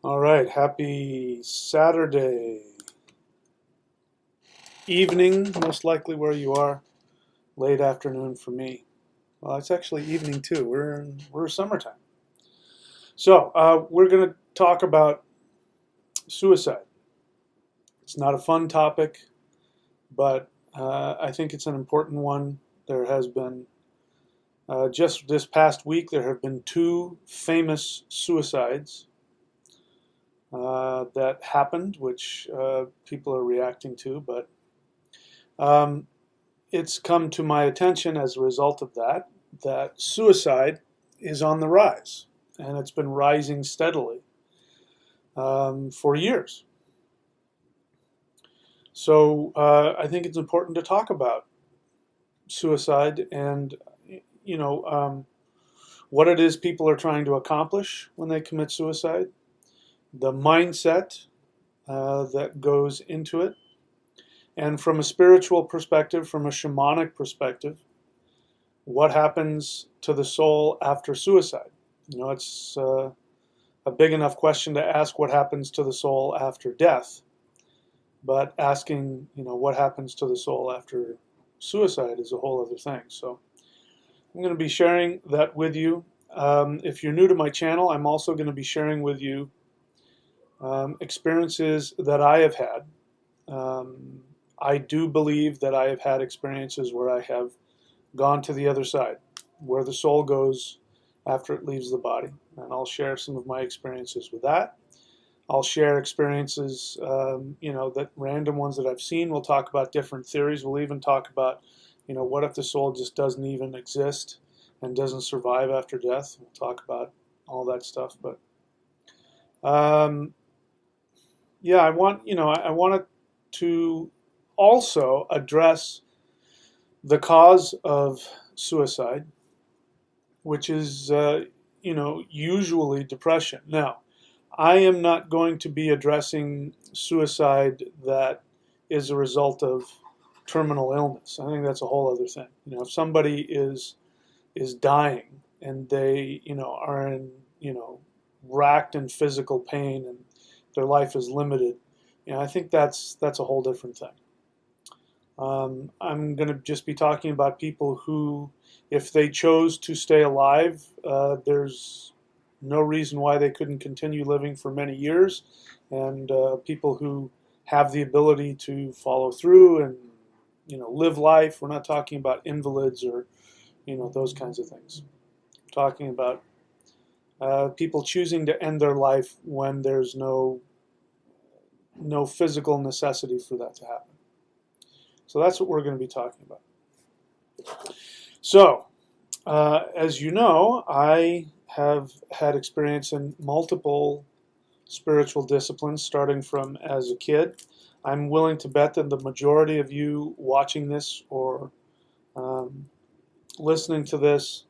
All right, happy Saturday evening, most likely where you are. Late afternoon for me. Well, it's actually evening too. We're summertime. So we're going to talk about suicide. It's not a fun topic, but I think it's an important one. There has been just this past week there have been two famous suicides that happened, which people are reacting to, but. Um, it's come to my attention as a result of that suicide is on the rise, and it's been rising steadily for years. So I think it's important to talk about suicide and you know um, what it is people are trying to accomplish when they commit suicide, the mindset that goes into it, and from a spiritual perspective, from a shamanic perspective, what happens to the soul after suicide. It's a big enough question to ask what happens to the soul after death, but asking, what happens to the soul after suicide is a whole other thing. So I'm going to be sharing that with you. If you're new to my channel, I'm also going to be sharing with you experiences that I have had. I do believe that I have had experiences where I have gone to the other side, where the soul goes after it leaves the body. And I'll share some of my experiences with that. I'll share experiences, that random ones that I've seen. We'll talk about different theories. We'll even talk about, what if the soul just doesn't even exist and doesn't survive after death. We'll talk about all that stuff. But yeah, I wanted to also address the cause of suicide, which is, usually depression. Now, I am not going to be addressing suicide that is a result of terminal illness. I think that's a whole other thing. If somebody is dying and they, are in, racked in physical pain and their life is limited, I think that's a whole different thing. I'm going to just be talking about people who, if they chose to stay alive, there's no reason why they couldn't continue living for many years, and people who have the ability to follow through and live life. We're not talking about invalids or those kinds of things. We're talking about people choosing to end their life when there's no physical necessity for that to happen. So that's what we're going to be talking about. So, as you know, I have had experience in multiple spiritual disciplines starting from as a kid. I'm willing to bet that the majority of you watching this or listening to this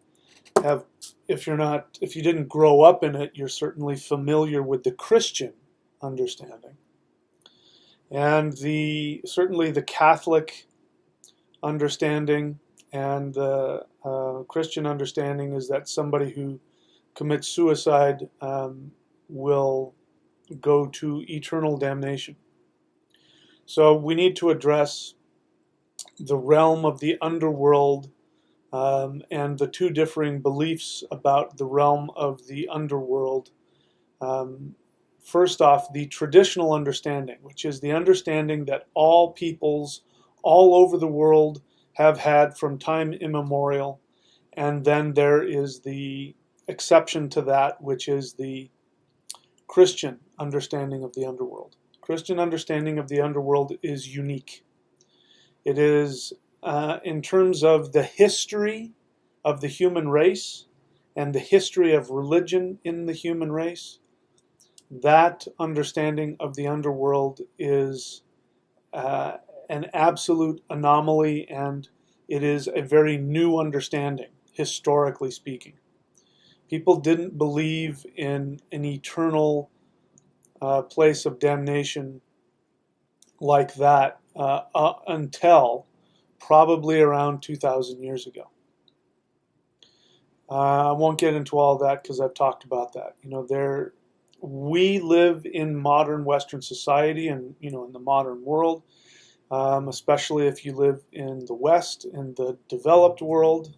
have, if you didn't grow up in it, you're certainly familiar with the Christian understanding. And certainly the Catholic understanding and the Christian understanding is that somebody who commits suicide will go to eternal damnation. So we need to address the realm of the underworld and the two differing beliefs about the realm of the underworld. First off, the traditional understanding, which is the understanding that all peoples all over the world have had from time immemorial. And then there is the exception to that, which is the Christian understanding of the underworld. Christian understanding of the underworld is unique. It is, in terms of the history of the human race and the history of religion in the human race, that understanding of the underworld is an absolute anomaly, and it is a very new understanding, historically speaking. People didn't believe in an eternal place of damnation like that until probably around 2,000 years ago. I won't get into all that because I've talked about that. we live in modern Western society and, in the modern world, especially if you live in the West, in the developed world.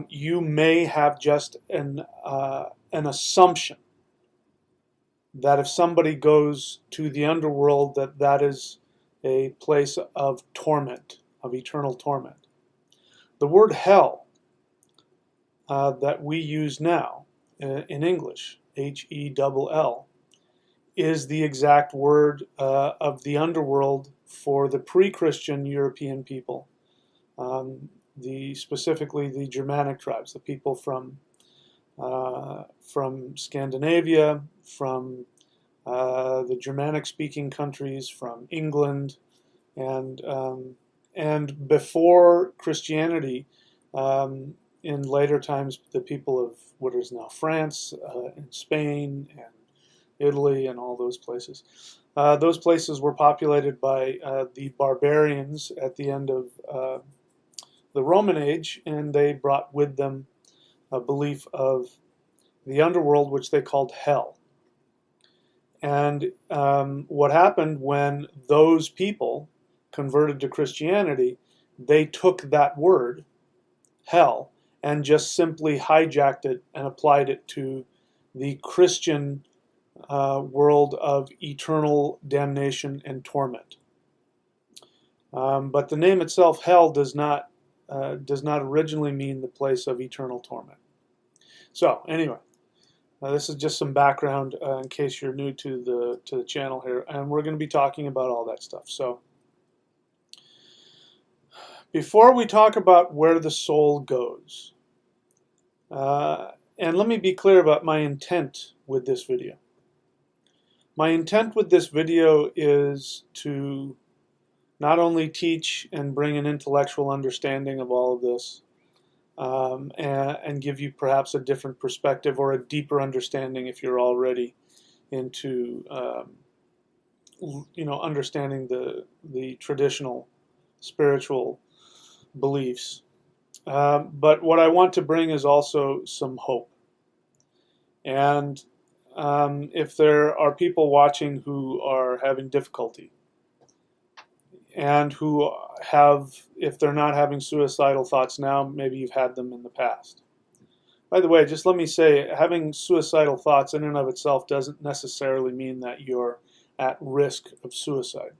You may have just an assumption that if somebody goes to the underworld, that is a place of torment, of eternal torment. The word hell that we use now in English, Hell, is the exact word of the underworld for the pre-Christian European people, specifically the Germanic tribes, the people from Scandinavia, from the Germanic-speaking countries, from England, and before Christianity, in later times, the people of what is now France, and Spain, and Italy, and all those places. Those places were populated by the barbarians at the end of the Roman age, and they brought with them a belief of the underworld, which they called hell. And what happened when those people converted to Christianity, they took that word, hell, and just simply hijacked it and applied it to the Christian world of eternal damnation and torment. But the name itself, hell, does not originally mean the place of eternal torment. So anyway, this is just some background in case you're new to the channel here, and we're going to be talking about all that stuff. So before we talk about where the soul goes, and let me be clear about my intent with this video. My intent with this video is to not only teach and bring an intellectual understanding of all of this, and give you perhaps a different perspective or a deeper understanding if you're already into understanding the traditional spiritual beliefs. But what I want to bring is also some hope. And if there are people watching who are having difficulty, and who have, if they're not having suicidal thoughts now, maybe you've had them in the past. By the way, just let me say, having suicidal thoughts in and of itself doesn't necessarily mean that you're at risk of suicide.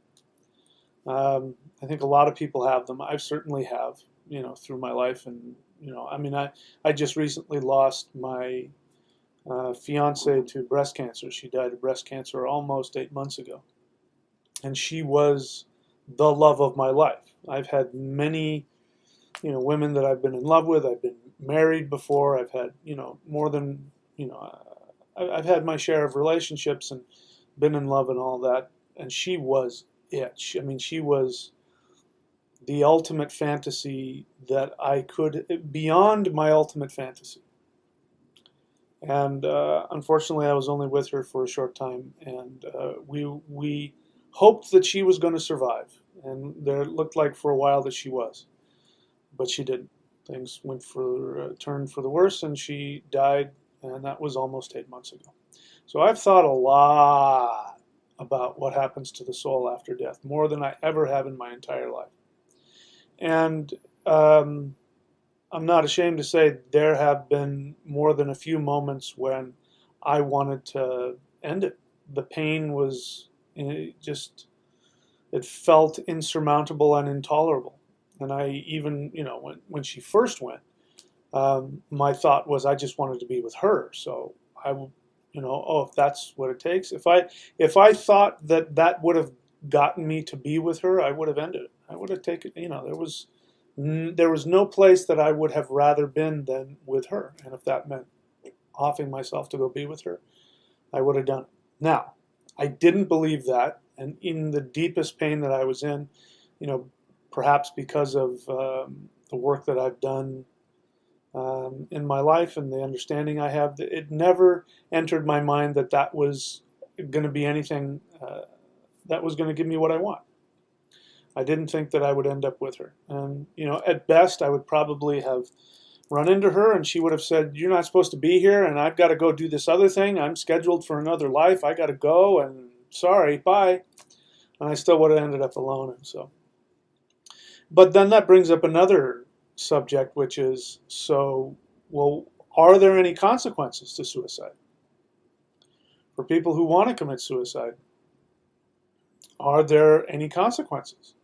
I think a lot of people have them. I certainly have, through my life. And, I just recently lost my fiance to breast cancer. She died of breast cancer almost 8 months ago. And she was the love of my life. I've had many, women that I've been in love with. I've been married before. I've had, more than, I've had my share of relationships and been in love and all that. And she was it. She was the ultimate fantasy that I could, beyond my ultimate fantasy. And unfortunately, I was only with her for a short time, and we hoped that she was going to survive, and there looked like for a while that she was, but she didn't. Things turned for the worse, and she died, and that was almost 8 months ago. So I've thought a lot about what happens to the soul after death, more than I ever have in my entire life. And I'm not ashamed to say there have been more than a few moments when I wanted to end it. The pain was it felt insurmountable and intolerable. And I even, when she first went, my thought was I just wanted to be with her. So I, if that's what it takes, if I thought that would have gotten me to be with her, I would have ended it. I would have taken, there was no place that I would have rather been than with her. And if that meant offing myself to go be with her, I would have done it. Now, I didn't believe that, and in the deepest pain that I was in, perhaps because of the work that I've done in my life and the understanding I have, it never entered my mind that was going to be anything that was going to give me what I want. I didn't think that I would end up with her. And, at best, I would probably have run into her and she would have said, "You're not supposed to be here, and I've got to go do this other thing. I'm scheduled for another life. I got to go, and sorry, bye." And I still would have ended up alone. And so, but then that brings up another subject, which is, so, well, are there any consequences to suicide for people who want to commit suicide? Are there any consequences?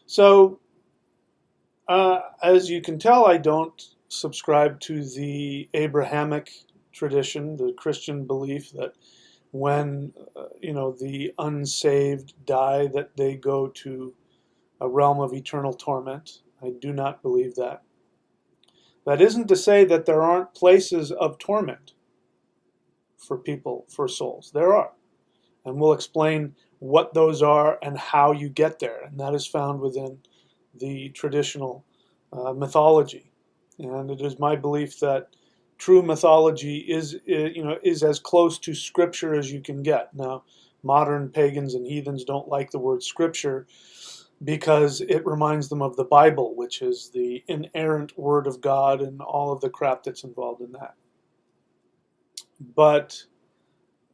So, as you can tell, I don't subscribe to the Abrahamic tradition, the Christian belief that when the unsaved die, that they go to a realm of eternal torment. I do not believe that. That isn't to say that there aren't places of torment for people, for souls. There are. And we'll explain what those are and how you get there. And that is found within the traditional mythology. And it is my belief that true mythology is as close to scripture as you can get. Now, modern pagans and heathens don't like the word scripture because it reminds them of the Bible, which is the inerrant word of God and all of the crap that's involved in that. But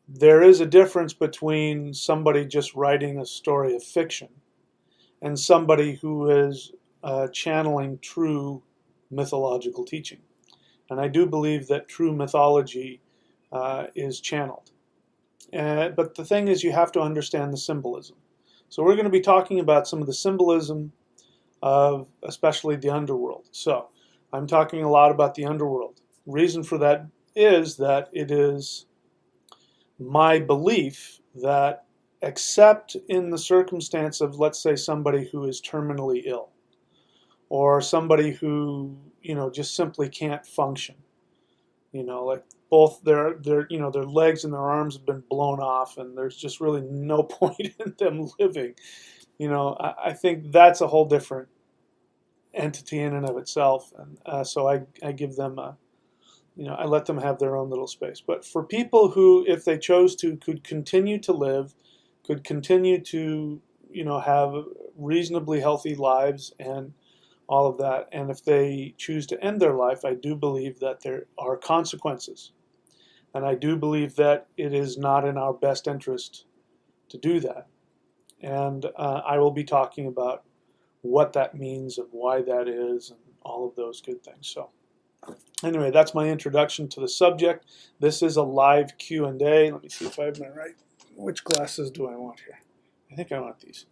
there is a difference between somebody just writing a story of fiction and somebody who is channeling true mythological teaching. And I do believe that true mythology is channeled. But the thing is, you have to understand the symbolism. So we're going to be talking about some of the symbolism of especially the underworld. So I'm talking a lot about the underworld. Reason for that is that it is my belief that, except in the circumstance of, let's say, somebody who is terminally ill, or somebody who just simply can't function, like both their legs and their arms have been blown off, and there's just really no point in them living. I think that's a whole different entity in and of itself, and so I give them I let them have their own little space. But for people who, if they chose to, could continue to live, could continue to have reasonably healthy lives and all of that, and if they choose to end their life, I do believe that there are consequences. And I do believe that it is not in our best interest to do that. And I will be talking about what that means and why that is and all of those good things. So anyway, that's my introduction to the subject. This is a live Q&A. Let me see if I have my right. Which glasses do I want here? I think I want these.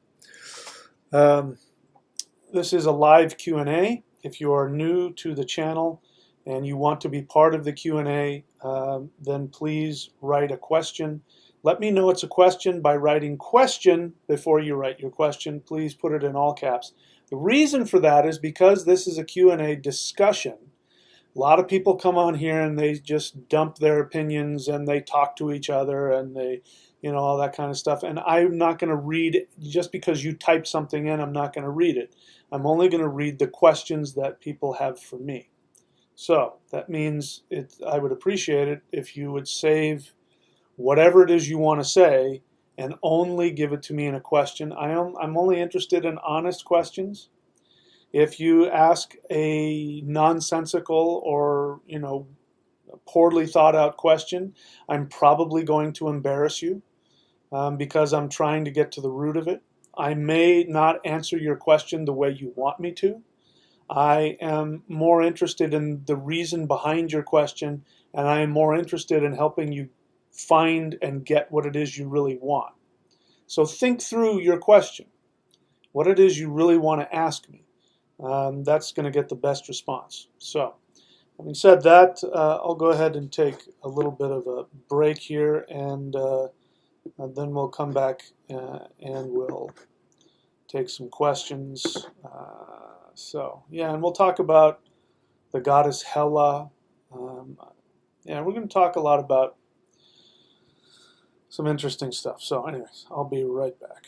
This is a live Q&A. If you are new to the channel and you want to be part of the Q&A, then please write a question. Let me know it's a question by writing question before you write your question. Please put it in all caps. The reason for that is because this is a Q&A discussion. A lot of people come on here and they just dump their opinions and they talk to each other and they, all that kind of stuff. And I'm not going to read, just because you type something in, I'm not going to read it. I'm only going to read the questions that people have for me. So that means I would appreciate it if you would save whatever it is you want to say and only give it to me in a question. I'm only interested in honest questions. If you ask a nonsensical or poorly thought out question, I'm probably going to embarrass you because I'm trying to get to the root of it. I may not answer your question the way you want me to. I am more interested in the reason behind your question, and I am more interested in helping you find and get what it is you really want. So think through your question, what it is you really want to ask me. That's going to get the best response. So, having said that, I'll go ahead and take a little bit of a break here, and then we'll come back and we'll take some questions. And we'll talk about the goddess Hela. We're going to talk a lot about some interesting stuff. So anyways, I'll be right back.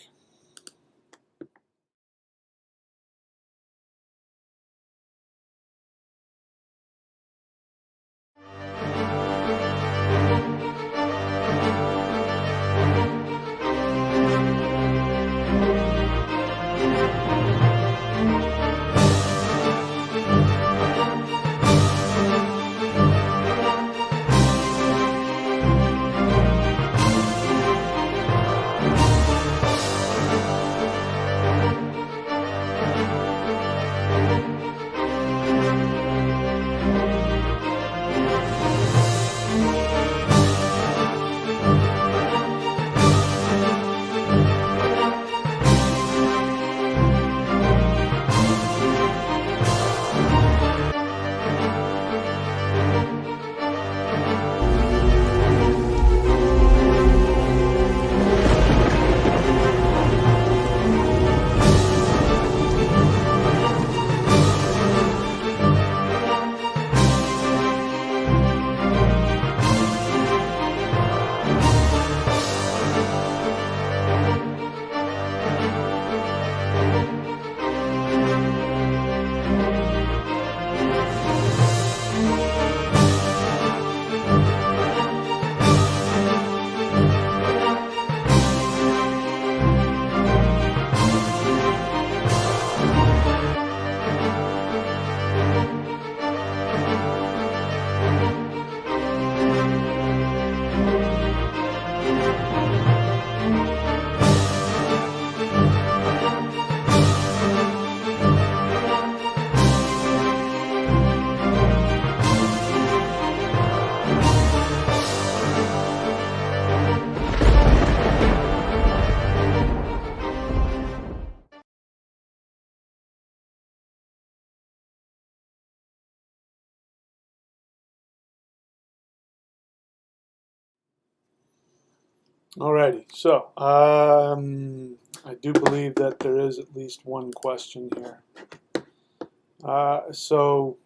Alrighty, so I do believe that there is at least one question here. So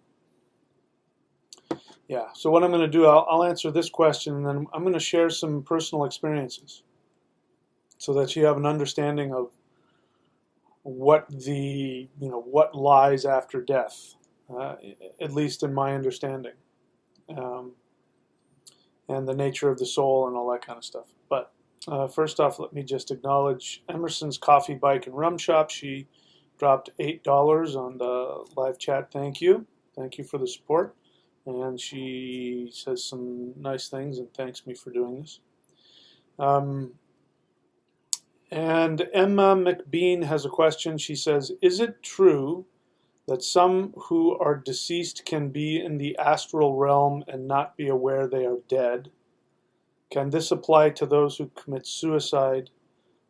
what I'm going to do, I'll answer this question, and then I'm going to share some personal experiences so that you have an understanding of what what lies after death, at least in my understanding, um, and the nature of the soul and all that kind of stuff. But first off, let me just acknowledge Emerson's Coffee, Bike, and Rum Shop. She dropped $8 on the live chat. Thank you for the support. And she says some nice things and thanks me for doing this. And Emma McBean has a question. She says, is it true that some who are deceased can be in the astral realm and not be aware they are dead? Can this apply to those who commit suicide?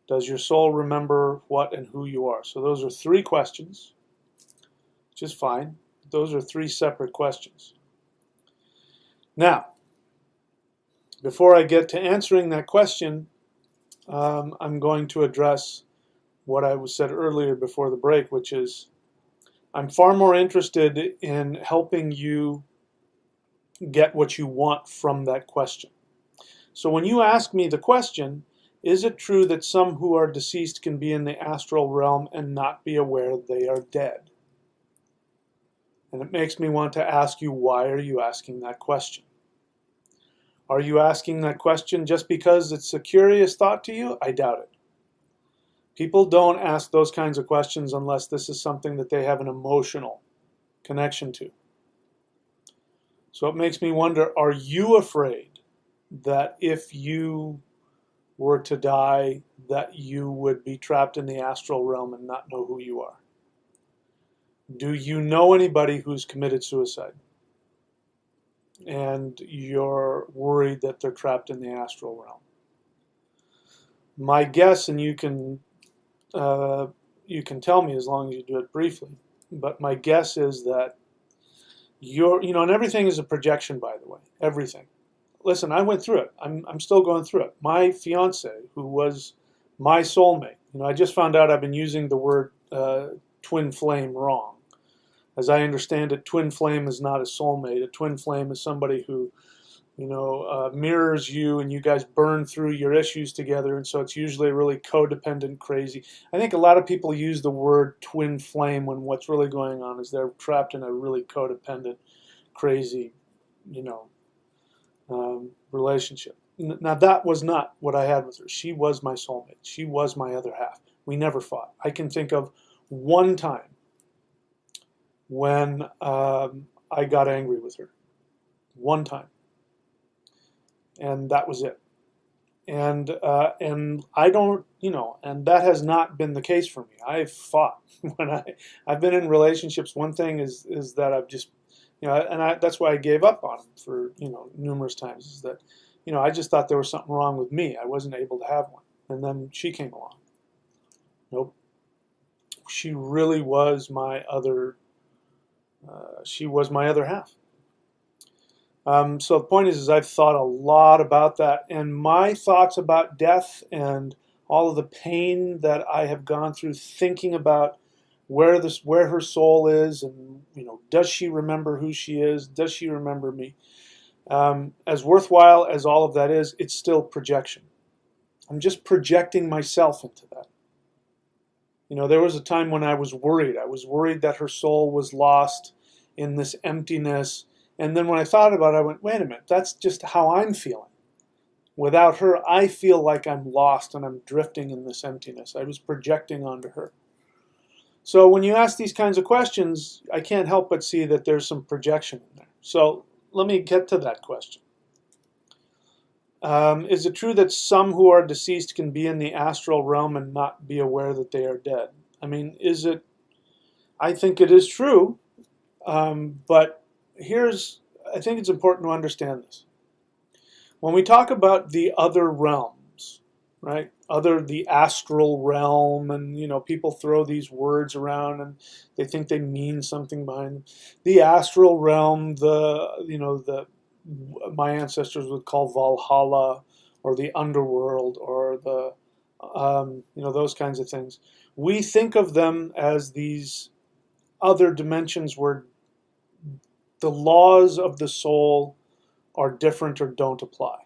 Does your soul remember what and who you are? So those are three questions, which is fine. Those are three separate questions. Now, before I get to answering that question, I'm going to address what I said earlier before the break, which is I'm far more interested in helping you get what you want from that question. So when you ask me the question, is it true that some who are deceased can be in the astral realm and not be aware they are dead? And it makes me want to ask you, why are you asking that question? Are you asking that question just because it's a curious thought to you? I doubt it. People don't ask those kinds of questions unless this is something that they have an emotional connection to. So it makes me wonder, are you afraid that if you were to die, that you would be trapped in the astral realm and not know who you are? Do you know anybody who's committed suicide? And you're worried that they're trapped in the astral realm. My guess, and you can tell me as long as you do it briefly, but my guess is that and everything is a projection, by the way, everything. Listen, I went through it. I'm still going through it. My fiance, who was my soulmate, I just found out I've been using the word twin flame wrong. As I understand it, twin flame is not a soulmate. A twin flame is somebody who, mirrors you, and you guys burn through your issues together, and so it's usually really codependent, crazy. I think a lot of people use the word twin flame when what's really going on is they're trapped in a really codependent, crazy, relationship. Now, that was not what I had with her. She was my soulmate. She was my other half. We never fought. I can think of one time when I got angry with her. One time. And that was it. And I don't, and that has not been the case for me. I've fought when I've been in relationships. One thing is that I've just, that's why I gave up on them for, numerous times, is that, I just thought there was something wrong with me. I wasn't able to have one. And then she came along. Nope. She really was my other, half. So the point is I've thought a lot about that, and my thoughts about death and all of the pain that I have gone through thinking about where her soul is, and does she remember who she is? Does she remember me? As worthwhile as all of that is, it's still projection. I'm just projecting myself into that. There was a time when I was worried. I was worried that her soul was lost in this emptiness. And then when I thought about it, I went, wait a minute, that's just how I'm feeling. Without her, I feel like I'm lost and I'm drifting in this emptiness. I was projecting onto her. So when you ask these kinds of questions, I can't help but see that there's some projection in there. So let me get to that question. Is it true that some who are deceased can be in the astral realm and not be aware that they are dead? I mean, I think it is true, but I think it's important to understand this. When we talk about the other realms, right? The astral realm, and people throw these words around and they think they mean something behind them. The astral realm, my ancestors would call Valhalla, or the underworld or the those kinds of things. We think of them as these other dimensions where the laws of the soul are different or don't apply.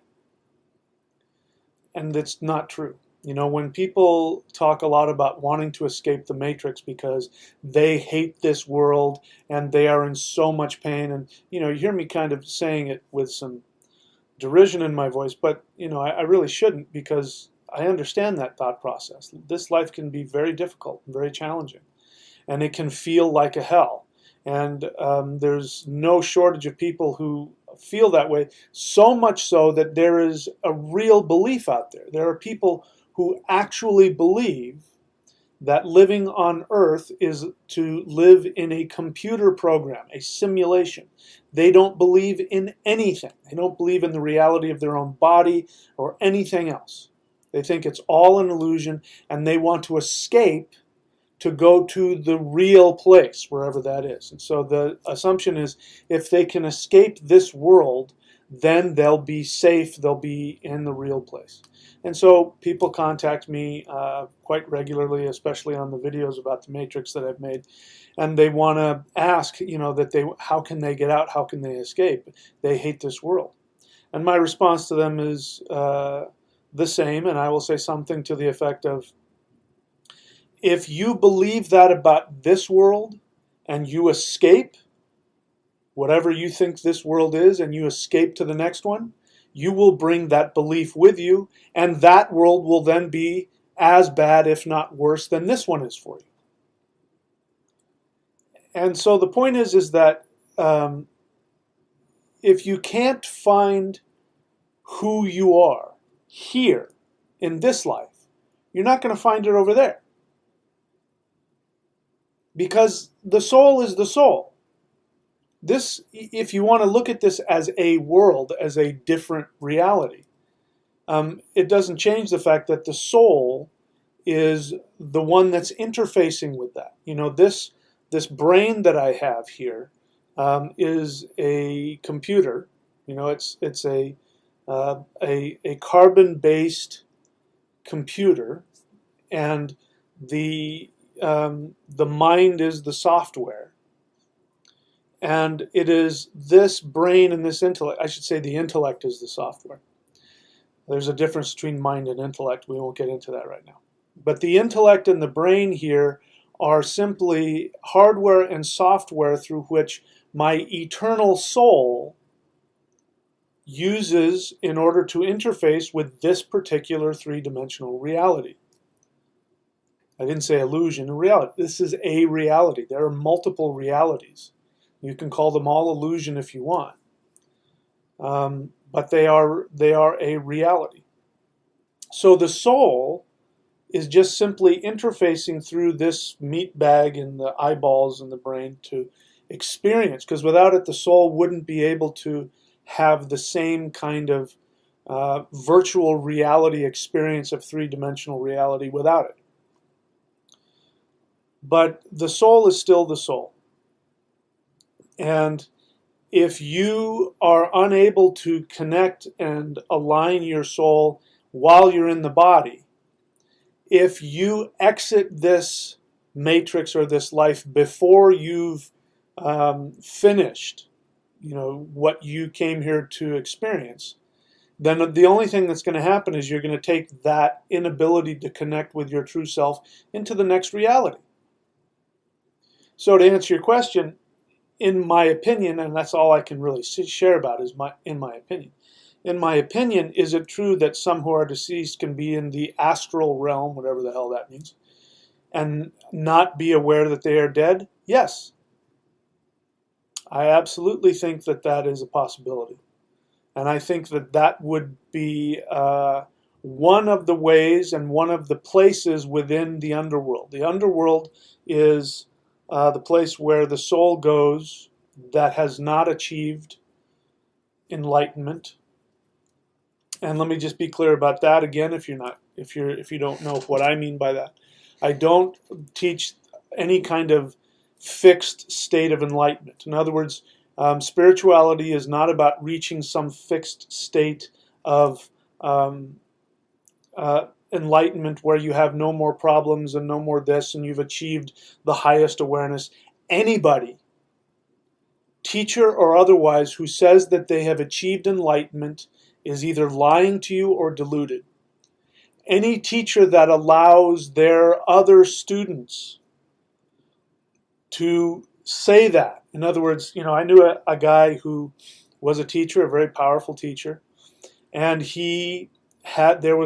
And it's not true. When people talk a lot about wanting to escape the matrix because they hate this world and they are in so much pain, and you hear me kind of saying it with some derision in my voice, but I really shouldn't, because I understand that thought process. This life can be very difficult and very challenging, and it can feel like a hell. And there's no shortage of people who feel that way, so much so that there is a real belief out there. There are people who actually believe that living on Earth is to live in a computer program, a simulation. They don't believe in anything. They don't believe in the reality of their own body or anything else. They think it's all an illusion, and they want to escape to go to the real place, wherever that is. And so the assumption is, if they can escape this world, then they'll be safe, they'll be in the real place. And so people contact me quite regularly, especially on the videos about the Matrix that I've made, and they want to ask, how can they get out, how can they escape? They hate this world. And my response to them is the same, and I will say something to the effect of, if you believe that about this world and you escape, whatever you think this world is, and you escape to the next one, you will bring that belief with you, and that world will then be as bad, if not worse, than this one is for you. And so the point is that if you can't find who you are here in this life, you're not going to find it over there. Because the soul is the soul. This, if you want to look at this as a world, as a different reality, it doesn't change the fact that the soul is the one that's interfacing with that. This brain that I have here is a computer. It's a carbon-based computer, and the mind is the software, and it is this brain and this intellect. I should say the intellect is the software. There's a difference between mind and intellect. We won't get into that right now. But the intellect and the brain here are simply hardware and software through which my eternal soul uses in order to interface with this particular three-dimensional reality. I didn't say illusion, reality. This is a reality. There are multiple realities. You can call them all illusion if you want. But they are a reality. So the soul is just simply interfacing through this meat bag and the eyeballs and the brain to experience, because without it the soul wouldn't be able to have the same kind of virtual reality experience of three-dimensional reality without it. But the soul is still the soul. And if you are unable to connect and align your soul while you're in the body, if you exit this matrix or this life before you've finished, what you came here to experience, then the only thing that's going to happen is you're going to take that inability to connect with your true self into the next reality. So to answer your question, in my opinion, and that's all I can really share about is in my opinion. In my opinion, is it true that some who are deceased can be in the astral realm, whatever the hell that means, and not be aware that they are dead? Yes. I absolutely think that that is a possibility. And I think that that would be one of the ways and one of the places within the underworld. The underworld is the place where the soul goes that has not achieved enlightenment. And let me just be clear about that again, if you don't know what I mean by that. I don't teach any kind of fixed state of enlightenment. In other words, spirituality is not about reaching some fixed state of um, enlightenment where you have no more problems and no more this and you've achieved the highest awareness. Anybody, teacher or otherwise, who says that they have achieved enlightenment is either lying to you or deluded. Any teacher that allows their other students to say that, in other words, I knew a guy who was a teacher, a very powerful teacher, and there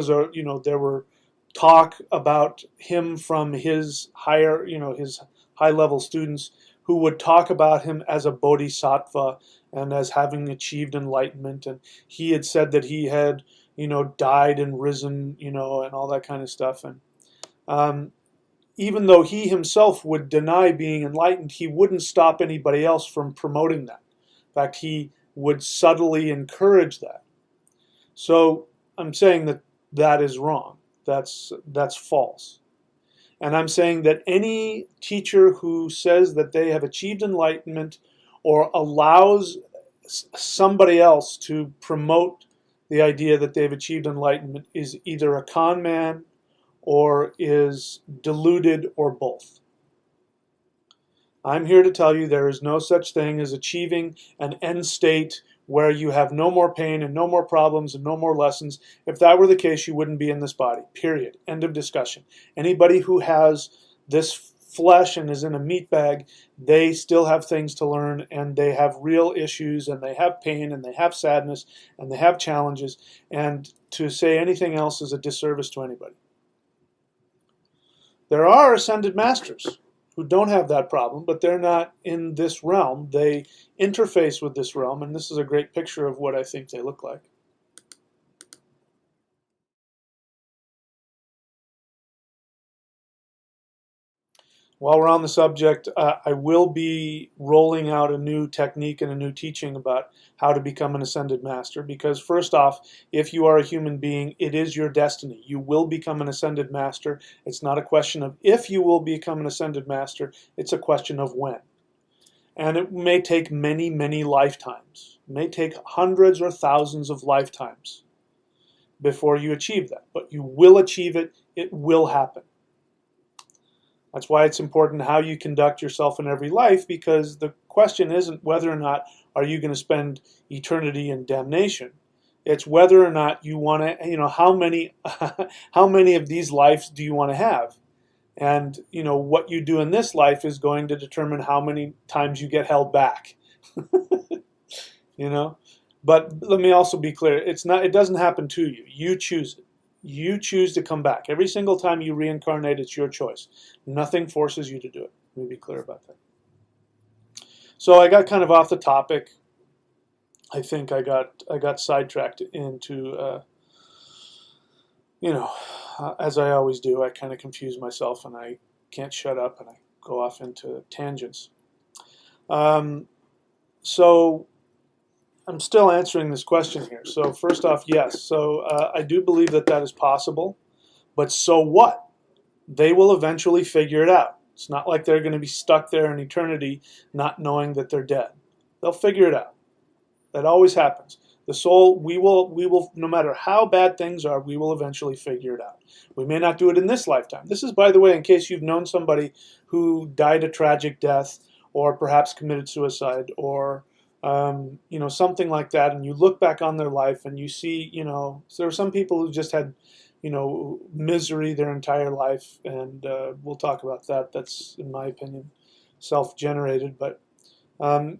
were talk about him from his his high level students who would talk about him as a bodhisattva and as having achieved enlightenment. And he had said that he had, died and risen, and all that kind of stuff. And even though he himself would deny being enlightened, he wouldn't stop anybody else from promoting that. In fact, he would subtly encourage that. So I'm saying that that is wrong. That's false. And I'm saying that any teacher who says that they have achieved enlightenment or allows somebody else to promote the idea that they've achieved enlightenment is either a con man or is deluded or both. I'm here to tell you there is no such thing as achieving an end state where you have no more pain and no more problems and no more lessons. If that were the case, you wouldn't be in this body, period. End of discussion. Anybody who has this flesh and is in a meat bag, they still have things to learn, and they have real issues, and they have pain, and they have sadness, and they have challenges, and to say anything else is a disservice to anybody. There are ascended masters who don't have that problem, but they're not in this realm. They interface with this realm, and this is a great picture of what I think they look like. While we're on the subject, I will be rolling out a new technique and a new teaching about how to become an ascended master, because first off, if you are a human being, it is your destiny. You will become an ascended master. It's not a question of if you will become an ascended master, it's a question of when. And it may take many, many lifetimes. It may take hundreds or thousands of lifetimes before you achieve that. But you will achieve it. It will happen. That's why it's important how you conduct yourself in every life, because the question isn't whether or not are you going to spend eternity in damnation. It's whether or not you want to, how many of these lives do you want to have? And, what you do in this life is going to determine how many times you get held back. But let me also be clear. It doesn't happen to you. You choose it. You choose to come back. Every single time you reincarnate, it's your choice. Nothing forces you to do it. Let me be clear about that. So I got kind of off the topic. I think I got sidetracked into, as I always do, I kind of confuse myself and I can't shut up and I go off into tangents. So I'm still answering this question here. So first off, yes. So I do believe that is possible. But so what? They will eventually figure it out. It's not like they're going to be stuck there in eternity not knowing that they're dead. They'll figure it out. That always happens. The soul, we will, no matter how bad things are, we will eventually figure it out. We may not do it in this lifetime. This is, by the way, in case you've known somebody who died a tragic death or perhaps committed suicide or something like that, and you look back on their life and you see, so there are some people who just had, misery their entire life, and we'll talk about that. That's, in my opinion, self-generated. But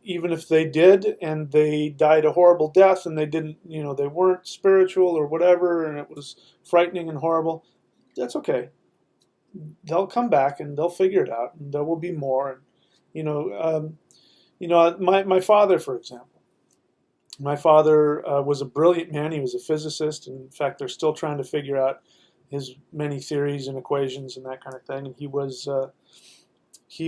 even if they did and they died a horrible death and they didn't, they weren't spiritual or whatever, and it was frightening and horrible, that's okay. They'll come back and they'll figure it out, and there will be more. And, my father, for example. My father was a brilliant man. He was a physicist. In fact, they're still trying to figure out his many theories and equations and that kind of thing. And he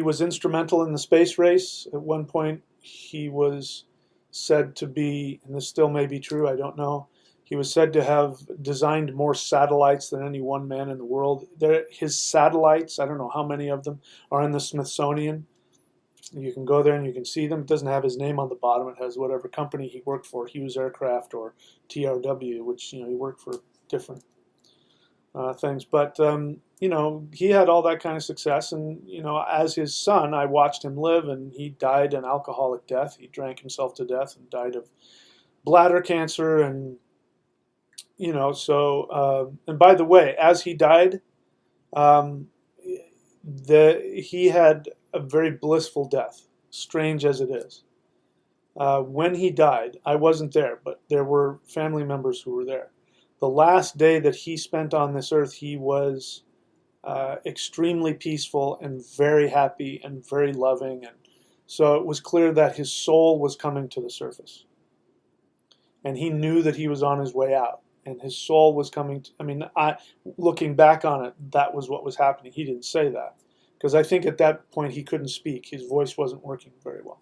was instrumental in the space race. At one point, he was said to be, and this still may be true, I don't know, he was said to have designed more satellites than any one man in the world. His satellites, I don't know how many of them, are in the Smithsonian. You can go there and you can see them. It doesn't have his name on the bottom. It has whatever company he worked for, Hughes Aircraft or TRW, which, he worked for different things. But, he had all that kind of success. And, as his son, I watched him live, and he died an alcoholic death. He drank himself to death and died of bladder cancer. And, and by the way, as he died, um, he had a very blissful death, strange as it is. When he died, I wasn't there, but there were family members who were there. The last day that he spent on this earth, he was extremely peaceful and very happy and very loving. And so it was clear that his soul was coming to the surface. And he knew that he was on his way out. And his soul was coming to, looking back on it, that was what was happening. He didn't say that, because I think at that point he couldn't speak. His voice wasn't working very well.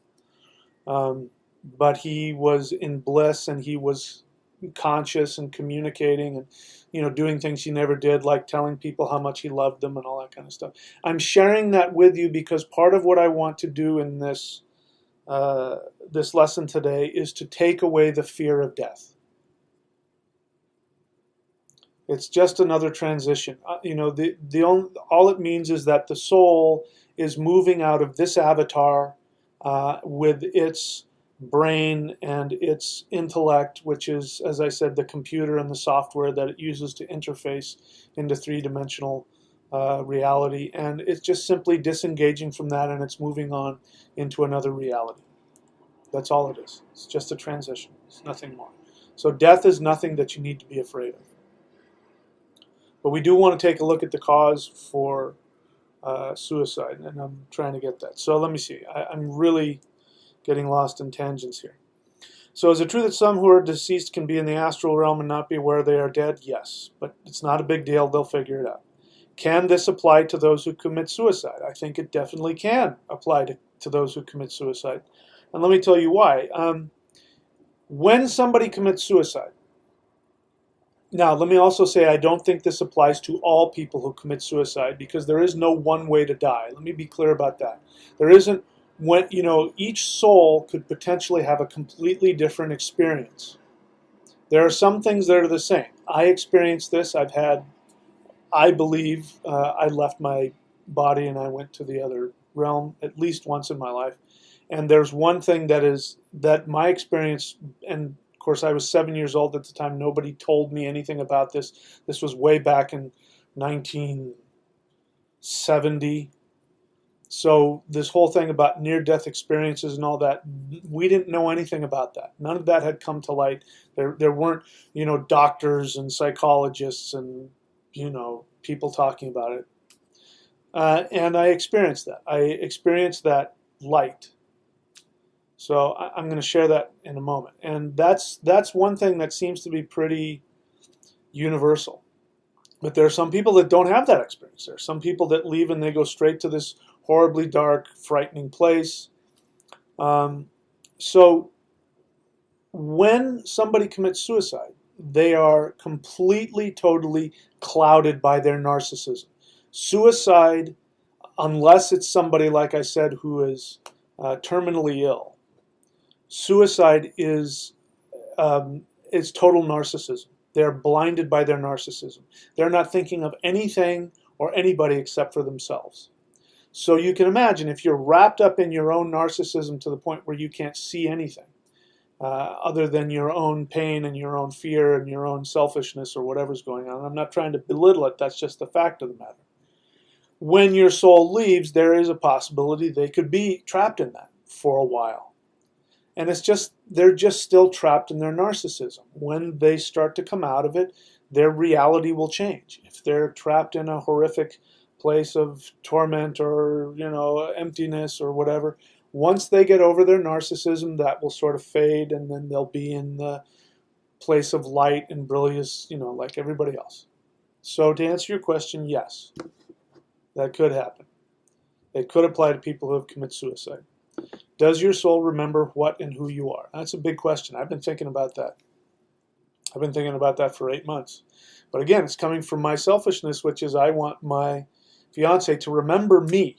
But he was in bliss, and he was conscious and communicating, and doing things he never did, like telling people how much he loved them and all that kind of stuff. I'm sharing that with you because part of what I want to do in this lesson today is to take away the fear of death. It's just another transition. All it means is that the soul is moving out of this avatar with its brain and its intellect, which is, as I said, the computer and the software that it uses to interface into three-dimensional reality. And it's just simply disengaging from that, and it's moving on into another reality. That's all it is. It's just a transition. It's nothing more. So death is nothing that you need to be afraid of. But we do want to take a look at the cause for suicide, and I'm trying to get that. So let me see. I'm really getting lost in tangents here. So is it true that some who are deceased can be in the astral realm and not be aware they are dead? Yes, but it's not a big deal. They'll figure it out. Can this apply to those who commit suicide? I think it definitely can apply to those who commit suicide. And let me tell you why. When somebody commits suicide, now, let me also say I don't think this applies to all people who commit suicide, because there is no one way to die. Let me be clear about that. There isn't, each soul could potentially have a completely different experience. There are some things that are the same. I experienced this. I believe I left my body and I went to the other realm at least once in my life. And there's one thing that my experience, and of course, I was 7 years old at the time. Nobody told me anything about this. This was way back in 1970. So this whole thing about near-death experiences and all that, we didn't know anything about that. None of that had come to light. There weren't, doctors and psychologists and, people talking about it. And I experienced that. I experienced that light. So I'm going to share that in a moment. And that's one thing that seems to be pretty universal. But there are some people that don't have that experience. There are some people that leave and they go straight to this horribly dark, frightening place. So when somebody commits suicide, they are completely, totally clouded by their narcissism. Suicide, unless it's somebody, like I said, who is terminally ill, suicide is total narcissism. They're blinded by their narcissism. They're not thinking of anything or anybody except for themselves. So you can imagine if you're wrapped up in your own narcissism to the point where you can't see anything other than your own pain and your own fear and your own selfishness or whatever's going on. I'm not trying to belittle it. That's just the fact of the matter. When your soul leaves, there is a possibility they could be trapped in that for a while. And they're just still trapped in their narcissism. When they start to come out of it, their reality will change. If they're trapped in a horrific place of torment or, emptiness or whatever, once they get over their narcissism, that will sort of fade, and then they'll be in the place of light and brilliance, like everybody else. So to answer your question, yes, that could happen. It could apply to people who have committed suicide. Does your soul remember what and who you are? That's a big question. I've been thinking about that. I've been thinking about that for 8 months. But again, it's coming from my selfishness, which is I want my fiance to remember me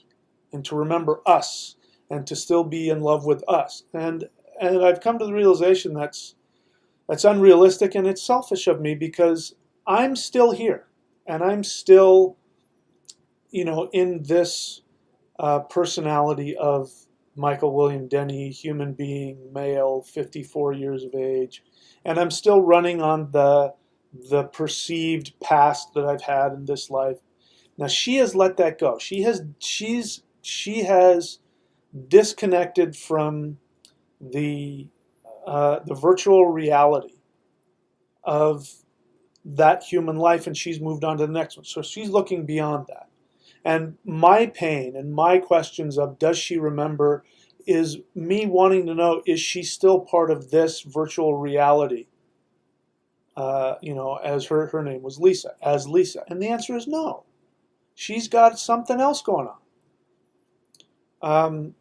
and to remember us and to still be in love with us. And I've come to the realization that's unrealistic, and it's selfish of me, because I'm still here, and I'm still, in this personality of Michael William Denny, human being, male, 54 years of age, and I'm still running on the perceived past that I've had in this life. Now she has let that go. She has disconnected from the virtual reality of that human life, and she's moved on to the next one. So she's looking beyond that. And my pain and my questions of does she remember is me wanting to know, is she still part of this virtual reality? As her name was Lisa, as Lisa. And the answer is no. She's got something else going on.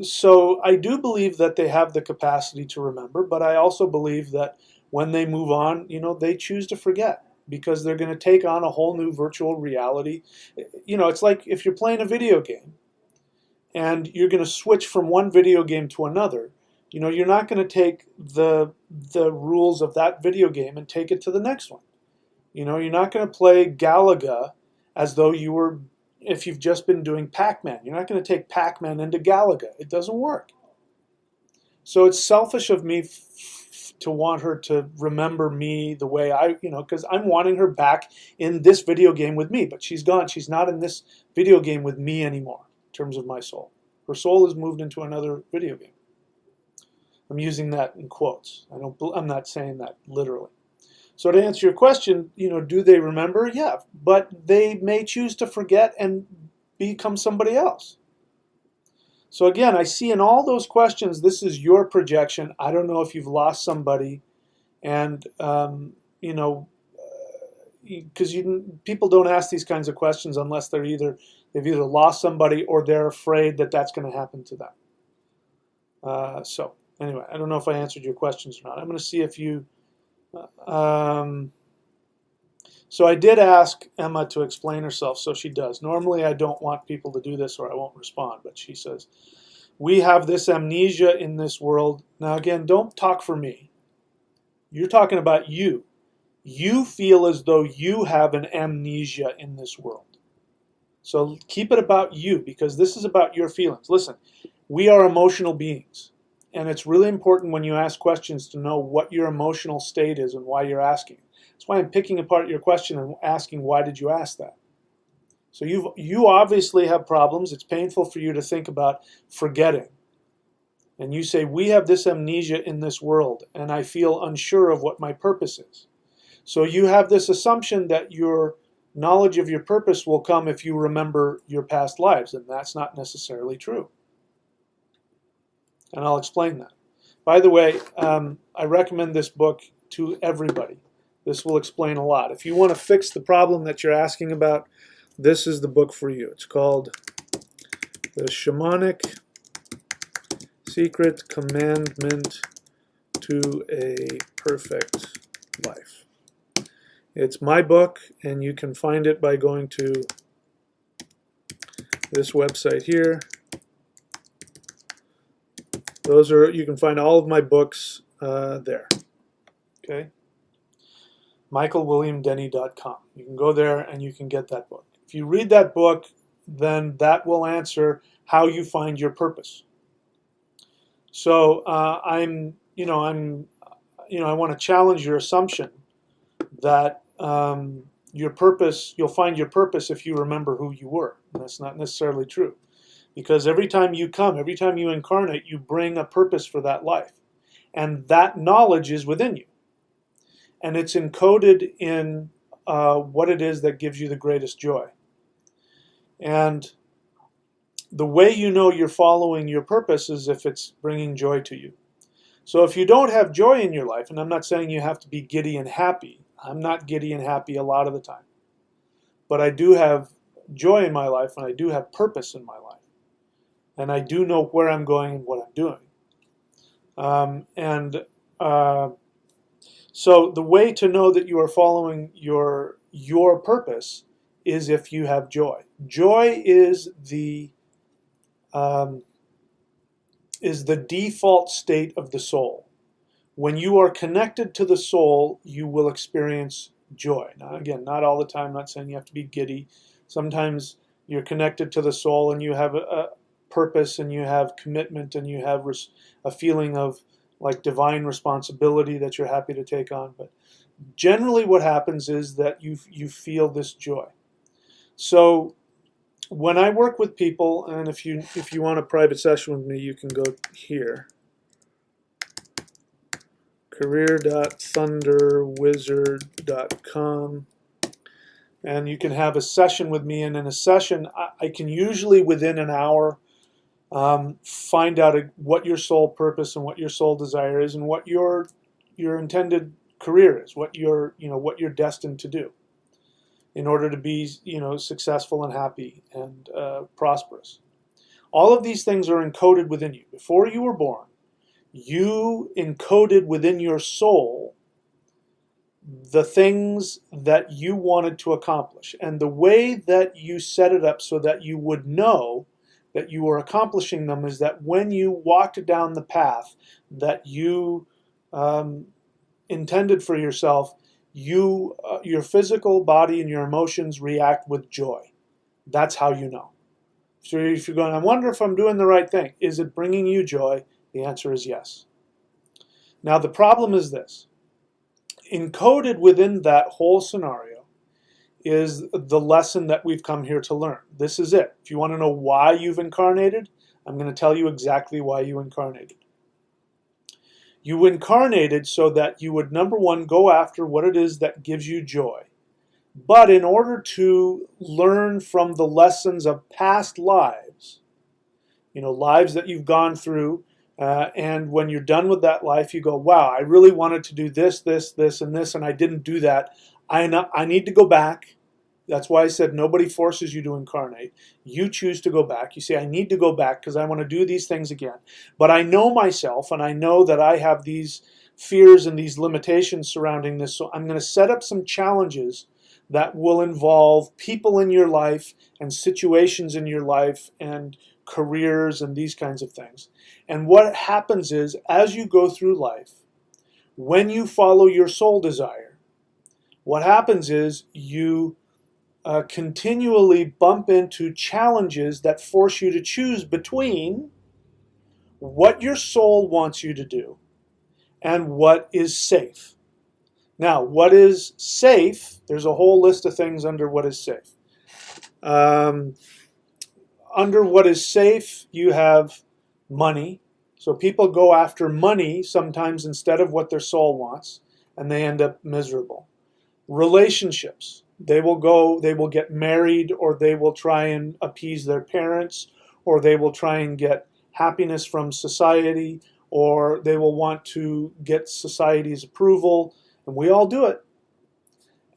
So I do believe that they have the capacity to remember, but I also believe that when they move on, they choose to forget, because they're going to take on a whole new virtual reality. It's like if you're playing a video game and you're going to switch from one video game to another, you're not going to take the rules of that video game and take it to the next one. You're not going to play Galaga as though you were, if you've just been doing Pac-Man. You're not going to take Pac-Man into Galaga. It doesn't work. So it's selfish of me to want her to remember me the way because I'm wanting her back in this video game with me, but she's gone. She's not in this video game with me anymore in terms of my soul. Her soul has moved into another video game. I'm using that in quotes. I'm not saying that literally. So to answer your question, do they remember? Yeah, but they may choose to forget and become somebody else. So again, I see in all those questions, this is your projection. I don't know if you've lost somebody, and because people don't ask these kinds of questions unless they've either lost somebody or they're afraid that that's going to happen to them. So anyway, I don't know if I answered your questions or not. I'm going to see if you. So I did ask Emma to explain herself, so she does. Normally I don't want people to do this or I won't respond, but she says, we have this amnesia in this world. Now again, don't talk for me. You're talking about you. You feel as though you have an amnesia in this world. So keep it about you, because this is about your feelings. Listen, we are emotional beings. And it's really important when you ask questions to know what your emotional state is and why you're asking. That's why I'm picking apart your question and asking, why did you ask that? So you obviously have problems. It's painful for you to think about forgetting. And you say, we have this amnesia in this world, and I feel unsure of what my purpose is. So you have this assumption that your knowledge of your purpose will come if you remember your past lives, and that's not necessarily true. And I'll explain that. By the way, I recommend this book to everybody. This will explain a lot. If you want to fix the problem that you're asking about, this is the book for you. It's called The Shamanic Secret Commandment to a Perfect Life. It's my book, and you can find it by going to this website here. You can find all of my books there. Okay? michaelwilliamdenny.com. You can go there and you can get that book. If you read that book, then that will answer how you find your purpose. So I want to challenge your assumption that your purpose, you'll find your purpose if you remember who you were. And that's not necessarily true. Because every time you come, every time you incarnate, you bring a purpose for that life. And that knowledge is within you. And it's encoded in what it is that gives you the greatest joy. And the way you know you're following your purpose is if it's bringing joy to you. So if you don't have joy in your life, and I'm not saying you have to be giddy and happy. I'm not giddy and happy a lot of the time. But I do have joy in my life, and I do have purpose in my life. And I do know where I'm going and what I'm doing. So the way to know that you are following your purpose is if you have joy. Joy is the is the default state of the soul. When you are connected to the soul, you will experience joy. Now, again, not all the time. I'm not saying you have to be giddy. Sometimes you're connected to the soul and you have a purpose and you have commitment and you have a feeling of like divine responsibility that you're happy to take on. But generally what happens is that you feel this joy. So when I work with people, and if you want a private session with me, you can go here. career.thunderwizard.com, and you can have a session with me, and in a session I can usually within an hour find out what your soul purpose and what your soul desire is and what your intended career is, what you're destined to do in order to be successful and happy and prosperous. All of these things are encoded within you. Before you were born, you encoded within your soul the things that you wanted to accomplish. And the way that you set it up so that you would know that you were accomplishing them is that when you walked down the path that you intended for yourself, your physical body and your emotions react with joy. That's how you know. So if you're going, I wonder if I'm doing the right thing. Is it bringing you joy? The answer is yes. Now the problem is this. Encoded within that whole scenario is the lesson that we've come here to learn. This is it. If you want to know why you've incarnated, I'm going to tell you exactly why you incarnated. You incarnated so that you would, number one, go after what it is that gives you joy. But in order to learn from the lessons of past lives, lives that you've gone through, and when you're done with that life, you go, wow, I really wanted to do this, this, this, and this, and I didn't do that. I need to go back. That's why I said nobody forces you to incarnate. You choose to go back. You say, I need to go back because I want to do these things again. But I know myself, and I know that I have these fears and these limitations surrounding this, so I'm going to set up some challenges that will involve people in your life and situations in your life and careers and these kinds of things. And what happens is, as you go through life, when you follow your soul desire, what happens is you continually bump into challenges that force you to choose between what your soul wants you to do and what is safe. Now, what is safe, there's a whole list of things under what is safe. Under what is safe, you have money. So people go after money sometimes instead of what their soul wants, and they end up miserable. Relationships. They will get married, or they will try and appease their parents, or they will try and get happiness from society, or they will want to get society's approval, and we all do it.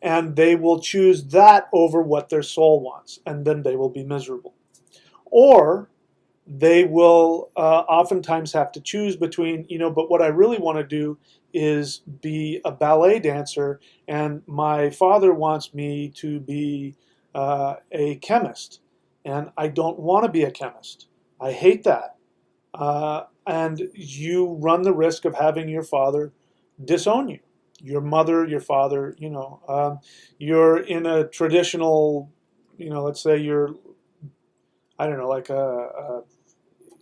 And they will choose that over what their soul wants, and then they will be miserable. Or they will oftentimes have to choose between, but what I really want to do is be a ballet dancer, and my father wants me to be a chemist, and I don't want to be a chemist. I hate that. And you run the risk of having your father disown you. Your mother, your father, you're in a traditional, let's say you're, I don't know, like a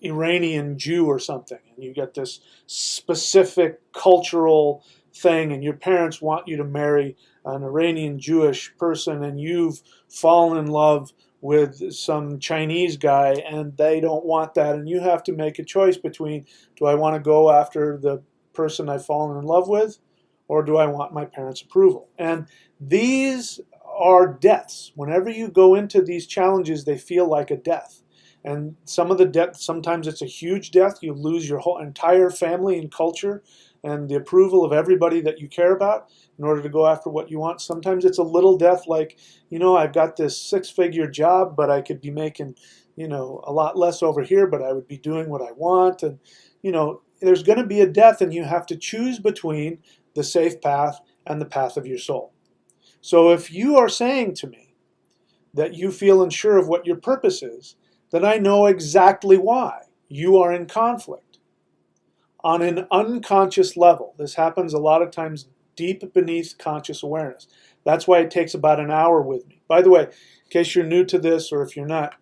Iranian Jew or something, and you get this specific cultural thing, and your parents want you to marry an Iranian Jewish person, and you've fallen in love with some Chinese guy, and they don't want that, and you have to make a choice between, do I want to go after the person I've fallen in love with, or do I want my parents' approval? And these are deaths. Whenever you go into these challenges, they feel like a death. And some of the death, sometimes it's a huge death. You lose your whole entire family and culture and the approval of everybody that you care about in order to go after what you want. Sometimes it's a little death like, I've got this 6-figure job, but I could be making, a lot less over here, but I would be doing what I want. And, there's going to be a death, and you have to choose between the safe path and the path of your soul. So if you are saying to me that you feel unsure of what your purpose is, then I know exactly why you are in conflict. on an unconscious level. This happens a lot of times deep beneath conscious awareness. That's why it takes about an hour with me. By the way, in case you're new to this, or if you're not,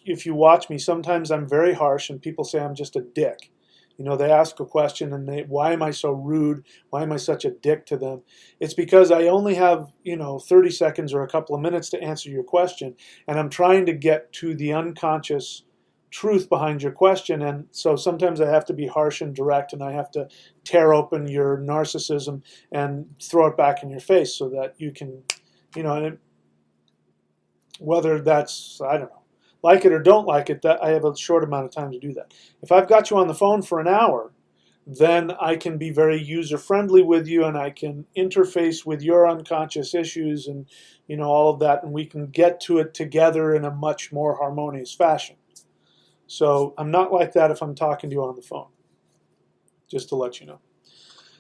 if you watch me, sometimes I'm very harsh and people say I'm just a dick. You know, they ask a question and why am I so rude? Why am I such a dick to them? It's because I only have, 30 seconds or a couple of minutes to answer your question, and I'm trying to get to the unconscious truth behind your question. And so sometimes I have to be harsh and direct, and I have to tear open your narcissism and throw it back in your face so that you can, and whether that's, I don't know, like it or don't like it, that I have a short amount of time to do that. If I've got you on the phone for an hour, then I can be very user-friendly with you, and I can interface with your unconscious issues and all of that, and we can get to it together in a much more harmonious fashion. So I'm not like that if I'm talking to you on the phone, just to let you know.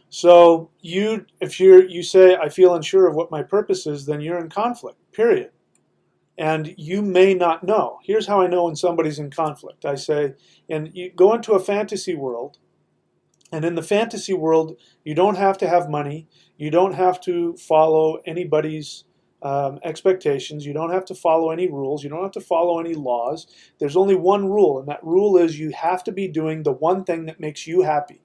So if you say, I feel unsure of what my purpose is, then you're in conflict, period. And you may not know. Here's how I know when somebody's in conflict. I say, and you go into a fantasy world, and in the fantasy world, you don't have to have money. You don't have to follow anybody's expectations. You don't have to follow any rules. You don't have to follow any laws. There's only one rule, and that rule is you have to be doing the one thing that makes you happy.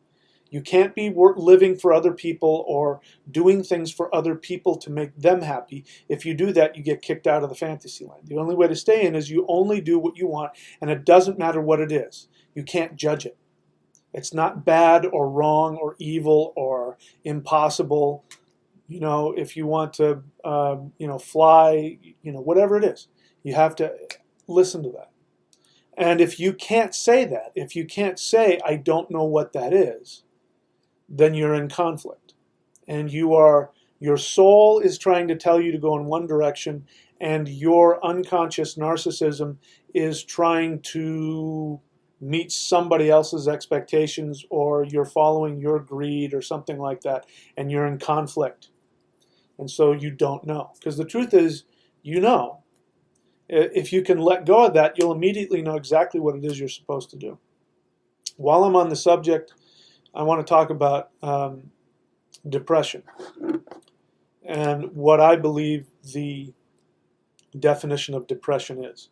You can't be living for other people or doing things for other people to make them happy. If you do that, you get kicked out of the fantasy land. The only way to stay in is you only do what you want, and it doesn't matter what it is. You can't judge it. It's not bad or wrong or evil or impossible. If you want to, fly, whatever it is, you have to listen to that. And if you can't say that, if you can't say, I don't know what that is, then you're in conflict. And your soul is trying to tell you to go in one direction, and your unconscious narcissism is trying to meet somebody else's expectations, or you're following your greed or something like that, and you're in conflict. And so you don't know. Because the truth is, if you can let go of that, you'll immediately know exactly what it is you're supposed to do. While I'm on the subject, I want to talk about depression and what I believe the definition of depression is.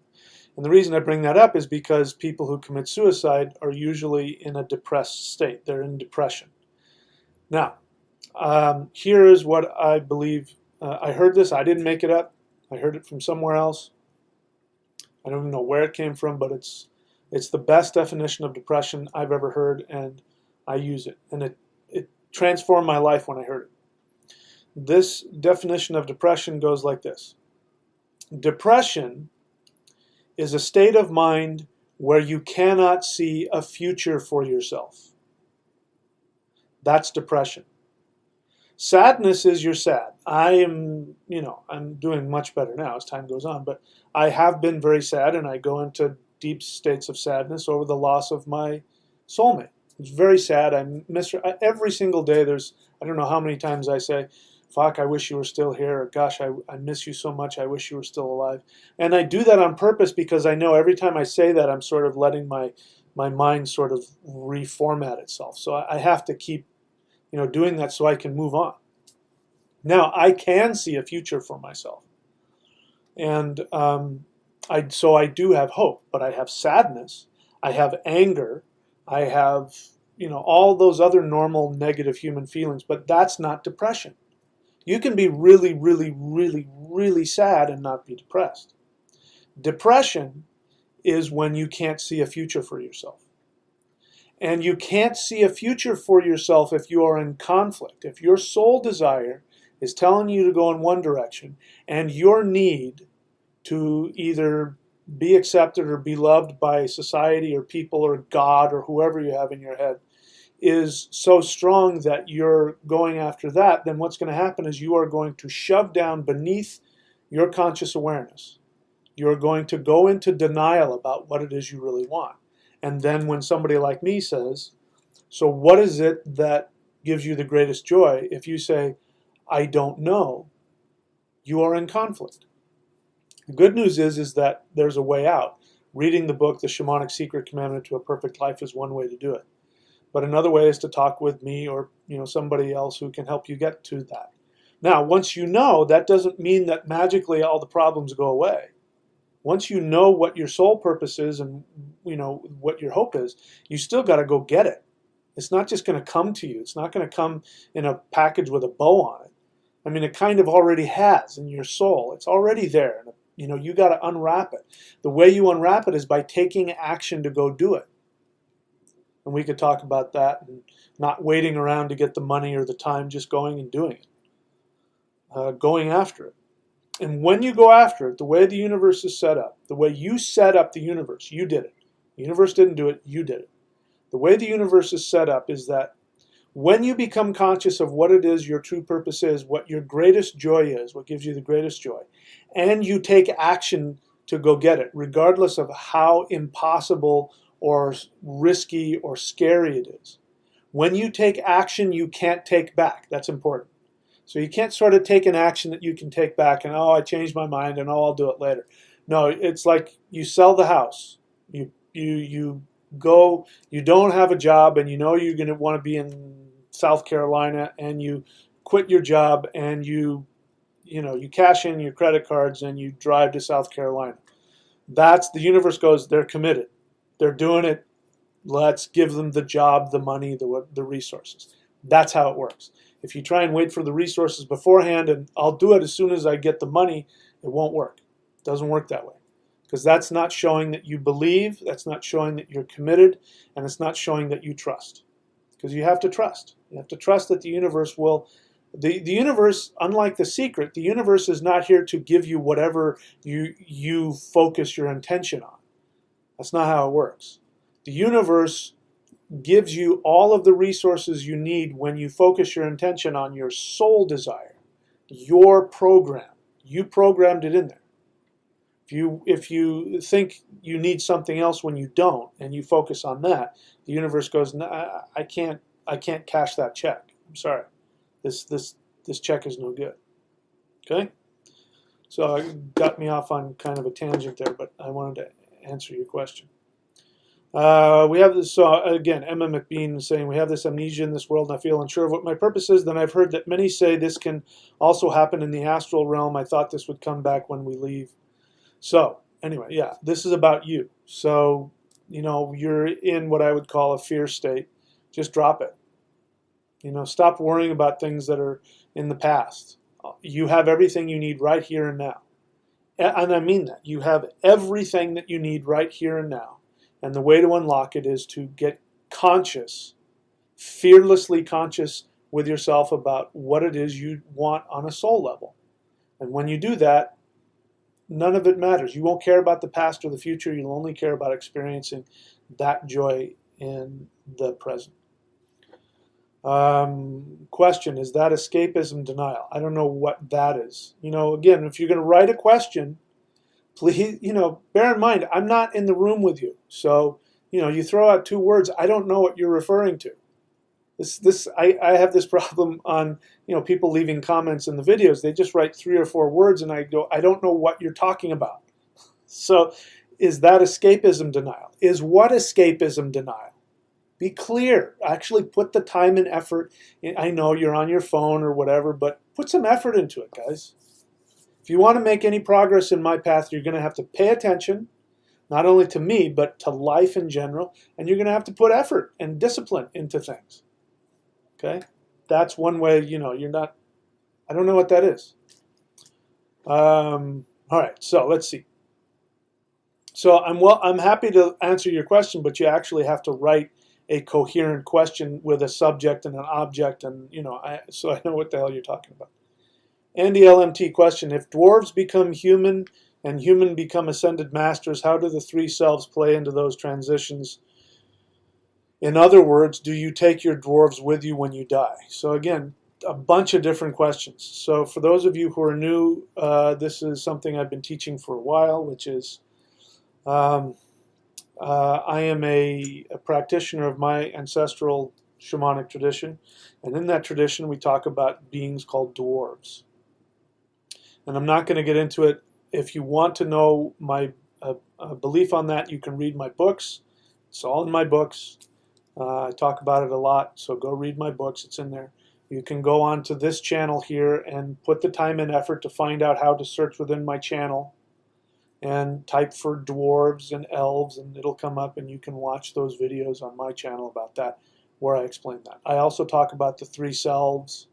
And the reason I bring that up is because people who commit suicide are usually in a depressed state. They're in depression. Now, here is what I believe. I heard this. I didn't make it up. I heard it from somewhere else. I don't even know where it came from, but it's the best definition of depression I've ever heard, and I use it. And it transformed my life when I heard it. This definition of depression goes like this. Depression is a state of mind where you cannot see a future for yourself. That's depression. Sadness is you're sad. I'm doing much better now as time goes on, but I have been very sad, and I go into deep states of sadness over the loss of my soulmate. It's very sad. I miss her. Every single day I don't know how many times I say, fuck, I wish you were still here. Or, gosh, I miss you so much. I wish you were still alive. And I do that on purpose because I know every time I say that, I'm sort of letting my mind sort of reformat itself. So I have to keep doing that so I can move on. Now, I can see a future for myself. And so I do have hope, but I have sadness. I have anger. I have, all those other normal negative human feelings, but that's not depression. You can be really, really, really, really sad and not be depressed. Depression is when you can't see a future for yourself. And you can't see a future for yourself if you are in conflict. If your soul desire is telling you to go in one direction, and your need to either be accepted or be loved by society or people or God or whoever you have in your head is so strong that you're going after that, then what's going to happen is you are going to shove down beneath your conscious awareness. You're going to go into denial about what it is you really want. And then when somebody like me says, so what is it that gives you the greatest joy? If you say, I don't know, you are in conflict. The good news is that there's a way out. Reading the book, The Shamanic Secret Commandment to a Perfect Life, is one way to do it. But another way is to talk with me or somebody else who can help you get to that. Now, once you know, that doesn't mean that magically all the problems go away. Once you know what your soul purpose is and what your hope is, you still got to go get it. It's not just going to come to you. It's not going to come in a package with a bow on it. I mean, it kind of already has in your soul. It's already there. You got to unwrap it. The way you unwrap it is by taking action to go do it. And we could talk about that and not waiting around to get the money or the time, just going and doing it, going after it. And when you go after it, the way the universe is set up, the way you set up the universe, you did it. The universe didn't do it, you did it. The way the universe is set up is that when you become conscious of what it is your true purpose is, what your greatest joy is, what gives you the greatest joy, and you take action to go get it, regardless of how impossible or risky or scary it is. When you take action, you can't take back. That's important. So you can't sort of take an action that you can take back and, oh, I changed my mind and oh, I'll do it later. No, it's like you sell the house. You go, you don't have a job and you're going to want to be in South Carolina, and you quit your job and you cash in your credit cards and you drive to South Carolina. That's the universe goes, they're committed. They're doing it. Let's give them the job, the money, the resources. That's how it works. If you try and wait for the resources beforehand and I'll do it as soon as I get the money, it won't work. It doesn't work that way. Because that's not showing that you believe, that's not showing that you're committed, and it's not showing that you trust. Because you have to trust. You have to trust that the universe will, the universe, unlike The Secret, the universe is not here to give you whatever you focus your intention on. That's not how it works. The universe gives you all of the resources you need when you focus your intention on your soul desire, your program. You programmed it in there. If you think you need something else when you don't, and you focus on that, the universe goes, nah, I can't cash that check. I'm sorry, this check is no good. Okay, so it got me off on kind of a tangent there, but I wanted to answer your question. We have this, so again, Emma McBean is saying, we have this amnesia in this world and I feel unsure of what my purpose is. Then I've heard that many say this can also happen in the astral realm. I thought this would come back when we leave. So anyway, yeah, this is about you. So, you're in what I would call a fear state. Just drop it. Stop worrying about things that are in the past. You have everything you need right here and now. And I mean that. You have everything that you need right here and now. And the way to unlock it is to get conscious, fearlessly conscious with yourself about what it is you want on a soul level. And when you do that, none of it matters. You won't care about the past or the future. You'll only care about experiencing that joy in the present. Question, is that escapism denial? I don't know what that is. Again, if you're going to write a question, please, bear in mind, I'm not in the room with you. So, you throw out two words, I don't know what you're referring to. I have this problem on, people leaving comments in the videos. They just write 3 or 4 words and I go, I don't know what you're talking about. So, is that escapism denial? Is what escapism denial? Be clear. Actually put the time and effort. I know you're on your phone or whatever, but put some effort into it, guys. If you want to make any progress in my path, you're going to have to pay attention, not only to me, but to life in general, and you're going to have to put effort and discipline into things. Okay? That's one way, you're not, I don't know what that is. All right, so let's see. So I'm happy to answer your question, but you actually have to write a coherent question with a subject and an object, and, so I know what the hell you're talking about. Andy LMT question, if dwarves become human and human become ascended masters, how do the 3 selves play into those transitions? In other words, do you take your dwarves with you when you die? So again, a bunch of different questions. So for those of you who are new, this is something I've been teaching for a while, which is I am a practitioner of my ancestral shamanic tradition, and in that tradition we talk about beings called dwarves. And I'm not going to get into it. If you want to know my belief on that, you can read my books. It's all in my books. I talk about it a lot, so go read my books. It's in there. You can go on to this channel here and put the time and effort to find out how to search within my channel and type for dwarves and elves, and it'll come up, and you can watch those videos on my channel about that where I explain that. I also talk about the three selves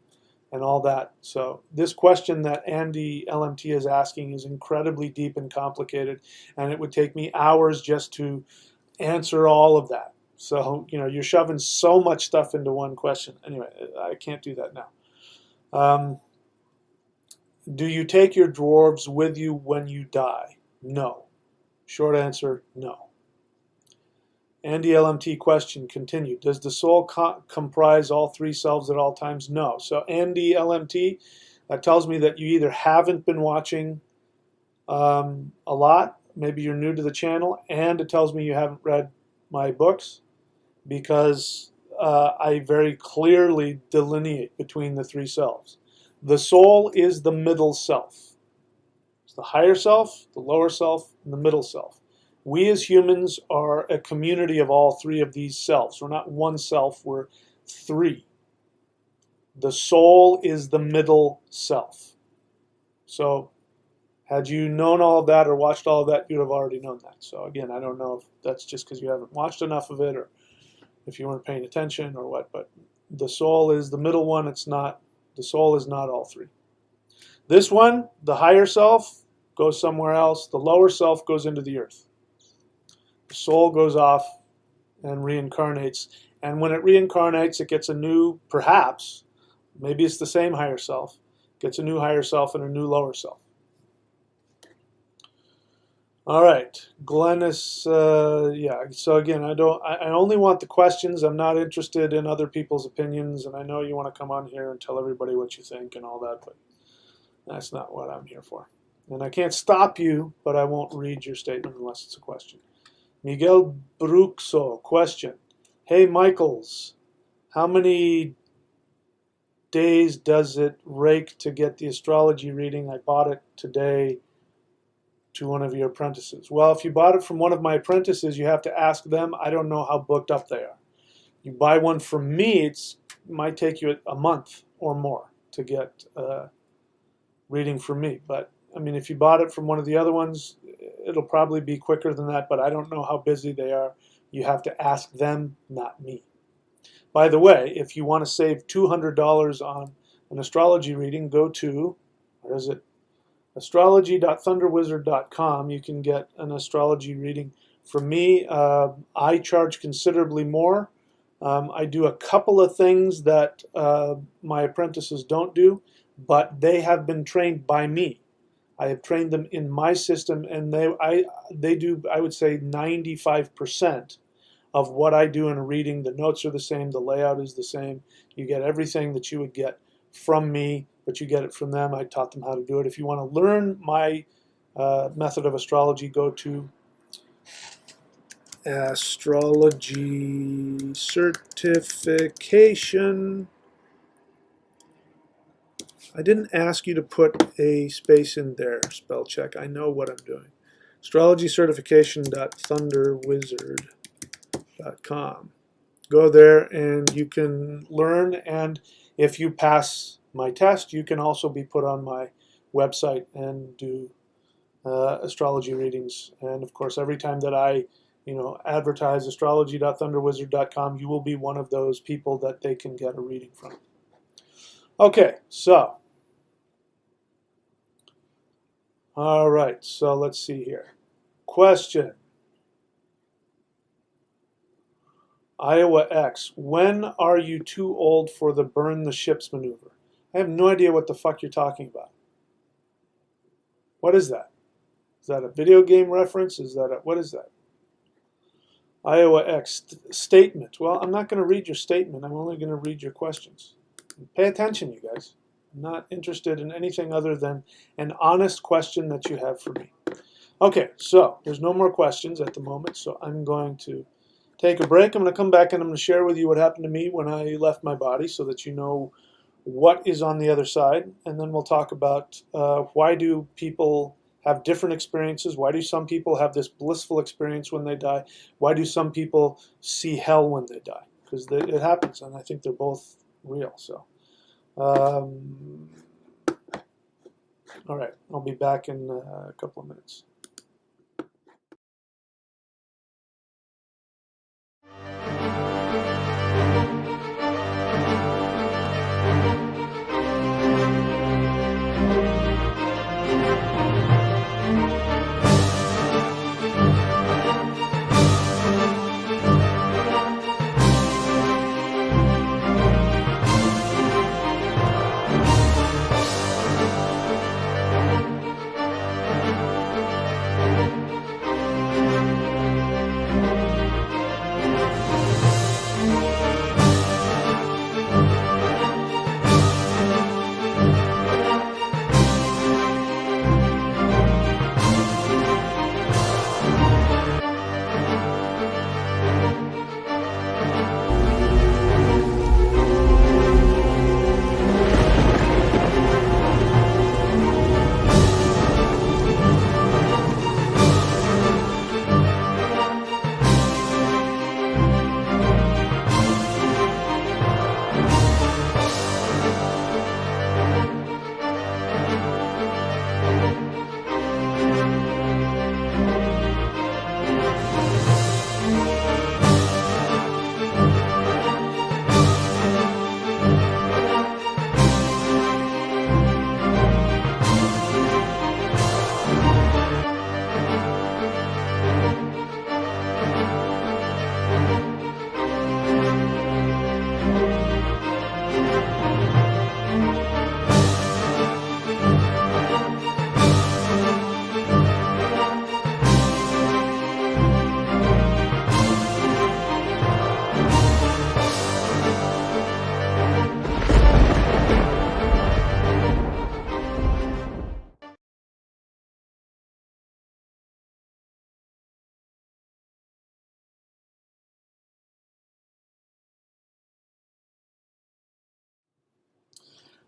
and all that. So this question that Andy LMT is asking is incredibly deep and complicated, and it would take me hours just to answer all of that. So, you know, you're shoving so much stuff into one question. Anyway, I can't do that now. Do you take your dwarves with you when you die? No. Short answer, no. Andy LMT question continued. Does the soul comprise all three selves at all times? No. So Andy LMT, that tells me that you either haven't been watching a lot, maybe you're new to the channel, and it tells me you haven't read my books, because I very clearly delineate between the three selves. The soul is the middle self. It's the higher self, the lower self, and the middle self. We as humans are a community of all three of these selves. We're not one self, we're three. The soul is the middle self. So had you known all of that or watched all of that, you'd have already known that. So again, I don't know if that's just because you haven't watched enough of it, or if you weren't paying attention or what, but the soul is the middle one. It's not, the soul is not all three. This one, the higher self, goes somewhere else. The lower self goes into the earth. The soul goes off and reincarnates. And when it reincarnates, it gets a new, perhaps, maybe it's the same higher self, gets a new higher self and a new lower self. All right, Glennis, yeah, so again, I only want the questions. I'm not interested in other people's opinions, and I know you want to come on here and tell everybody what you think and all that, but that's not what I'm here for. And I can't stop you, but I won't read your statement unless it's a question. Miguel Bruxo, question. Hey, Michaels, how many days does it rake to get the astrology reading? I bought it today to one of your apprentices. Well, if you bought it from one of my apprentices, you have to ask them. I don't know how booked up they are. You buy one from me, it might take you a month or more to get reading from me. But I mean, if you bought it from one of the other ones, it'll probably be quicker than that, but I don't know how busy they are. You have to ask them, not me. By the way, if you want to save $200 on an astrology reading, go to, where is it? Astrology.thunderwizard.com. You can get an astrology reading from me. I charge considerably more. I do a couple of things that my apprentices don't do, but they have been trained by me. I have trained them in my system, and they do, I would say, 95% of what I do in a reading. The notes are the same, the layout is the same. You get everything that you would get from me, but you get it from them. I taught them how to do it. If you want to learn my method of astrology, go to Astrology Certification. I didn't ask you to put a space in there, spell check. I know what I'm doing. astrologycertification.thunderwizard.com. Go there and you can learn, and if you pass my test, you can also be put on my website and do astrology readings. And of course, every time that I advertise astrology.thunderwizard.com, you will be one of those people that they can get a reading from. Okay, so all right, so let's see here. Question. Iowa X, when are you too old for the burn the ships maneuver? I have no idea what the fuck you're talking about. What is that? Is that a video game reference? Is that what is that? Iowa X, statement. Well, I'm not going to read your statement. I'm only going to read your questions. Pay attention, you guys. I'm not interested in anything other than an honest question that you have for me. Okay, so there's no more questions at the moment, so I'm going to take a break. I'm going to come back and I'm going to share with you what happened to me when I left my body so that you know what is on the other side. And then we'll talk about why do people have different experiences? Why do some people have this blissful experience when they die? Why do some people see hell when they die? because it happens, and I think they're both real. So, all right, I'll be back in a couple of minutes.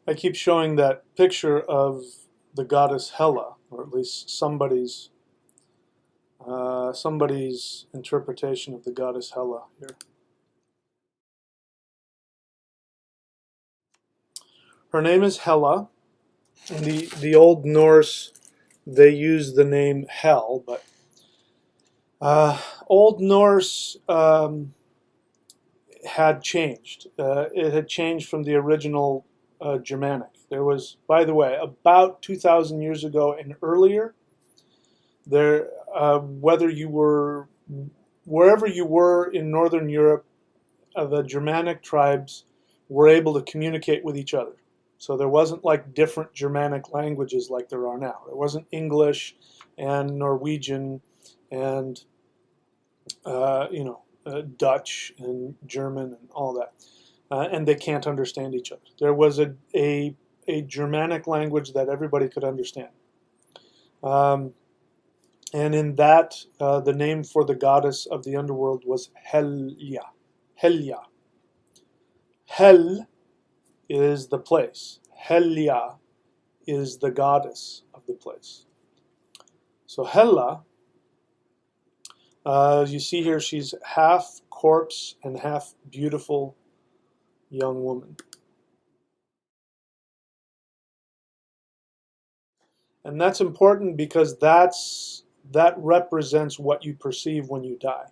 I keep showing that picture of the goddess Hela, or at least somebody's interpretation of the goddess Hela here. Her name is Hela. In the Old Norse, they use the name Hel, but Old Norse had changed. It had changed from the original Germanic. There was, by the way, about 2,000 years ago and earlier, there, whether you were, wherever you were in Northern Europe, the Germanic tribes were able to communicate with each other. So there wasn't like different Germanic languages like there are now. There wasn't English and Norwegian and Dutch and German and all that, and they can't understand each other. There was a Germanic language that everybody could understand, and in that, the name for the goddess of the underworld was Helja. Helja. Hel is the place. Helja is the goddess of the place. So Hela, you see here, she's half corpse and half beautiful young woman. And that's important because that represents what you perceive when you die.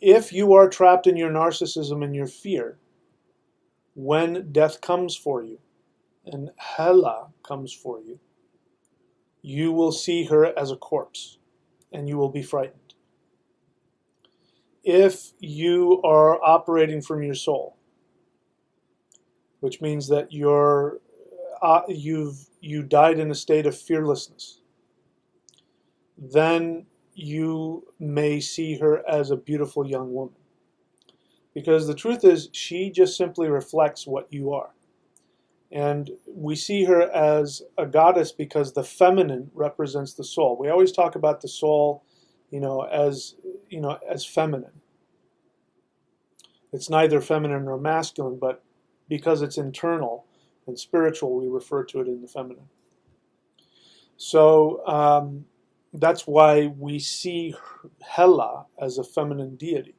If you are trapped in your narcissism and your fear, when death comes for you, and Hela comes for you, you will see her as a corpse, and you will be frightened. If you are operating from your soul, which means that you died in a state of fearlessness, then you may see her as a beautiful young woman. Because the truth is, she just simply reflects what you are. And we see her as a goddess because the feminine represents the soul. We always talk about the soul, as feminine. It's neither feminine nor masculine, but because it's internal and spiritual, we refer to it in the feminine. So that's why we see Hela as a feminine deity.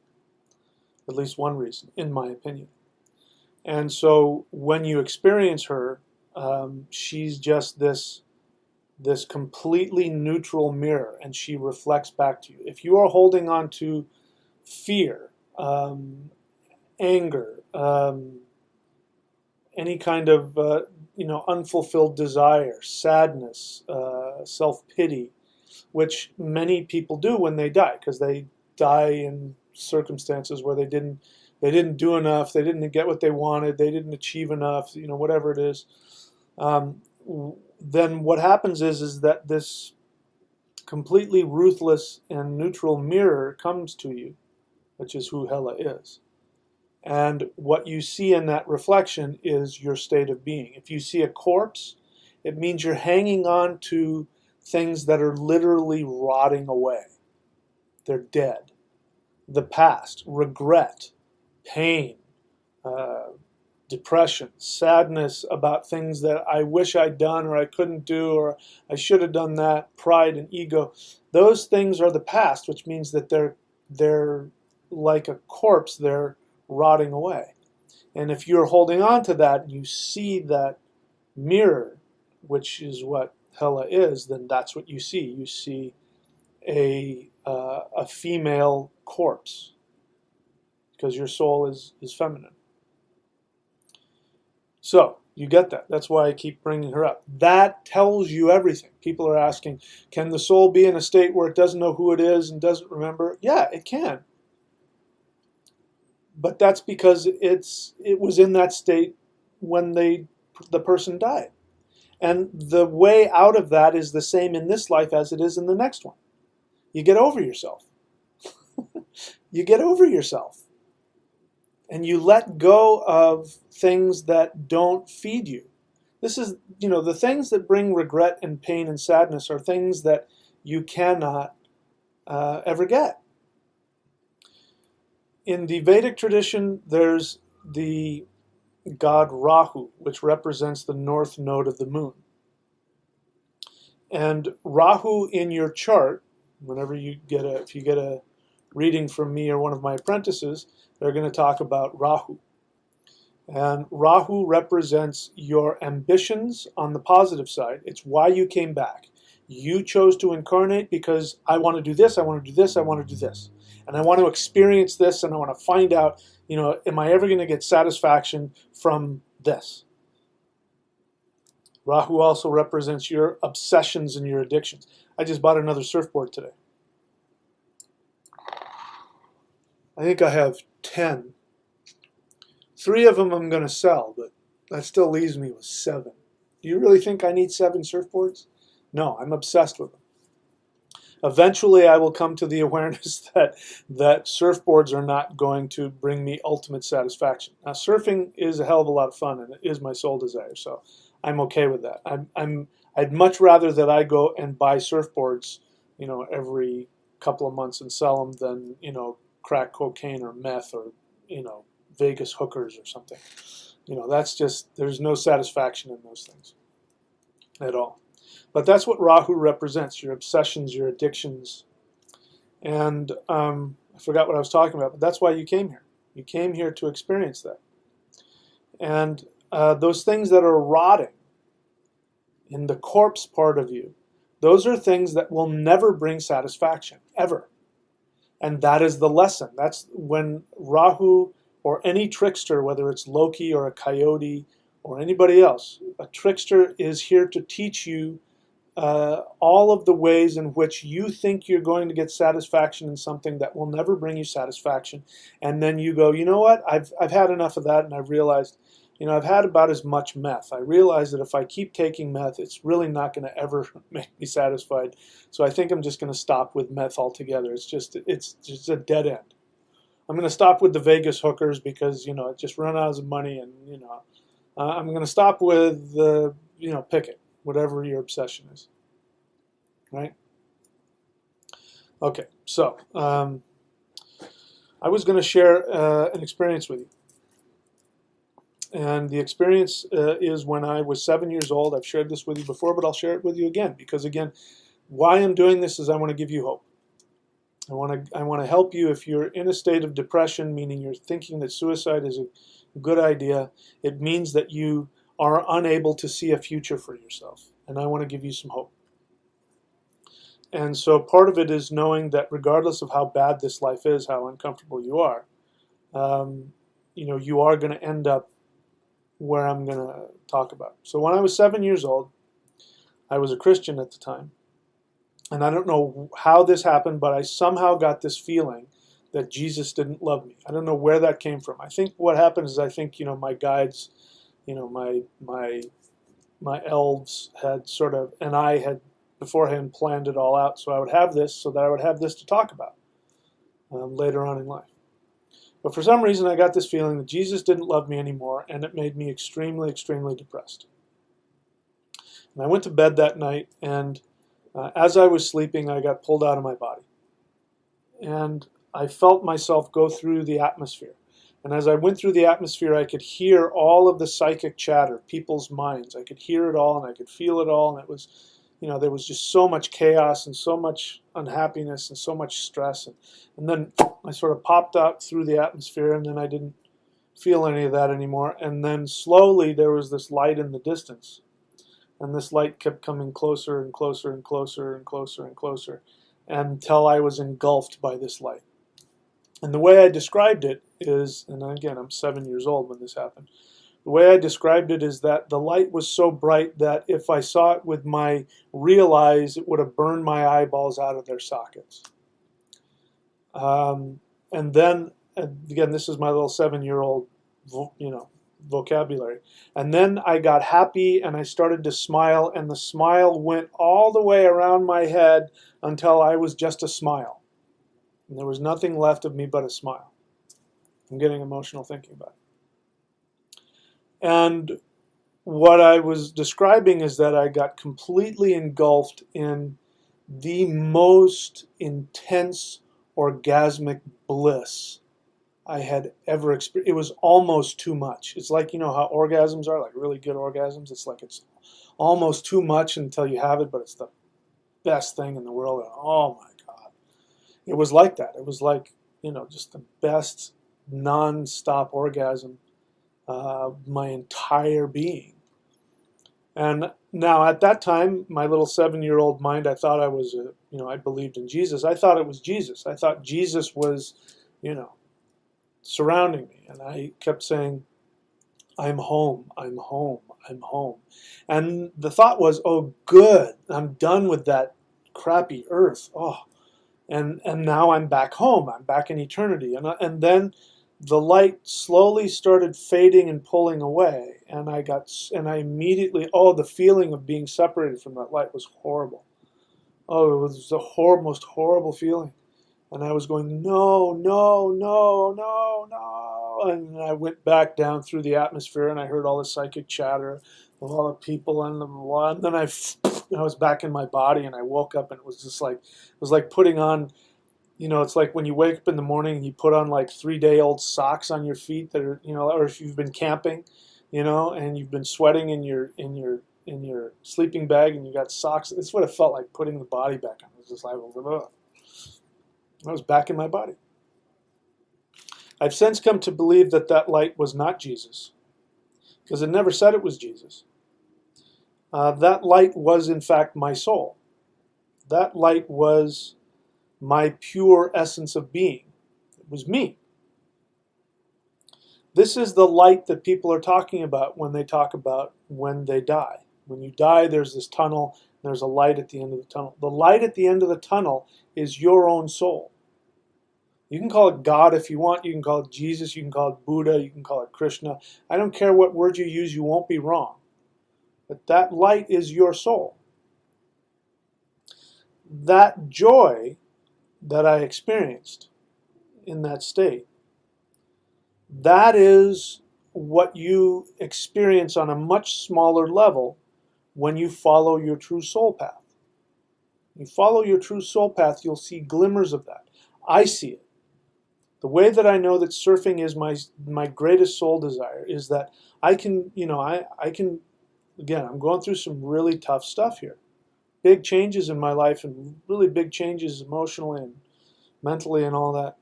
at least one reason, in my opinion. And so when you experience her, she's just this completely neutral mirror, and she reflects back to you. If you are holding on to fear, anger, any kind of unfulfilled desire, sadness, self-pity, which many people do when they die, because they die in circumstances where they didn't do enough, they didn't get what they wanted, they didn't achieve enough, whatever it is. Then what happens is that this completely ruthless and neutral mirror comes to you, which is who Hela is. And what you see in that reflection is your state of being. If you see a corpse, it means you're hanging on to things that are literally rotting away. They're dead. The past, regret, pain, depression, sadness about things that I wish I'd done or I couldn't do, or I should have done that, pride and ego. Those things are the past, which means that they're like a corpse, they're rotting away. And if you're holding on to that and you see that mirror, which is what Hela is, then that's what you see. You see a female corpse, because your soul is feminine. So you get that. That's why I keep bringing her up. That tells you everything. People are asking, can the soul be in a state where it doesn't know who it is and doesn't remember? Yeah, it can. But that's because it was in that state when the person died. And the way out of that is the same in this life as it is in the next one. You get over yourself. You get over yourself. And you let go of things that don't feed you. This is, the things that bring regret and pain and sadness are things that you cannot ever get. In the Vedic tradition, there's the god Rahu, which represents the north node of the moon. And Rahu in your chart, whenever if you get a reading from me or one of my apprentices, they're going to talk about Rahu. And Rahu represents your ambitions on the positive side. It's why you came back. You chose to incarnate because I want to do this, I want to do this, I want to do this. And I want to experience this, and I want to find out, am I ever going to get satisfaction from this? Rahu also represents your obsessions and your addictions. I just bought another surfboard today. I think I have 10. 3 of them I'm going to sell, but that still leaves me with 7. Do you really think I need 7 surfboards? No, I'm obsessed with them. Eventually, I will come to the awareness that surfboards are not going to bring me ultimate satisfaction. Now, surfing is a hell of a lot of fun, and it is my soul desire, so I'm okay with that. I'd much rather that I go and buy surfboards, every couple of months and sell them than, crack cocaine or meth or, Vegas hookers or something. That's just, there's no satisfaction in those things at all. But that's what Rahu represents, your obsessions, your addictions. And I forgot what I was talking about, but that's why you came here. You came here to experience that. And those things that are rotting in the corpse part of you, those are things that will never bring satisfaction, ever. And that is the lesson. That's when Rahu or any trickster, whether it's Loki or a coyote or anybody else, a trickster is here to teach you all of the ways in which you think you're going to get satisfaction in something that will never bring you satisfaction. And then you go, you know what, I've had enough of that, and I've realized, I've had about as much meth. I realize that if I keep taking meth, it's really not going to ever make me satisfied. So I think I'm just going to stop with meth altogether. It's just a dead end. I'm going to stop with the Vegas hookers because, it just run out of money, and, I'm going to stop with the, pick it, whatever your obsession is, right? Okay, so I was going to share an experience with you. And the experience is when I was 7 years old. I've shared this with you before, but I'll share it with you again because, again, why I'm doing this is I want to give you hope. I want to help you if you're in a state of depression, meaning you're thinking that suicide is a good idea. It means that you are unable to see a future for yourself, and I want to give you some hope. And so part of it is knowing that regardless of how bad this life is, how uncomfortable you are, you are going to end up where I'm going to talk about. So when I was 7 years old, I was a Christian at the time. And I don't know how this happened, but I somehow got this feeling that Jesus didn't love me. I don't know where that came from. I think what happened is I think, my guides, my elves had sort of, and I had beforehand planned it all out, so I would have this so that I would have this to talk about later on in life. But for some reason I got this feeling that Jesus didn't love me anymore, and it made me extremely, extremely depressed. And I went to bed that night, and as I was sleeping, I got pulled out of my body. And I felt myself go through the atmosphere. And as I went through the atmosphere, I could hear all of the psychic chatter, people's minds. I could hear it all, and I could feel it all, and it was, there was just so much chaos and so much unhappiness and so much stress. And then I sort of popped out through the atmosphere, and then I didn't feel any of that anymore. And then slowly there was this light in the distance. And this light kept coming closer and closer and closer and closer and closer until I was engulfed by this light. And the way I described it is, and again, I'm 7 years old when this happened. The way I described it is that the light was so bright that if I saw it with my real eyes, it would have burned my eyeballs out of their sockets. And then, again, this is my little 7-year-old, vocabulary. And then I got happy and I started to smile, and the smile went all the way around my head until I was just a smile. And there was nothing left of me but a smile. I'm getting emotional thinking about it. And what I was describing is that I got completely engulfed in the most intense orgasmic bliss I had ever experienced. It was almost too much. It's like, how orgasms are, like really good orgasms. It's like it's almost too much until you have it, but it's the best thing in the world. And oh my God. It was like that. It was like, just the best non-stop orgasm my entire being. And now at that time, my little 7-year-old mind, I thought I was, I believed in Jesus. I thought it was Jesus. I thought Jesus was, surrounding me. And I kept saying, I'm home, I'm home, I'm home. And the thought was, oh, good, I'm done with that crappy earth. Oh, and now I'm back home. I'm back in eternity. And then the light slowly started fading and pulling away. And I immediately, the feeling of being separated from that light was horrible. Oh, it was the most horrible feeling. And I was going, no, no, no, no, no. And I went back down through the atmosphere, and I heard all the psychic chatter of all the people and then I was back in my body, and I woke up, and it was just like, it was like putting on, it's like when you wake up in the morning and you put on like 3-day-old socks on your feet that are, or if you've been camping, and you've been sweating in your sleeping bag and you got socks. It's what it felt like putting the body back on. It was just like, ugh. I was back in my body. I've since come to believe that that light was not Jesus, because it never said it was Jesus. That light was, in fact, my soul. That light was my pure essence of being. It was me. This is the light that people are talking about when they talk about when they die. When you die, there's this tunnel, and there's a light at the end of the tunnel. The light at the end of the tunnel is your own soul. You can call it God if you want. You can call it Jesus. You can call it Buddha. You can call it Krishna. I don't care what word you use. You won't be wrong. But that light is your soul. That joy that I experienced in that state, that is what you experience on a much smaller level when you follow your true soul path. You follow your true soul path, you'll see glimmers of that. I see it. The way that I know that surfing is my greatest soul desire is that I can, I can, again, I'm going through some really tough stuff here. Big changes in my life, and really big changes emotionally and mentally and all that.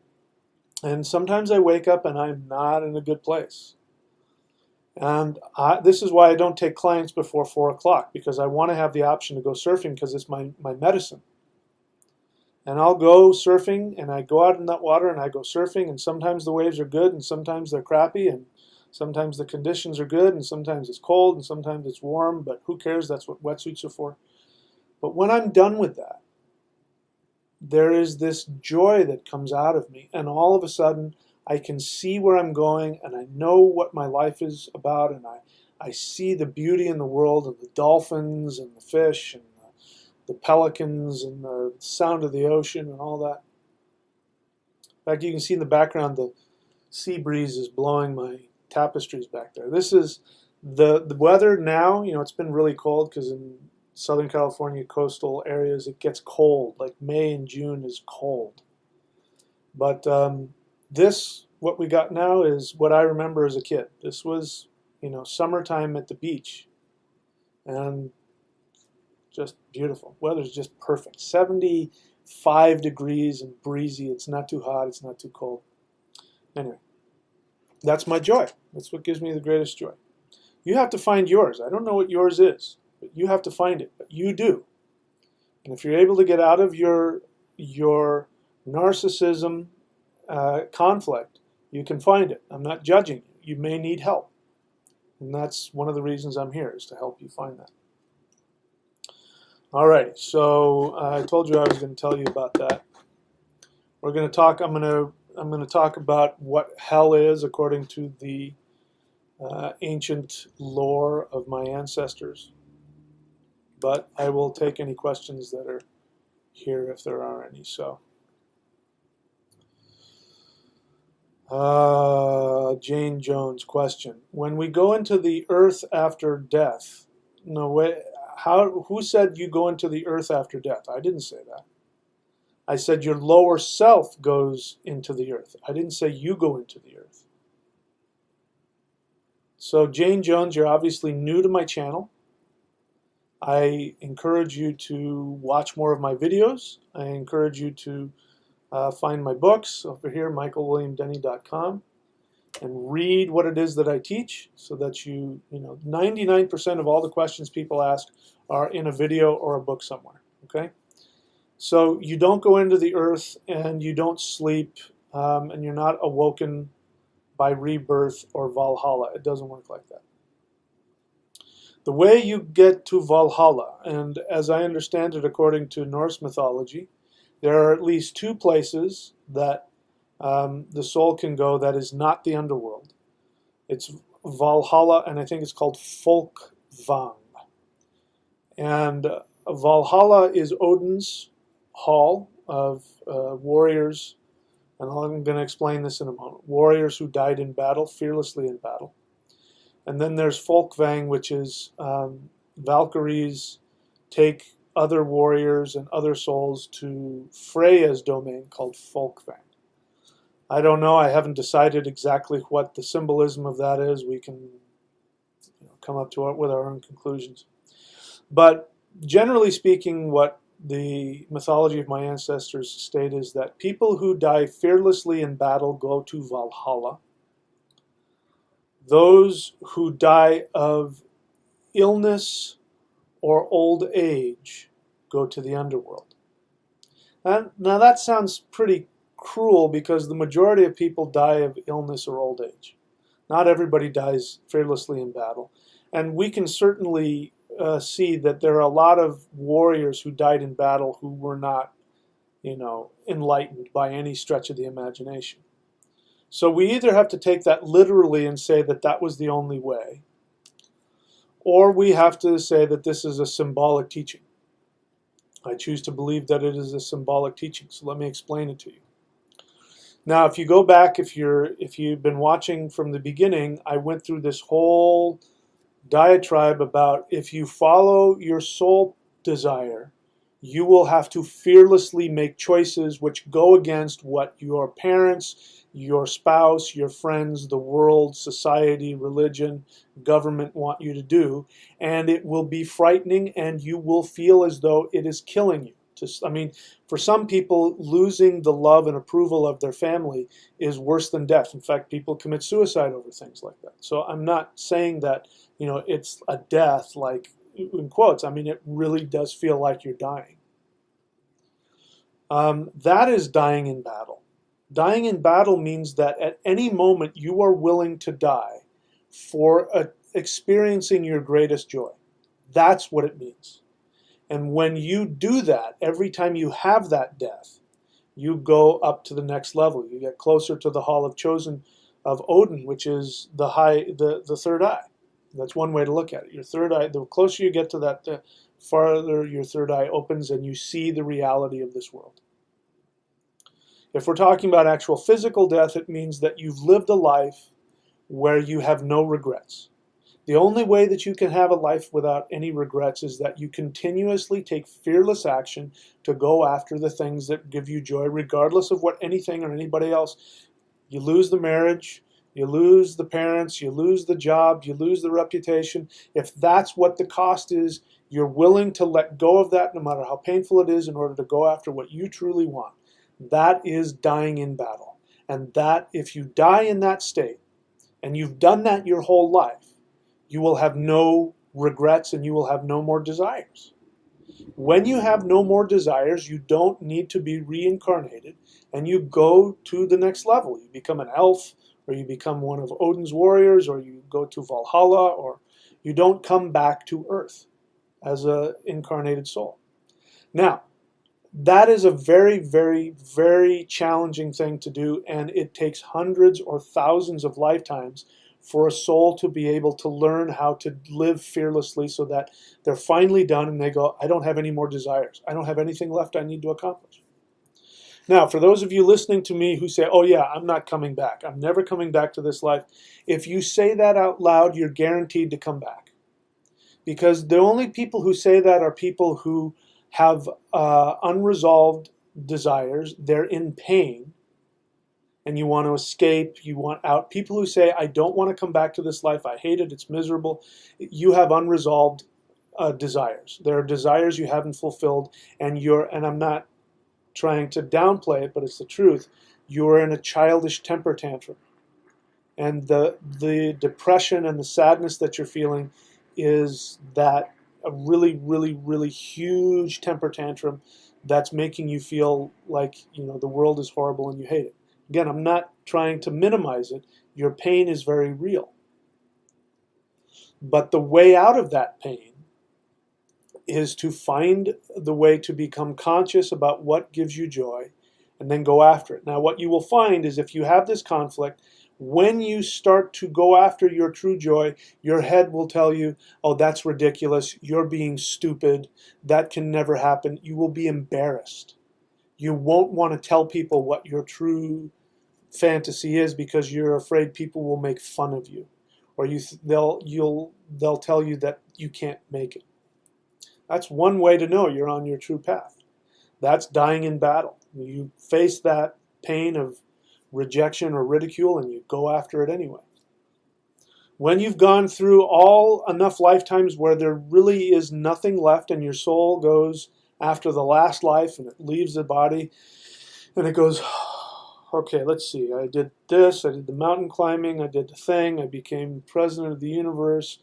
And sometimes I wake up and I'm not in a good place. And this is why I don't take clients before 4 o'clock, because I want to have the option to go surfing because it's my medicine. And I'll go surfing, and I go out in that water and I go surfing, and sometimes the waves are good and sometimes they're crappy, and sometimes the conditions are good and sometimes it's cold and sometimes it's warm, but who cares? That's what wetsuits are for. But when I'm done with that, there is this joy that comes out of me, and all of a sudden I can see where I'm going, and I know what my life is about, and I see the beauty in the world, and the dolphins and the fish and the pelicans and the sound of the ocean and all that. In fact, you can see in the background the sea breeze is blowing my tapestries back there. This is the weather now. You know, it's been really cold because in Southern California coastal areas it gets cold. Like May and June is cold. But what we got now is what I remember as a kid. This was, you know, summertime at the beach, and just beautiful. Weather's just perfect. 75 degrees and breezy. It's not too hot. It's not too cold. Anyway, that's my joy. That's what gives me the greatest joy. You have to find yours. I don't know what yours is, but you have to find it. But you do. And if you're able to get out of your narcissism conflict, you can find it. I'm not judging you. You may need help. And that's one of the reasons I'm here, is to help you find that. Alrighty, so I told you I was going to tell you about that. We're going to talk. I'm going to talk about what hell is according to the ancient lore of my ancestors. But I will take any questions that are here if there are any. So, Jane Jones question: when we go into the earth after death, no way. Who said you go into the earth after death? I didn't say that. I said your lower self goes into the earth. I didn't say you go into the earth. So Jane Jones, you're obviously new to my channel. I encourage you to watch more of my videos. I encourage you to find my books over here, michaelwilliamdenny.com, and read what it is that I teach, so that you know, 99% of all the questions people ask are in a video or a book somewhere. Okay, so you don't go into the earth and you don't sleep, and you're not awoken by rebirth or Valhalla. It doesn't work like that. The way you get to Valhalla, and as I understand it according to Norse mythology, there are at least two places that the soul can go that is not the underworld. It's Valhalla, and I think it's called Folkvang. And Valhalla is Odin's hall of warriors, and I'm going to explain this in a moment. Warriors who died in battle, fearlessly in battle. And then there's Folkvang, which is Valkyries take other warriors and other souls to Freya's domain called Folkvang. I don't know. I haven't decided exactly what the symbolism of that is. We can come up to it with our own conclusions. But generally speaking, what the mythology of my ancestors state is that people who die fearlessly in battle go to Valhalla. Those who die of illness or old age go to the underworld. And now that sounds pretty cruel, because the majority of people die of illness or old age. Not everybody dies fearlessly in battle. And we can certainly see that there are a lot of warriors who died in battle who were not, enlightened by any stretch of the imagination. So we either have to take that literally and say that that was the only way, or we have to say that this is a symbolic teaching. I choose to believe that it is a symbolic teaching, so let me explain it to you. Now, if you go back, if you've been watching from the beginning, I went through this whole diatribe about if you follow your soul desire, you will have to fearlessly make choices which go against what your parents, your spouse, your friends, the world, society, religion, government want you to do, and it will be frightening, and you will feel as though it is killing you. I mean, for some people, losing the love and approval of their family is worse than death. In fact, people commit suicide over things like that. So I'm not saying that, it's a death, like in quotes. I mean, it really does feel like you're dying. That is dying in battle. Dying in battle means that at any moment you are willing to die for experiencing your greatest joy. That's what it means. And when you do that, every time you have that death, you go up to the next level. You get closer to the Hall of Chosen of Odin, which is the third eye. That's one way to look at it. Your third eye, the closer you get to that, the farther your third eye opens and you see the reality of this world. If we're talking about actual physical death, it means that you've lived a life where you have no regrets. The only way that you can have a life without any regrets is that you continuously take fearless action to go after the things that give you joy, regardless of what anything or anybody else. You lose the marriage, you lose the parents, you lose the job, you lose the reputation. If that's what the cost is, you're willing to let go of that no matter how painful it is in order to go after what you truly want. That is dying in battle. And that, if you die in that state, and you've done that your whole life, you will have no regrets and you will have no more desires. When you have no more desires, you don't need to be reincarnated and you go to the next level. You become an elf, or you become one of Odin's warriors, or you go to Valhalla, or you don't come back to Earth as an incarnated soul. Now, that is a very, very, very challenging thing to do, and it takes hundreds or thousands of lifetimes for a soul to be able to learn how to live fearlessly so that they're finally done and they go, I don't have any more desires. I don't have anything left I need to accomplish. Now, for those of you listening to me who say, oh yeah, I'm not coming back. I'm never coming back to this life. If you say that out loud, you're guaranteed to come back. Because the only people who say that are people who have unresolved desires. They're in pain. And you want to escape, you want out. People who say, I don't want to come back to this life, I hate it, it's miserable, you have unresolved desires. There are desires you haven't fulfilled, and I'm not trying to downplay it, but it's the truth, you're in a childish temper tantrum. And the depression and the sadness that you're feeling is that a really, really, really huge temper tantrum that's making you feel like, the world is horrible and you hate it. Again, I'm not trying to minimize it. Your pain is very real. But the way out of that pain is to find the way to become conscious about what gives you joy and then go after it. Now, what you will find is if you have this conflict, when you start to go after your true joy, your head will tell you, oh, that's ridiculous. You're being stupid. That can never happen. You will be embarrassed. You won't want to tell people what your true fantasy is because you're afraid people will make fun of you, or they'll tell you that you can't make it. That's one way to know you're on your true path. That's dying in battle. You face that pain of rejection or ridicule and you go after it anyway. When you've gone through enough lifetimes where there really is nothing left and your soul goes after the last life and it leaves the body and it goes, okay, let's see, I did this, I did the mountain climbing, I did the thing, I became president of the universe,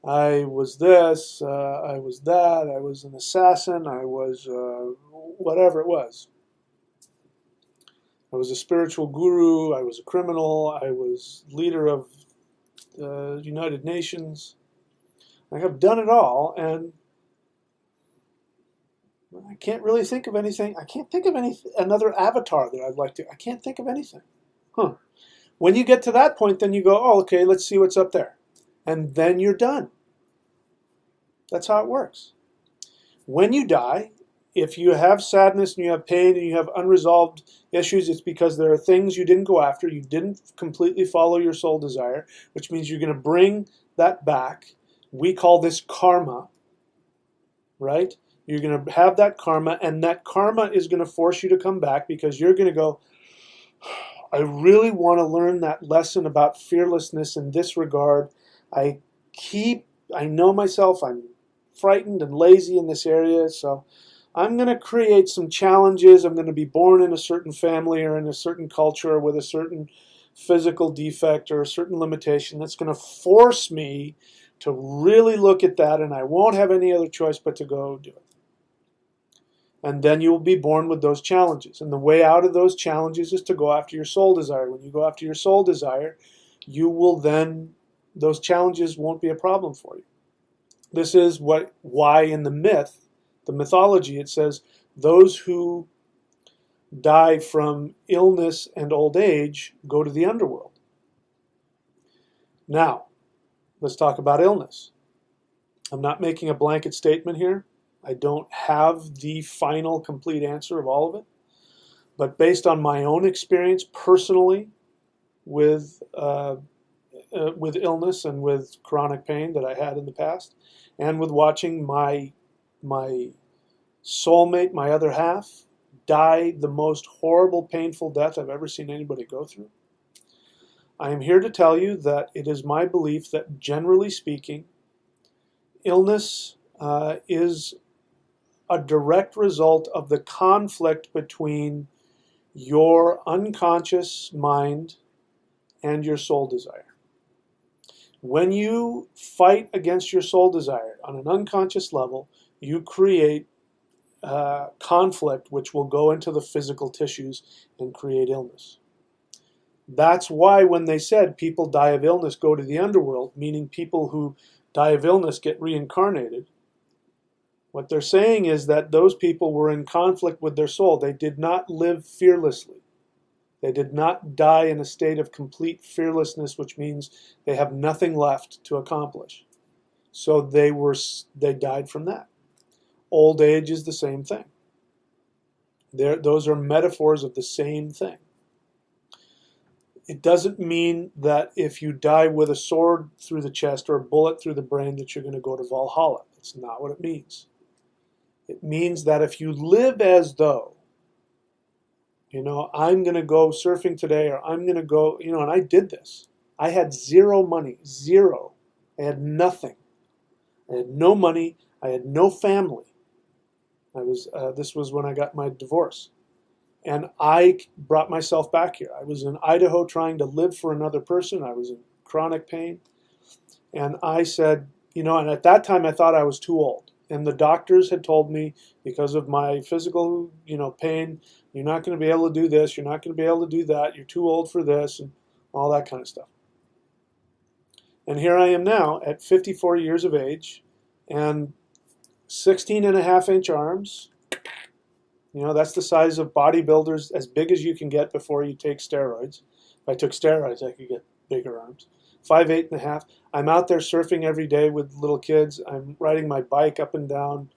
I was this, I was that, I was an assassin, I was whatever it was. I was a spiritual guru, I was a criminal, I was leader of the United Nations. I have done it all, and I can't really think of anything. I can't think of another avatar that I'd like to. I can't think of anything. When you get to that point, then you go, oh, okay, let's see what's up there. And then you're done. That's how it works. When you die, if you have sadness and you have pain and you have unresolved issues, it's because there are things you didn't go after. You didn't completely follow your soul desire, which means you're going to bring that back. We call this karma, right? You're going to have that karma, and that karma is going to force you to come back because you're going to go, I really want to learn that lesson about fearlessness in this regard. I know myself, I'm frightened and lazy in this area, so I'm going to create some challenges. I'm going to be born in a certain family or in a certain culture or with a certain physical defect or a certain limitation that's going to force me to really look at that, and I won't have any other choice but to go do it. And then you will be born with those challenges. And the way out of those challenges is to go after your soul desire. When you go after your soul desire, you will then, those challenges won't be a problem for you. This is why in the mythology, it says those who die from illness and old age go to the underworld. Now, let's talk about illness. I'm not making a blanket statement here. I don't have the final complete answer of all of it. But based on my own experience personally with illness and with chronic pain that I had in the past, and with watching my soulmate, my other half, die the most horrible, painful death I've ever seen anybody go through, I am here to tell you that it is my belief that, generally speaking, illness is a direct result of the conflict between your unconscious mind and your soul desire. When you fight against your soul desire on an unconscious level, you create conflict which will go into the physical tissues and create illness. That's why when they said people die of illness go to the underworld, meaning people who die of illness get reincarnated, what they're saying is that those people were in conflict with their soul. They did not live fearlessly. They did not die in a state of complete fearlessness, which means they have nothing left to accomplish. So they died from that. Old age is the same thing. Those are metaphors of the same thing. It doesn't mean that if you die with a sword through the chest or a bullet through the brain that you're going to go to Valhalla. That's not what it means. It means that if you live as though, I'm going to go surfing today, or I'm going to go, and I did this. I had zero money, zero. I had nothing. I had no money. I had no family. This was when I got my divorce. And I brought myself back here. I was in Idaho trying to live for another person. I was in chronic pain. And I said, and at that time I thought I was too old. And the doctors had told me, because of my physical, pain, you're not going to be able to do this, you're not going to be able to do that, you're too old for this, and all that kind of stuff. And here I am now at 54 years of age, and 16.5-inch arms. That's the size of bodybuilders, as big as you can get before you take steroids. If I took steroids, I could get bigger arms. 5'8.5". I'm out there surfing every day with little kids. I'm riding my bike up and down,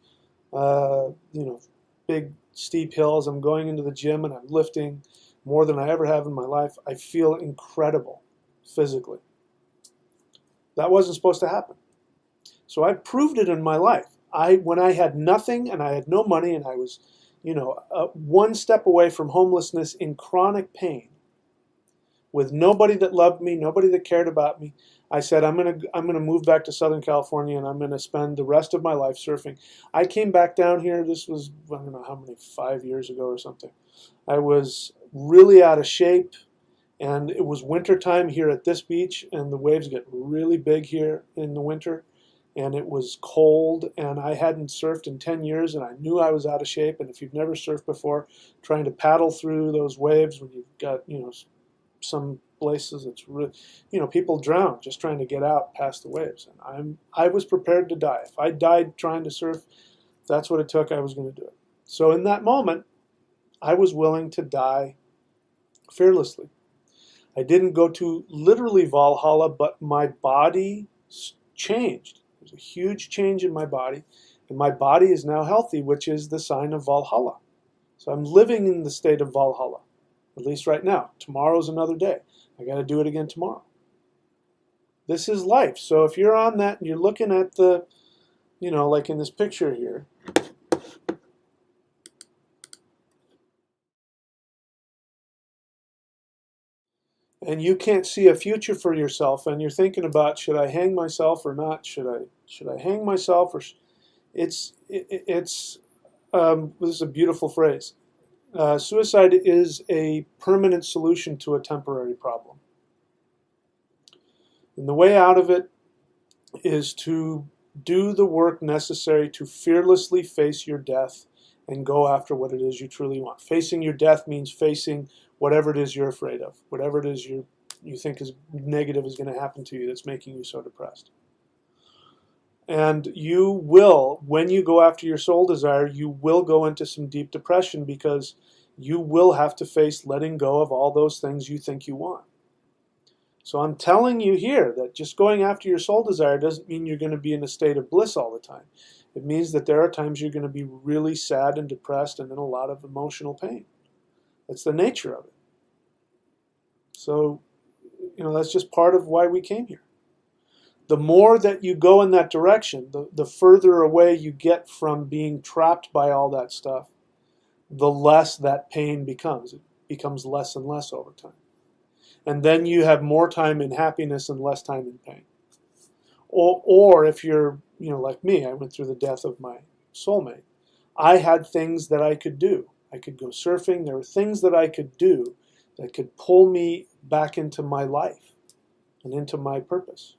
big steep hills. I'm going into the gym and I'm lifting more than I ever have in my life. I feel incredible physically. That wasn't supposed to happen. So I proved it in my life. When I had nothing and I had no money and I was, one step away from homelessness in chronic pain, with nobody that loved me, nobody that cared about me, I said, I'm gonna move back to Southern California and I'm gonna spend the rest of my life surfing. I came back down here. This was, I don't know how many, 5 years ago or something. I was really out of shape, and it was winter time here at this beach, and the waves get really big here in the winter, and it was cold, and I hadn't surfed in 10 years, and I knew I was out of shape. And if you've never surfed before, trying to paddle through those waves when you've got, some places it's really, people drown just trying to get out past the waves. And I was prepared to die. If I died trying to surf, if that's what it took, I was going to do it. So in that moment, I was willing to die fearlessly. I didn't go to literally Valhalla, but my body changed. There's a huge change in my body, and my body is now healthy, which is the sign of Valhalla. So I'm living in the state of Valhalla. At least right now. Tomorrow's another day. I got to do it again tomorrow. This is life. So if you're on that and you're looking at the, like in this picture here, and you can't see a future for yourself, and you're thinking about, should I hang myself or not? Should I hang myself, or it's this is a beautiful phrase. Suicide is a permanent solution to a temporary problem. And the way out of it is to do the work necessary to fearlessly face your death and go after what it is you truly want. Facing your death means facing whatever it is you're afraid of, whatever it is you think is negative is going to happen to you that's making you so depressed. And you will, when you go after your soul desire, you will go into some deep depression because you will have to face letting go of all those things you think you want. So I'm telling you here that just going after your soul desire doesn't mean you're going to be in a state of bliss all the time. It means that there are times you're going to be really sad and depressed and in a lot of emotional pain. That's the nature of it. So, that's just part of why we came here. The more that you go in that direction, the further away you get from being trapped by all that stuff, the less that pain becomes. It becomes less and less over time. And then you have more time in happiness and less time in pain. Or if you're, like me, I went through the death of my soulmate. I had things that I could do. I could go surfing. There were things that I could do that could pull me back into my life and into my purpose.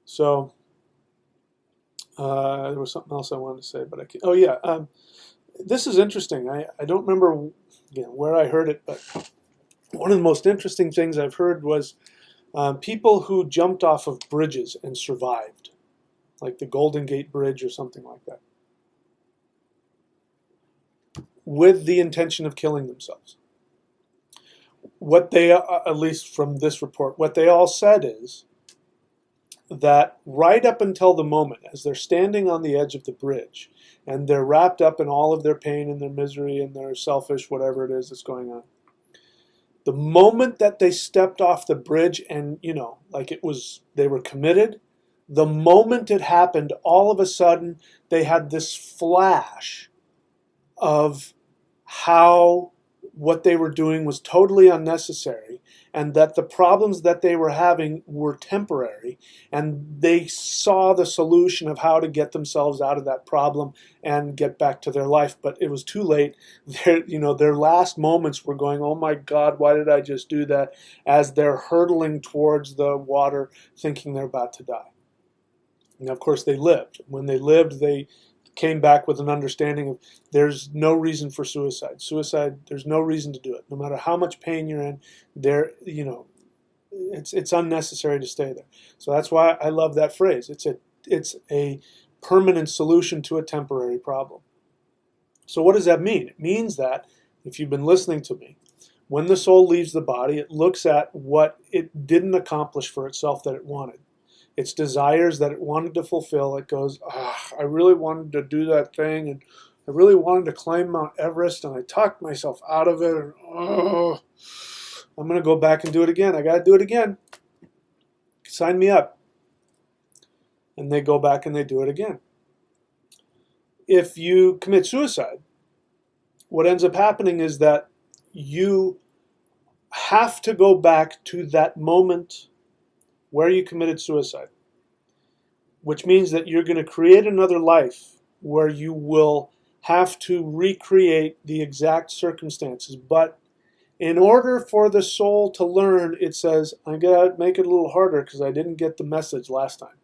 So there was something else I wanted to say, but I can't. Oh yeah, this is interesting. I don't remember where I heard it, but one of the most interesting things I've heard was people who jumped off of bridges and survived, like the Golden Gate Bridge or something like that, with the intention of killing themselves. What they, at least from this report, what they all said is that right up until the moment, as they're standing on the edge of the bridge, and they're wrapped up in all of their pain and their misery and their selfish whatever it is that's going on, the moment that they stepped off the bridge and, like they were committed, the moment it happened, all of a sudden they had this flash of how what they were doing was totally unnecessary and that the problems that they were having were temporary, and they saw the solution of how to get themselves out of that problem and get back to their life. But it was too late. Their last moments were going, oh my God, why did I just do that? As they're hurtling towards the water thinking they're about to die. And of course they lived. When they lived, they came back with an understanding of there's no reason for suicide. There's no reason to do it. No matter how much pain you're in, it's unnecessary to stay there. So that's why I love that phrase. It's a permanent solution to a temporary problem. So what does that mean? It means that, if you've been listening to me, when the soul leaves the body, it looks at what it didn't accomplish for itself that it wanted. Its desires that it wanted to fulfill. It goes, I really wanted to do that thing, and I really wanted to climb Mount Everest, and I talked myself out of it, and I'm going to go back and do it again. I got to do it again. Sign me up. And they go back and they do it again. If you commit suicide, what ends up happening is that you have to go back to that moment where you committed suicide, which means that you're going to create another life where you will have to recreate the exact circumstances. But in order for the soul to learn, it says, I got to make it a little harder because I didn't get the message last time.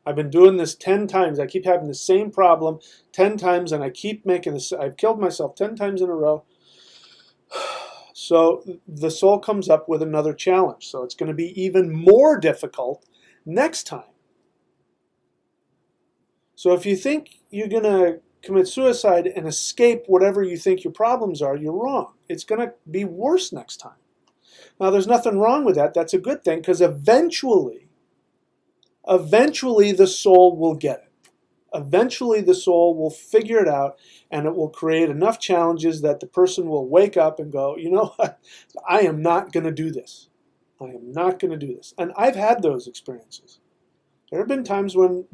I've been doing this 10 times. I keep having the same problem 10 times, and I keep making this. I've killed myself 10 times in a row. So the soul comes up with another challenge. So it's going to be even more difficult next time. So if you think you're going to commit suicide and escape whatever you think your problems are, you're wrong. It's going to be worse next time. Now, there's nothing wrong with that. That's a good thing, because eventually the soul will get it. Eventually the soul will figure it out, and it will create enough challenges that the person will wake up and go, you know what, I am not going to do this. I am not going to do this. And I've had those experiences. There have been times when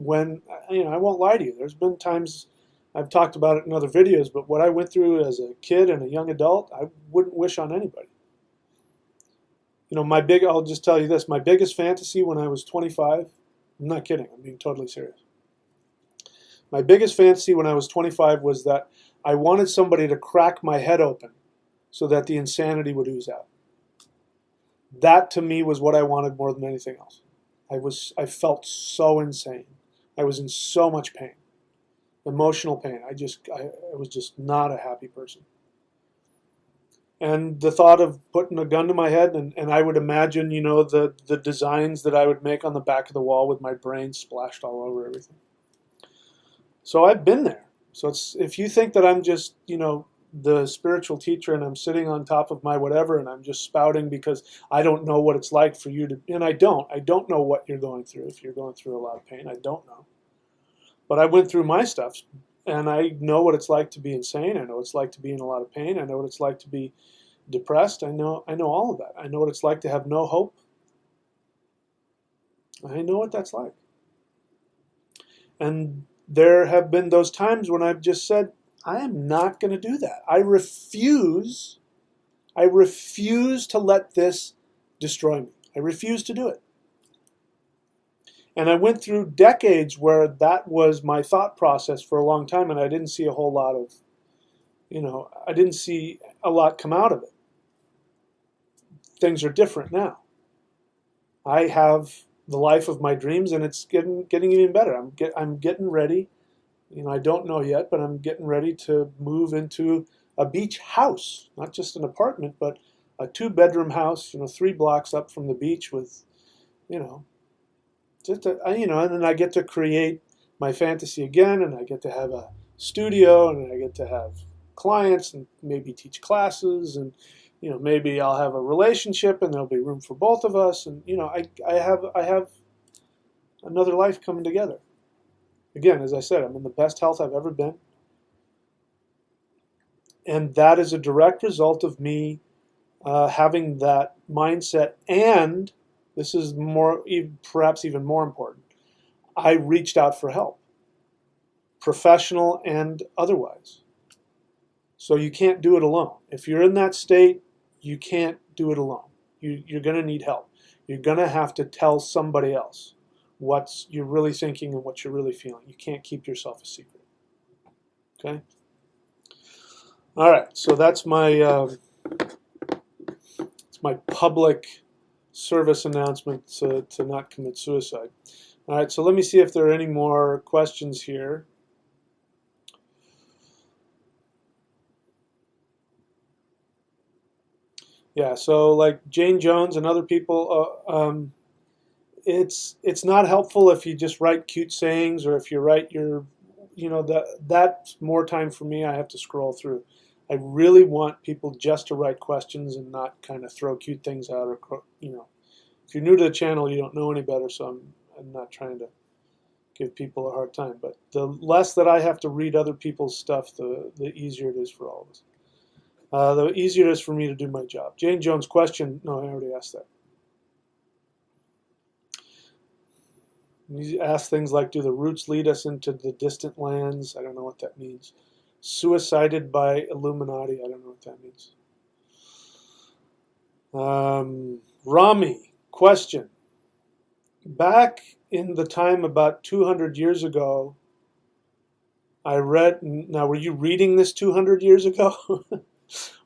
I won't lie to you, there's been times, I've talked about it in other videos, but what I went through as a kid and a young adult, I wouldn't wish on anybody. I'll just tell you this, my biggest fantasy when I was 25, I'm not kidding, I'm being totally serious. My biggest fantasy when I was 25 was that I wanted somebody to crack my head open so that the insanity would ooze out. That to me was what I wanted more than anything else. I felt so insane. I was in so much pain, emotional pain. I was just not a happy person. And the thought of putting a gun to my head, and I would imagine, the designs that I would make on the back of the wall with my brain splashed all over everything. So I've been there. So if you think that I'm just, the spiritual teacher and I'm sitting on top of my whatever and I'm just spouting because I don't know what it's like for you to, and I don't know what you're going through. If you're going through a lot of pain, I don't know. But I went through my stuff and I know what it's like to be insane. I know what it's like to be in a lot of pain. I know what it's like to be depressed. I know all of that. I know what it's like to have no hope. I know what that's like. And there have been those times when I've just said, I am not going to do that. I refuse to let this destroy me. I refuse to do it. And I went through decades where that was my thought process for a long time, and I didn't see a whole lot of, I didn't see a lot come out of it. Things are different now. I have the life of my dreams, and it's getting even better. I'm getting ready. I don't know yet, but I'm getting ready to move into a beach house, not just an apartment, but a 2-bedroom house, 3 blocks up from the beach with, and then I get to create my fantasy again, and I get to have a studio, and I get to have clients and maybe teach classes, and maybe I'll have a relationship, and there'll be room for both of us, and I have another life coming together. Again, as I said, I'm in the best health I've ever been. And that is a direct result of me having that mindset. And this is perhaps even more important. I reached out for help, professional and otherwise. So you can't do it alone. If you're in that state, you can't do it alone. You're going to need help. You're going to have to tell somebody else what you're really thinking and what you're really feeling. You can't keep yourself a secret. Okay? All right, so that's my it's my public service announcement to not commit suicide. All right, so let me see if there are any more questions here. Yeah, so like Jane Jones and other people, it's not helpful if you just write cute sayings or if you write your, that's more time for me. I have to scroll through. I really want people just to write questions and not kind of throw cute things out or, if you're new to the channel, you don't know any better, so I'm not trying to give people a hard time. But the less that I have to read other people's stuff, the easier it is for all of us. The easier it is for me to do my job. Jane Jones' question, no, I already asked that. You ask things like, do the roots lead us into the distant lands? I don't know what that means. Suicided by Illuminati, I don't know what that means. Rami, question. Back in the time about 200 years ago, I read, now were you reading this 200 years ago?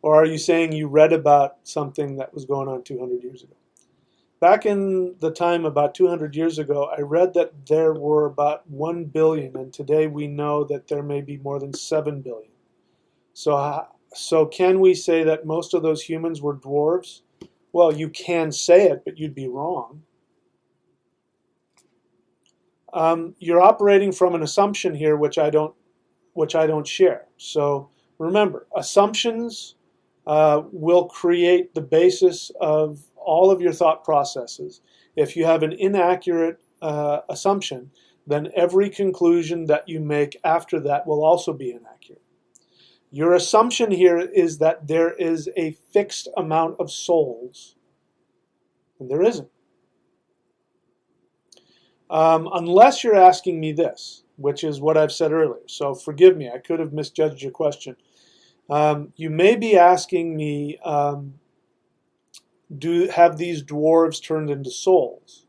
Or are you saying you read about something that was going on 200 years ago? Back in the time about 200 years ago, I read that there were about 1 billion, and today we know that there may be more than 7 billion. So can we say that most of those humans were dwarves? Well, you can say it, but you'd be wrong. You're operating from an assumption here, which I don't share. So remember, assumptions will create the basis of all of your thought processes. If you have an inaccurate assumption, then every conclusion that you make after that will also be inaccurate. Your assumption here is that there is a fixed amount of souls, and there isn't. Unless you're asking me this, which is what I've said earlier. So forgive me, I could have misjudged your question. You may be asking me, have these dwarves turned into souls?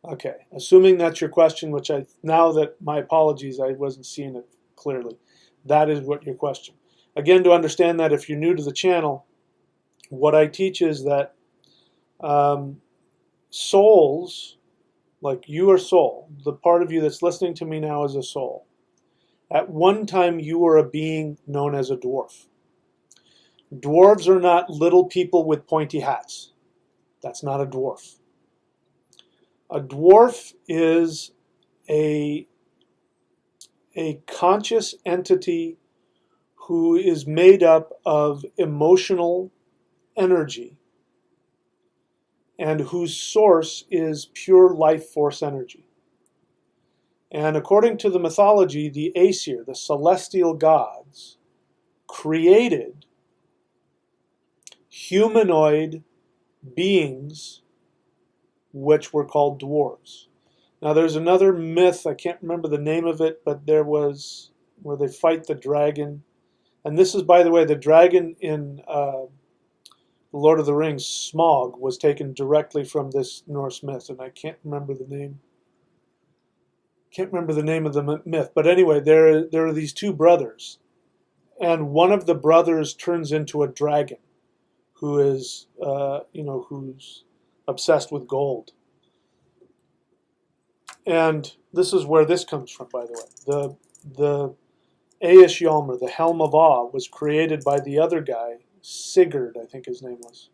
Okay, assuming that's your question, which now that my apologies, I wasn't seeing it clearly. That is what your question. Again, to understand that, if you're new to the channel, what I teach is that um, souls, like you are soul, the part of you that's listening to me now is a soul. At one time, you were a being known as a dwarf. Dwarves are not little people with pointy hats. That's not a dwarf. A dwarf is a, a conscious entity who is made up of emotional energy and whose source is pure life force energy. And according to the mythology, the Aesir, the celestial gods, created humanoid beings which were called dwarves. Now there's another myth, I can't remember the name of it, but there was where they fight the dragon. And this is, by the way, the dragon in The Lord of the Rings, Smaug, was taken directly from this Norse myth, and I can't remember the name. Can't remember the name of the myth, but anyway, there are these two brothers, and one of the brothers turns into a dragon, who is, who's obsessed with gold. And this is where this comes from, by the way. The Aesir, the Helm of Awe, was created by the other guy, Sigurd, I think his name was.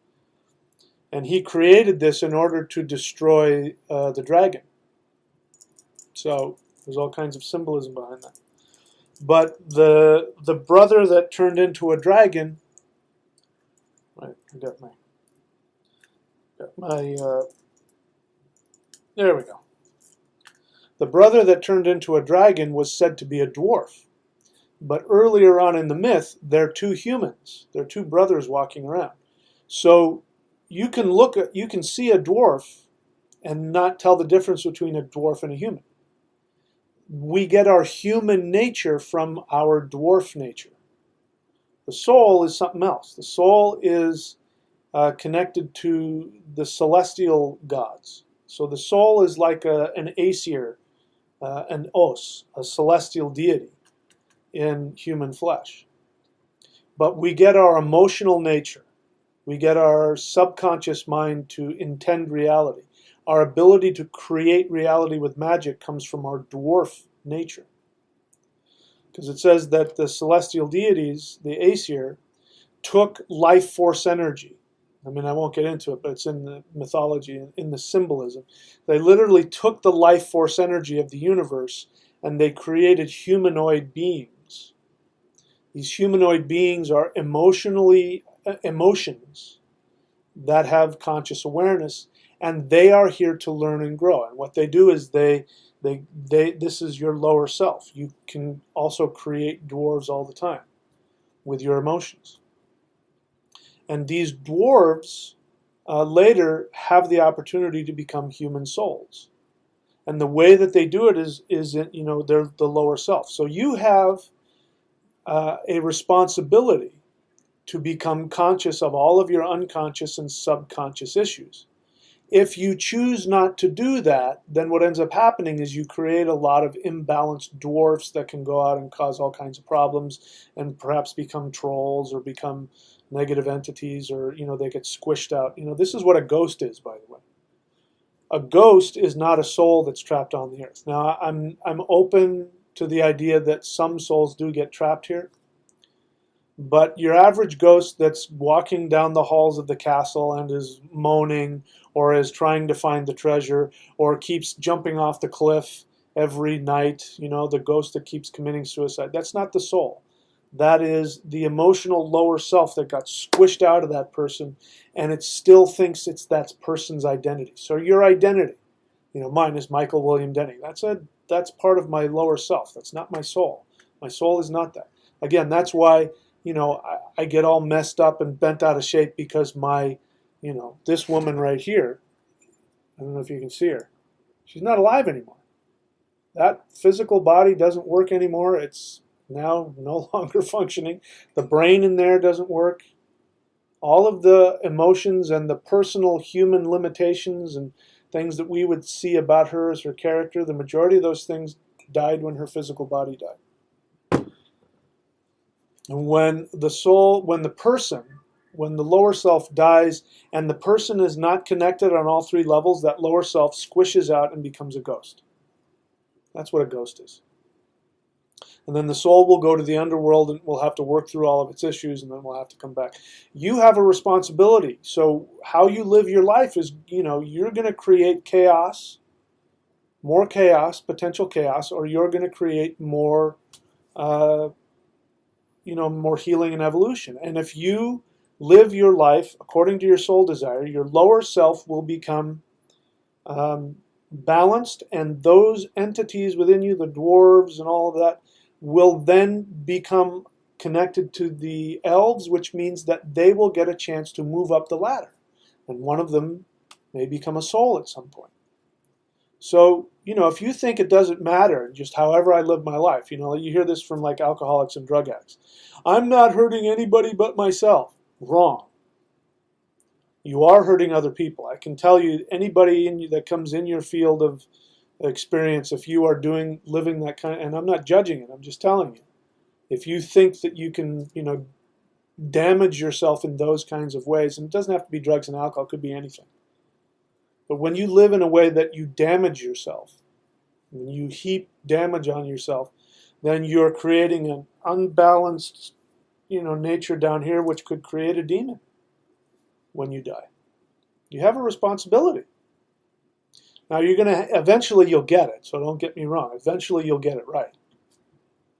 And he created this in order to destroy the dragon. So there's all kinds of symbolism behind that. But the brother that turned into a dragon, right, I got my there we go. The brother that turned into a dragon was said to be a dwarf. But earlier on in the myth, they're two humans. They're two brothers walking around. So you can see a dwarf and not tell the difference between a dwarf and a human. We get our human nature from our dwarf nature. The soul is something else. The soul is connected to the celestial gods. So the soul is like an Aesir, an Os, a celestial deity in human flesh. But we get our emotional nature. We get our subconscious mind to intend reality. Our ability to create reality with magic comes from our dwarf nature. Because it says that the celestial deities, the Aesir, took life force energy. I mean, I won't get into it, but it's in the mythology, in the symbolism. They literally took the life force energy of the universe and they created humanoid beings. These humanoid beings are emotions that have conscious awareness, and they are here to learn and grow. And what they do is this is your lower self. You can also create dwarves all the time with your emotions. And these dwarves later have the opportunity to become human souls. And the way that they do it is they're the lower self. So you have a responsibility to become conscious of all of your unconscious and subconscious issues. If you choose not to do that, then what ends up happening is you create a lot of imbalanced dwarfs that can go out and cause all kinds of problems and perhaps become trolls or become negative entities, or they get squished out. This is what a ghost is, by the way. A ghost is not a soul that's trapped on the earth. Now, I'm open to the idea that some souls do get trapped here. But your average ghost that's walking down the halls of the castle and is moaning or is trying to find the treasure or keeps jumping off the cliff every night, the ghost that keeps committing suicide, that's not the soul. That is the emotional lower self that got squished out of that person, and it still thinks it's that person's identity. So your identity, mine is Michael William Denny. That's part of my lower self. That's not my soul. My soul is not that. Again, that's why I get all messed up and bent out of shape, because this woman right here, I don't know if you can see her, she's not alive anymore. That physical body doesn't work anymore. It's now no longer functioning. The brain in there doesn't work. All of the emotions and the personal human limitations and things that we would see about her as her character, the majority of those things died when her physical body died. And when the soul, when the lower self dies and the person is not connected on all three levels, that lower self squishes out and becomes a ghost. That's what a ghost is. And then the soul will go to the underworld and will have to work through all of its issues, and then we'll have to come back. You have a responsibility. So how you live your life is, you're going to create chaos, more chaos, potential chaos, or you're going to create more, more healing and evolution. And if you live your life according to your soul desire, your lower self will become balanced, and those entities within you, the dwarves and all of that, will then become connected to the elves, which means that they will get a chance to move up the ladder. And one of them may become a soul at some point. So, if you think it doesn't matter, just however I live my life, you hear this from like alcoholics and drug addicts. I'm not hurting anybody but myself. Wrong. You are hurting other people. I can tell you, anybody that comes in your field of experience, if you are living that kind of, and I'm not judging it, I'm just telling you, if you think that you can, damage yourself in those kinds of ways, and it doesn't have to be drugs and alcohol, it could be anything. But when you live in a way that you damage yourself, when you heap damage on yourself, then you're creating an unbalanced, nature down here, which could create a demon when you die. You have a responsibility. Now eventually you'll get it, so don't get me wrong. Eventually you'll get it right.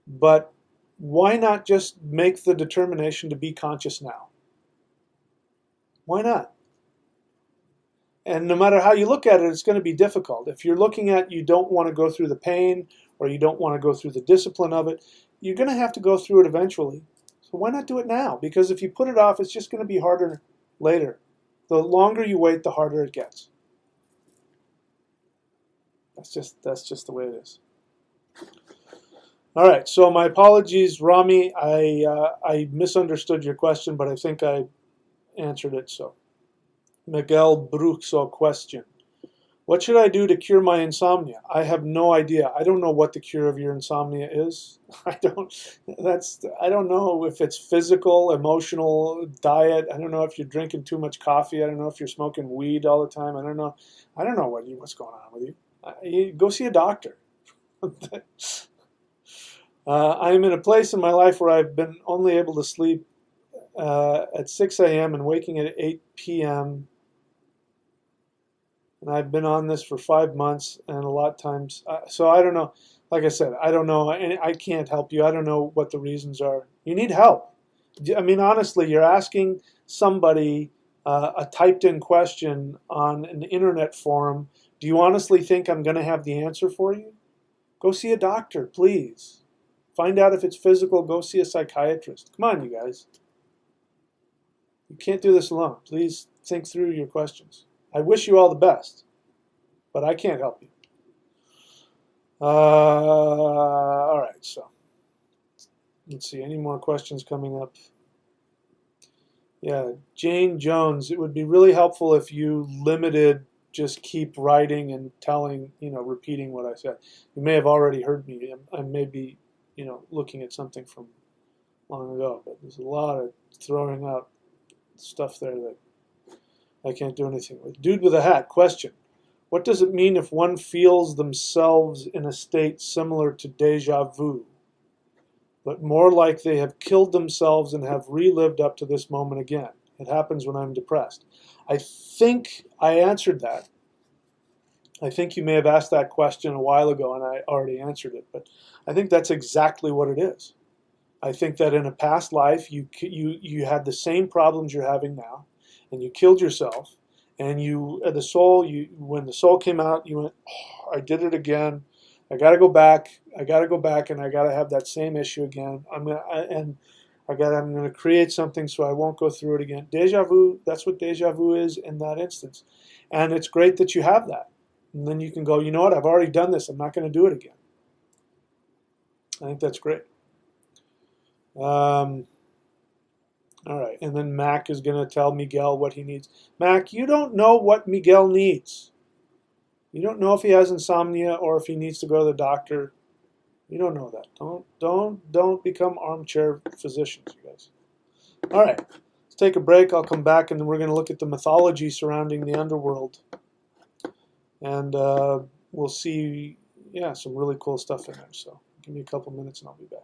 But why not just make the determination to be conscious now? Why not? And no matter how you look at it, it's going to be difficult. If you're looking at you don't want to go through the pain or you don't want to go through the discipline of it, you're going to have to go through it eventually. So why not do it now? Because if you put it off, it's just going to be harder later. The longer you wait, the harder it gets. That's just the way it is. All right, so my apologies, Rami. I misunderstood your question, but I think I answered it. So, Miguel Bruxo question: what should I do to cure my insomnia? I have no idea. I don't know what the cure of your insomnia is. I don't know if it's physical, emotional, diet. I don't know if you're drinking too much coffee. I don't know if you're smoking weed all the time. I don't know what's going on with you. You go see a doctor. I'm in a place in my life where I've been only able to sleep at 6 a.m. and waking at 8 p.m. And I've been on this for 5 months, and a lot of times, so I don't know. Like I said, I don't know, and I can't help you. I don't know what the reasons are. You need help. I mean, honestly, you're asking somebody a typed-in question on an internet forum. Do you honestly think I'm going to have the answer for you? Go see a doctor, please. Find out if it's physical. Go see a psychiatrist. Come on, you guys. You can't do this alone. Please think through your questions. I wish you all the best, but I can't help you. All right, so let's see. Any more questions coming up? Yeah, Jane Jones. It would be really helpful if you limited, just keep writing and telling, repeating what I said. You may have already heard me. I may be, looking at something from long ago, but there's a lot of throwing out stuff there that I can't do anything with. Dude with a hat, question. What does it mean if one feels themselves in a state similar to deja vu, but more like they have killed themselves and have relived up to this moment again? It happens when I'm depressed. I think I answered that. I think you may have asked that question a while ago and I already answered it, but I think that's exactly what it is. I think that in a past life you had the same problems you're having now, and you killed yourself, and when the soul came out, you went, oh, I did it again. I got to go back. and I got to have that same issue again. I'm going to create something so I won't go through it again. Deja vu, that's what deja vu is in that instance. And it's great that you have that. And then you can go, you know what, I've already done this. I'm not going to do it again. I think that's great. All right, and then Mac is going to tell Miguel what he needs. Mac, you don't know what Miguel needs. You don't know if he has insomnia or if he needs to go to the doctor. You don't know that. Don't become armchair physicians, you guys. All right, let's take a break. I'll come back and then we're going to look at the mythology surrounding the underworld, and we'll see, yeah, some really cool stuff in there. So give me a couple minutes and I'll be back.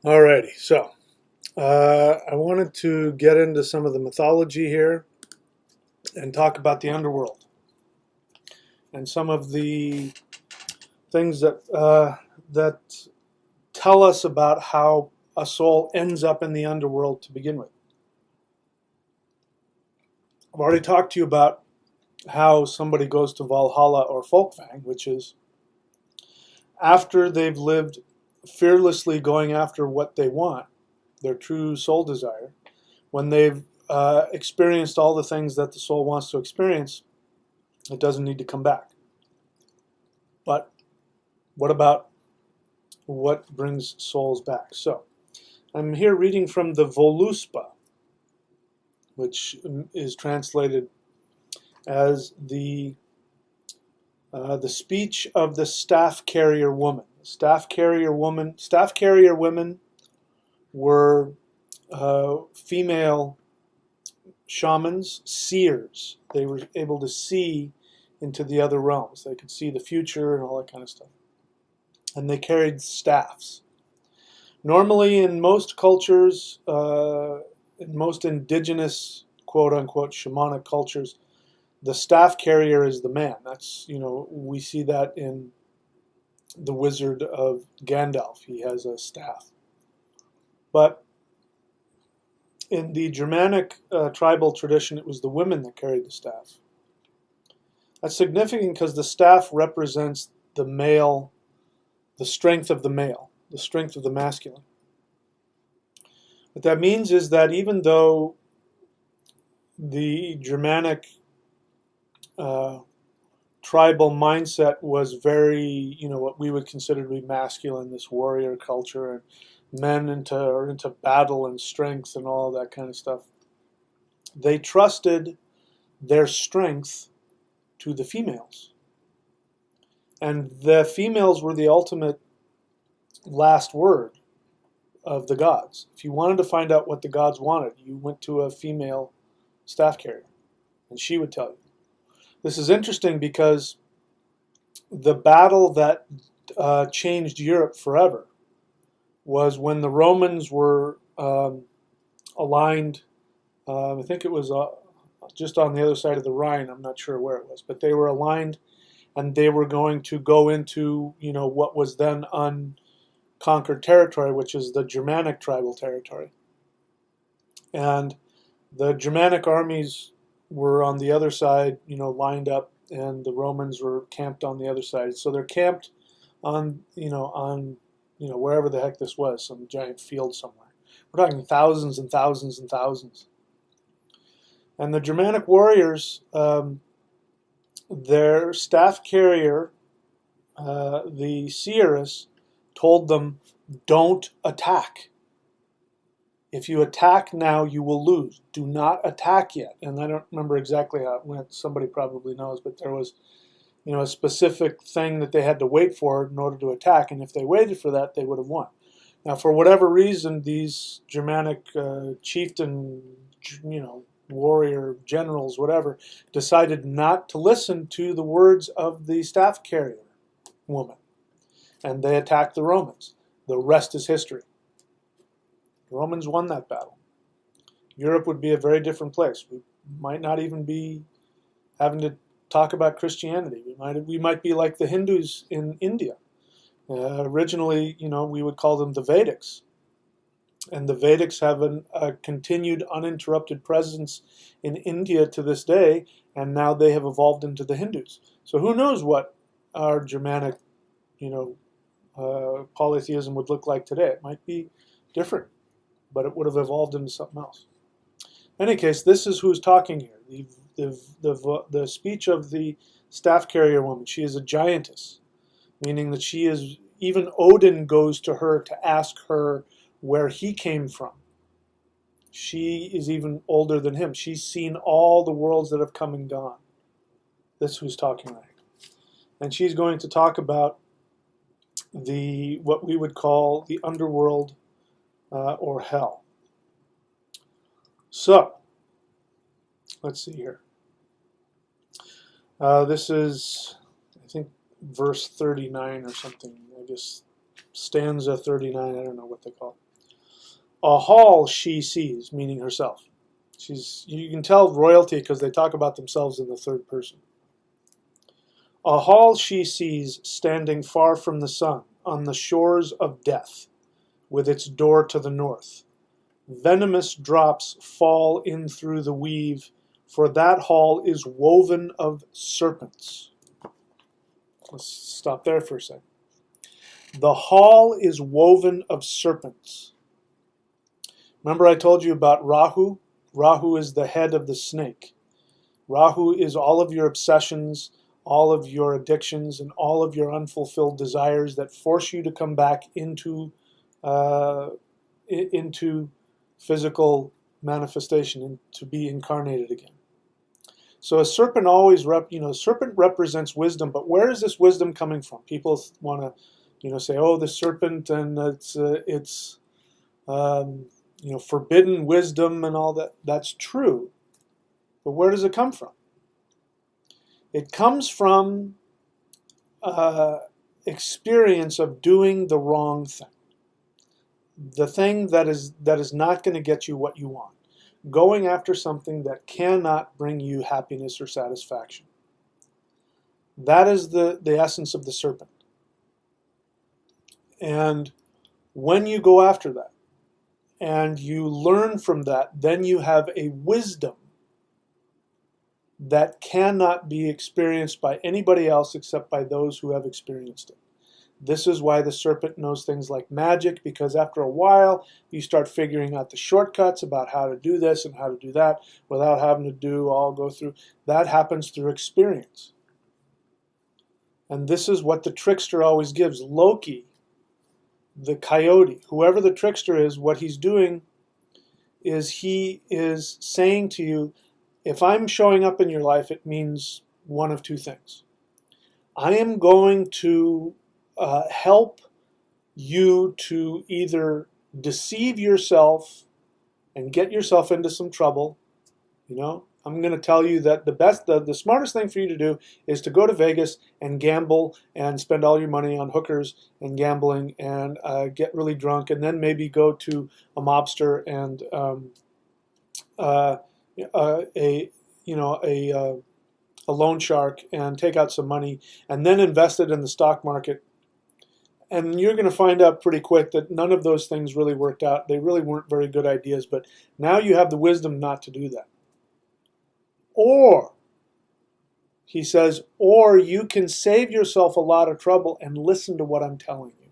Alrighty, so I wanted to get into some of the mythology here and talk about the underworld and some of the things that tell us about how a soul ends up in the underworld to begin with. I've already talked to you about how somebody goes to Valhalla or Folkvang, which is after they've lived fearlessly going after what they want, their true soul desire. When they've experienced all the things that the soul wants to experience, it doesn't need to come back. But what about what brings souls back? So I'm here reading from the Voluspa, which is translated as the speech of the staff carrier woman. Staff carrier women were female shamans, seers. They were able to see into the other realms. They could see the future and all that kind of stuff. And they carried staffs. Normally, in most cultures, in most indigenous, quote-unquote, shamanic cultures, the staff carrier is the man. That's, we see that in the Wizard of Gandalf. He has a staff. But in the Germanic tribal tradition, it was the women that carried the staff. That's significant because the staff represents the male, the strength of the male, the strength of the masculine. What that means is that even though the Germanic tribal mindset was very, what we would consider to be masculine, this warrior culture, and men are into battle and strength and all that kind of stuff, they trusted their strength to the females. And the females were the ultimate last word of the gods. If you wanted to find out what the gods wanted, you went to a female staff carrier, and she would tell you. This is interesting because the battle that changed Europe forever was when the Romans were aligned. I think it was just on the other side of the Rhine. I'm not sure where it was, but they were aligned, and they were going to go into, what was then unconquered territory, which is the Germanic tribal territory. And the Germanic armies were on the other side, lined up, and the Romans were camped on the other side. So they're camped on wherever the heck this was, some giant field somewhere. We're talking thousands and thousands and thousands. And the Germanic warriors, their staff carrier, the seeress, told them, don't attack. If you attack now, you will lose. Do not attack yet. And I don't remember exactly how it went. Somebody probably knows, but there was, a specific thing that they had to wait for in order to attack. And if they waited for that, they would have won. Now, for whatever reason, these Germanic chieftain, warrior generals, whatever, decided not to listen to the words of the staff carrier woman. And they attacked the Romans. The rest is history. The Romans won that battle. Europe would be a very different place. We might not even be having to talk about Christianity. We might be like the Hindus in India. Originally, we would call them the Vedics. And the Vedics have a continued uninterrupted presence in India to this day, and now they have evolved into the Hindus. So who knows what our Germanic, polytheism would look like today. It might be different, but it would have evolved into something else. In any case, this is who's talking here. The speech of the staff carrier woman. She is a giantess, meaning that she is, even Odin goes to her to ask her where he came from. She is even older than him. She's seen all the worlds that have come and gone. This is who's talking right. And she's going to talk about what we would call the underworld or hell. So, let's see here. This is, I think, verse 39 or something. I guess stanza 39. I don't know what they call it. A hall she sees, meaning herself. You can tell royalty because they talk about themselves in the third person. A hall she sees standing far from the sun, on the shores of death, with its door to the north. Venomous drops fall in through the weave, for that hall is woven of serpents. Let's stop there for a second. The hall is woven of serpents. Remember I told you about Rahu? Rahu is the head of the snake. Rahu is all of your obsessions, all of your addictions, and all of your unfulfilled desires that force you to come back into physical manifestation and to be incarnated again. So a serpent always, serpent represents wisdom, but where is this wisdom coming from? People want to, say, oh, the serpent, and it's forbidden wisdom and all that. That's true, but where does it come from? It comes from experience of doing the wrong thing. The thing that is not going to get you what you want. Going after something that cannot bring you happiness or satisfaction. That is the essence of the serpent. And when you go after that, and you learn from that, then you have a wisdom that cannot be experienced by anybody else except by those who have experienced it. This is why the serpent knows things like magic, because after a while you start figuring out the shortcuts about how to do this and how to do that without having to go through. That happens through experience. And this is what the trickster always gives. Loki, the coyote, whoever the trickster is, what he's doing is he is saying to you, if I'm showing up in your life, it means one of two things. I am going to help you to either deceive yourself and get yourself into some trouble. I'm going to tell you that the smartest thing for you to do is to go to Vegas and gamble and spend all your money on hookers and gambling and get really drunk, and then maybe go to a mobster and a loan shark and take out some money and then invest it in the stock market. And you're going to find out pretty quick that none of those things really worked out. They really weren't very good ideas, but now you have the wisdom not to do that. Or, he says, or you can save yourself a lot of trouble and listen to what I'm telling you.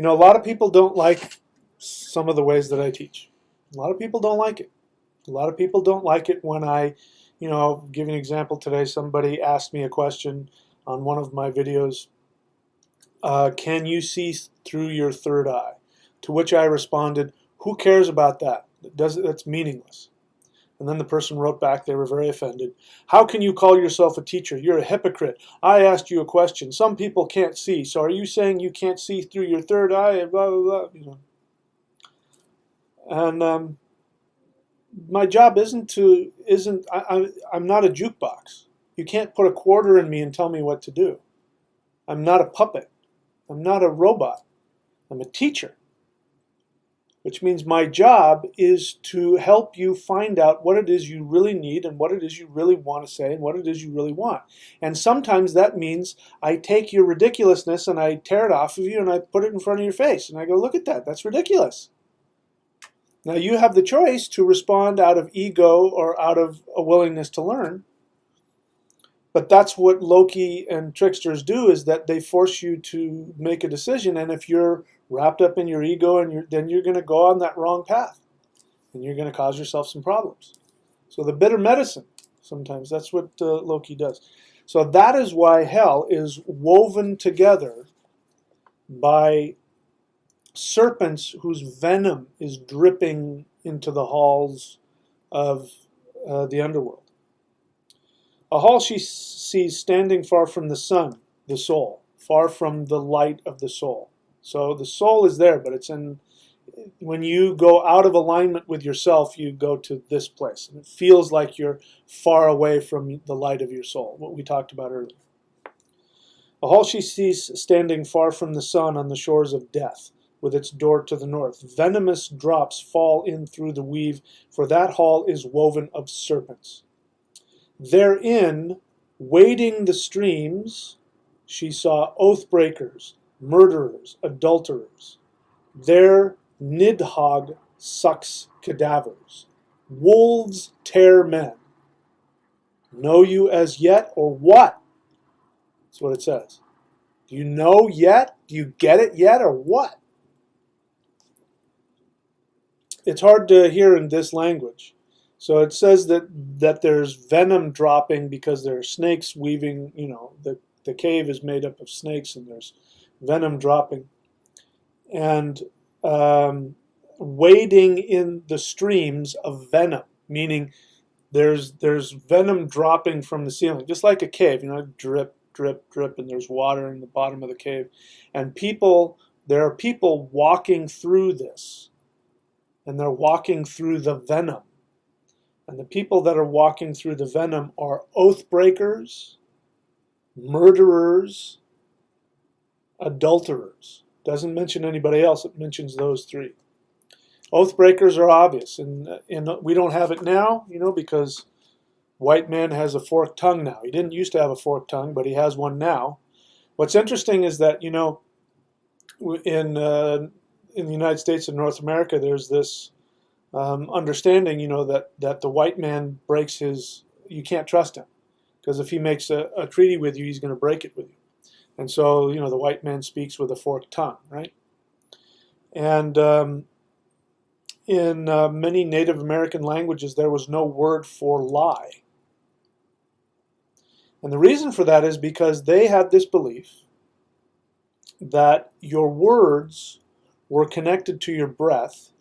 A lot of people don't like some of the ways that I teach. A lot of people don't like it. A lot of people don't like it when I, give you an example today. Somebody asked me a question on one of my videos. Can you see through your third eye? To which I responded, who cares about that? That's meaningless. And then the person wrote back, they were very offended. How can you call yourself a teacher? You're a hypocrite. I asked you a question. Some people can't see. So are you saying you can't see through your third eye? And blah, blah, blah. And my job I'm not a jukebox. You can't put a quarter in me and tell me what to do. I'm not a puppet. I'm not a robot. I'm a teacher. Which means my job is to help you find out what it is you really need and what it is you really want to say and what it is you really want. And sometimes that means I take your ridiculousness and I tear it off of you and I put it in front of your face and I go, look at that, that's ridiculous. Now you have the choice to respond out of ego or out of a willingness to learn. But that's what Loki and tricksters do, is that they force you to make a decision. And if you're wrapped up in your ego, then you're going to go on that wrong path. And you're going to cause yourself some problems. So the bitter medicine, sometimes, that's what Loki does. So that is why hell is woven together by serpents whose venom is dripping into the halls of the underworld. A hall she sees standing far from the sun, the soul, far from the light of the soul. So the soul is there, but when you go out of alignment with yourself, you go to this place. And it feels like you're far away from the light of your soul, what we talked about earlier. A hall she sees standing far from the sun on the shores of death, with its door to the north. Venomous drops fall in through the weave, for that hall is woven of serpents. Therein, wading the streams, she saw oath-breakers, murderers, adulterers. There Nidhogg sucks cadavers. Wolves tear men. Know you as yet, or what? That's what it says. Do you know yet? Do you get it yet, or what? It's hard to hear in this language. So it says that there's venom dropping because there are snakes weaving, the cave is made up of snakes and there's venom dropping. And wading in the streams of venom, meaning there's venom dropping from the ceiling, just like a cave, drip, drip, drip, and there's water in the bottom of the cave. And there are people walking through this, and they're walking through the venom. And the people that are walking through the venom are oath breakers, murderers, adulterers. Doesn't mention anybody else, it mentions those three. Oath breakers are obvious, and we don't have it now, because white man has a forked tongue now. He didn't used to have a forked tongue, but he has one now. What's interesting is that, in the United States and North America, there's this understanding, that the white man you can't trust him, because if he makes a treaty with you, he's going to break it with you. And so, the white man speaks with a forked tongue, right? And in many Native American languages, there was no word for lie. And the reason for that is because they had this belief that your words were connected to your breath,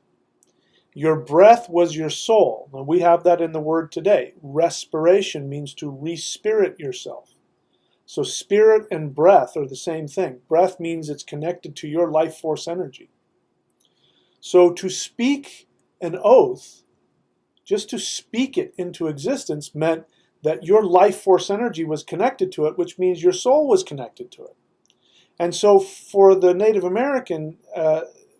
Your breath was your soul. Now we have that in the word today. Respiration means to respirit yourself. So spirit and breath are the same thing. Breath means it's connected to your life force energy. So to speak an oath, just to speak it into existence, meant that your life force energy was connected to it, which means your soul was connected to it. And so for the Native American,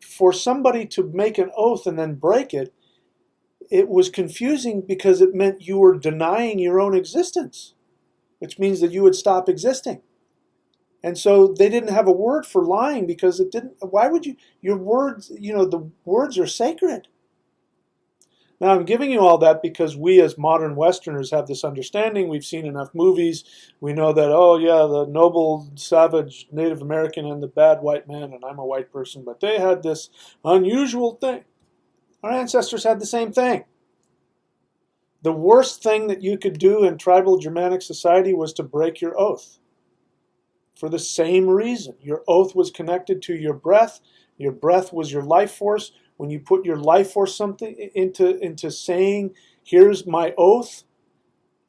for somebody to make an oath and then break it, it was confusing because it meant you were denying your own existence, which means that you would stop existing. And so they didn't have a word for lying because it didn't, why would you, your words, the words are sacred. Now I'm giving you all that because we as modern Westerners have this understanding. We've seen enough movies. We know that, oh yeah, the noble, savage Native American and the bad white man, and I'm a white person, but they had this unusual thing. Our ancestors had the same thing. The worst thing that you could do in tribal Germanic society was to break your oath. For the same reason. Your oath was connected to your breath. Your breath was your life force. When you put your life force something into saying, here's my oath,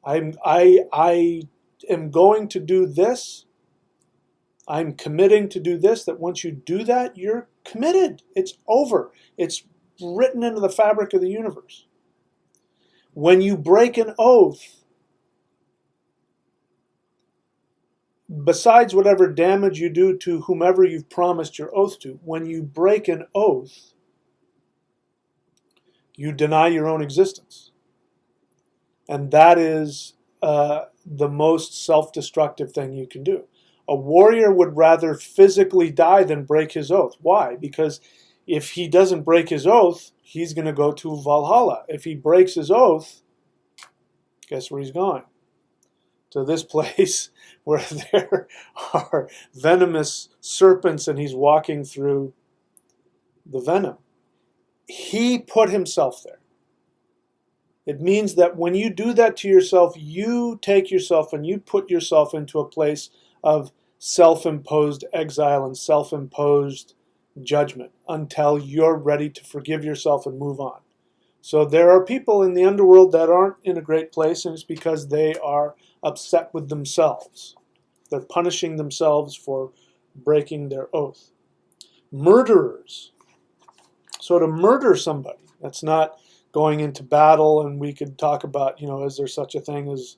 I am going to do this, I'm committing to do this, that once you do that, you're committed. It's over. It's written into the fabric of the universe. When you break an oath, besides whatever damage you do to whomever you've promised your oath to, when you break an oath, you deny your own existence. And that is the most self-destructive thing you can do. A warrior would rather physically die than break his oath. Why? Because if he doesn't break his oath, he's going to go to Valhalla. If he breaks his oath, guess where he's going? To this place where there are venomous serpents and he's walking through the venom. He put himself there. It means that when you do that to yourself, you take yourself and you put yourself into a place of self-imposed exile and self-imposed judgment until you're ready to forgive yourself and move on. So there are people in the underworld that aren't in a great place, and it's because they are upset with themselves. They're punishing themselves for breaking their oath. Murderers. So to murder somebody, that's not going into battle, and we could talk about, is there such a thing as,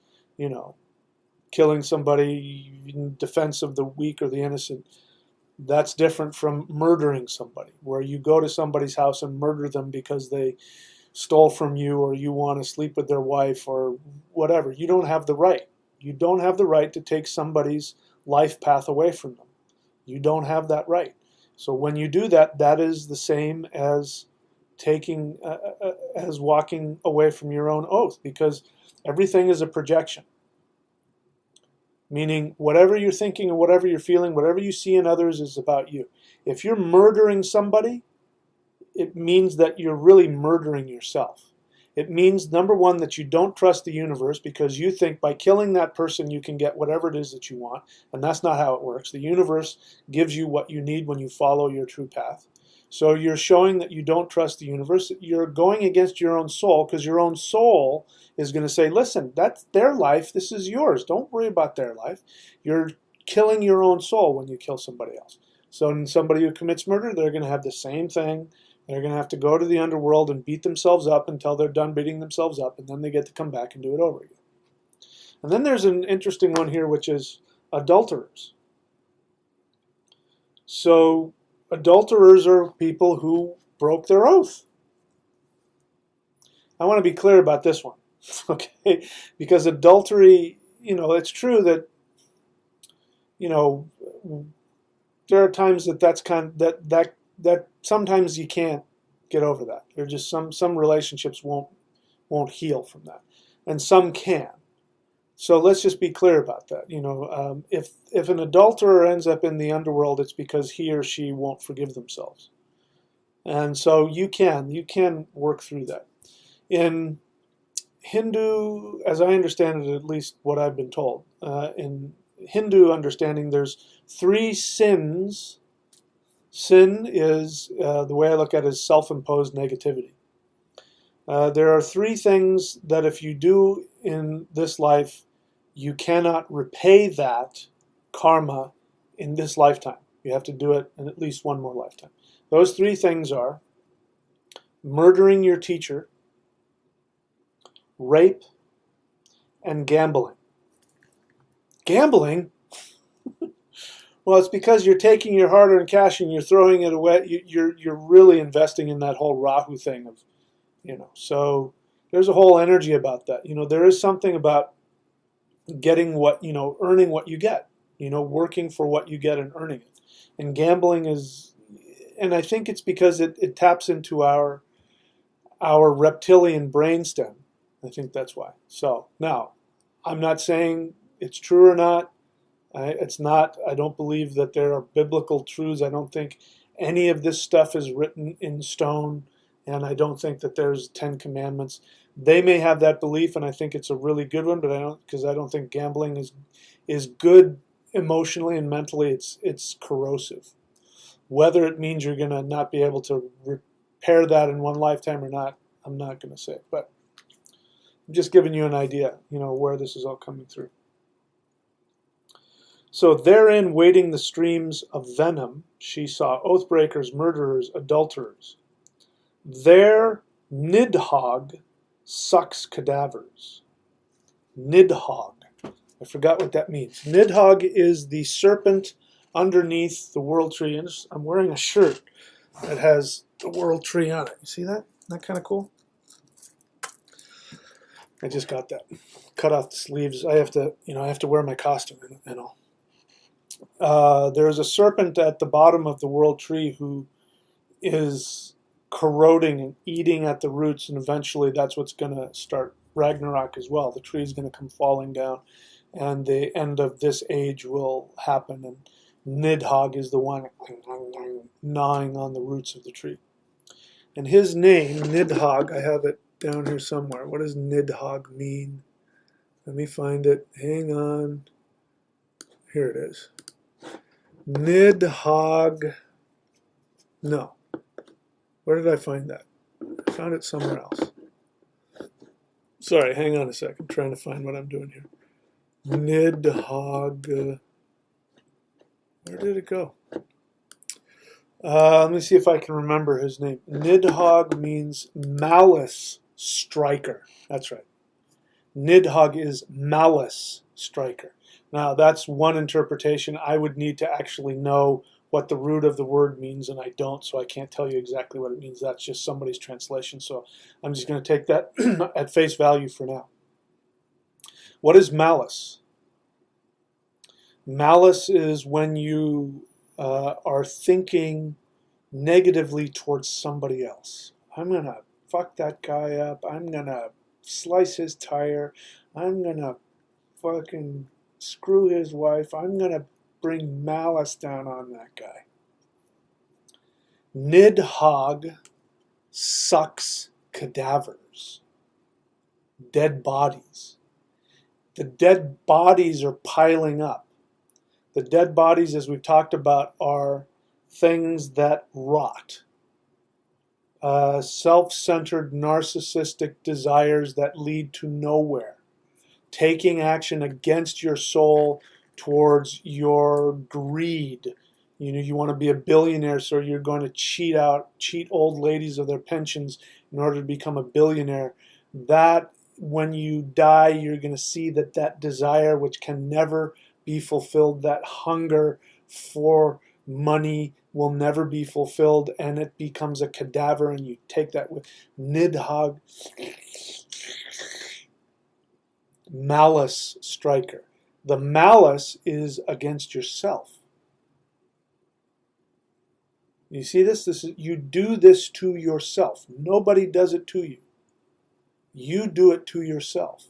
killing somebody in defense of the weak or the innocent. That's different from murdering somebody, where you go to somebody's house and murder them because they stole from you or you want to sleep with their wife or whatever. You don't have the right. You don't have the right to take somebody's life path away from them. You don't have that right. So when you do that, that is the same as as walking away from your own oath, because everything is a projection. Meaning whatever you're thinking and whatever you're feeling, whatever you see in others is about you. If you're murdering somebody, it means that you're really murdering yourself. It means, number one, that you don't trust the universe because you think by killing that person you can get whatever it is that you want, and that's not how it works. The universe gives you what you need when you follow your true path. So you're showing that you don't trust the universe. You're going against your own soul because your own soul is going to say, listen, that's their life, this is yours. Don't worry about their life. You're killing your own soul when you kill somebody else. So somebody who commits murder, they're going to have the same thing. They're going to have to go to the underworld and beat themselves up until they're done beating themselves up, and then they get to come back and do it over again. And then there's an interesting one here, which is adulterers. So adulterers are people who broke their oath. I want to be clear about this one, okay? Because adultery, it's true that, there are times that sometimes you can't get over that. There's just some relationships won't heal from that, and some can. So let's just be clear about that. If an adulterer ends up in the underworld, it's because he or she won't forgive themselves, and so you can work through that. In Hindu, as I understand it, at least what I've been told, in Hindu understanding, there's 3 sins. Sin is, the way I look at it, is self-imposed negativity. There are three things that if you do in this life, you cannot repay that karma in this lifetime. You have to do it in at least one more lifetime. Those three things are murdering your teacher, rape, and gambling. Gambling? Well, it's because you're taking your hard-earned cash and you're throwing it away. You're really investing in that whole Rahu thing of, So there's a whole energy about that. There is something about getting earning what you get. Working for what you get and earning it. And gambling is, and I think it's because it taps into our reptilian brainstem. I think that's why. So now, I'm not saying it's true or not. It's not. I don't believe that there are biblical truths. I don't think any of this stuff is written in stone, and I don't think that there's 10 commandments. They may have that belief, and I think it's a really good one, but I don't think gambling is good emotionally and mentally. It's corrosive. Whether it means you're going to not be able to repair that in one lifetime or not, I'm not going to say. But I'm just giving you an idea, where this is all coming through. So therein wading the streams of venom, she saw oathbreakers, murderers, adulterers. There Nidhogg sucks cadavers. Nidhogg. I forgot what that means. Nidhogg is the serpent underneath the world tree. And I'm wearing a shirt that has the world tree on it. You see that? Isn't that kind of cool? I just got that. Cut off the sleeves. I have to wear my costume and all. There is a serpent at the bottom of the world tree who is corroding and eating at the roots, and eventually that's what's going to start Ragnarok as well. The tree is going to come falling down, and the end of this age will happen, and Nidhogg is the one gnawing on the roots of the tree. And his name, Nidhogg, I have it down here somewhere. What does Nidhogg mean? Let me find it. Hang on. Here it is. Nidhogg. No. Where did I find that? I found it somewhere else. Sorry, hang on a second. I'm trying to find what I'm doing here. Nidhogg. Where did it go? Let me see if I can remember his name. Nidhogg means malice striker. That's right. Nidhogg is malice striker. Now, that's one interpretation. I would need to actually know what the root of the word means, and I don't, so I can't tell you exactly what it means. That's just somebody's translation, so I'm just going to take that at face value for now. What is malice? Malice is when you are thinking negatively towards somebody else. I'm going to fuck that guy up. I'm going to slice his tire. I'm going to fucking screw his wife. I'm going to bring malice down on that guy. Nidhogg sucks cadavers. Dead bodies. The dead bodies are piling up. The dead bodies, as we've talked about, are things that rot. Self-centered, narcissistic desires that lead to nowhere. Taking action against your soul towards your greed. You want to be a billionaire, so you're going to cheat old ladies of their pensions in order to become a billionaire. That, when you die, you're going to see that desire, which can never be fulfilled, that hunger for money will never be fulfilled, and it becomes a cadaver, and you take that with Nidhogg, malice striker. The malice is against yourself. You see this? You do this to yourself. Nobody does it to you. You do it to yourself.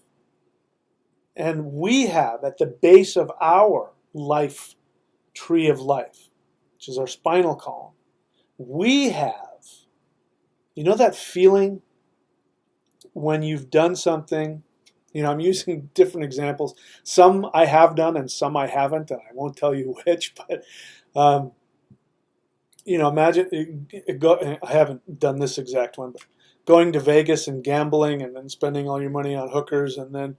And we have at the base of our life tree of life, which is our spinal column, we have, that feeling when you've done something. I'm using different examples. Some I have done and some I haven't, and I won't tell you which, but imagine, I haven't done this exact one, but going to Vegas and gambling and then spending all your money on hookers and then,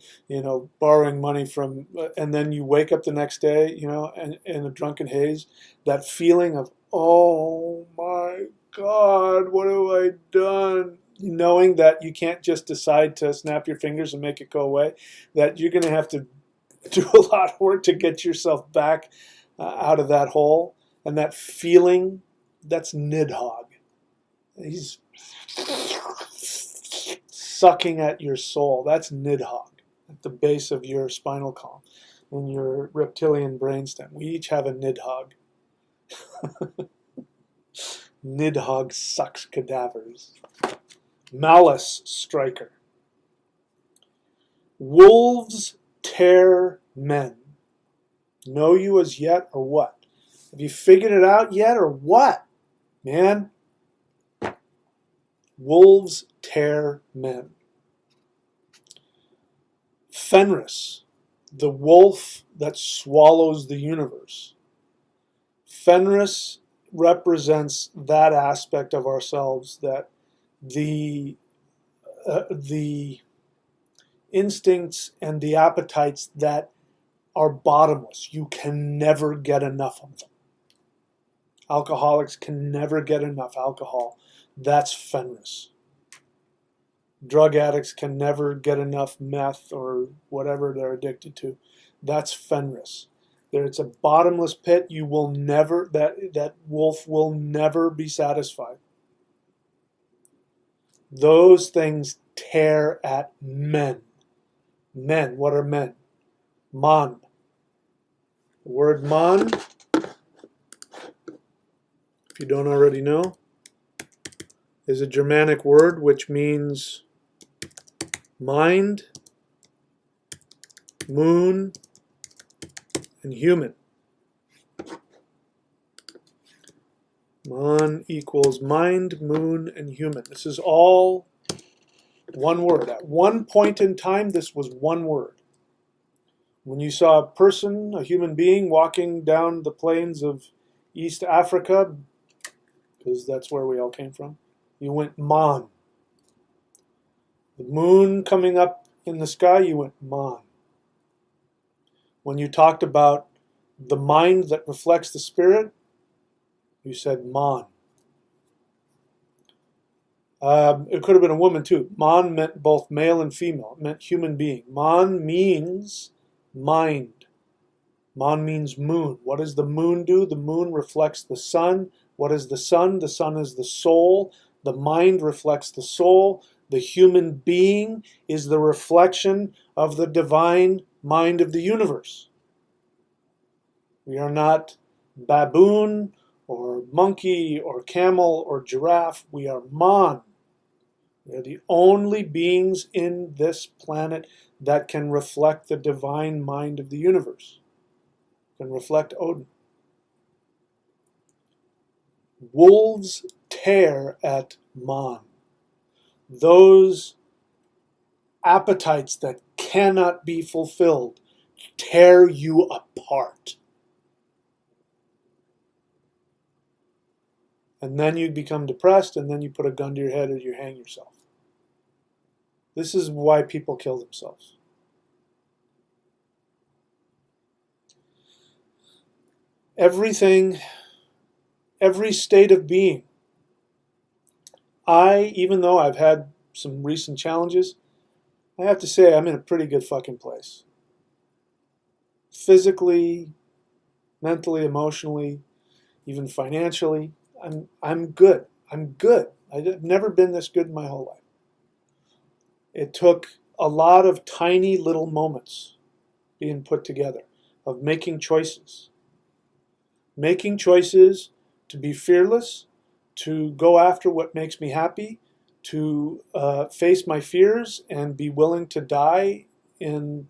borrowing money from, and then you wake up the next day, and in a drunken haze, that feeling of, oh my God, what have I done? Knowing that you can't just decide to snap your fingers and make it go away, that you're going to have to do a lot of work to get yourself back out of that hole. And that feeling, that's Nidhogg. He's sucking at your soul. That's Nidhogg at the base of your spinal column in your reptilian brainstem. We each have a Nidhogg. Nidhogg sucks cadavers. Malice striker. Wolves tear men. Know you as yet or what? Have you figured it out yet or what, man? Wolves tear men. Fenris, the wolf that swallows the universe. Fenris represents that aspect of ourselves, that the instincts and the appetites that are bottomless. You can never get enough of them. Alcoholics can never get enough alcohol. That's Fenris. Drug addicts can never get enough meth or whatever they're addicted to. That's Fenris. It's a bottomless pit. You will never, that wolf will never be satisfied. Those things tear at men. Men, what are men? Man. The word man, if you don't already know, is a Germanic word which means mind, moon, and human. Man equals mind, moon, and human. This is all one word. At one point in time, this was one word. When you saw a person, a human being, walking down the plains of East Africa, because that's where we all came from, you went man. The moon coming up in the sky, you went man. When you talked about the mind that reflects the spirit, you said man. It could have been a woman too. Man meant both male and female. It meant human being. Man means mind. Man means moon. What does the moon do? The moon reflects the sun. What is the sun? The sun is the soul. The mind reflects the soul. The human being is the reflection of the divine mind of the universe. We are not baboon or monkey or camel or giraffe. We are man. We are the only beings in this planet that can reflect the divine mind of the universe, can reflect Odin. Wolves tear at man. Those appetites that cannot be fulfilled tear you apart. And then you become depressed, and then you put a gun to your head or you hang yourself. This is why people kill themselves. Everything, every state of being. Even though I've had some recent challenges, I have to say I'm in a pretty good fucking place. Physically, mentally, emotionally, even financially. I'm good. I'm good. I've never been this good in my whole life. It took a lot of tiny little moments being put together of making choices. Making choices to be fearless, to go after what makes me happy, to face my fears and be willing to die in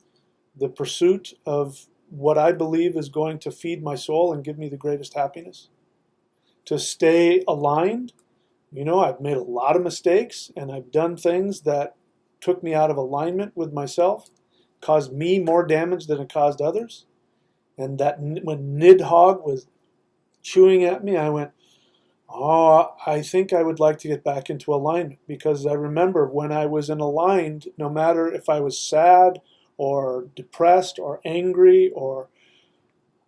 the pursuit of what I believe is going to feed my soul and give me the greatest happiness. To stay aligned. I've made a lot of mistakes and I've done things that took me out of alignment with myself, caused me more damage than it caused others. And that when Nidhogg was chewing at me, I went, Oh, I think I would like to get back into alignment, because I remember when I was in aligned, no matter if I was sad or depressed or angry, or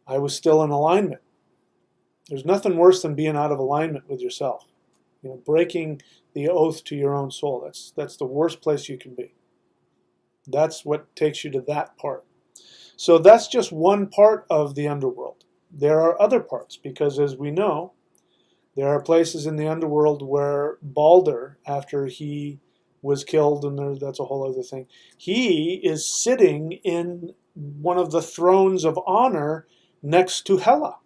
I was still in alignment. There's nothing worse than being out of alignment with yourself. You know, breaking the oath to your own soul. That's the worst place you can be. That's what takes you to that part. So that's just one part of the underworld. There are other parts, because as we know, there are places in the underworld where Balder, after he was killed, and that's a whole other thing, he is sitting in one of the thrones of honor next to Hela,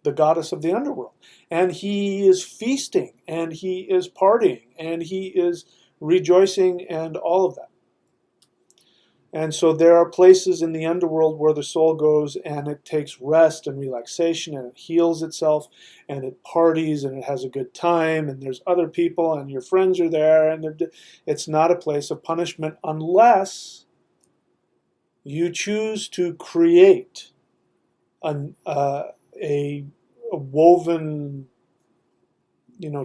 the goddess of the underworld. And he is feasting, and he is partying, and he is rejoicing, and all of that. And so there are places in the underworld where the soul goes and it takes rest and relaxation, and it heals itself, and it parties, and it has a good time, and there's other people and your friends are there, and it's not a place of punishment unless you choose to create a woven,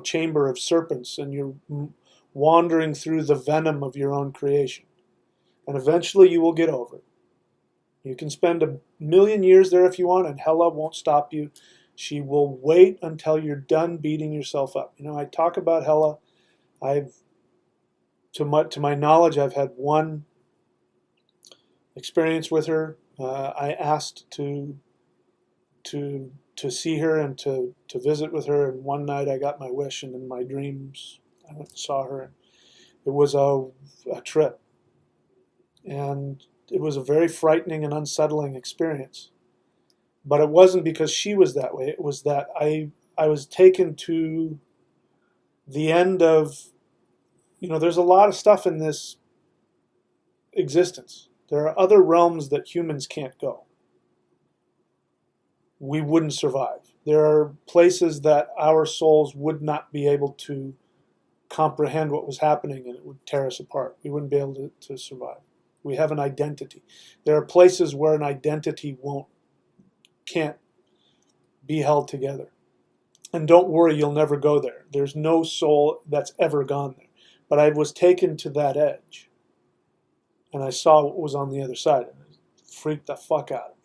chamber of serpents, and you're wandering through the venom of your own creation. And eventually you will get over it. You can spend 1,000,000 years there if you want, and Hela won't stop you. She will wait until you're done beating yourself up. I talk about Hela. To my knowledge, I've had one experience with her. I asked to see her and to visit with her, and one night I got my wish, and in my dreams I went and saw her. It was a trip. And it was a very frightening and unsettling experience. But it wasn't because she was that way. It was that I was taken to the end of, there's a lot of stuff in this existence. There are other realms that humans can't go. We wouldn't survive. There are places that our souls would not be able to comprehend what was happening, and it would tear us apart. We wouldn't be able to survive. We have an identity. There are places where an identity can't be held together. And don't worry, you'll never go there. There's no soul that's ever gone there. But I was taken to that edge, and I saw what was on the other side, and it freaked the fuck out of me.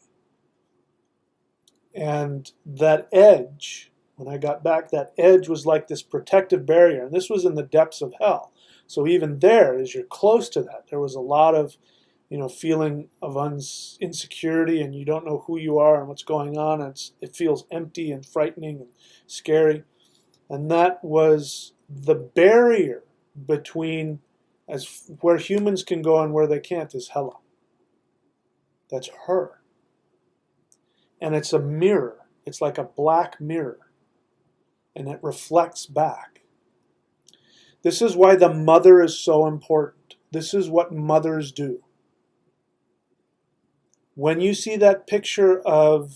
And that edge, when I got back, that edge was like this protective barrier, and this was in the depths of hell. So even there, as you're close to that, there was a lot of, feeling of insecurity, and you don't know who you are and what's going on. And it feels empty and frightening and scary. And that was the barrier between where humans can go and where they can't is Hela. That's her. And it's a mirror. It's like a black mirror. And it reflects back. This is why the mother is so important. This is what mothers do. When you see that picture of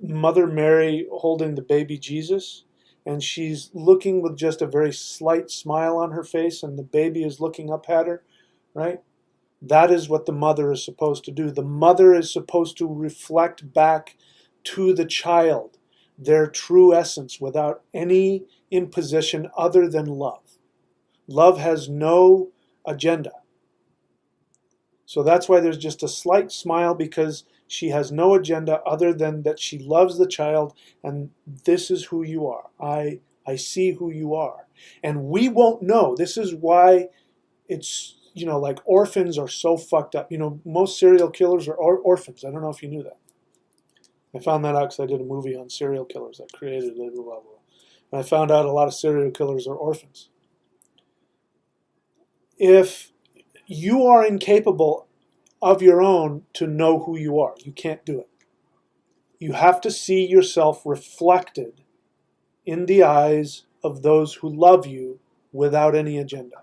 Mother Mary holding the baby Jesus, and she's looking with just a very slight smile on her face, and the baby is looking up at her, right? That is what the mother is supposed to do. The mother is supposed to reflect back to the child their true essence without any imposition other than love. Love has no agenda. So that's why there's just a slight smile, because she has no agenda other than that she loves the child, and this is who you are. I see who you are. And we won't know. This is why it's, like orphans are so fucked up. Most serial killers are orphans. I don't know if you knew that. I found that out because I did a movie on serial killers that created it. And I found out a lot of serial killers are orphans. If you are incapable of your own to know who you are, you can't do it. You have to see yourself reflected in the eyes of those who love you without any agenda.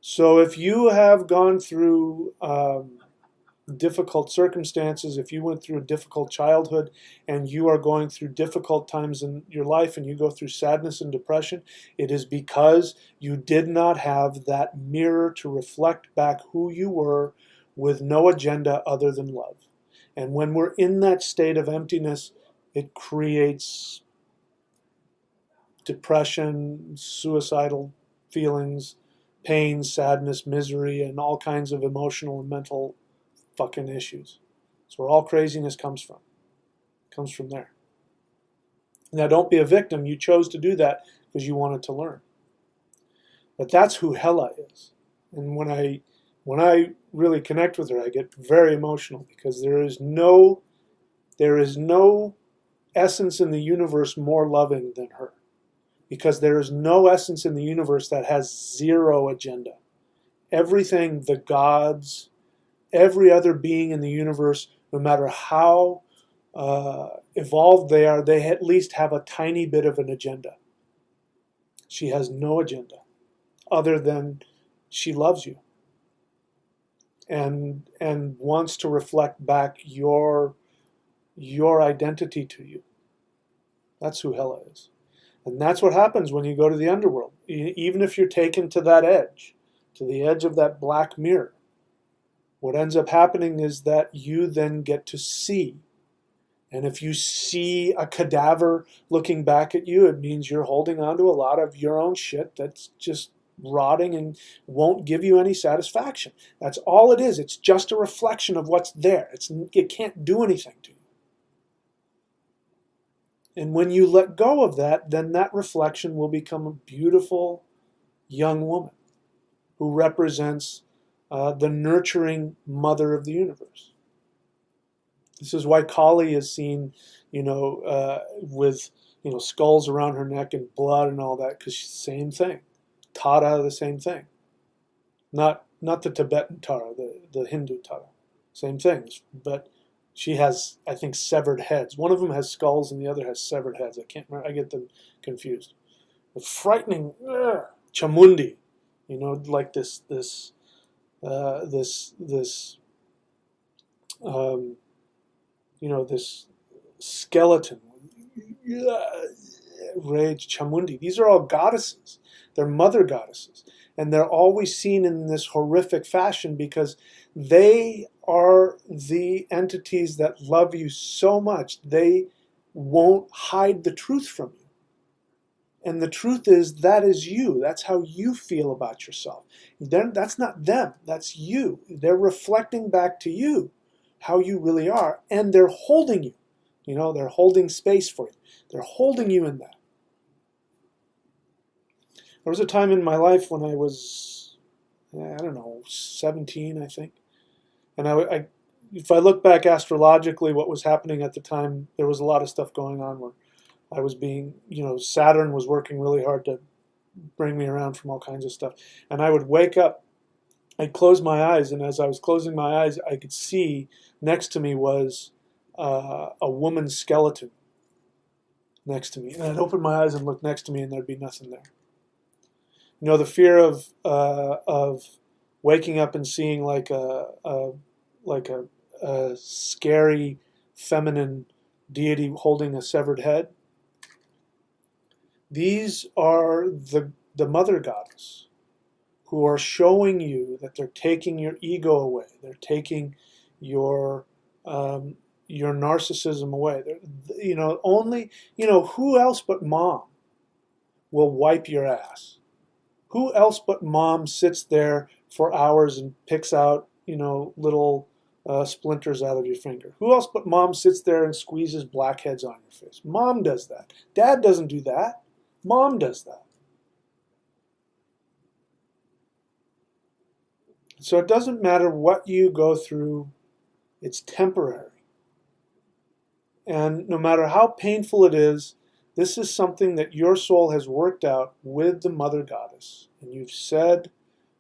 So if you have gone through difficult circumstances, if you went through a difficult childhood and you are going through difficult times in your life and you go through sadness and depression, it is because you did not have that mirror to reflect back who you were with no agenda other than love. And when we're in that state of emptiness, it creates depression, suicidal feelings, pain, sadness, misery, and all kinds of emotional and mental fucking issues. That's where all craziness comes from. It comes from there. Now, don't be a victim. You chose to do that because you wanted to learn. But that's who Hela is. And when I really connect with her, I get very emotional because there is no essence in the universe more loving than her. Because there is no essence in the universe that has zero agenda. Everything, the gods, every other being in the universe, no matter how evolved they are, they at least have a tiny bit of an agenda. She has no agenda other than she loves you and wants to reflect back your identity to you. That's who Hela is. And that's what happens when you go to the underworld. Even if you're taken to that edge, to the edge of that black mirror, what ends up happening is that you then get to see. And if you see a cadaver looking back at you, it means you're holding on to a lot of your own shit that's just rotting and won't give you any satisfaction. That's all it is. It's just a reflection of what's there. It can't do anything to you. And when you let go of that, then that reflection will become a beautiful young woman who represents the nurturing mother of the universe. This is why Kali is seen, with skulls around her neck and blood and all that, because she's the same thing. Tara, the same thing. Not the Tibetan Tara, the Hindu Tara. Same thing, but she has, I think, severed heads. One of them has skulls and the other has severed heads. I can't remember. I get them confused. The frightening Chamundi, like this skeleton, rage, Chamundi. These are all goddesses. They're mother goddesses. And they're always seen in this horrific fashion because they are the entities that love you so much they won't hide the truth from you. And the truth is that is you. That's how you feel about yourself. That's not them. That's you. They're reflecting back to you how you really are. And they're holding you. They're holding space for you. They're holding you in that. There was a time in my life when I was, 17, I think. And if I look back astrologically, what was happening at the time, there was a lot of stuff going on where I was being, Saturn was working really hard to bring me around from all kinds of stuff. And I would wake up, I'd close my eyes, and as I was closing my eyes, I could see next to me was a woman's skeleton next to me. And I'd open my eyes and look next to me, and there'd be nothing there. The fear of waking up and seeing like a scary feminine deity holding a severed head. These are the mother goddess who are showing you that they're taking your ego away. They're taking your narcissism away. Who else but mom will wipe your ass? Who else but mom sits there for hours and picks out, little splinters out of your finger? Who else but mom sits there and squeezes blackheads on your face? Mom does that. Dad doesn't do that. Mom does that. So it doesn't matter what you go through, it's temporary. And no matter how painful it is, this is something that your soul has worked out with the Mother Goddess. And you've said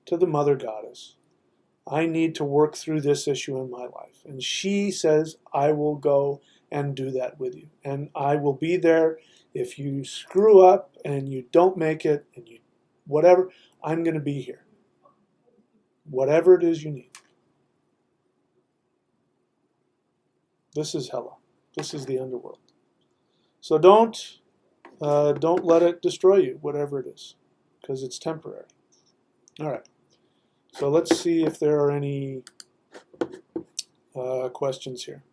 to the Mother Goddess, I need to work through this issue in my life. And she says, I will go and do that with you. And I will be there if you screw up and you don't make it and you whatever, I'm going to be here. Whatever it is you need. This is Hela. This is the underworld. So don't let it destroy you, whatever it is, because it's temporary. All right. So let's see if there are any questions here.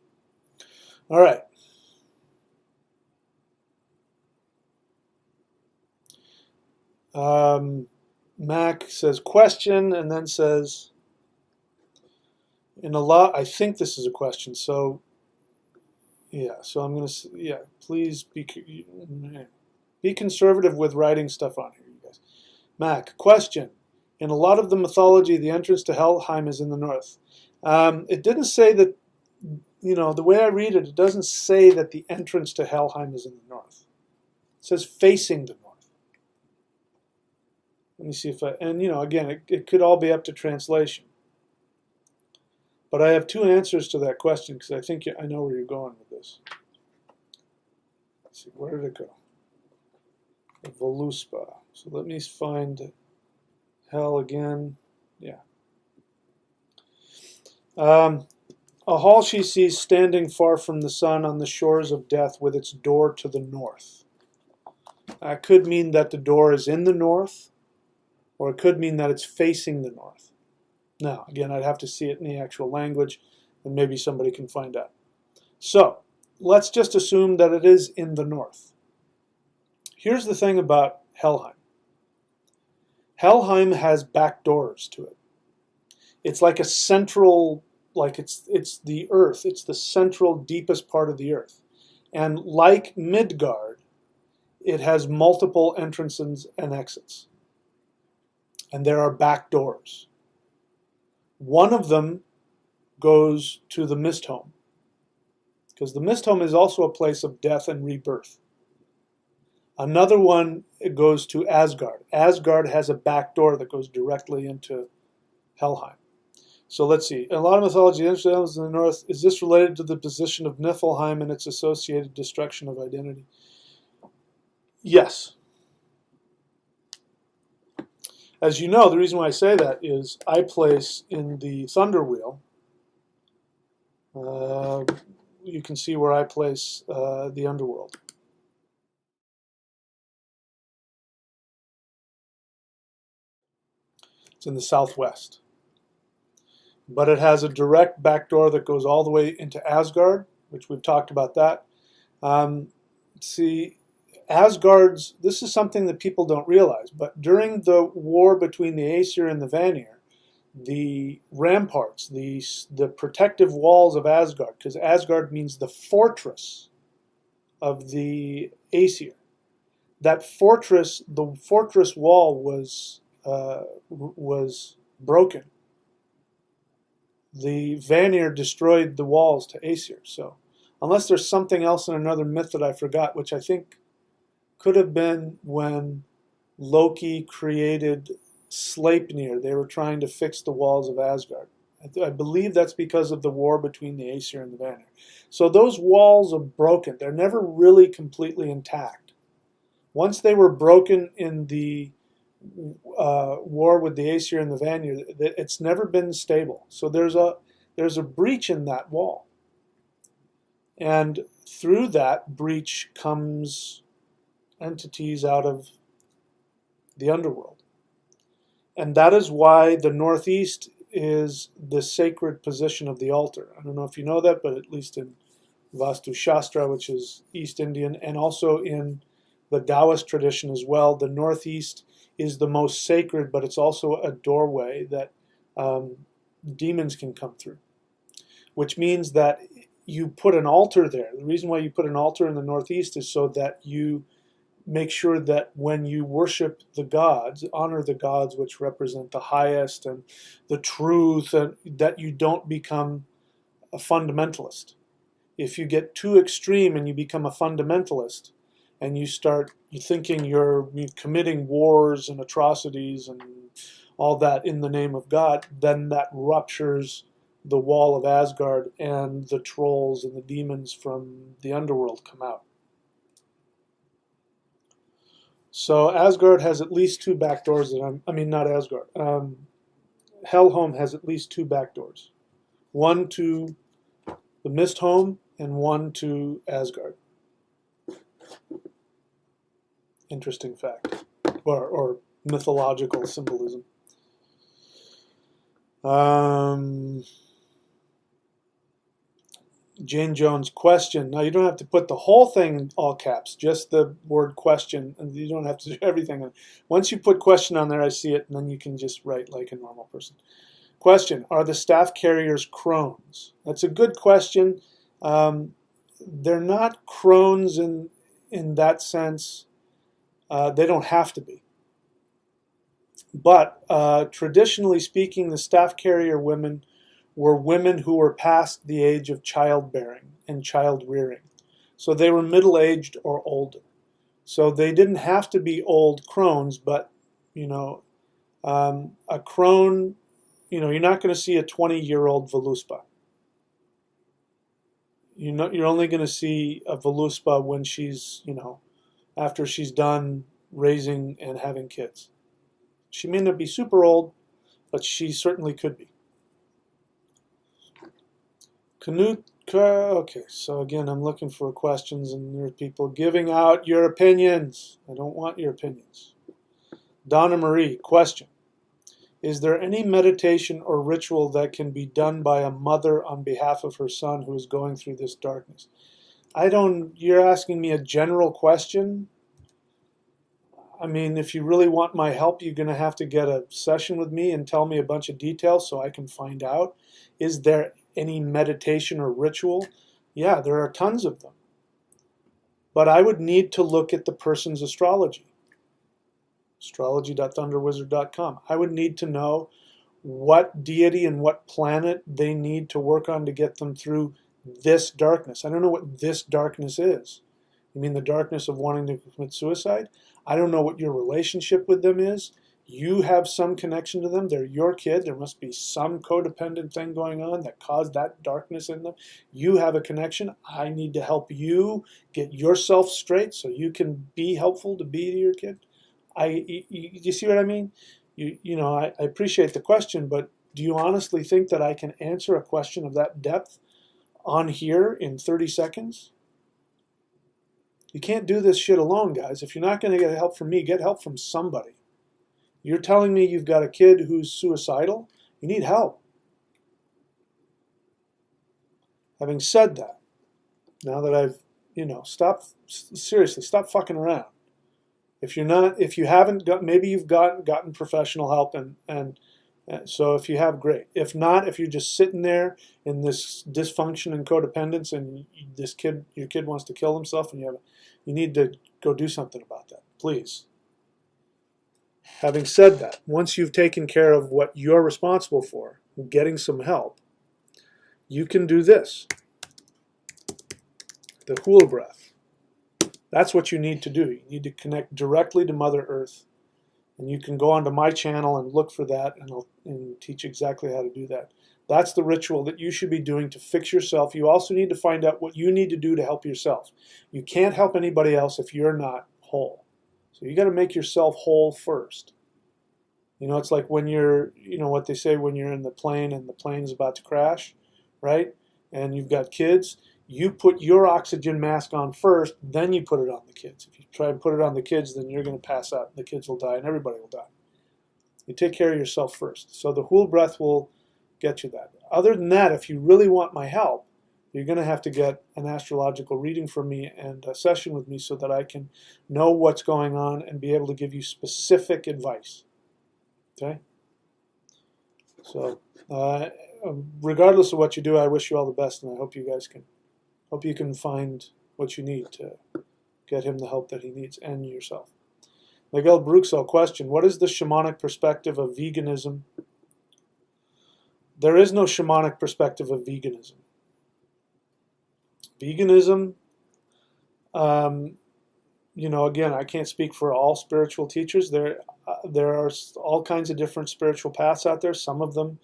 All right. Mac says question and then says, in a lot, I think this is a question. So, yeah, so I'm going to, yeah, please be conservative with writing stuff on here, you guys. Mac, question. In a lot of the mythology, the entrance to Helheim is in the north. It didn't say that, you know, the way I read it, it doesn't say that the entrance to Helheim is in the north. It says facing the north. Let me see if I, and you know, again, it could all be up to translation. But I have two answers to that question because I think I know where you're going with this. Let's see, where did it go? The Voluspa. So let me find hell again. Yeah. A hall she sees standing far from the sun on the shores of death with its door to the north. That could mean that the door is in the north, or it could mean that it's facing the north. Now, again, I'd have to see it in the actual language, and maybe somebody can find out. So, let's just assume that it is in the north. Here's the thing about Helheim. Helheim has back doors to it. It's like a central, like it's the earth. It's the central, deepest part of the earth. And like Midgard, it has multiple entrances and exits. And there are back doors. One of them goes to the Mist Home, because the Mist Home is also a place of death and rebirth. Another one, it goes to Asgard. Asgard has a back door that goes directly into Helheim. So let's see. In a lot of mythology, in the north, is this related to the position of Niflheim and its associated destruction of identity? Yes. As you know, the reason why I say that is I place in the Thunder Wheel, you can see where I place the underworld. It's in the southwest. But it has a direct back door that goes all the way into Asgard, which we've talked about that. See, Asgard's, this is something that people don't realize, but during the war between the Aesir and the Vanir, the ramparts, the protective walls of Asgard, because Asgard means the fortress of the Aesir. That fortress, the fortress wall was broken. The Vanir destroyed the walls to Aesir. So, unless there's something else in another myth that I forgot, which I think could have been when Loki created Sleipnir. They were trying to fix the walls of Asgard. I believe that's because of the war between the Aesir and the Vanir. So those walls are broken. They're never really completely intact. Once they were broken in the war with the Aesir and the Vanir, it's never been stable. So there's a breach in that wall. And through that breach comes entities out of the underworld. And that is why the northeast is the sacred position of the altar. I don't know if you know that, but at least in Vastu Shastra, which is East Indian, and also in the Taoist tradition as well, the northeast is the most sacred, but it's also a doorway that demons can come through, which means that you put an altar there. The reason why you put an altar in the northeast is so that you make sure that when you worship the gods, honor the gods which represent the highest and the truth, and that you don't become a fundamentalist. If you get too extreme and you become a fundamentalist and you start thinking you're committing wars and atrocities and all that in the name of God, then that ruptures the wall of Asgard, and the trolls and the demons from the underworld come out. So Asgard has at least two back doors that not Asgard. Helheim has at least two back doors. One to the Mist Home and one to Asgard. Interesting fact. Or mythological symbolism. Jane Jones, question. Now you don't have to put the whole thing in all caps, just the word question, and you don't have to do everything. Once you put question on there, I see it, and then you can just write like a normal person. Question, are the staff carriers crones? That's a good question. They're not crones in that sense. They don't have to be. But traditionally speaking, the staff carrier women were women who were past the age of childbearing and child rearing. So they were middle-aged or older. So they didn't have to be old crones, but you know, a crone, you know, you're not going to see a 20-year-old Voluspa. You're only going to see a Voluspa when she's, you know, after she's done raising and having kids. She may not be super old, but she certainly could be. Canute, okay, so again, I'm looking for questions, and there are people giving out your opinions. I don't want your opinions. Donna Marie, question. Is there any meditation or ritual that can be done by a mother on behalf of her son who is going through this darkness? You're asking me a general question? I mean, if you really want my help, you're going to have to get a session with me and tell me a bunch of details so I can find out. Is there any meditation or ritual? Yeah, there are tons of them. But I would need to look at the person's astrology. Astrology.thunderwizard.com. I would need to know what deity and what planet they need to work on to get them through this darkness. I don't know what this darkness is. You mean the darkness of wanting to commit suicide? I don't know what your relationship with them is. You have some connection to them. They're your kid. There must be some codependent thing going on that caused that darkness in them. You have a connection. I need to help you get yourself straight so you can be helpful to be to your kid. You see what I mean? I appreciate the question, but do you honestly think that I can answer a question of that depth on here in 30 seconds? You can't do this shit alone, guys. If you're not going to get help from me, get help from somebody. You're telling me you've got a kid who's suicidal? You need help. Having said that, now that I've, stop fucking around. If you haven't got, maybe you've gotten professional help, and so if you have, great. If not, if you're just sitting there in this dysfunction and codependence, and your kid wants to kill himself, and you need to go do something about that, please. Having said that, once you've taken care of what you're responsible for, getting some help, you can do this, the hula breath. That's what you need to do. You need to connect directly to Mother Earth. And you can go onto my channel and look for that, and I'll teach exactly how to do that. That's the ritual that you should be doing to fix yourself. You also need to find out what you need to do to help yourself. You can't help anybody else if you're not whole. So you got to make yourself whole first. It's like when you're, what they say when you're in the plane and the plane's about to crash, right? And you've got kids. You put your oxygen mask on first, then you put it on the kids. If you try and put it on the kids, then you're going to pass out, and the kids will die, and everybody will die. You take care of yourself first. So the hula breath will get you that. Other than that, if you really want my help, you're going to have to get an astrological reading from me and a session with me so that I can know what's going on and be able to give you specific advice. Okay? So regardless of what you do, I wish you all the best, and I hope you guys can find what you need to get him the help that he needs, and yourself. Miguel Bruxel, question. What is the shamanic perspective of veganism? There is no shamanic perspective of veganism. Veganism, again, I can't speak for all spiritual teachers. There are all kinds of different spiritual paths out there. Some of them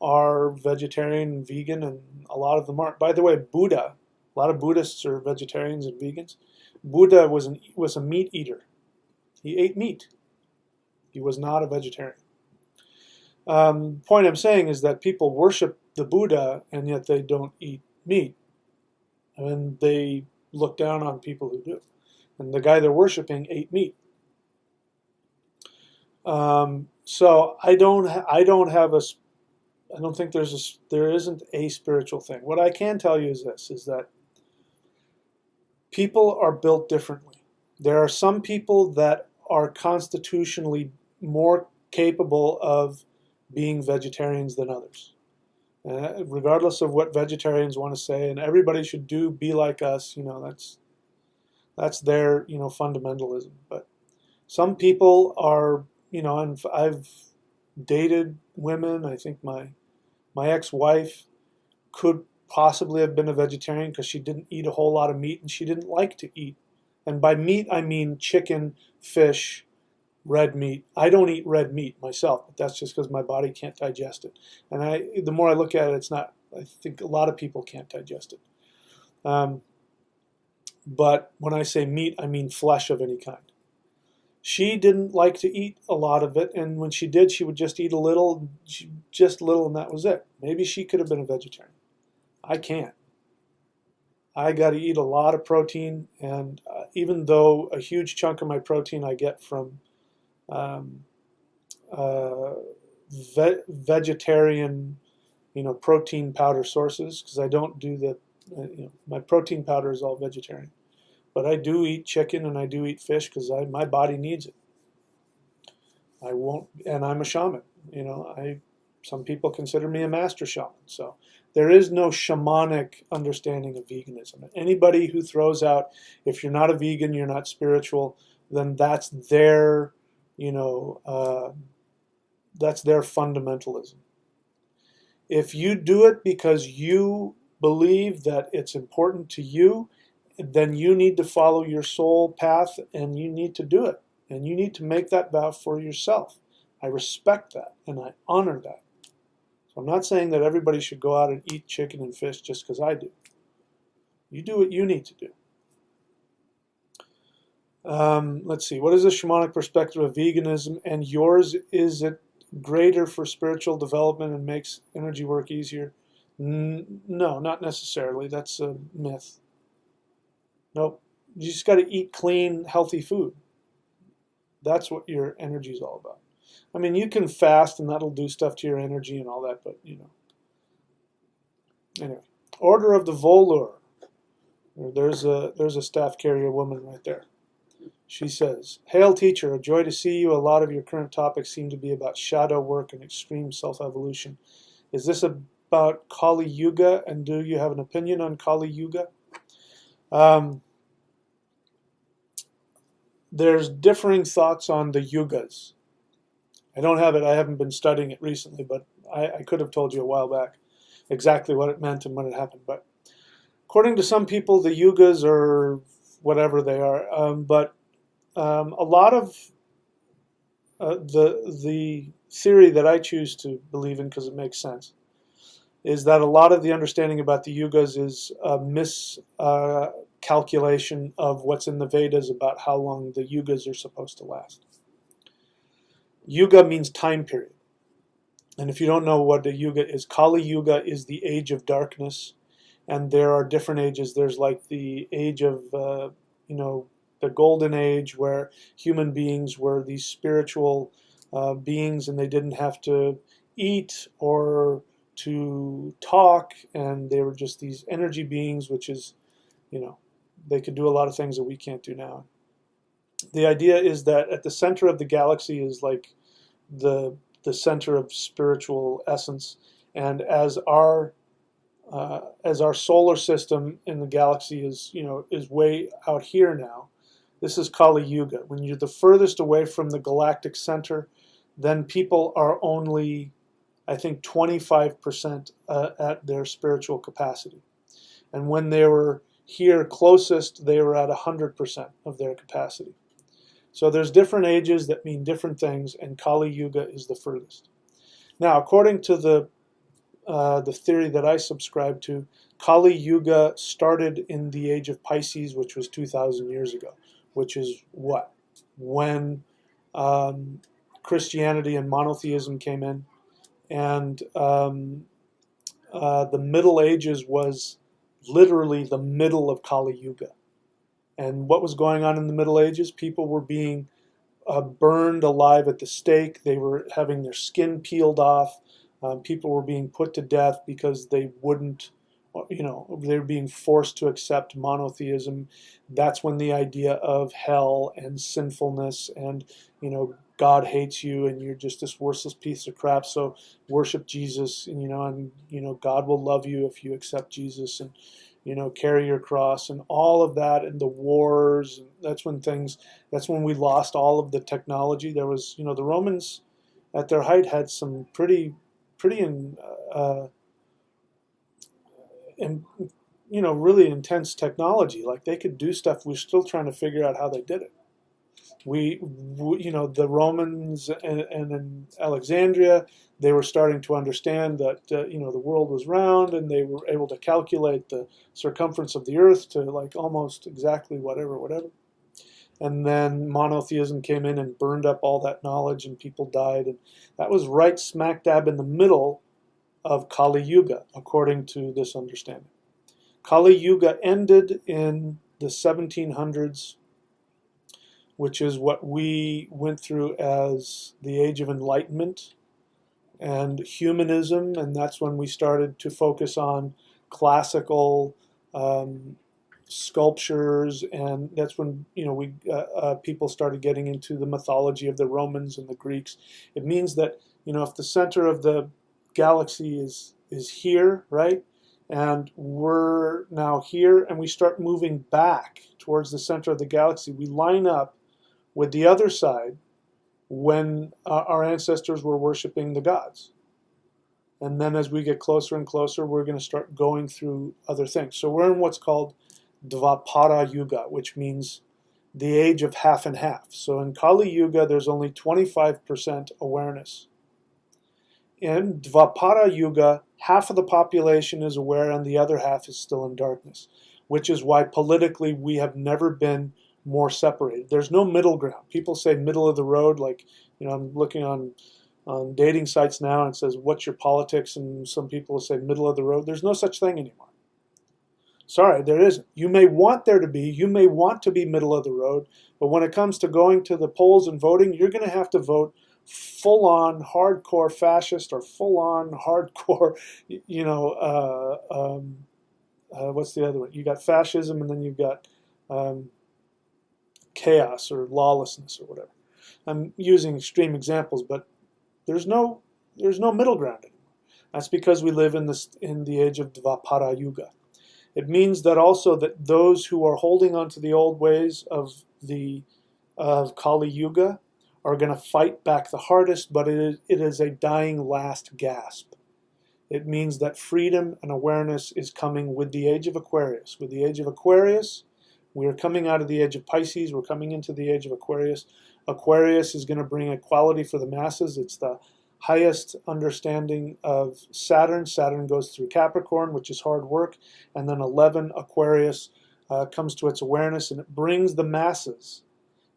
are vegetarian and vegan, and a lot of them aren't. By the way, Buddha, a lot of Buddhists are vegetarians and vegans. Buddha was a meat eater. He ate meat. He was not a vegetarian. Point I'm saying is that people worship the Buddha, and yet they don't eat meat. And they look down on people who do. And the guy they're worshiping ate meat. So I don't have I don't think there isn't a spiritual thing. What I can tell you is this, is that people are built differently. There are some people that are constitutionally more capable of being vegetarians than others. Regardless of what vegetarians want to say, and everybody should be like us, that's their, fundamentalism. But some people are, and I've dated women. I think my ex-wife could possibly have been a vegetarian because she didn't eat a whole lot of meat and she didn't like to eat. And by meat, I mean chicken, fish, red meat. I don't eat red meat myself, but that's just because my body can't digest it. And the more I look at it, it's not. I think a lot of people can't digest it. But when I say meat, I mean flesh of any kind. She didn't like to eat a lot of it, and when she did, she would just eat a little, just a little, and that was it. Maybe she could have been a vegetarian. I can't. I got to eat a lot of protein, and even though a huge chunk of my protein I get from um, vegetarian, protein powder sources, because I don't do my protein powder is all vegetarian. But I do eat chicken and I do eat fish because my body needs it. I won't, and I'm a shaman. Some people consider me a master shaman. So there is no shamanic understanding of veganism. Anybody who throws out, if you're not a vegan, you're not spiritual, then that's their, that's their fundamentalism. If you do it because you believe that it's important to you, then you need to follow your soul path and you need to do it. And you need to make that vow for yourself. I respect that and I honor that. So I'm not saying that everybody should go out and eat chicken and fish just because I do. You do what you need to do. Let's see. What is the shamanic perspective of veganism and yours? Is it greater for spiritual development and makes energy work easier? No, not necessarily. That's a myth. Nope. You just got to eat clean, healthy food. That's what your energy is all about. I mean, you can fast and that'll do stuff to your energy and all that, but Anyway, Order of the Volur. There's a staff carrier woman right there. She says, "Hail teacher, a joy to see you. A lot of your current topics seem to be about shadow work and extreme self-evolution. Is this about Kali Yuga, and do you have an opinion on Kali Yuga?" There's differing thoughts on the yugas. I don't have it. I haven't been studying it recently, but I could have told you a while back exactly what it meant and when it happened. But according to some people, the yugas are whatever they are. But a lot of the theory that I choose to believe in, because it makes sense, is that a lot of the understanding about the yugas is a miscalculation of what's in the Vedas about how long the yugas are supposed to last. Yuga means time period. And if you don't know what a yuga is, Kali Yuga is the age of darkness. And there are different ages. There's like the age of, the golden age, where human beings were these spiritual beings and they didn't have to eat or to talk, and they were just these energy beings, which is, they could do a lot of things that we can't do now. The idea is that at the center of the galaxy is like the center of spiritual essence, and as our solar system in the galaxy is way out here now, this is Kali Yuga. When you're the furthest away from the galactic center, then people are only, I think, 25% at their spiritual capacity. And when they were here closest, they were at 100% of their capacity. So there's different ages that mean different things, and Kali Yuga is the furthest. Now, according to the theory that I subscribe to, Kali Yuga started in the age of Pisces, which was 2,000 years ago, which is what? When Christianity and monotheism came in, and the Middle Ages was literally the middle of Kali Yuga. And what was going on in the Middle Ages? People were being burned alive at the stake. They were having their skin peeled off. People were being put to death because they wouldn't, they were being forced to accept monotheism. That's when the idea of hell and sinfulness and, God hates you and you're just this worthless piece of crap. So worship Jesus, and God will love you if you accept Jesus, and carry your cross and all of that, and the wars. And that's when we lost all of the technology. There was, the Romans at their height had some pretty, uh, and really intense technology. Like they could do stuff. We're still trying to figure out how they did it. The Romans and in Alexandria, they were starting to understand that the world was round, and they were able to calculate the circumference of the earth to like almost exactly whatever. And then monotheism came in and burned up all that knowledge, and people died. And that was right smack dab in the middle of Kali Yuga, according to this understanding. Kali Yuga ended in the 1700s, which is what we went through as the Age of Enlightenment and humanism, and that's when we started to focus on classical sculptures, and that's when people started getting into the mythology of the Romans and the Greeks. It means that if the center of the galaxy is here, right, and we're now here, and we start moving back towards the center of the galaxy, we line up with the other side when our ancestors were worshiping the gods. And then as we get closer and closer, we're going to start going through other things. So we're in what's called Dvapara Yuga, which means the age of half and half. So in Kali Yuga, there's only 25% awareness. In Dvapara Yuga, half of the population is aware and the other half is still in darkness, which is why politically we have never been more separated. There's no middle ground. People say middle of the road, like, I'm looking on dating sites now and it says, what's your politics? And some people will say middle of the road. There's no such thing anymore. Sorry, there isn't. You may want there to be, you may want to be middle of the road, but when it comes to going to the polls and voting, you're going to have to vote full-on hardcore fascist or full-on hardcore, what's the other one? You got fascism, and then you've got chaos or lawlessness or whatever. I'm using extreme examples, but there's no middle ground anymore. That's because we live in the age of Dvapara Yuga. It means that also that those who are holding on to the old ways of Kali Yuga are going to fight back the hardest, but it is a dying last gasp. It means that freedom and awareness is coming with the age of Aquarius. With the age of Aquarius, we are coming out of the age of Pisces. We're coming into the age of Aquarius. Aquarius is going to bring equality for the masses. It's the highest understanding of Saturn. Saturn goes through Capricorn, which is hard work. And then 11, Aquarius, comes to its awareness, and it brings the masses.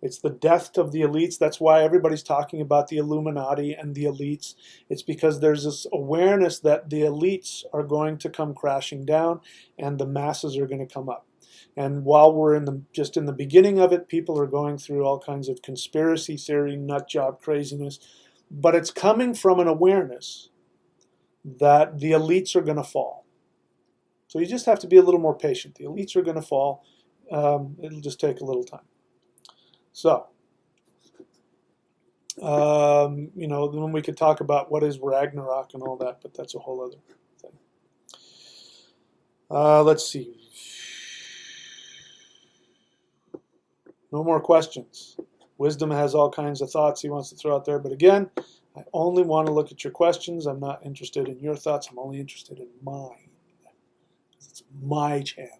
It's the death of the elites. That's why everybody's talking about the Illuminati and the elites. It's because there's this awareness that the elites are going to come crashing down and the masses are going to come up. And while we're just in the beginning of it, people are going through all kinds of conspiracy theory, nut job craziness. But it's coming from an awareness that the elites are going to fall. So you just have to be a little more patient. The elites are going to fall. It'll just take a little time. So, then we could talk about what is Ragnarok and all that, but that's a whole other thing. Let's see. No more questions. Wisdom has all kinds of thoughts he wants to throw out there, but again, I only want to look at your questions. I'm not interested in your thoughts. I'm only interested in mine. It's my channel.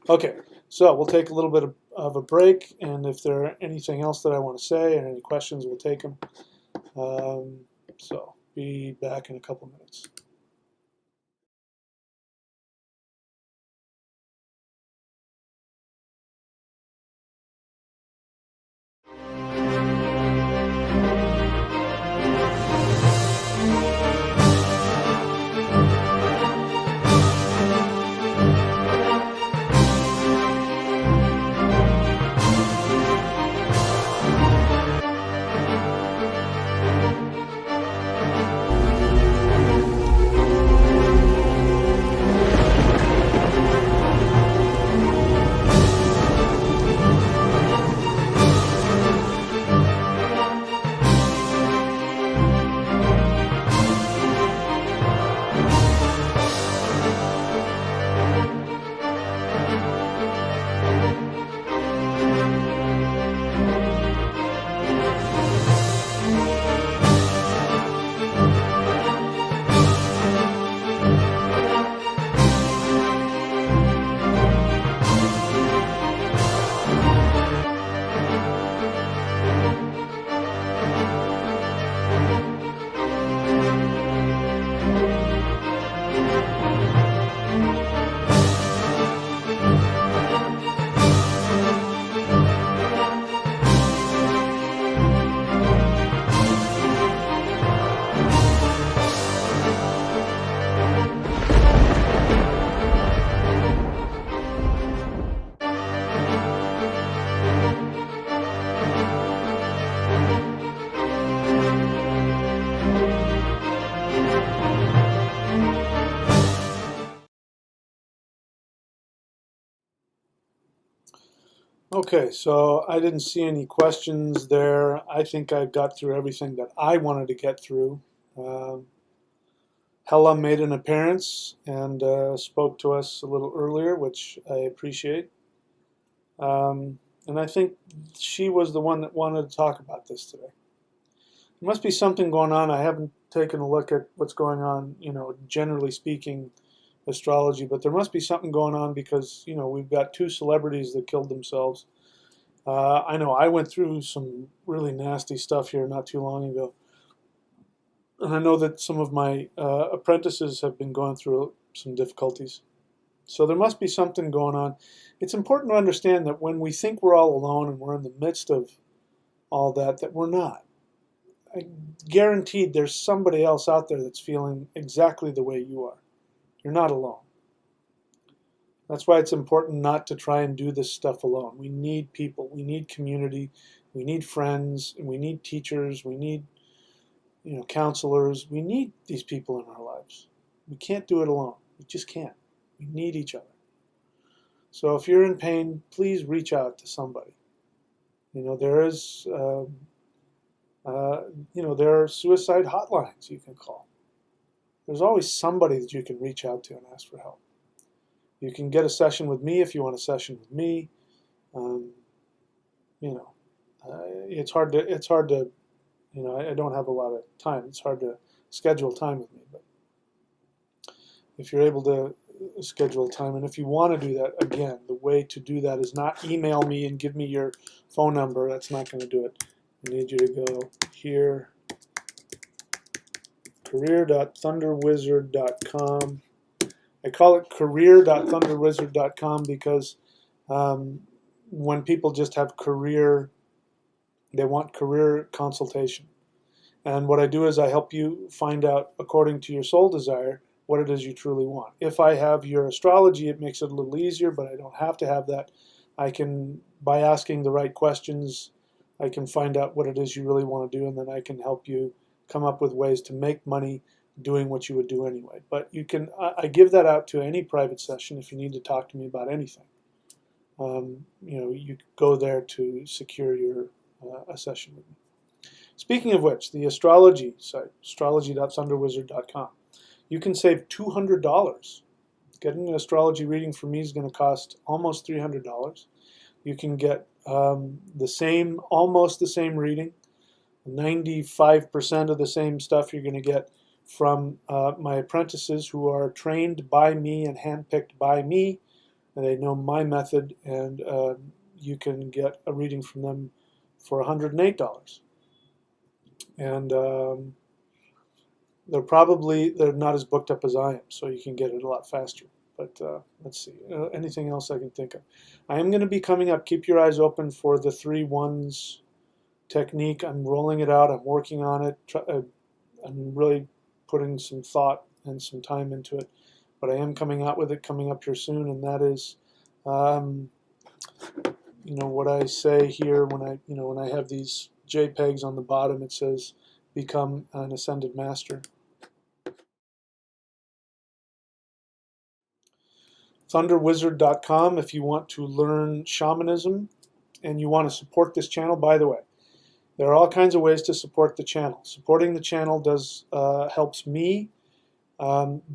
Okay, so we'll take a little bit of a break, and if there are anything else that I want to say and any questions, we'll take them. So be back in a couple minutes. Okay, so I didn't see any questions there. I think I got through everything that I wanted to get through. Um, Hella made an appearance and spoke to us a little earlier, which I appreciate. Um, and I think she was the one that wanted to talk about this today. There must be something going on. I haven't taken a look at what's going on, generally speaking, astrology, but there must be something going on because, we've got two celebrities that killed themselves. I know I went through some really nasty stuff here not too long ago. And I know that some of my apprentices have been going through some difficulties. So there must be something going on. It's important to understand that when we think we're all alone and we're in the midst of all that, that we're not. I guaranteed there's somebody else out there that's feeling exactly the way you are. You're not alone. That's why it's important not to try and do this stuff alone. We need people. We need community. We need friends. And we need teachers. We need, counselors. We need these people in our lives. We can't do it alone. We just can't. We need each other. So if you're in pain, please reach out to somebody. There is, there are suicide hotlines you can call. There's always somebody that you can reach out to and ask for help. You can get a session with me if you want a session with me. Um, you know, it's hard to, I don't have a lot of time. It's hard to schedule time with me, but if you're able to schedule time, and if you want to do that, again, the way to do that is not email me and give me your phone number. That's not going to do it. I need you to go here, career.thunderwizard.com. I call it career.thunderwizard.com because when people just have career, they want career consultation. And what I do is I help you find out, according to your soul desire, what it is you truly want. If I have your astrology, it makes it a little easier, but I don't have to have that. I can, by asking the right questions, I can find out what it is you really want to do, and then I can help you come up with ways to make money doing what you would do anyway. But you can, I give that out to any private session if you need to talk to me about anything. You go there to secure your a session with me. Speaking of which, the astrology site, astrology.thunderwizard.com, you can save $200. Getting an astrology reading from me is going to cost almost $300. You can get almost the same reading, 95% of the same stuff you're going to get from my apprentices who are trained by me and handpicked by me. And they know my method, and you can get a reading from them for $108. And they're not as booked up as I am, so you can get it a lot faster. But let's see, anything else I can think of. I am going to be coming up. Keep your eyes open for the 3 1s technique. I'm rolling it out. I'm working on it. I'm really putting some thought and some time into it. But I am coming out with it coming up here soon, and that is, what I say here when I have these JPEGs on the bottom. It says, "Become an Ascended Master." Thunderwizard.com if you want to learn shamanism and you want to support this channel. By the way, there are all kinds of ways to support the channel. Supporting the channel helps me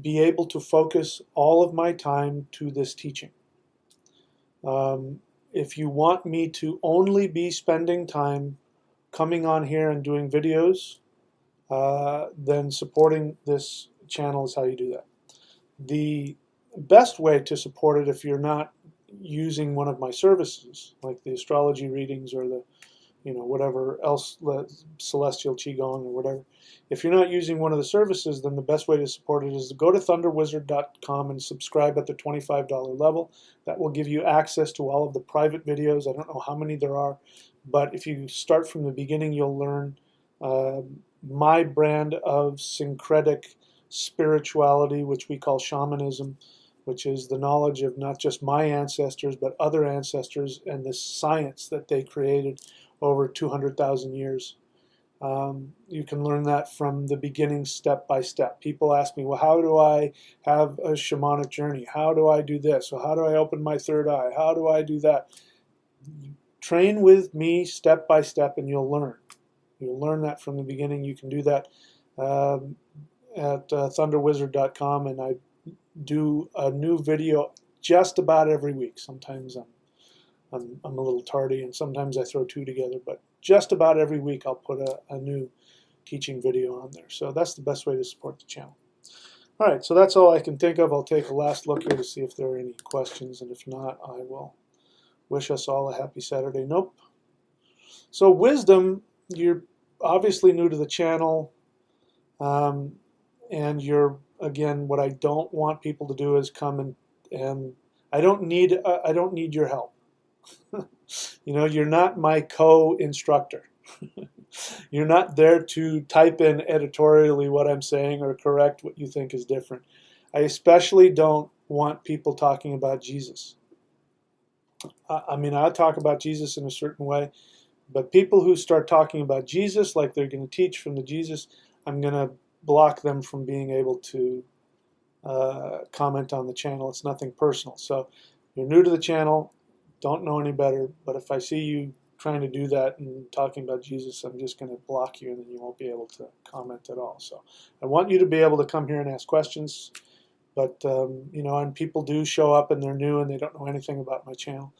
be able to focus all of my time to this teaching. If you want me to only be spending time coming on here and doing videos, then supporting this channel is how you do that. The best way to support it, if you're not using one of my services, like the astrology readings or the whatever else, celestial qigong or whatever, if you're not using one of the services, then the best way to support it is to go to thunderwizard.com and subscribe at the $25 level. That will give you access to all of the private videos. I don't know how many there are, but if you start from the beginning, you'll learn my brand of syncretic spirituality, which we call shamanism, which is the knowledge of not just my ancestors, but other ancestors and the science that they created over 200,000 years. You can learn that from the beginning, step by step. People ask me, well, how do I have a shamanic journey? How do I do this? Or how do I open my third eye? How do I do that? Train with me step by step and you'll learn. You'll learn that from the beginning. You can do that at thunderwizard.com, and I do a new video just about every week. Sometimes I'm a little tardy, and sometimes I throw two together, but just about every week I'll put a new teaching video on there. So that's the best way to support the channel. All right, so that's all I can think of. I'll take a last look here to see if there are any questions, and if not, I will wish us all a happy Saturday. Nope. So wisdom, you're obviously new to the channel, and you're, again, what I don't want people to do is come and I don't need your help. You know, you're not my co-instructor. You're not there to type in editorially what I'm saying or correct what you think is different. I especially don't want people talking about Jesus. I mean, I talk about Jesus in a certain way, but people who start talking about Jesus like they're going to teach from the Jesus, I'm going to block them from being able to comment on the channel. It's nothing personal. So you're new to the channel, don't know any better, but if I see you trying to do that and talking about Jesus, I'm just going to block you, and then you won't be able to comment at all. So I want you to be able to come here and ask questions, but you know, and people do show up and they're new and they don't know anything about my channel.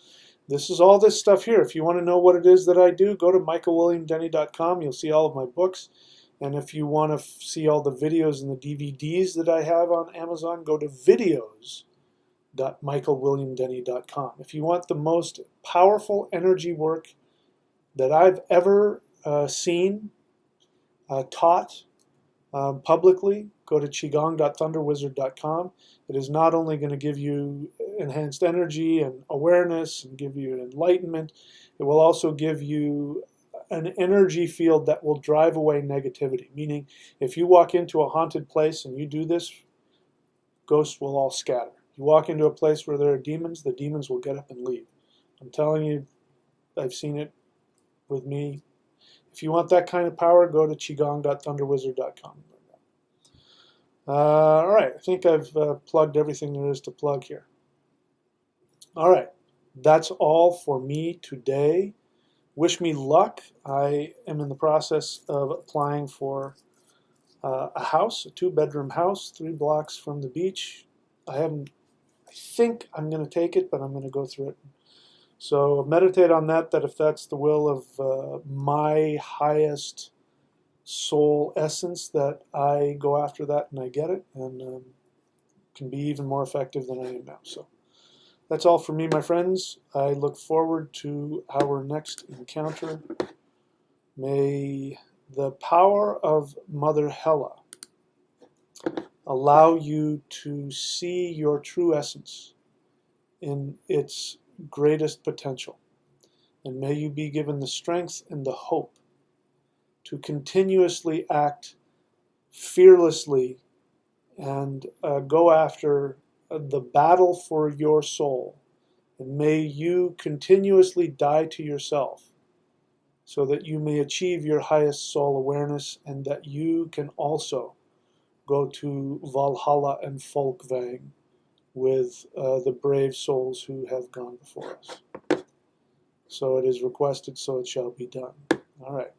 This is all this stuff here. If you want to know what it is that I do, go to michaelwilliamdenny.com. You'll see all of my books. And if you want to see all the videos and the DVDs that I have on Amazon, go to videos.michaelwilliamdenny.com. If you want the most powerful energy work that I've ever seen, taught publicly, go to qigong.thunderwizard.com. It is not only going to give you enhanced energy and awareness and give you enlightenment, it will also give you an energy field that will drive away negativity. Meaning, if you walk into a haunted place and you do this, ghosts will all scatter. You walk into a place where there are demons, the demons will get up and leave. I'm telling you, I've seen it with me. If you want that kind of power, go to qigong.thunderwizard.com. All right, I think I've plugged everything there is to plug here. All right, that's all for me today. Wish me luck. I am in the process of applying for a house, a 2-bedroom house, 3 blocks from the beach. I think I'm going to take it, but I'm going to go through it. So meditate on that, that if that's the will of my highest soul essence, that I go after that and I get it, and can be even more effective than I am now. So that's all for me, my friends. I look forward to our next encounter. May the power of Mother Hela allow you to see your true essence in its greatest potential. And may you be given the strength and the hope to continuously act fearlessly and go after the battle for your soul. And may you continuously die to yourself so that you may achieve your highest soul awareness, and that you can also go to Valhalla and Folkvang with the brave souls who have gone before us. So it is requested, so it shall be done. All right.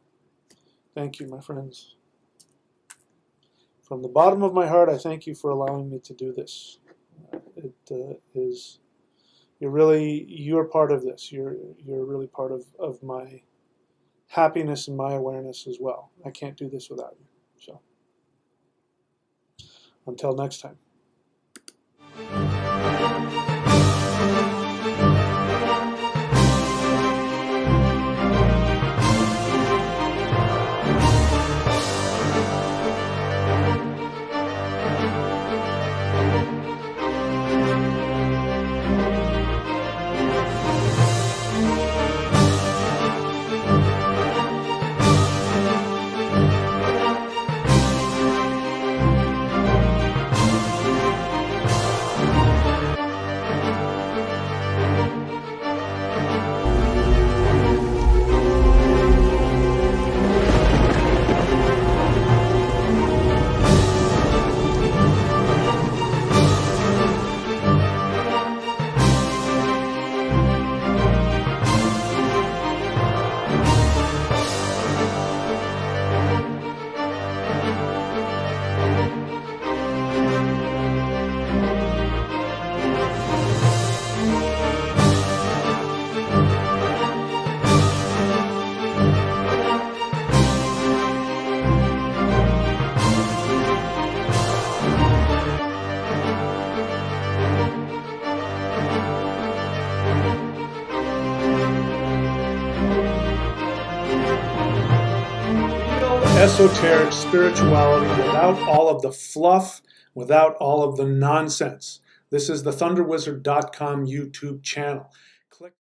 Thank you, my friends. From the bottom of my heart, I thank you for allowing me to do this. You're part of this. You're really part of my happiness and my awareness as well. I can't do this without you. So until next time. esoteric spirituality without all of the fluff, without all of the nonsense. This is the thunderwizard.com YouTube channel. Click.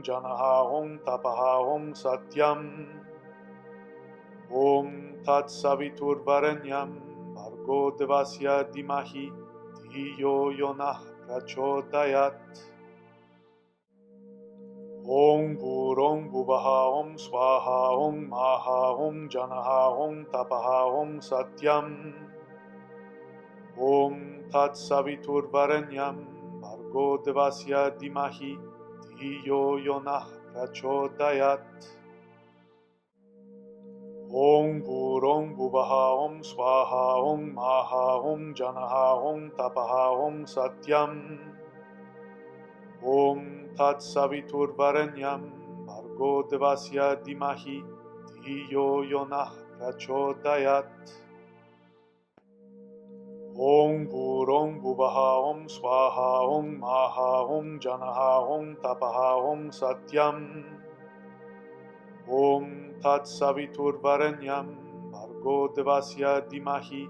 Janaha Om Tapaha Om Satyam. Om Tat Saviturvarenyam Bhargo Devasya Dimahi Dhiyo Yonah Prachodayat. Om Bhurong Bhuvaha Om Swaha Om Maha Om Janaha Om Tapaha Om Satyam. Om Tat Saviturvarenyam Bhargo Devasya Dimahi Dhiyo Yonah Prachodayat. Om Bhurong Bhuvaha Om Swaha Om Maha Om Janaha Om Tapaha Om Satyam. Om Tat Saviturvarenyam Bhargo Devasya Dimahi Dhiyo Yonah Prachodayat. Om Bhurong Bhuvaha Om Swaha Om Maha Om Janaha Om Tapaha Om Satyam. Om Tat Saviturvarenyam Bhargo Devasya Dimahi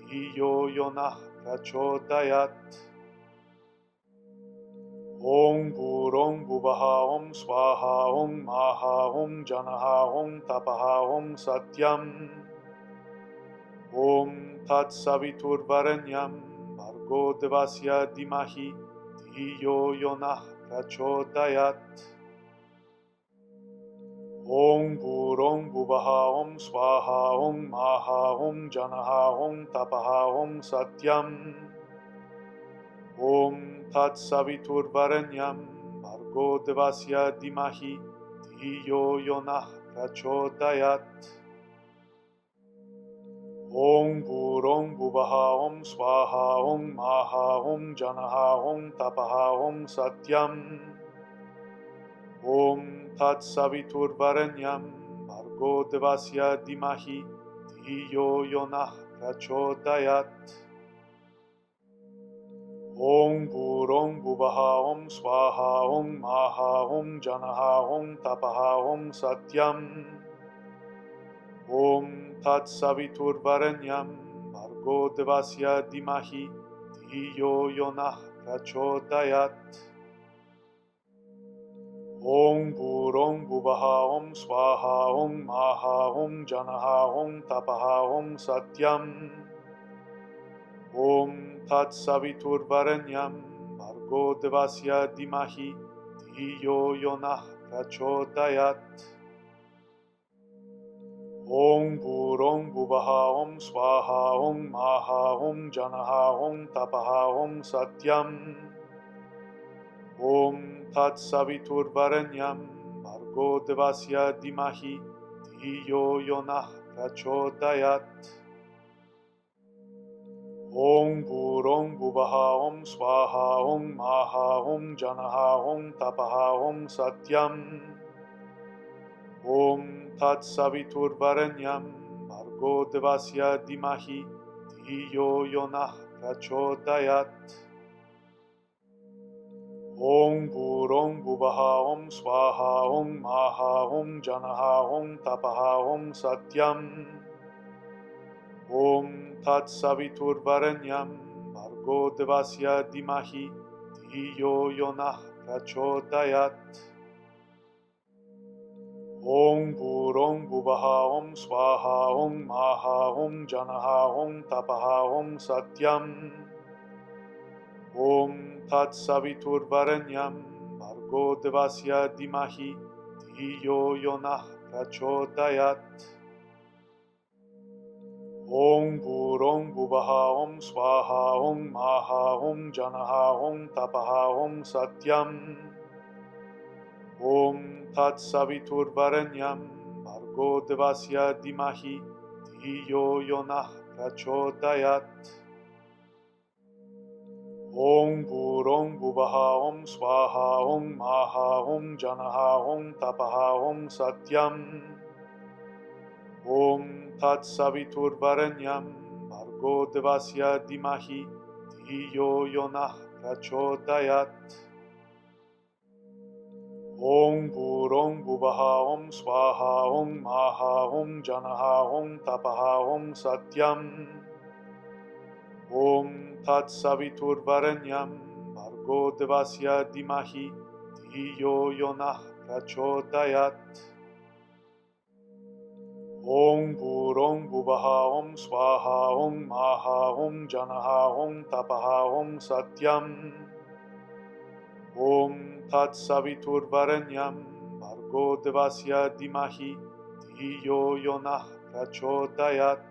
Dhiyo Yonah Prachodayat. Om Bhurong Bhuvaha Om Swaha Om Maha Om Janaha Om Tapaha Om Satyam. Om Tat Saviturvarenyam Bhargo Devasya Dimahi Dhiyo Yonah Prachodayat. Om Bhurong Bhuvaha Om Swaha Om Maha Om Janaha Om Tapaha Om Satyam. Om Tat Saviturvarenyam Bhargo Devasya Dimahi Dhiyo Yonah Prachodayat. Om Bhurong Bhuvaha Om Swaha Om Maha Om Janaha Om Tapaha Om Satyam. Om Tat Saviturvarenyam Bhargo Devasya Dimahi Dhiyo Yonah Prachodayat. Om Bhurong Bhuvaha Om Swaha Om Maha Om Janaha Om Tapaha Om Satyam. Om Tat Saviturvarenyam Bhargo Devasya Dimahi Dhiyo Yonah Prachodayat. Om Bhurong Bhuvaha Om Swaha Om Maha Om Janaha Om Tapaha Om Satyam. Om Tat Saviturvarenyam Bhargo Devasya Dimahi Dhiyo Yonah Prachodayat. Om Bhurong Bhuvaha Om Swaha Om Maha Om Janaha Om Tapaha Om Satyam. Om Tat Saviturvarenyam Bhargo Devasya Dimahi Dhiyo Yonah Prachodayat. Om Bhurong Bhuvaha Om Swaha Om Maha Om Janaha Om Tapaha Om Satyam. Om Tat Saviturvarenyam Bhargo Devasya Dimahi Dhiyo Yonah Prachodayat. Om Bhurong Bhuvaha Om Swaha Om Maha Om Janaha Om Tapaha Om Satyam. Om Tat Saviturvarenyam Bhargo Devasya Dimahi Dhiyo Yonah Prachodayat. Om Bhurong Bhuvaha Om Swaha Om Maha Om Janaha Om Tapaha Om Satyam. Om Tat Saviturvarenyam Bhargo Devasya Dimahi Dhiyo Yonah Prachodayat. Om Bhurong Bhuvaha Om Swaha Om Maha Om Janaha Om Tapaha Om Satyam. Om Tat Saviturvarenyam Bhargo Devasya Dimahi Dhiyo Yonah Prachodayat. Om Bhurong Bhuvaha Om Swaha Om Maha Om Janaha Om Tapaha Om Satyam. Om Tat Saviturvarenyam Bhargo Devasya Dimahi Dhiyo Yonah Prachodayat. Om Bhurong Bhuvaha Om Swaha Om Maha Om Janaha Om Tapaha Om Satyam. Om Tat Saviturvarenyam Bhargo Devasya Dimahi Dhiyo Yonah prachodayat. Om Bhurong Bhuvaha Om Swaha Om Maha Om Janaha Om Tapaha Om Satyam. Om Tat Savitur Varenyam Bhargo Devasya Dimahi Dhiyo Yonah Prachodayat.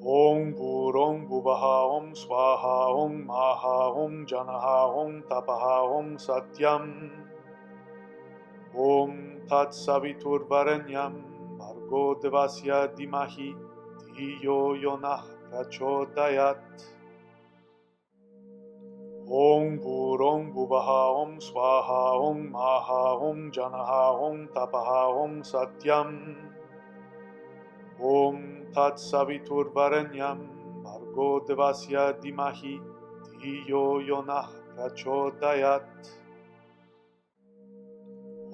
Om Bhurong Bhuvaha Om Swaha Om Maha Om Janaha Om Tapaha Om Satyam. Om Tat Savitur Varenyam Bhargo Devasya Dimahi Dhiyo Yonah Prachodayat. Om Bhurong Bhuvaha Om Swaha Om Maha Om Janaha Om Tapaha Om Satyam. Om Tat Savitur Varenyam Bhargo Devasya Dimahi Dhiyo Yonah Prachodayat.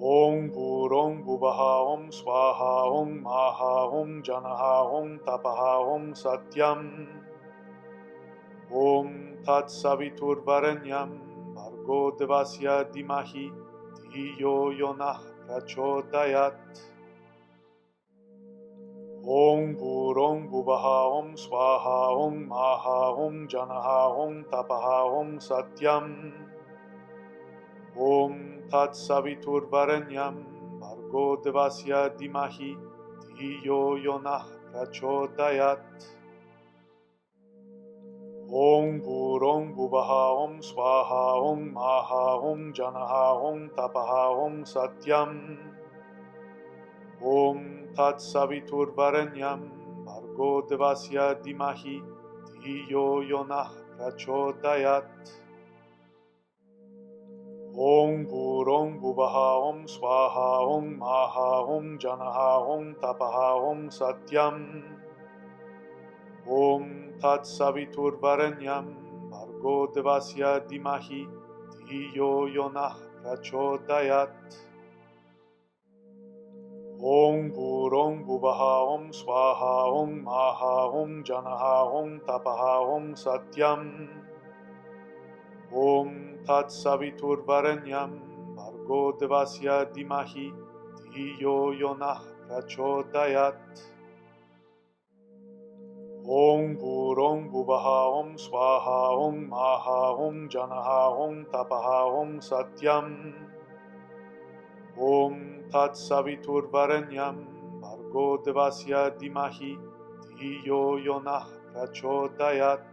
Om Bhurong Bhuvaha Om Swaha Om Maha Om Janaha Om Tapaha Om Satyam. Om Tat Savitur Varenyam Bhargo Devasya Dimahi Dhiyo Yonah Prachodayat. Om Bhurong Bhuvaha Om Swaha Om Maha Om Janaha Om Tapaha Om Satyam. Om Tat Savitur Varenyam Bhargo Devasya Dimahi Dhiyo Yonah Prachodayat. Om Bhurong Bhuvaha Om Swaha Om Maha Om Janaha Om Tapaha Om Satyam. Om Tat Savitur Varenyam Bhargo Devasya Dimahi Dhiyo Yonah Prachodayat. Om Bhurong Bhuvaha Om Swaha Om Maha Om Janaha Om Tapaha Om Satyam. Om Tat Savitur Varenyam Bhargo Devasya Dimahi Dhiyo Yonah Prachodayat. Om Bhurong Bhuvaha Om Swaha Om Maha Om Janaha Om Tapaha Om Satyam. Om Tat Savitur Varenyam Bhargo Devasya Dimahi Dhiyo Yonah Prachodayat. Om Bhurong Bhuvaha Om Swaha Om Maha Om Janaha Om Tapaha Om Satyam. Om Tat Savitur Varenyam Bhargo Devasya Dimahi Dhiyo Yonah Prachodayat.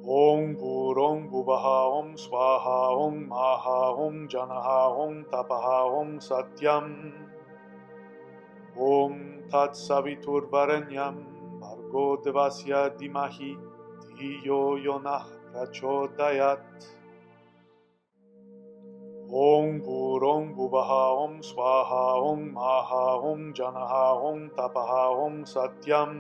Om Bhurong Bhuvaha Om Swaha Om Maha Om Janaha Om Tapaha Om Satyam. Om Tat Savitur Varenyam Bhargo Devasya Dimahi Dhiyo Yonah Prachodayat. Om Bhurong Bhuvaha Om Swaha Om Maha Om Janaha Om Tapaha Om Satyam.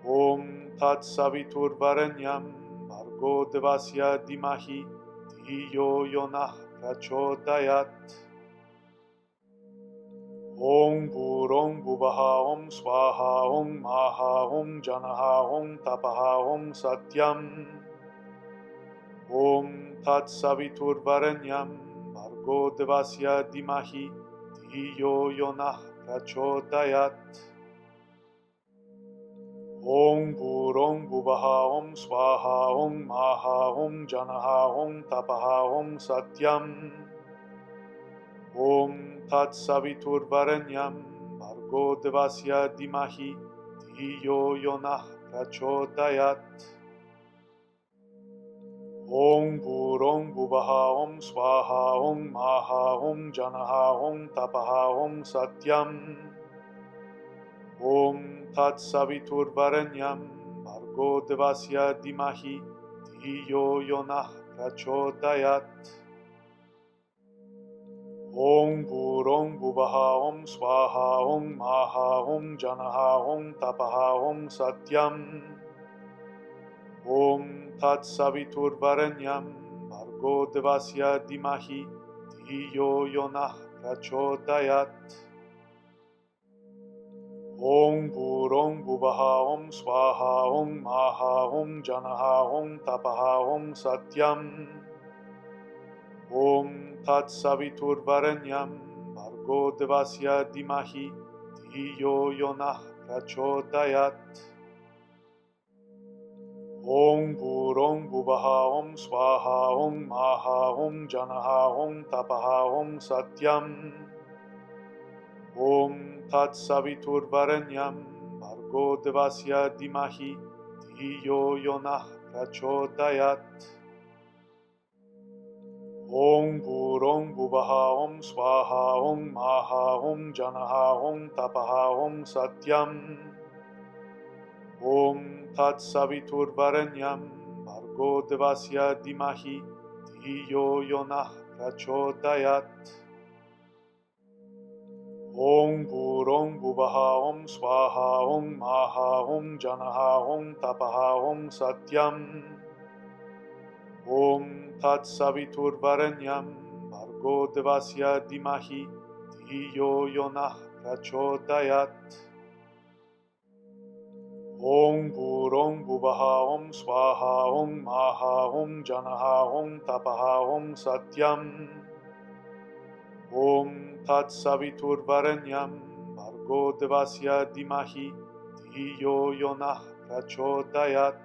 Om Tat Savitur Varenyam Bhargo Devasya Dimahi Dhiyo Yonah Prachodayat. Om Bhurong Bhuvaha Om Swaha Om Maha Om Janaha Om Tapaha Om Satyam. Om Tat Savitur Varenyam Bhargo Devasya Dimahi Dhiyo Yonah Prachodayat. Om Bhurong Bhuvaha Om Swaha Om Maha Om Janaha Om Tapaha Om Satyam. Om Tat Savitur Varenyam Bhargo Devasya Dimahi Dhiyo Yonah Prachodayat. Om Bhurong Bhuvaha Om Swaha Om Maha Om Janaha Om Tapaha Om Satyam. Om Tat Savitur Varenyam Bhargo Devasya Dimahi Dhiyo Yonah Prachodayat. Om Bhurong Bhuvaha Om Swaha Om Maha Om Janaha Om Tapaha Om Satyam. Om Tat Savitur Varenyam Bhargo Devasya Dimahi Dhiyo Yonah Prachodayat. Om Bhurong Bhuvaha Om Swaha Om Maha Om Janaha Om Tapaha Om Satyam. Om Tat Saviturvarenyam Bhargo Devasya Dimahi Dhiyo Yonah Prachodayat. Om Bhurong Bhuvaha Om Swaha Om Maha Om Janaha Om Tapaha Om Satyam. Om Tat Saviturvarenyam Bhargo Devasya Dimahi Dhiyo Yonah Prachodayat. Om Bhurong Bhuvaha Om Swaha Om Maha Om Janaha Om Tapaha Om Satyam. Om Tat Saviturvarenyam Bhargo Devasya Dimahi Dhiyo Yonah Prachodayat. Om Bhurong Bhuvaha Om Swaha Om Maha Om Janaha Om Tapaha Om Satyam. Om Tat Saviturvarenyam Bhargo Devasya Dimahi Dhiyo Yonah Prachodayat. Om Bhurong Bhuvaha Om Swaha Om Maha Om Janaha Om Tapaha Om Satyam. Om Tat Saviturvarenyam Bhargo Devasya Dimahi Dhiyo Yonah Prachodayat.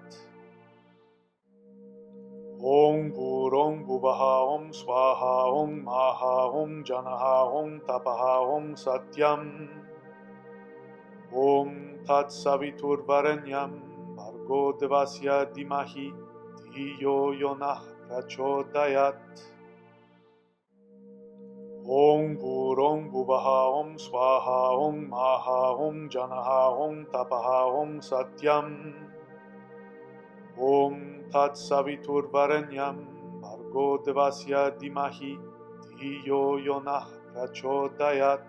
Om Bhurong Bhuvaha Om Swaha Om Maha Om Janaha Om Tapaha Om Satyam. Om Tat Saviturvarenyam Bhargo Devasya Dimahi Dhiyo Yonah Prachodayat. Om Bhurong Bhuvaha Om Swaha Om Maha Om Janaha Om Tapaha Om Satyam. Om Tat Saviturvarenyam Bhargo Devasya Dimahi Dhiyo Yonah Prachodayat.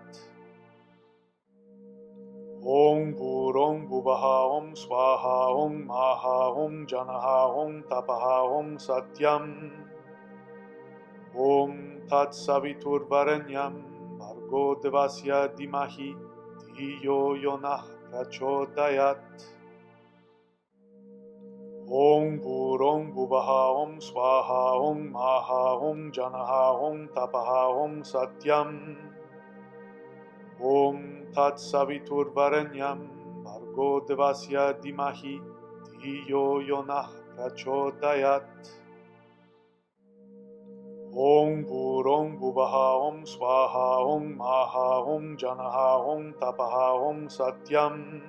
Om Bhurong Bhuvaha Om Swaha Om Maha Om Janaha Om Tapaha Om Satyam. Om Tat Saviturvarenyam Bhargo Devasya Dimahi Dhiyo Yonah Prachodayat. Om Bhurong Bhuvaha Om Swaha Om Maha Om Janaha Om Tapaha Om Satyam. Om Tat Saviturvarenyam Bhargo Devasya Dimahi Dhiyo Yonah Prachodayat. Om Bhurong Bhuvaha Om Swaha Om Maha Om Janaha Om Tapaha Om Satyam.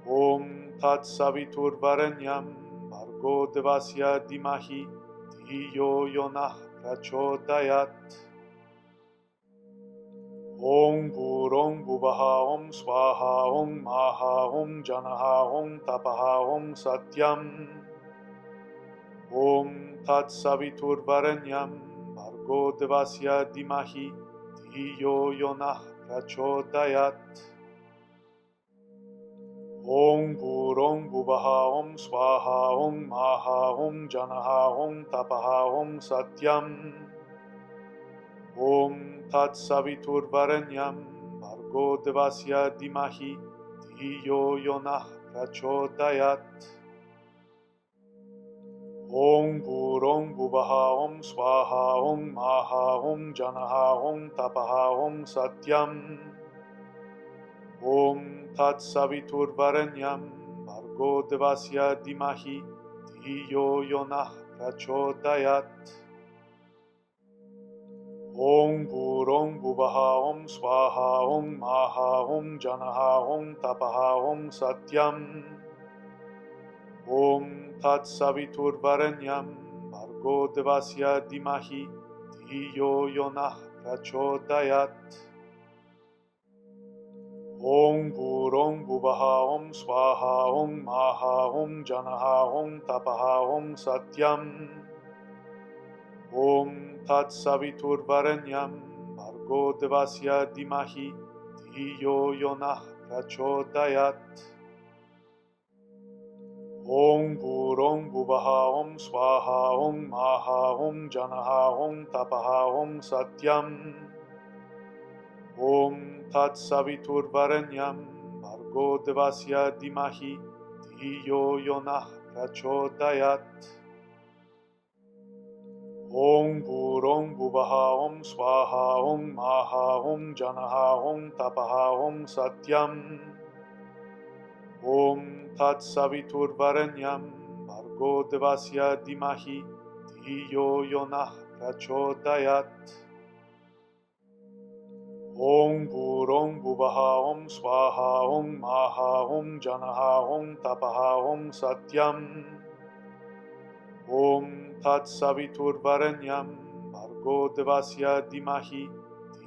Om Tat Saviturvarenyam Bhargo Devasya Dimahi Dhiyo Yonah Prachodayat. Om Bhurong Bhuvaha Om Swaha Om Maha Om Janaha Om Tapaha Om Satyam. Om Tat Saviturvarenyam Bhargo Devasya Dimahi Dhiyo Yonah Prachodayat. Om Bhurong Bhuvaha Om Swaha Om Maha Om Janaha Om Tapaha Om Satyam. Om Tat Saviturvarenyam Bhargo Devasya Dimahi Dhiyo Yonah Prachodayat. Om Bhurong Bhuvaha Om Swaha Om Maha Om Janaha Om Tapaha Om Satyam. Om Tat Saviturvarenyam Bhargo Devasya Dimahi Dhiyo Yonah Prachodayat. Om Bhurong Bhuvaha Om Swaha Om Maha Om Janaha Om Tapaha Om Satyam. Om Tat Saviturvarenyam Bhargo Devasya Dimahi Dhiyo Yonah Prachodayat. Om Bhurong Bhuvaha Om Swaha Om Maha Om Janaha Om Tapaha Om Satyam. Om Tat Saviturvarenyam Bhargo Devasya Dimahi Dhiyo Yonah Prachodayat. Om Bhurong Bhuvaha Om Swaha Om Maha Om Janaha Om Tapaha Om Satyam. Om Tat Saviturvarenyam Bhargo Devasya Dimahi Dhiyo Yonah Prachodayat. Om Burong Buvaha Om Swaha Om Maha Om Janaha Om Tapaha Om Satyam Om Tat Savitur Varenyam Bhargo Devasya Dimahi Dhiyo Yonah Prachodayat Om Burong Buvaha Om Swaha Om Maha Om Janaha Om Tapaha Om Satyam Om Tat Savitur Varenyam Bhargo Devasya Dimahi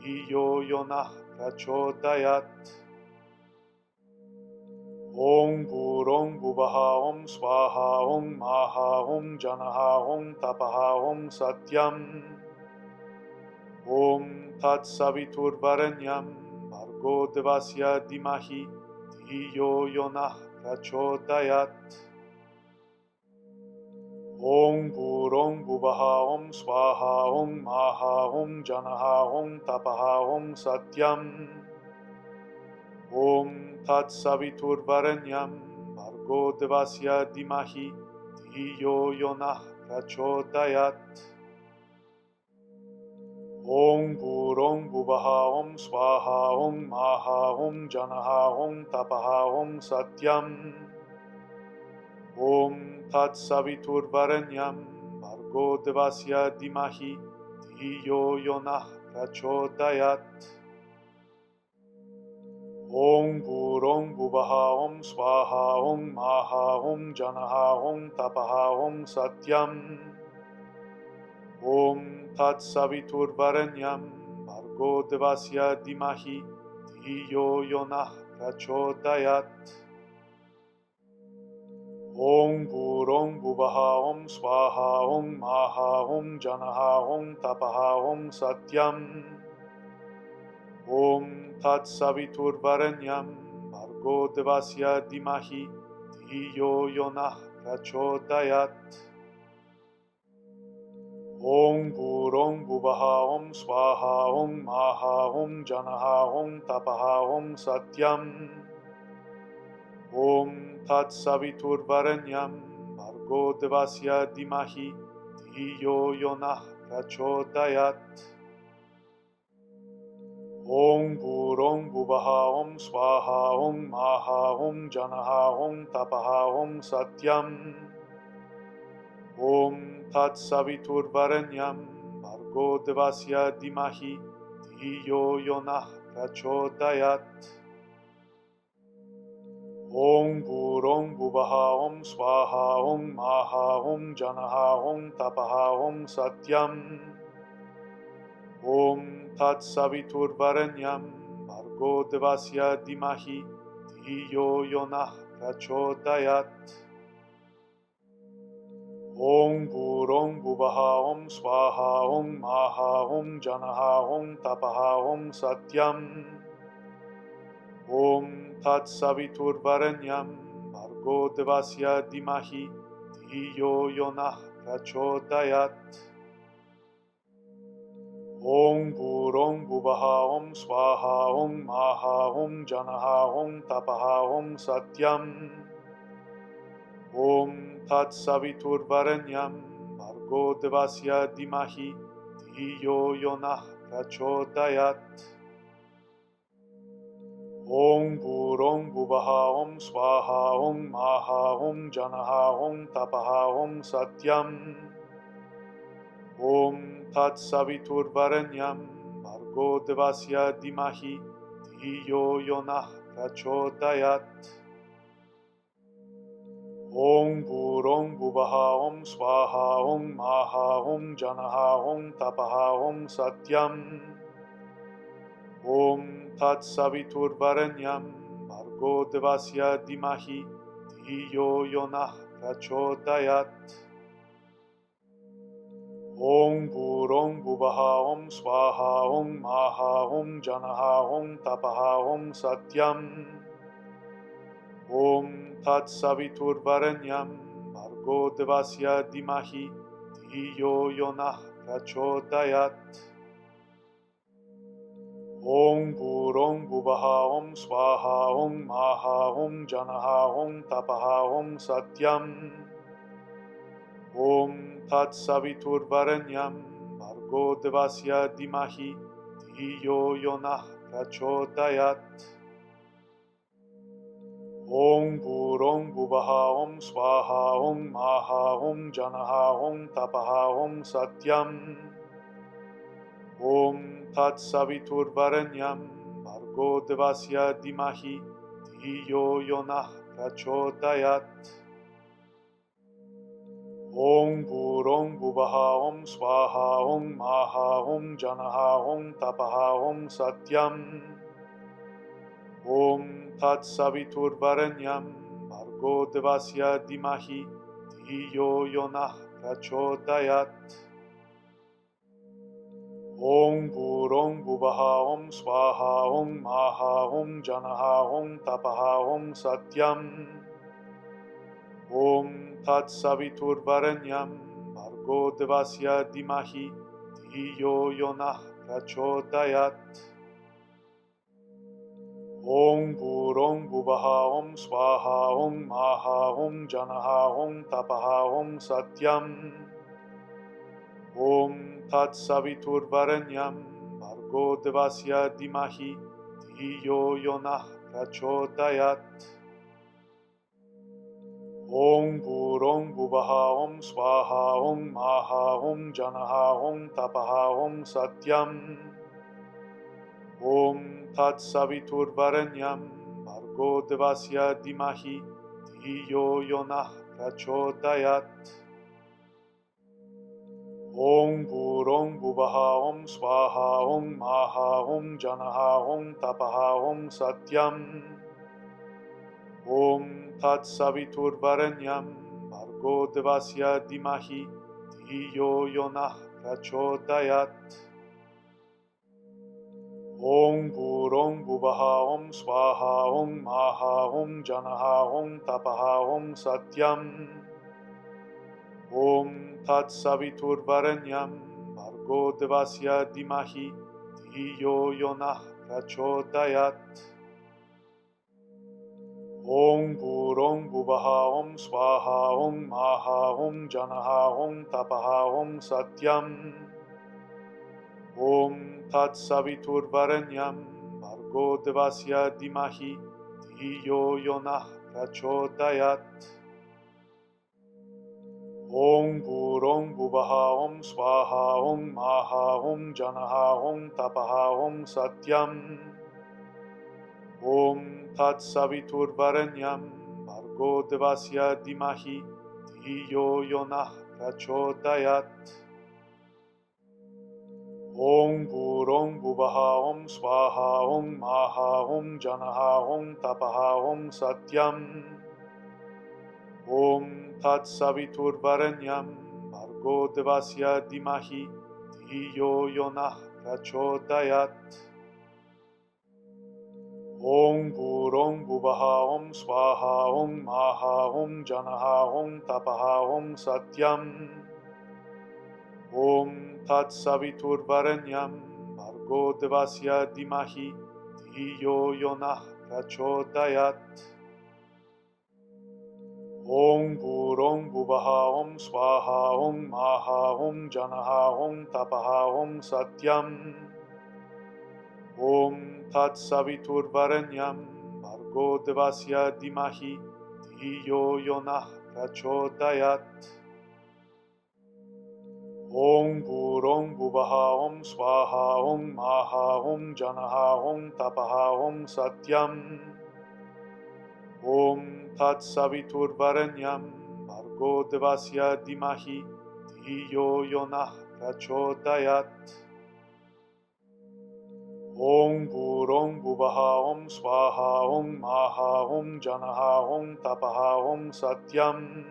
Dhiyo Yonah Prachodayat Om Burong Buvaha Om Swaha Om Maha Om Janaha Om Tapaha Om Satyam Om Tat Savitur Varenyam Bhargo Devasya Dimahi Dhiyo Yonah Prachodayat Om Burong Buvaha Om Swaha Om Maha Om Janaha Om Tapaha Om Satyam Om Tat Savitur Varenyam Bhargo Devasya Dimahi Dhiyo Yonah Prachodayat Om Burong Buvaha Om Swaha Om Maha Om Janaha Om Tapaha Om Satyam Om Tat Savitur Varenyam Bhargo Devasya Dimahi Dhiyo Yonah Prachodayat Om Burong Buvaha Om Swaha Om Maha Om Janaha Om Tapaha Om Satyam Om Tat Savitur Varenyam Bhargo Devasya Dimahi Dhiyo Yonah Prachodayat Om Burong Buvaha Om Swaha Om Maha Om Janaha Om Tapaha Om Satyam Om Tat Savitur Varenyam Bhargo Devasya Dimahi Dhiyo Yonah Prachodayat Om Burong Buvaha Om Swaha Om Maha Om Janaha Om Tapaha Om Satyam Om Tat Savitur Varenyam Bhargo Devasya Dimahi Dhiyo Yonah Prachodayat Om Burong Buvaha Om Swaha Om Maha Om Janaha Om Tapaha Om Satyam Om Tat Savitur Varenyam Bhargo Devasya Dimahi Dhiyo Yonah Prachodayat Om Burong Buvaha Om Swaha Om Maha Om Janaha Om Tapaha Om Satyam Om Tat Savitur Varenyam Bhargo Devasya Dimahi Dhiyo Yonah Prachodayat Om Burong Buvaha Om Swaha Om Maha Om Janaha Om Tapaha Om Satyam Om Tat Savitur Varenyam Bhargo Devasya Dimahi Dhiyo Yonah Prachodayat Om Burong Buvaha Om Swaha Om Maha Om Janaha Om Tapaha Om Satyam Om Tat Savitur Varenyam Bhargo Devasya Dimahi Dhiyo Yonah Prachodayat Om Burong Buvaha Om Swaha Om Maha Om Janaha Om Tapaha Om Satyam Om Tat Savitur Varenyam Bhargo Devasya Dimahi Dhiyo Yonah Prachodayat Om Burong Buvaha Om Swaha Om Maha Om Janaha Om Tapaha Om Satyam Om Tat Savitur Varenyam Bhargo Devasya Dimahi Dhiyo Yonah Prachodayat Om Burong Buvaha Om Swaha Om Maha Om Janaha Om Tapaha Om Satyam Om Tat Savitur Varenyam Bhargo Devasya Dimahi Dhiyo Yonah Prachodayat Om Burong Buvaha Om Swaha Om Maha Om Janaha Om Tapaha Om Satyam Om Tat Saviturvarenyam Bhargo Devasya Dimahi Dhiyo Yonah Prachodayat. Om Bhurong Bhuvaha Om Swaha Om Maha Om Janaha Om Tapaha Om Satyam. Om Tat Saviturvarenyam Bhargo Devasya Dimahi Dhiyo Yonah Prachodayat. Om Bhurong Bhuvaha Om Swaha Om Maha Om Janaha Om Tapaha Om Satyam. Om Tat Saviturvarenyam Bhargo Devasya Dimahi Dhiyo Yonah Prachodayat. Om Bhurong Bhuvaha Om Swaha Om Maha Om Janaha Om Tapaha Om Satyam. Om Tat Saviturvarenyam Bhargo Devasya Dimahi Dhiyo Yonah Prachodayat. Om Bhurong Bhuvaha Om Swaha Om Maha Om Janaha Om Tapaha Om Satyam. Om Tat Saviturvarenyam Bhargo Devasya Dimahi Dhiyo Yonah Prachodayat. Om Bhurong Bhuvaha Om Swaha Om Maha Om Janaha Om Tapaha Om Satyam. Om Tat Saviturvarenyam Bhargo Devasya Dimahi Dhiyo Yonah Prachodayat. Om Bhurong Bhuvaha Om Swaha Om Maha Om Janaha Om Tapaha Om Satyam. Om Tat Saviturvarenyam Bhargo Devasya Dimahi Dhiyo Yonah Prachodayat. Om Bhurong Bhuvaha Om Swaha Om Maha Om Janaha Om Tapaha Om Satyam. Om Tat Saviturvarenyam Bhargo Devasya Dimahi Dhiyo Yonah Prachodayat. Om Bhurong Bhuvaha Om Swaha Om Maha Om Janaha Om Tapaha Om Satyam. Om Tat Saviturvarenyam Bhargo Devasya Dimahi Dhiyo Yonah Prachodayat. Om Bhurong Bhuvaha Om Swaha Om Maha Om Janaha Om Tapaha Om Satyam. Om Tat Saviturvarenyam Bhargo Devasya Dimahi Dhiyo Yonah Prachodayat. Om Bhurong Bhuvaha Om Swaha Om Maha Om Janaha Om Tapaha Om Satyam. Om Tat Saviturvarenyam Bhargo Devasya Dimahi Dhiyo Yonah Prachodayat. Om Bhurong Bhuvaha Om Swaha Om Maha Om Janaha Om Tapaha Om Satyam. Om Tat Saviturvarenyam Bhargo Devasya Dimahi Dhiyo Yonah Prachodayat. Om Bhurong Bhuvaha Om Swaha Om Maha Om Janaha Om Tapaha Om Satyam. Om Tat Saviturvarenyam Bhargo Devasya Dimahi Dhiyo Yonah Prachodayat. Om Bhurong Bhuvaha Om Swaha Om Maha Om Janaha Om Tapaha Om Satyam. Om Tat Saviturvarenyam Bhargo Devasya Dimahi Dhiyo Yonah Prachodayat. Om Bhurong Bhuvaha Om Swaha Om Maha Om Janaha Om Tapaha Om Satyam.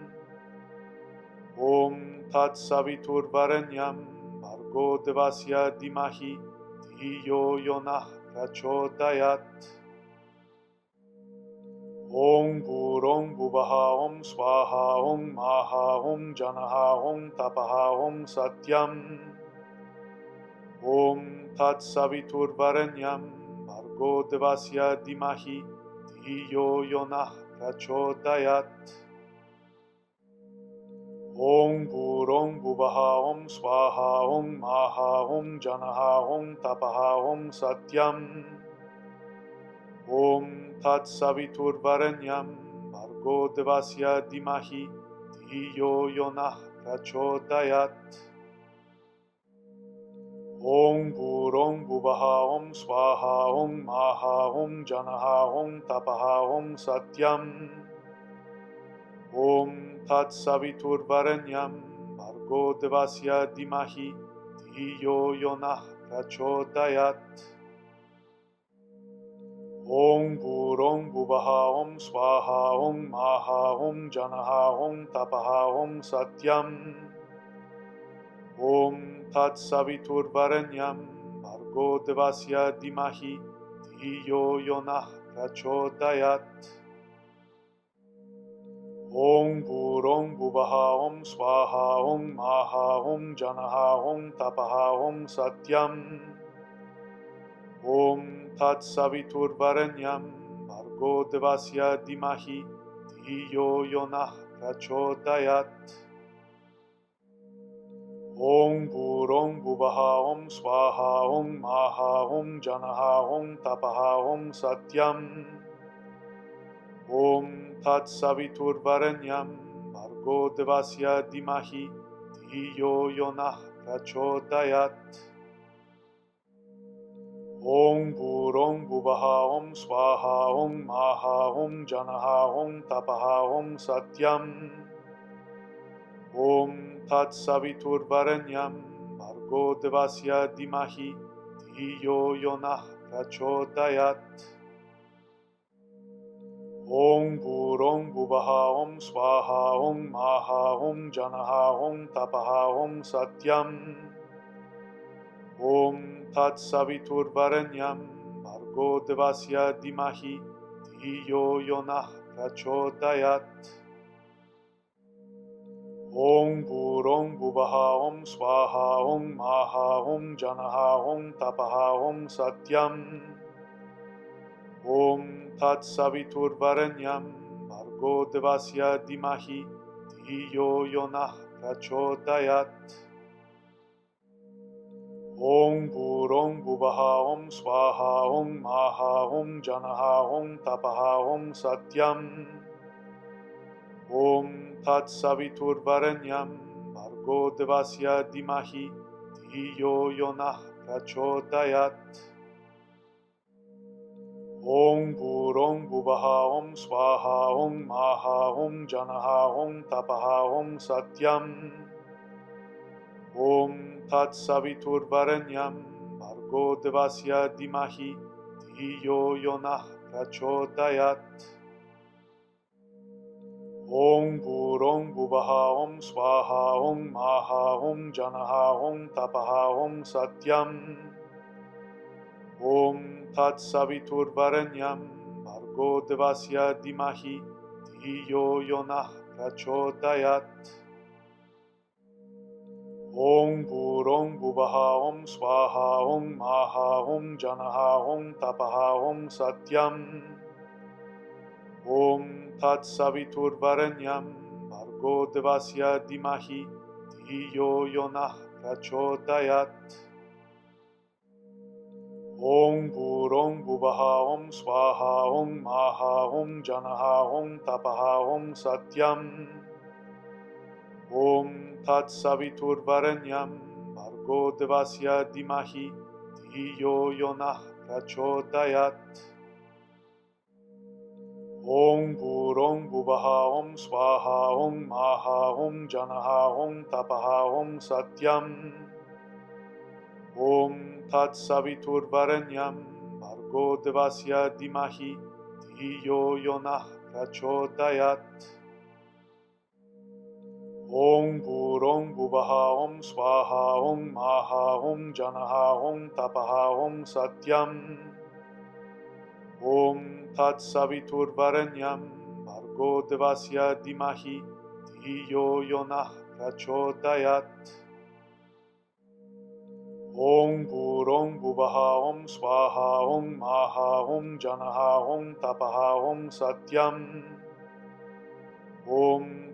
Om Tat Saviturvarenyam Bhargo Devasya Dimahi Dhiyo Yonah Prachodayat. Om Bhurong Bhuvaha Om Swaha Om Maha Om Janaha Om Tapaha Om Satyam. Om Tat Saviturvarenyam Bhargo Devasya Dimahi Dhiyo Yonah Prachodayat. Om Burong Buvaha Om Swaha Om Maha Om Janaha Om Tapaha Om Satyam Om Tat Savitur Varenyam Bhargo Devasya Dimahi Dhiyo Yonah Prachodayat Om Burong Buvaha Om Swaha Om Maha Om Janaha Om Tapaha Om Satyam Om Tat Savitur Varenyam Bhargo Devasya Dimahi Dhiyo Yonah Prachodayat Om Burong Buvaha Om Swaha Om Maha Om Janaha Om Tapaha Om Satyam Om Tat Savitur Varenyam Bhargo Devasya Dimahi Dhiyo Yonah Prachodayat Om Burong Buvaha Om Swaha Om Maha Om Janaha Om Tapaha Om Satyam Om Tat Savitur Varenyam Bhargo Devasya Dimahi Dhiyo Yonah Prachodayat Om Burong Buvaha Om Swaha Om Maha Om Janaha Om Tapaha Om Satyam Om Tat Savitur Varenyam Bhargo Devasya Dimahi Dhiyo Yonah Prachodayat Om Burong Buvaha Om Swaha Om Maha Om Janaha Om Tapaha Om Satyam Om Tat Savitur Varenyam Bhargo Devasya Dimahi Dhiyo Yonah Prachodayat Om Burong Buvaha Om Swaha Om Maha Om Janaha Om Tapaha Om Satyam Om Tat Savitur Varenyam Bhargo Devasya Dimahi Dhiyo Yonah Prachodayat Om Burong Buvaha Om Swaha Om Maha Om Janaha Om Tapaha Om Satyam Om Tat Savitur Varenyam Bhargo Devasya Dimahi Dhiyo Yonah Prachodayat Om Burong Buvaha Om Swaha Om Maha Om Janaha Om Tapaha Om Satyam Om Tat Savitur Varenyam Bhargo Devasya Dimahi Dhiyo Yonah Prachodayat Om Burong Buvaha Om Swaha Om Maha Om Janaha Om Tapaha Om Satyam Om Tat Savitur Varenyam Bhargo Devasya Dimahi Dhiyo Yonah Prachodayat Om Burong Buvaha Om Swaha Om Maha Om Janaha Om Tapaha Om Satyam Om Tat Savitur Varenyam Bhargo Devasya Dimahi Dhiyo Yonah Prachodayat Om Burong Buvaha Om Swaha Om Maha Om Janaha Om Tapaha Om Satyam Om Tat Savitur Varenyam Bhargo Devasya Dimahi Dhiyo Yonah Prachodayat Om Burong Buvaha Om Swaha Om Maha Om Janaha Om Tapaha Om Satyam Om Tat Savitur Varenyam Bhargo Devasya Dimahi Dhiyo Yonah Prachodayat Om Burong Buvaha Om Swaha Om Maha Om Janaha Om Tapaha Om Satyam Om Tat Savitur Varenyam Bhargo Devasya Dimahi Dhiyo Yonah Prachodayat Om Burong Buvaha Om Swaha Om Maha Om Janaha Om Tapaha Om Satyam Om Tat Savitur Varenyam Bhargo Devasya Dimahi Dhiyo Yonah Prachodayat Om Burong Buvaha Om Swaha Om Maha Om Janaha Om Tapaha Om Satyam Om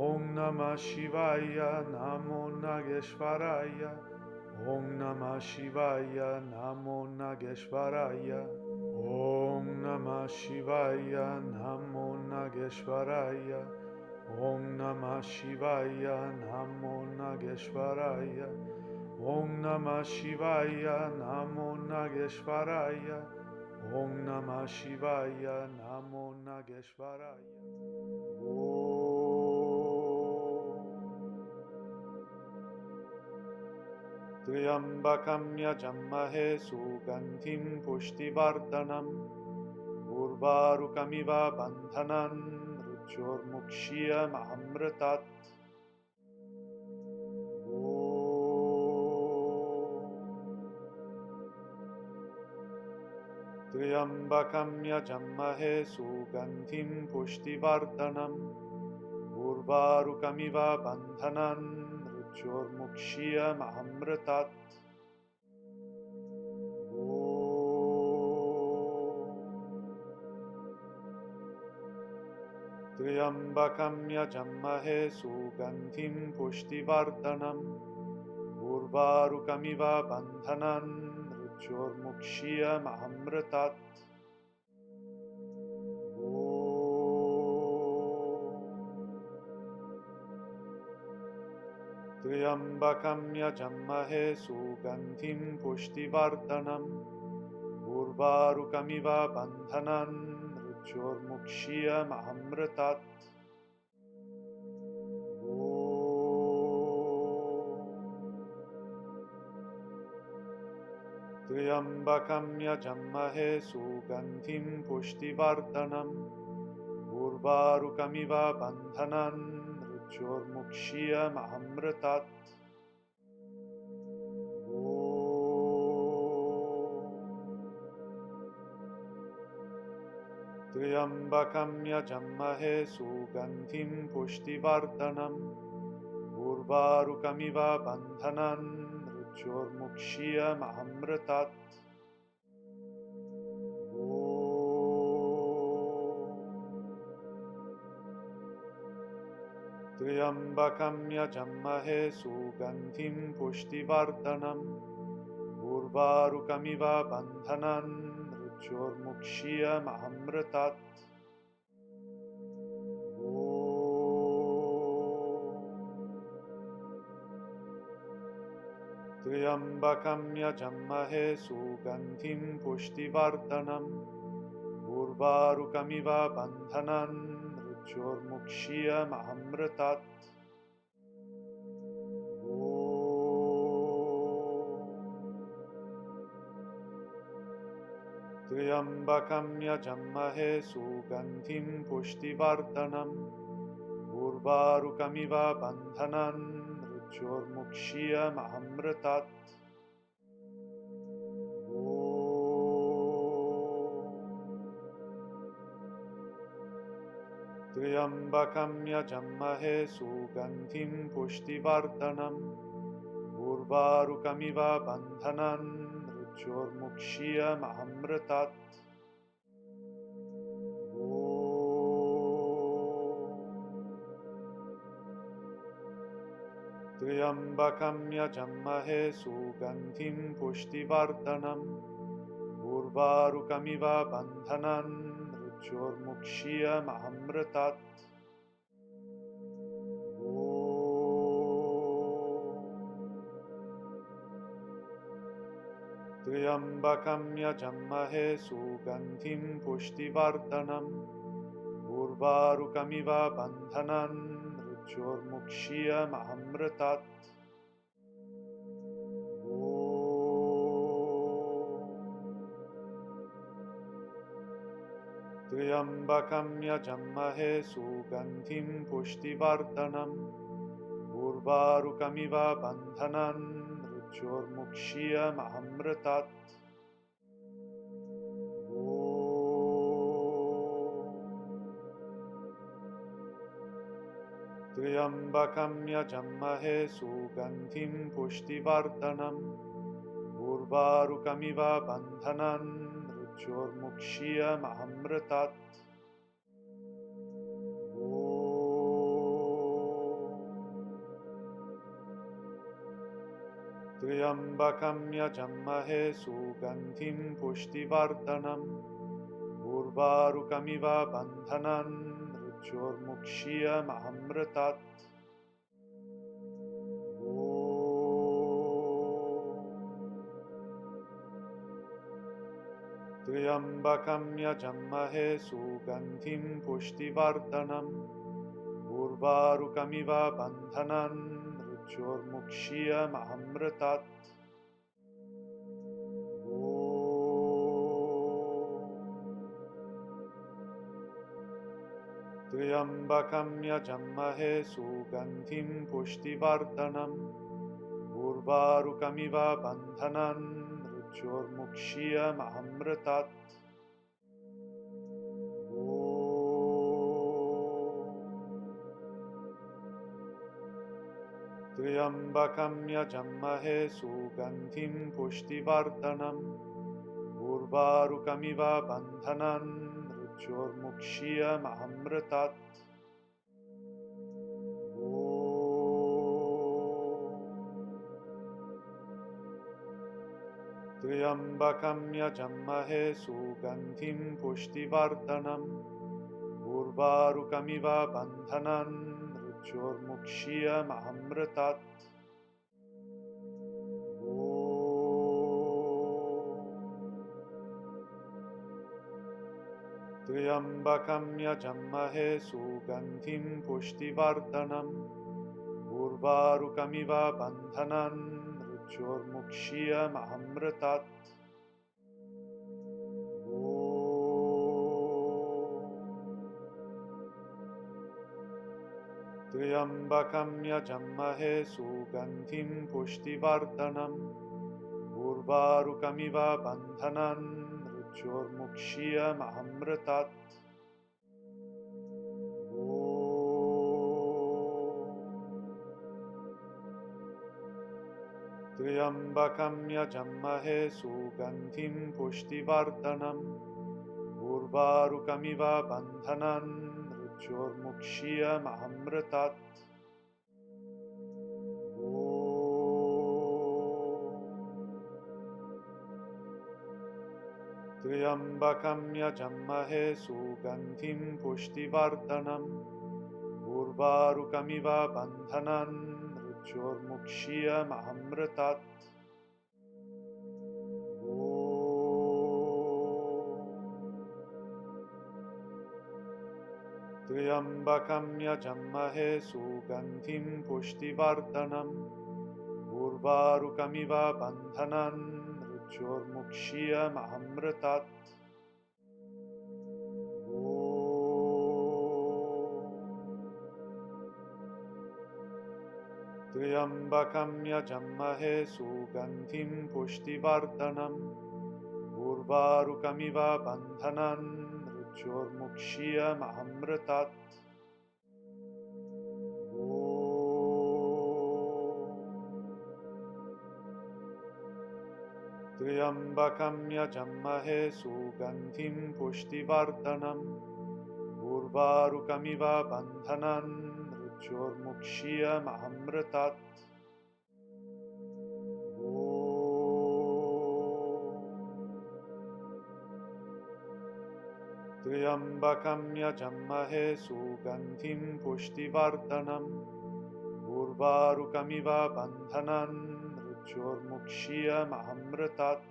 Om Namah Shivaya, Namo Nageshwaraya. Om Namah Shivaya, Namo Nageshwaraya. Om Namah Shivaya, Namo Nageshwaraya. Om Namah Shivaya, Namo Nageshwaraya. Om Namah Shivaya, Namo Nageshwaraya. Om Namah Shivaya, Namo Nageshwaraya. Triambakam yajammahe sugandhim pushtivardhanam urvarukamiva bandhanan mrityurmukshya amritat. Triambakam yajammahe sugandhim pushtivardhanam urvarukamiva bandhanan mrityurmukshya amritat. Triambakam yajammahe sugandhim pushtivardhanam urvarukamiva bandhanan mrityurmukshya amritat. Triambakam yajammahe sugandhim pushtivardhanam urvarukamiva bandhanan mrityurmukshya amritat. Triambakam yajammahe sugandhim pushtivardhanam urvarukamiva bandhanan mrityurmukshya amritat. Triambakam yajammahe sugandhim pushtivardhanam urvarukamiva bandhanan mrityurmukshya amritat. Triambakam yajammahe sugandhim pushtivardhanam urvarukamiva bandhanan mrityurmukshya amritat. Triambakam yajammahe sugandhim pushtivardhanam urvarukamiva bandhanan mrityurmukshya amritat. Triambakam yajammahe sugandhim pushtivardhanam urvarukamiva bandhanan mrityurmukshya amritat. Triambakam yajammahe sugandhim pushtivardhanam urvarukamiva bandhanan mrityurmukshya amritat. Triambakam yajammahe sugandhim pushtivardhanam urvarukamiva bandhanan mrityurmukshya amritat. Triambakam yajammahe sugandhim pushtivardhanam urvarukamiva bandhanan mrityurmukshya amritat. Triambakam yajammahe sugandhim pushtivardhanam urvarukamiva bandhanan mrityurmukshya amritat. Triambakam yajammahe sugandhim pushtivardhanam urvarukamiva bandhanan mrityurmukshya amritat. त्र्यम्बकं यजमहे सुगन्धिं पुष्टिवर्धनम् उर्वारुकमिव बन्धनान् मृत्योर्मुक्ष्यमृतात् त्र्यम्बकं यजमहे सुगन्धिं पुष्टिवर्धनम् उर्वारुकमिव बन्धनान् मृत्योर्मुक्ष्यमृतात् त्र्यम्बकं यजमहे सुगन्धिं पुष्टिवर्धनम् उर्वारुकमिव बन्धनान् मृत्योर्मुक्ष्यमृतात् त्र्यम्बकं यजमहे सुगन्धिं पुष्टिवर्धनम् उर्वारुकमिव बन्धनान् मृत्योर्मुक्ष्यमृतात् त्र्यम्बकं यजमहे सुगन्धिं पुष्टिवर्धनम् उर्वारुकमिव बन्धनान् मृत्योर्मुक्ष्यमृतात् त्र्यम्बकं यजमहे सुगन्धिं पुष्टिवर्धनम् उर्वारुकमिव बन्धनान् मृत्योर्मुक्ष्यमृतात् त्र्यम्बकं यजमहे सुगन्धिं पुष्टिवर्धनम् उर्वारुकमिव बन्धनान् मृत्योर्मुक्ष्यमृतात् त्र्यम्बकं यजमहे सुगन्धिं पुष्टिवर्धनम् उर्वारुकमिव बन्धनान् मृत्योर्मुक्ष्यमृतात् त्र्यम्बकं यजमहे सुगन्धिं पुष्टिवर्धनम् उर्वारुकमिव बन्धनान् मृत्योर्मुक्ष्यमृतात् त्र्यम्बकं यजमहे सुगन्धिं पुष्टिवर्धनम् उर्वारुकमिव बन्धनान् मृत्योर्मुक्ष्यमृतात् त्र्यम्बकं यजमहे सुगन्धिं पुष्टिवर्धनम् उर्वारुकमिव बन्धनान् मृत्योर्मुक्ष्यमृतात् त्र्यम्बकं यजमहे सुगन्धिं पुष्टिवर्धनम् उर्वारुकमिव बन्धनान् मृत्योर्मुक्ष्यमृतात् त्र्यम्बकं यजमहे सुगन्धिं पुष्टिवर्धनम् उर्वारुकमिव बन्धनान् मृत्योर्मुक्ष्यमृतात्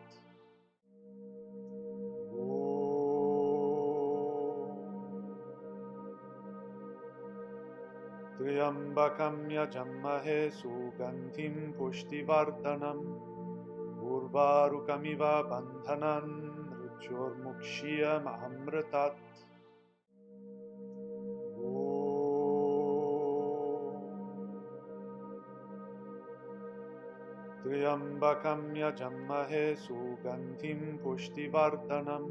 त्र्यम्बकं यजमहे सुगन्धिं पुष्टिवर्धनम् उर्वारुकमिव बन्धनान् मृत्योर्मुक्ष्यमृतात् त्र्यम्बकं यजमहे सुगन्धिं पुष्टिवर्धनम्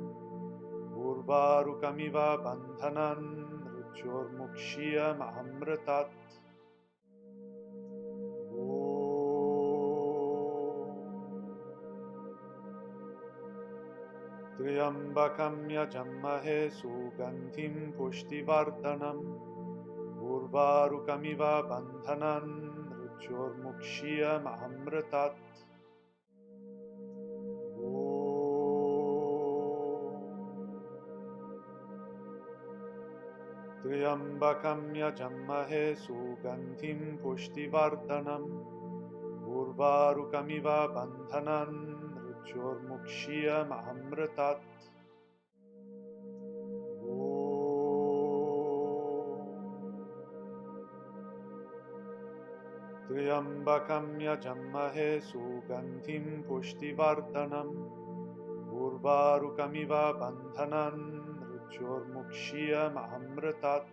उर्वारुकमिव बन्धनान् मृत्योर्मुक्ष्यमृतात् त्र्यम्बकं यजमहे सुगन्धिं पुष्टिवर्धनम् उर्वारुकमिव बन्धनान् मृत्योर्मुक्ष्यमृतात् त्र्यम्बकं यजमहे सुगन्धिं पुष्टिवर्धनम् उर्वारुकमिव बन्धनान् मृत्योर्मुक्ष्यमृतात् त्र्यम्बकं यजमहे सुगन्धिं पुष्टिवर्धनम् उर्वारुकमिव बन्धनान् मृत्योर्मुक्ष्यमृतात्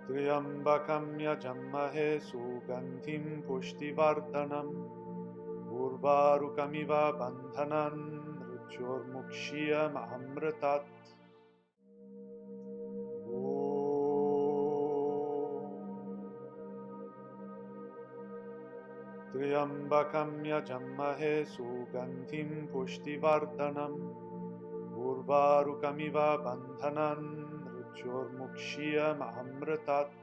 त्र्यम्बकं यजमहे सुगन्धिं पुष्टिवर्धनम् उर्वारुकमिव बन्धनान् मृत्योर्मुक्ष्यमृतात् त्र्यम्बकं यजमहे सुगन्धिं पुष्टिवर्धनम् उर्वारुकमिव बन्धनान् मृत्योर्मुक्ष्यमृतात्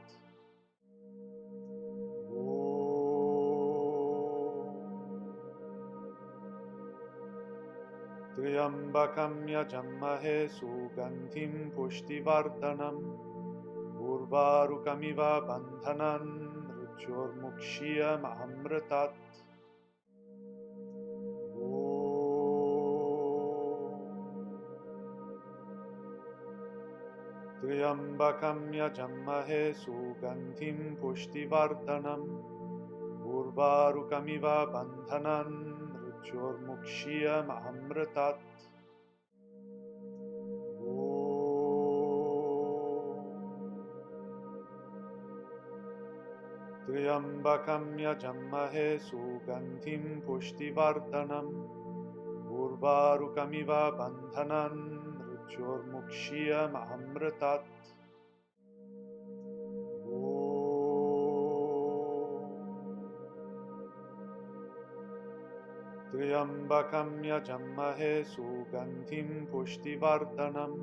त्र्यम्बकं यजमहे सुगन्धिं पुष्टिवर्धनम् उर्वारुकमिव बन्धनान् मृत्योर्मुक्ष्यमृतात् त्र्यम्बकं यजमहे सुगन्धिं पुष्टिवर्धनम् उर्वारुकमिव बन्धनान् मृत्योर्मुक्ष्यमृतात् त्र्यम्बकं यजमहे सुगन्धिं पुष्टिवर्धनम् उर्वारुकमिव बन्धनान् मृत्योर्मुक्ष्यमृतात् त्र्यम्बकं यजमहे सुगन्धिं पुष्टिवर्धनम्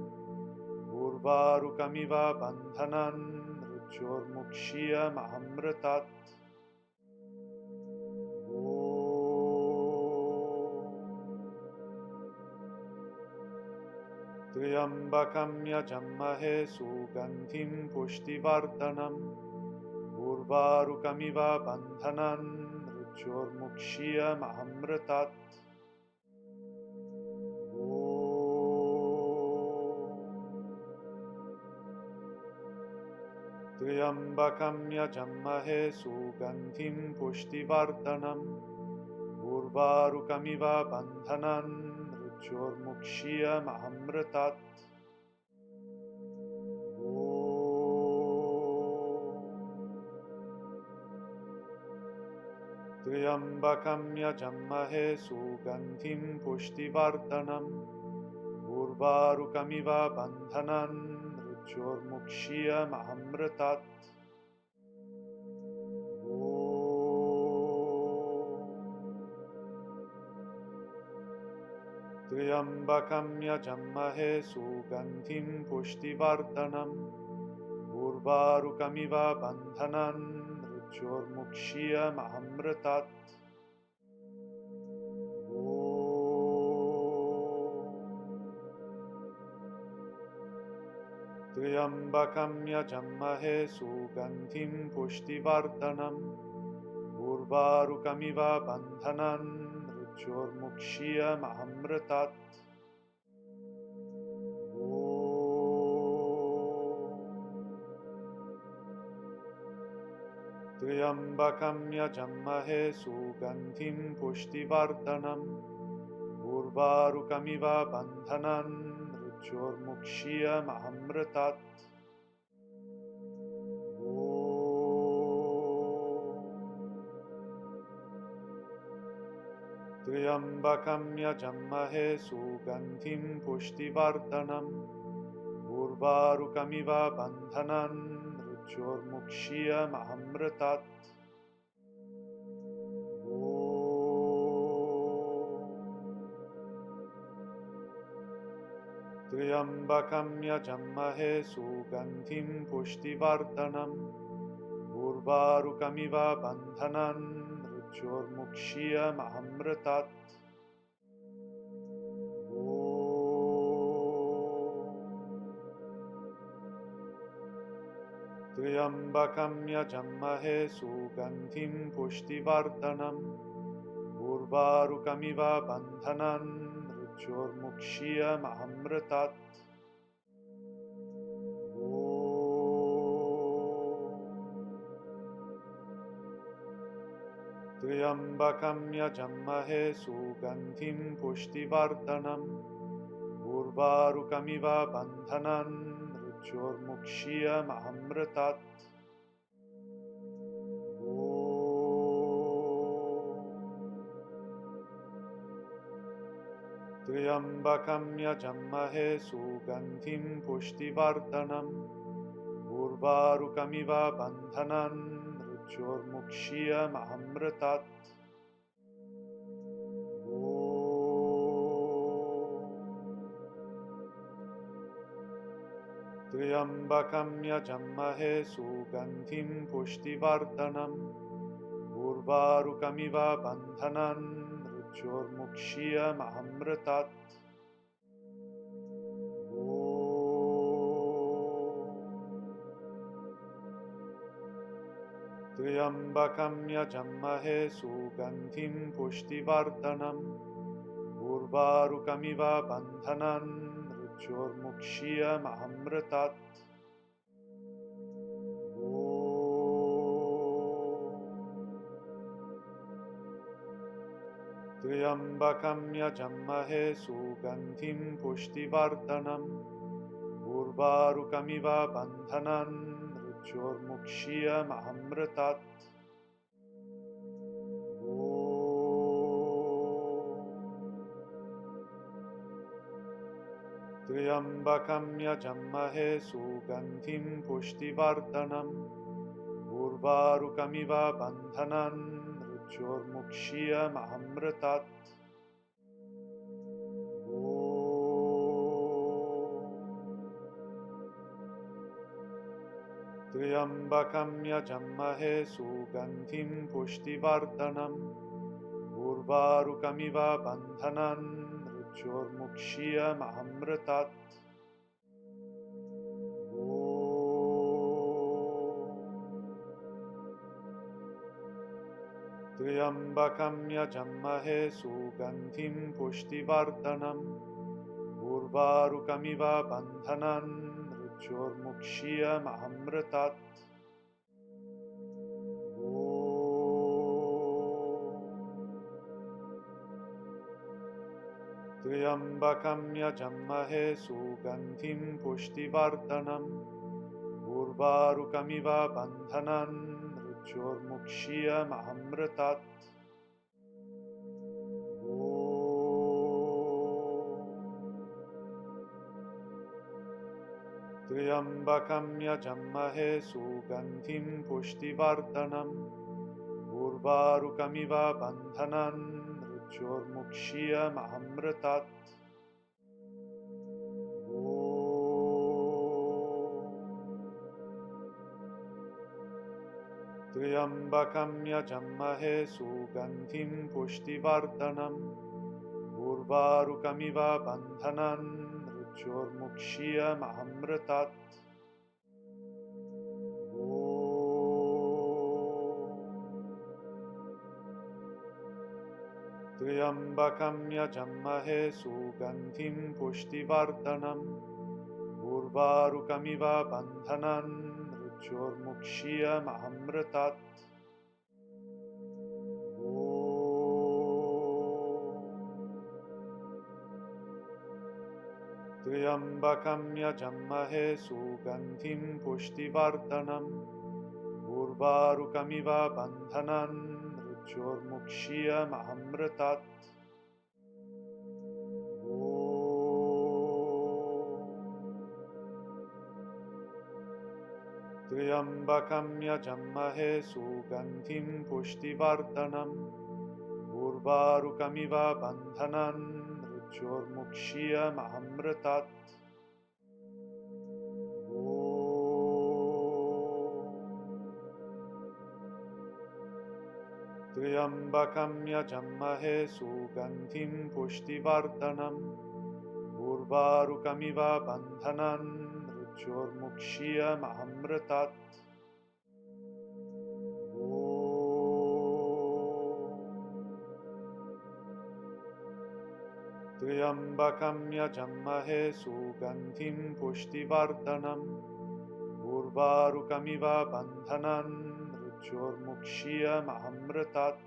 उर्वारुकमिव बन्धनान् मृत्योर्मुक्ष्यमृतात् त्र्यम्बकं यजमहे सुगन्धिं पुष्टिवर्धनम् उर्वारुकमिव बन्धनान् मृत्योर्मुक्ष्यमृतात् त्र्यम्बकं यजमहे सुगन्धिं पुष्टिवर्धनम् उर्वारुकमिव बन्धनान् मृत्योर्मुक्ष्यमृतात् त्र्यम्बकं यजमहे सुगन्धिं पुष्टिवर्धनम् उर्वारुकमिव बन्धनान् मृत्योर्मुक्ष्यमृतात् त्र्यम्बकं यजमहे सुगन्धिं पुष्टिवर्धनम् उर्वारुकमिव बन्धनान् मृत्योर्मुक्ष्यमृतात् त्र्यम्बकं यजमहे सुगन्धिं पुष्टिवर्धनम् उर्वारुकमिव बन्धनान् मृत्योर्मुक्ष्यमृतात् त्र्यम्बकं यजमहे सुगन्धिं पुष्टिवर्धनम् उर्वारुकमिव बन्धनान् मृत्योर्मुक्ष्यमृतात् त्र्यम्बकं यजमहे सुगन्धिं पुष्टिवर्धनम् उर्वारुकमिव बन्धनान् मृत्योर्मुक्ष्यमृतात् त्र्यम्बकं यजमहे सुगन्धिं पुष्टिवर्धनम् उर्वारुकमिव बन्धनान् मृत्योर्मुक्ष्यमृतात् त्र्यम्बकं यजमहे सुगन्धिं पुष्टिवर्धनम् उर्वारुकमिव बन्धनान् मृत्योर्मुक्ष्यमृतात् त्र्यम्बकं यजमहे सुगन्धिं पुष्टिवर्धनम् उर्वारुकमिव बन्धनान् मृत्योर्मुक्ष्यमृतात् त्र्यम्बकं यजमहे सुगन्धिं पुष्टिवर्धनम् उर्वारुकमिव बन्धनान् मृत्योर्मुक्ष्यमृतात् त्र्यम्बकं यजमहे सुगन्धिं पुष्टिवर्धनम् उर्वारुकमिव बन्धनान् मृत्योर्मुक्ष्यमृतात् त्र्यम्बकं यजमहे सुगन्धिं पुष्टिवर्धनम् उर्वारुकमिव बन्धनान् मृत्योर्मुक्ष्यमृतात् त्र्यम्बकं यजमहे सुगन्धिं पुष्टिवर्धनम् उर्वारुकमिव बन्धनान् मृत्योर्मुक्ष्यमृतात् त्र्यम्बकं यजमहे सुगन्धिं पुष्टिवर्धनम् उर्वारुकमिव बन्धनान् मृत्योर्मुक्ष्यमृतात् त्र्यम्बकं यजमहे सुगन्धिं पुष्टिवर्धनम् उर्वारुकमिव बन्धनान् मृत्योर्मुक्ष्यमृतात् त्र्यम्बकं यजमहे सुगन्धिं पुष्टिवर्धनम् उर्वारुकमिव बन्धनान् मृत्योर्मुक्ष्यमृतात् त्र्यम्बकं यजमहे सुगन्धिं पुष्टिवर्धनम् उर्वारुकमिव बन्धनान् मृत्योर्मुक्ष्यमृतात् त्र्यम्बकं यजमहे सुगन्धिं पुष्टिवर्धनम् उर्वारुकमिव बन्धनान् मृत्योर्मुक्ष्यमृतात् त्र्यम्बकं यजमहे सुगन्धिं पुष्टिवर्धनम् उर्वारुकमिव बन्धनान् मृत्योर्मुक्ष्यमृतात् त्र्यम्बकं यजमहे सुगन्धिं पुष्टिवर्धनम् उर्वारुकमिव बन्धनान् मृत्योर्मुक्ष्यमृतात् त्र्यम्बकं यजमहे सुगन्धिं पुष्टिवर्धनम् उर्वारुकमिव बन्धनान् मृत्योर्मुक्ष्यमृतात् त्र्यम्बकं यजमहे सुगन्धिं पुष्टिवर्धनम् उर्वारुकमिव बन्धनान् मृत्योर्मुक्ष्यमृतात् त्र्यम्बकं यजमहे सुगन्धिं पुष्टिवर्धनम् उर्वारुकमिव बन्धनान् मृत्योर्मुक्ष्यमृतात् त्र्यम्बकं यजमहे सुगन्धिं पुष्टिवर्धनम् उर्वारुकमिव बन्धनान् मृत्योर्मुक्ष्यमृतात्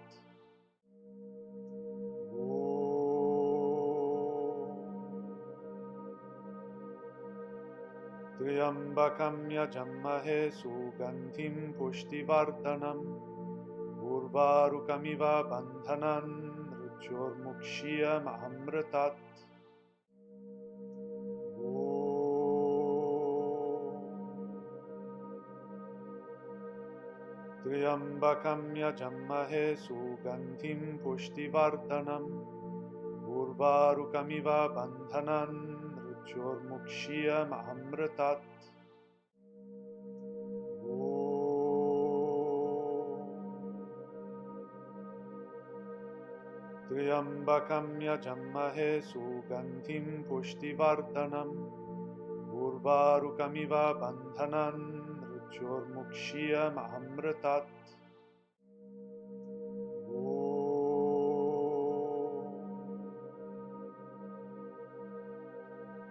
त्र्यम्बकं यजमहे सुगन्धिं पुष्टिवर्धनम् उर्वारुकमिव बन्धनान् मृत्योर्मुक्ष्यमृतात् त्र्यम्बकं यजमहे सुगन्धिं पुष्टिवर्धनम् उर्वारुकमिव बन्धनान् मृत्योर्मुक्ष्यमृतात् त्र्यम्बकं यजमहे सुगन्धिं पुष्टिवर्धनम् उर्वारुकमिव बन्धनान् मृत्योर्मुक्ष्यमृतात्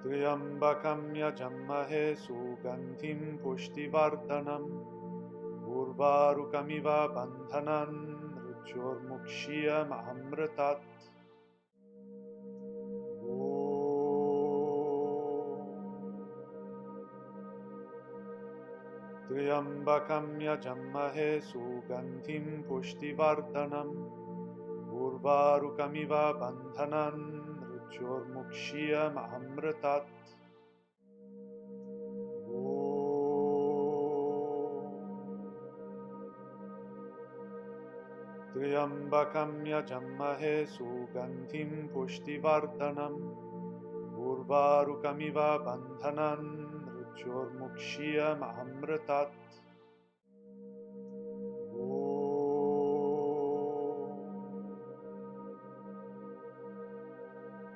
त्र्यम्बकं यजमहे सुगन्धिं पुष्टिवर्धनम् उर्वारुकमिव बन्धनान् मृत्योर्मुक्ष्यमृतात् त्र्यम्बकं यजमहे सुगन्धिं पुष्टिवर्धनम् उर्वारुकमिव बन्धनान् मृत्योर्मुक्ष्यमृतात् त्र्यम्बकं यजमहे सुगन्धिं पुष्टिवर्धनम् उर्वारुकमिव बन्धनान् मृत्योर्मुक्ष्यमृतात्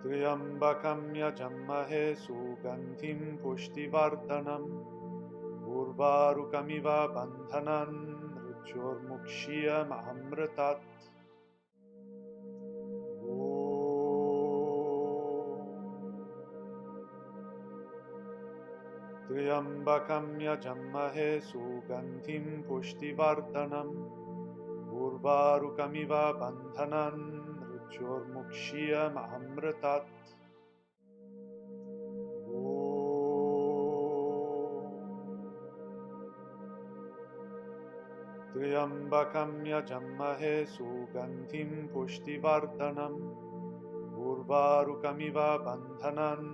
त्र्यम्बकं यजमहे सुगन्धिं पुष्टिवर्धनम् उर्वारुकमिव बन्धनान् मृत्योर्मुक्ष्यमृतात् त्र्यम्बकं यजमहे सुगन्धिं पुष्टिवर्धनम् उर्वारुकमिव बन्धनान् मृत्योर्मुक्ष्यमृतात् त्र्यम्बकं यजमहे सुगन्धिं पुष्टिवर्धनम् उर्वारुकमिव बन्धनान्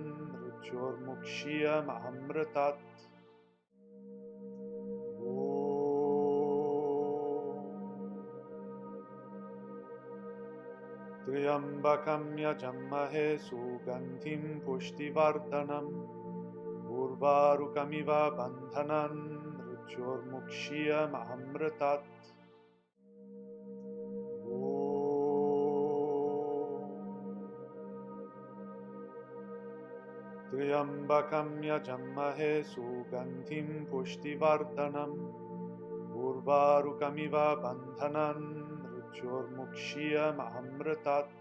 मृत्योर्मुक्ष्यमृतात् त्र्यम्बकं यजमहे सुगन्धिं पुष्टिवर्धनम् उर्वारुकमिव बन्धनान् मृत्योर्मुक्ष्यमृतात् त्र्यम्बकं यजमहे सुगन्धिं पुष्टिवर्धनम् उर्वारुकमिव बन्धनान् मृत्योर्मुक्ष्यमृतात्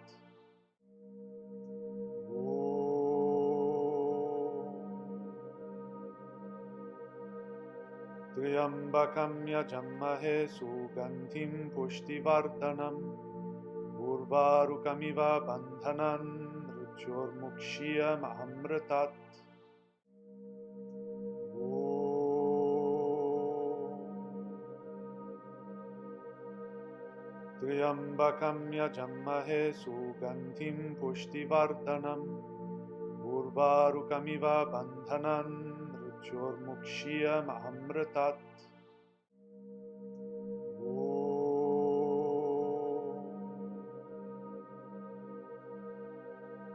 त्र्यम्बकं यजमहे सुगन्धिं पुष्टिवर्धनम् उर्वारुकमिव बन्धनान् मृत्योर्मुक्ष्यमृतात् त्र्यम्बकं यजमहे सुगन्धिं पुष्टिवर्धनम् उर्वारुकमिव बन्धनान् मृत्योर्मुक्ष्यमृतात्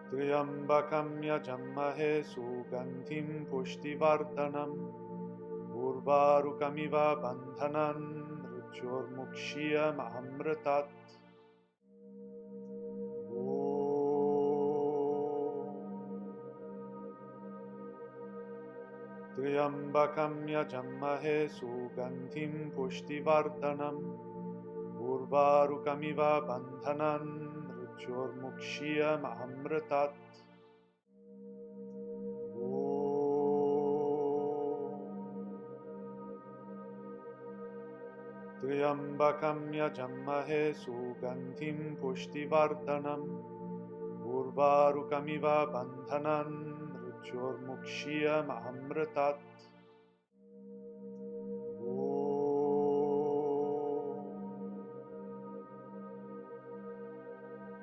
त्र्यम्बकं यजमहे सुगन्धिं पुष्टिवर्धनम् उर्वारुकमिव बन्धनान् मृत्योर्मुक्ष्यमृतात् त्र्यम्बकं यजमहे सुगन्धिं पुष्टिवर्धनम् उर्वारुकमिव बन्धनान् मृत्योर्मुक्ष्यमृतात् त्र्यम्बकं यजमहे सुगन्धिं पुष्टिवर्धनम् उर्वारुकमिव बन्धनान् मृत्योर्मुक्षीयमामृतात्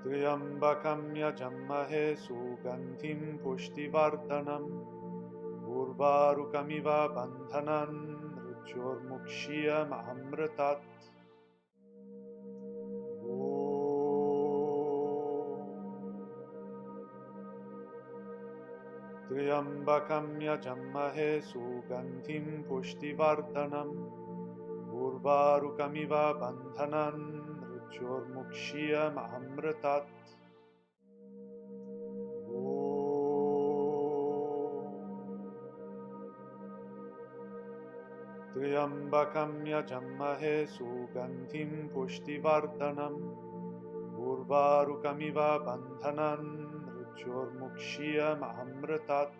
त्र्यम्बकं यजमहे सुगन्धिं पुष्टिवर्धनम् उर्वारुकमिव बन्धनान् मृत्योर्मुक्षीयमामृतात् त्र्यम्बकं यजमहे सुगन्धिं पुष्टिवर्धनम् उर्वारुकमिव बन्धनान् मृत्योर्मुक्षीयमामृतात् त्र्यम्बकं यजमहे सुगन्धिं पुष्टिवर्धनम् उर्वारुकमिव बन्धनान् मृत्योर्मुक्षीयमामृतात्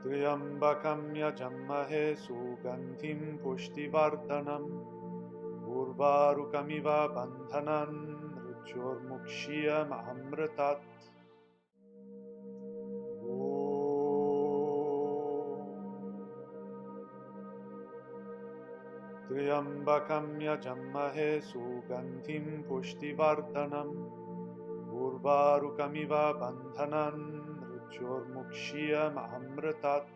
त्र्यम्बकं यजमहे सुगन्धिं पुष्टिवर्धनम् उर्वारुकमिव बन्धनान् मृत्योर्मुक्षीयमामृतात् त्र्यम्बकं यजमहे सुगन्धिं पुष्टिवर्धनम् उर्वारुकमिव बन्धनान् मृत्योर्मुक्षीयमामृतात्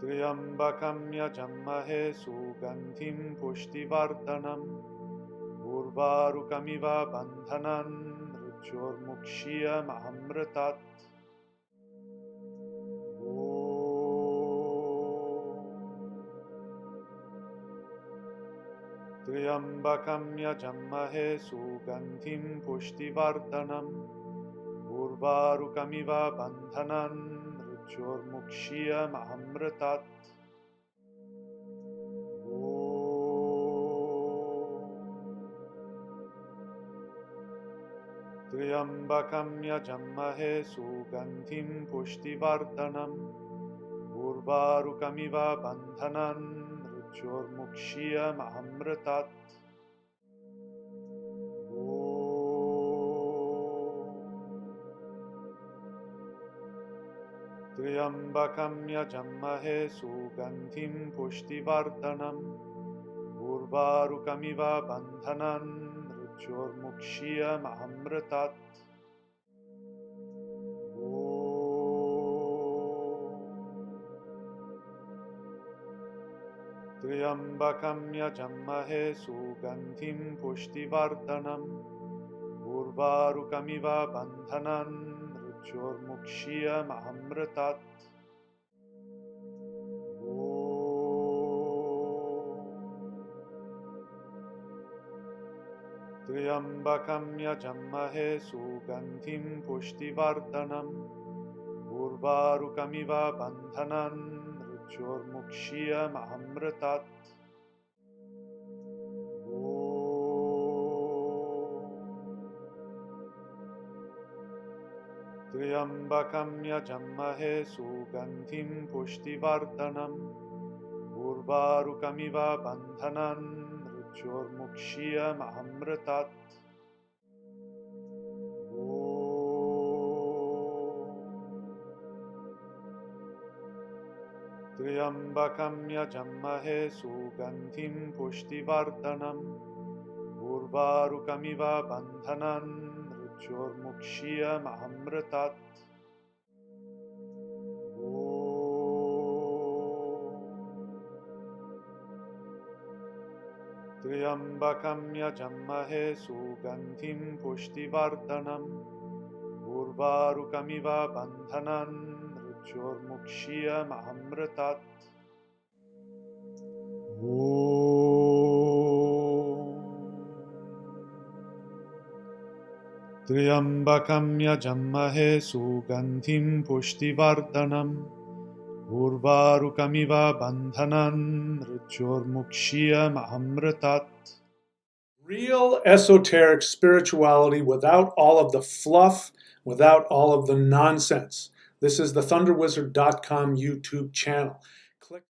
त्र्यम्बकं यजमहे सुगन्धिं पुष्टिवर्धनम् उर्वारुकमिव बन्धनान् मृत्योर्मुक्षीयमामृतात् त्र्यम्बकं यजमहे सुगन्धिं पुष्टिवर्धनम् उर्वारुकमिव बन्धनान् मृत्योर्मुक्षीयमामृतात् त्र्यम्बकं यजमहे सुगन्धिं पुष्टिवर्धनम् उर्वारुकमिव बन्धनान् मृत्योर्मुक्षीयमामृतात् त्र्यम्बकं यजमहे सुगन्धिं पुष्टिवर्धनम् उर्वारुकमिव बन्धनान् मृत्योर्मुक्षीयमामृतात् त्र्यम्बकं यजमहे सुगन्धिं पुष्टिवर्धनम् उर्वारुकमिव बन्धनान् मृत्योर्मुक्षीयमामृतात् त्र्यम्बकं यजमहे सुगन्धिं पुष्टिवर्धनम् उर्वारुकमिव बन्धनान् मृत्योर्मुक्षीयमामृतात् त्र्यम्बकं यजमहे सुगन्धिं पुष्टिवर्धनम् उर्वारुकमिव बन्धनान् मृत्योर्मुक्षीयमामृतात् त्र्यम्बकं यजमहे सुगन्धिं पुष्टिवर्धनम् उर्वारुकमिव बन्धनान् मृत्योर्मुक्षीयमामृतात् त्र्यम्बकं यजमहे सुगन्धिं पुष्टिवर्धनम् उर्वारुकमिव बन्धनान् मृत्योर्मुक्षीयमामृतात् त्र्यम्बकं यजमहे सुगन्धिं पुष्टिवर्धनम् उर्वारुकमिव बन्धनान् मृत्योर्मुक्षीयमामृतात् Real esoteric spirituality without all of the fluff, without all of the nonsense. This is the thunderwizard.com YouTube channel. Click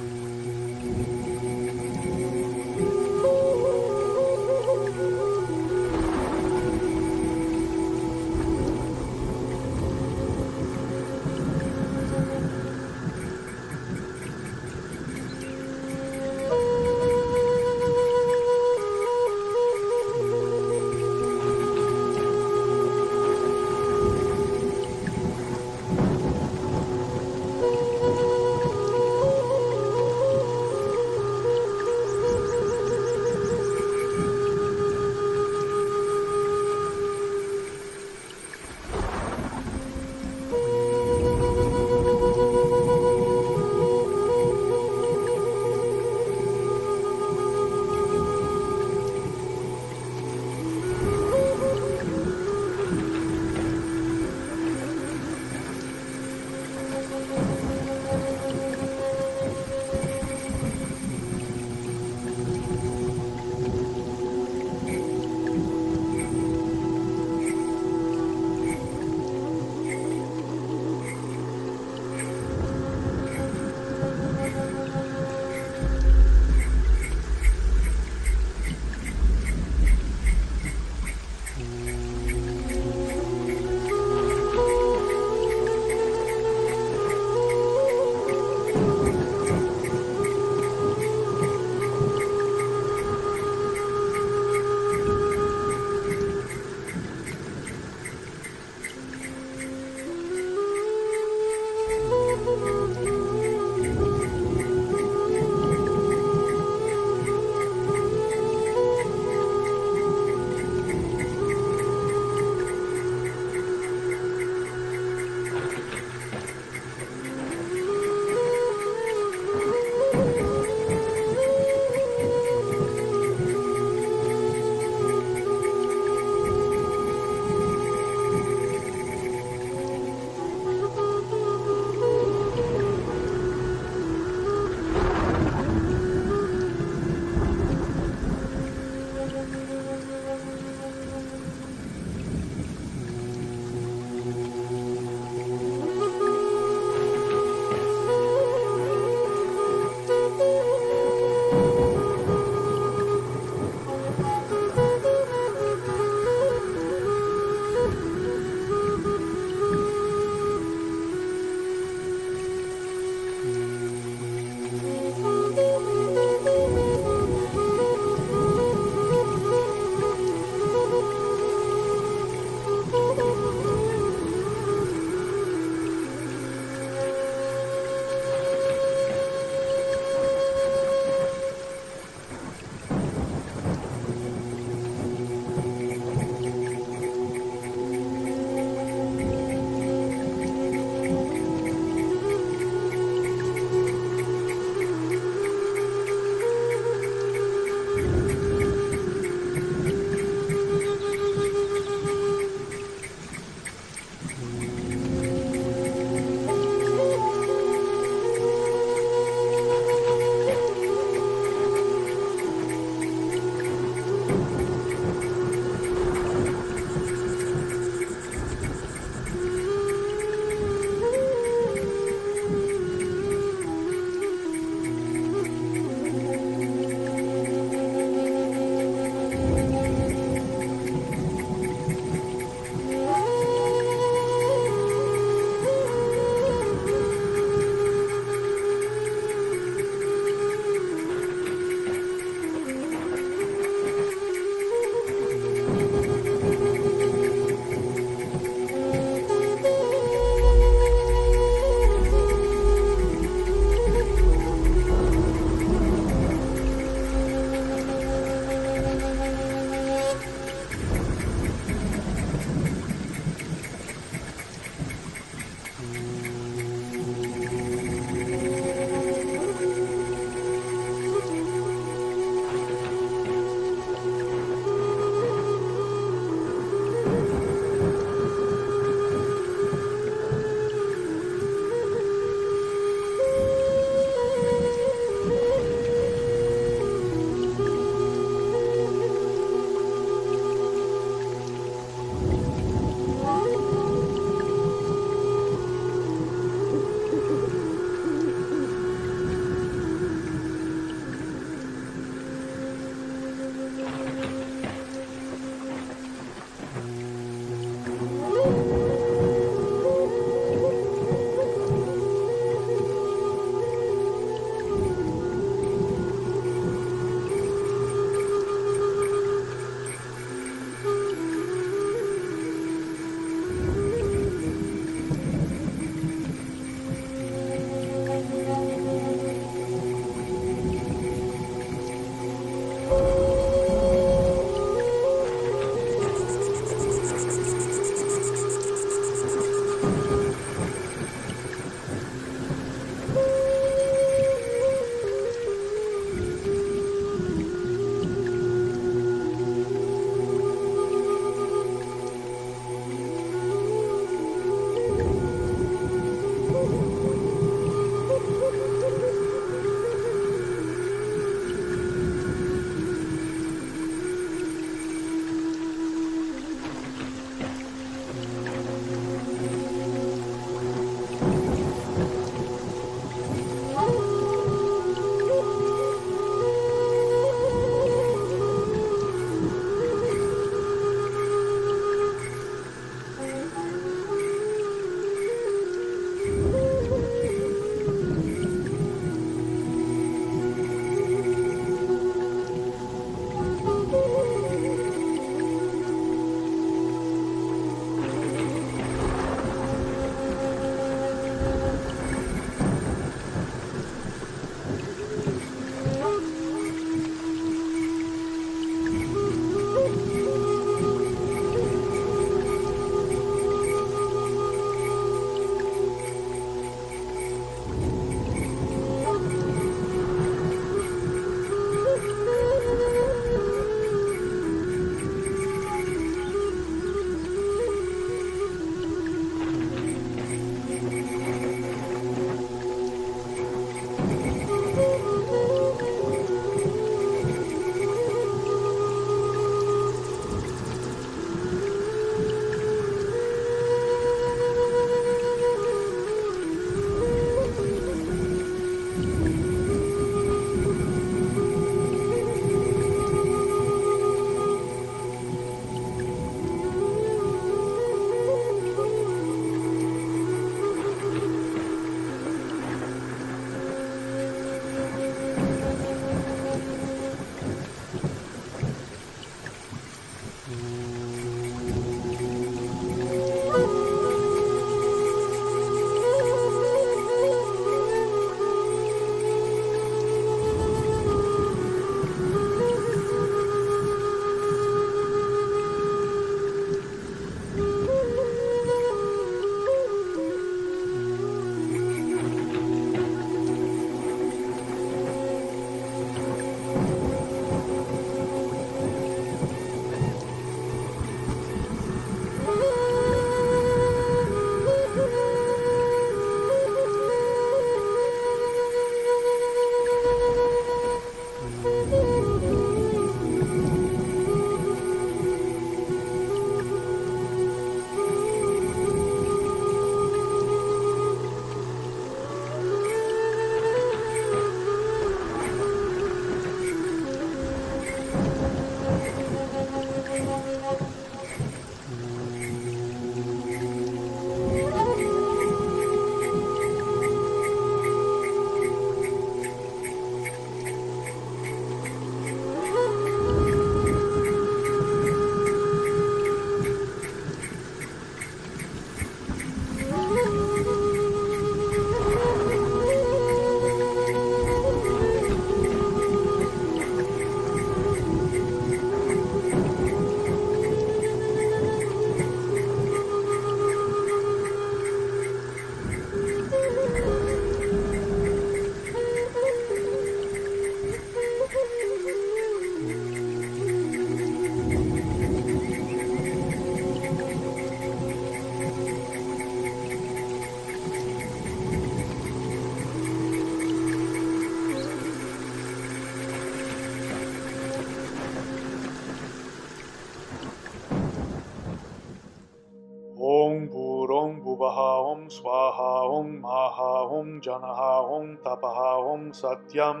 maha om janaha om tapaha om satyam.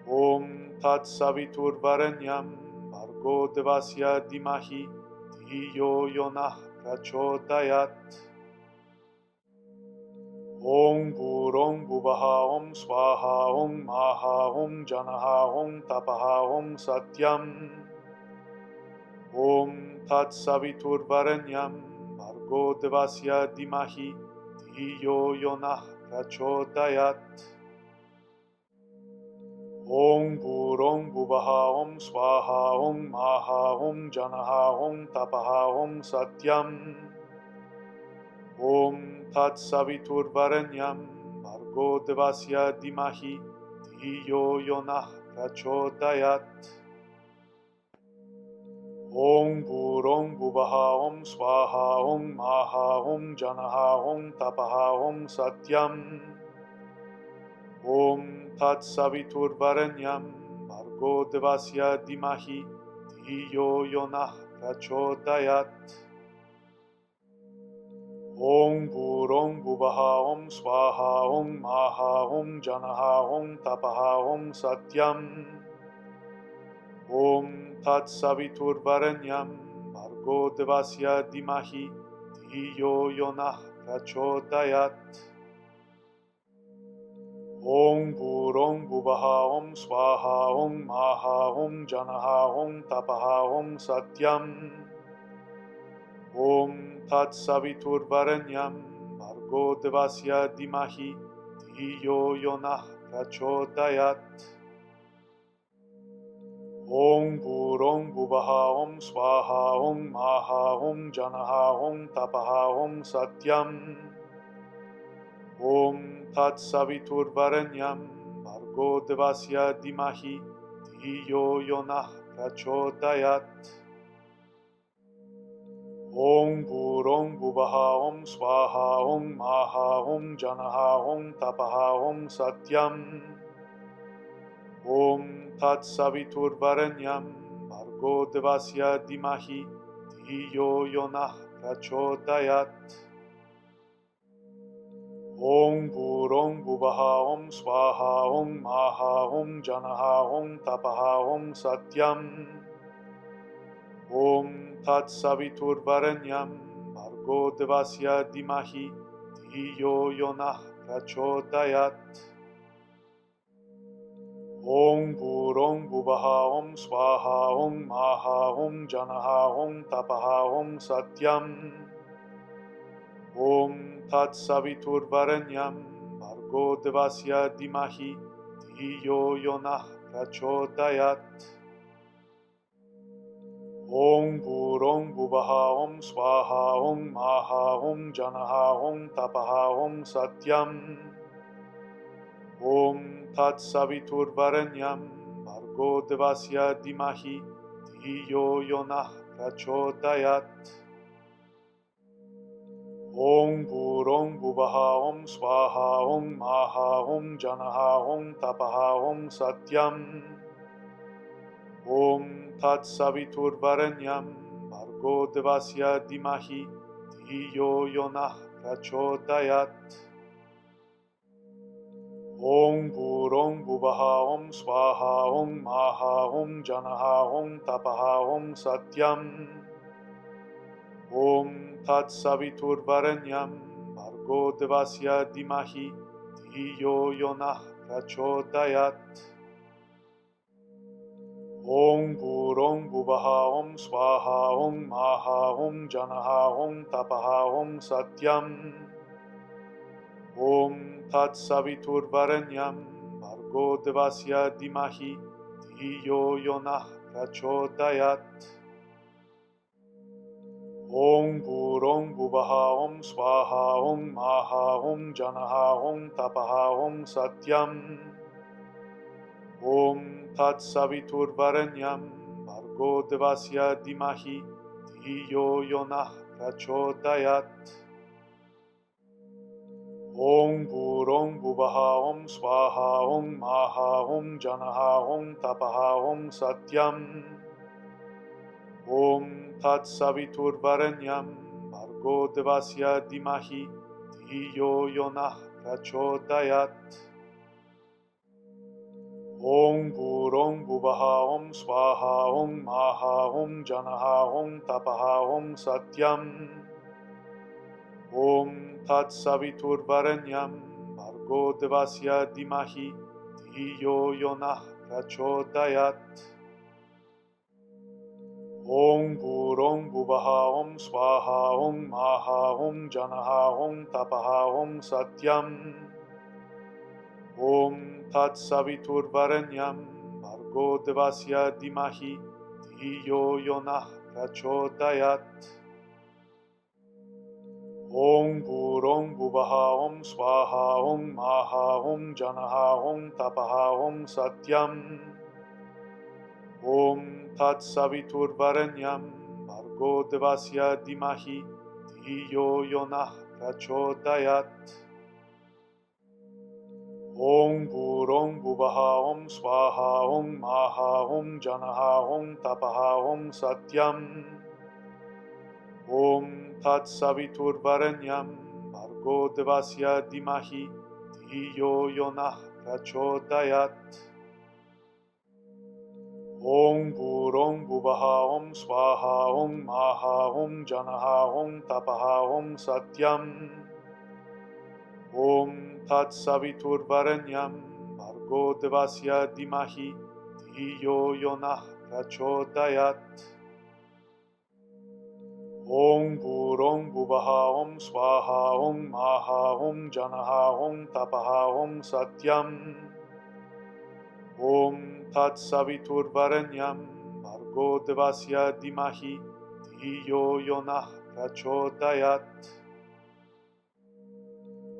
Om tat saviturvarenyam bhargo devasya dimahi dhiyo yonah prachodayat. Om Bhurom Bhuvaha Om Swaha Om Maha Om Janaha Om Tapaha Om Satyam. Om Tat Saviturvarenyam Bhargo Devasya Dimahi Dhiyo Yonah Prachodayat. Om Bhurom Bhuvaha Om Swaha Om Maha Om Janaha Om Tapaha Om Satyam. Om Tat Saviturvarenyam Bhargo Devasya Dimahi Dhiyo Yonah Prachodayat. Om Bhurom Bhuvaha Om Swaha Om Maha Om Janaha Om Tapaha Om Satyam. Om Tat Saviturvarenyam Bhargo Devasya Dimahi Dhiyo Yonah Prachodayat. Om Bhurom Bhuvaha Om Swaha Om Maha Om Janaha Om Tapaha Om Satyam. Om Tat Saviturvarenyam Bhargo Devasya Dimahi Dhiyo Yonah Prachodayat. Om Bhurom Bhuvaha Om Swaha Om Maha Om Janaha Om Tapaha Om Satyam. Om Tat Saviturvarenyam Bhargo Devasya Dimahi Dhiyo Yonah Prachodayat. Om Bhurom Bhuvaha Om Swaha Om Maha Om Janaha Om Tapaha Om Satyam. Om Tat Saviturvarenyam Bhargo Devasya Dimahi Dhiyo Yonah Prachodayat. Om Bhurom Bhuvaha Om Swaha Om Maha Om Janaha Om Tapaha Om Satyam. Om Tat Saviturvarenyam Bhargo Devasya Dimahi Dhiyo Yonah Prachodayat. Om Bhurom Bhuvaha Om Swaha Om Maha Om Janaha Om Tapaha Om Satyam. Om Tat Saviturvarenyam Bhargo Devasya Dimahi Dhiyo Yonah Prachodayat. Om Bhurom Bhuvaha Om Swaha Om Maha Om Janaha Om Tapaha Om Satyam. Om Tat Saviturvarenyam Bhargo Devasya Dimahi Dhiyo Yonah Prachodayat. Om Bhurom Bhuvaha Om Swaha Om Maha Om Janaha Om Tapaha Om Satyam. Om Tat Saviturvarenyam Bhargo Devasya Dimahi Dhiyo Yonah Prachodayat. Om Bhurom Bhuvaha Om Swaha Om Maha Om Janaha Om Tapaha Om Satyam. Om Tat Saviturvarenyam Bhargo Devasya Dimahi Dhiyo Yonah Prachodayat. Om Bhurom Bhuvaha Om Swaha Om Maha Om Janaha Om Tapaha Om Satyam. Om Tat Saviturvarenyam Bhargo Devasya Dimahi Dhiyo Yonah Prachodayat. Om Bhurom Bhuvaha Om Swaha Om Maha Om Janaha Om Tapaha Om Satyam. Om Tat Saviturvarenyam Bhargo Devasya Dimahi Dhiyo Yonah Prachodayat. Om Bhurom Bhuvaha Om Swaha Om Maha Om Janaha Om Tapaha Om Satyam. Om Tat Saviturvarenyam Bhargo Devasya Dimahi Dhiyo Yonah Prachodayat. Om Bhurom Bhuvaha Om Swaha Om Maha Om Janaha Om Tapaha Om Satyam. Om Tat Saviturvarenyam Bhargo Devasya Dimahi Dhiyo yo nah prachodayat. Om Bhurong Bhuvaha Om Swaha Om Maha Om Janaha Om Tapaha Om Satyam. Om Tat Savitur Varenyam Bhargo Devasya Dimahi Dhiyo yo nah prachodayat. Om Bhurong Bhuvaha Om Swaha Om Maha Om Janaha Om Tapaha Om Satyam. Om Tat Savitur Varenyam Bhargo Devasya Dimahi Dhiyo yo nah prachodayat. Om Bhurong Bhuvaha Om Swaha Om Maha Om Janaha Om Tapaha Om Satyam. Om Tat Savitur Varenyam Bhargo Devasya Dimahi Dhiyo yo nah prachodayat. Om Bhurong Bhuvaha Om Swaha Om Maha Om Janaha Om Tapaha Om Satyam. Om Tat Savitur Varenyam Bhargo Devasya Dimahi Dhiyo yo nah prachodayat. Om Bhurong Bhuvaha Om Swaha Om Maha Om Janaha Om Tapaha Om Satyam. Om Tat Savitur Varenyam Bhargo Devasya Dimahi Dhiyo yo nah prachodayat. Om Bhurong Bhuvaha Om Swaha Om Maha Om Janaha Om Tapaha Om Satyam. Om Tat Savitur Varenyam Bhargo Devasya Dimahi Dhiyo yo nah prachodayat.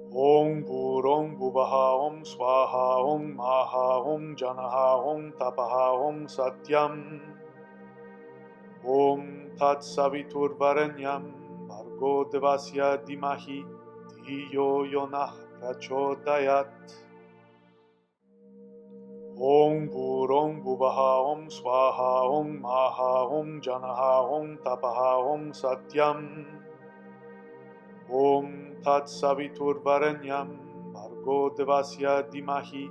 Om Bhurong Bhuvaha Om Swaha Om Maha Om Janaha Om Tapaha Om Satyam. Om Tat Savitur Varenyam Bhargo Devasya Dimahi Dhiyo yo nah prachodayat. Om Bhurong Bhuvaha Om Swaha Om Maha Om Janaha Om Tapaha Om Satyam. Om Tat Savitur Varenyam Bhargo Devasya Dimahi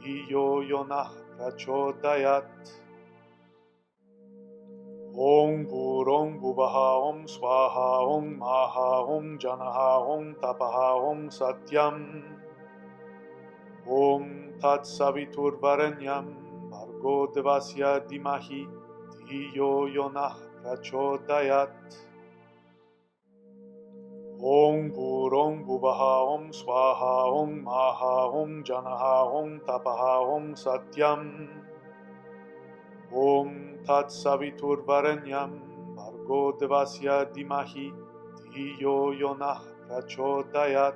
Dhiyo yo nah prachodayat. Om Bhurong Bhuvaha Om Swaha Om Maha Om Janaha Om Tapaha Om Satyam. Om Tat Savitur Varenyam Bhargo Devasya Dimahi Dhiyo yo nah prachodayat. Om Bhurong Bhuvaha Om Swaha Om Maha Om Janaha Om Tapaha Om Satyam. Om Tat Savitur Varenyam Bhargo Devasya Dimahi Dhiyo yo nah prachodayat.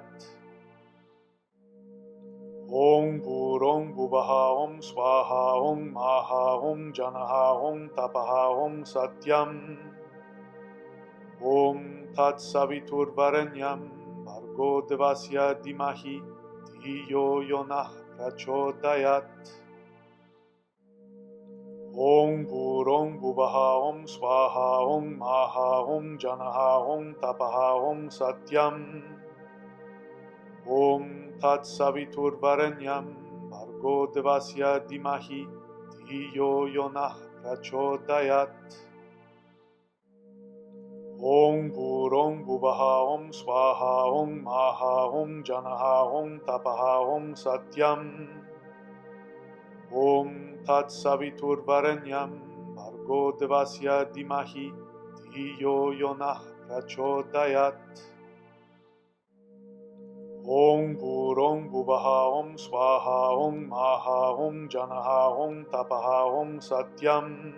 Om Bhurong Bhuvaha Om Swaha Om Maha Om Janaha Om Tapaha Om Satyam. Om Tat Savitur Varenyam Bhargo Devasya Dimahi Dhiyo yo nah prachodayat. Om Bhurong Bhuvaha Om Swaha Om Maha Om Janaha Om Tapaha Om Satyam. Om Tat Savitur Varenyam Bhargo Devasya Dimahi Dhiyo yo nah prachodayat. Om Bhurong Bhuvaha Om Swaha Om Maha Om Janaha Om Tapaha Om Satyam. Om Tat Savitur Varenyam Bhargo Devasya Dimahi Dhiyo yo nah prachodayat. Om Bhurong Bhuvaha Om Swaha Om Maha Om Janaha Om Tapaha Om Satyam.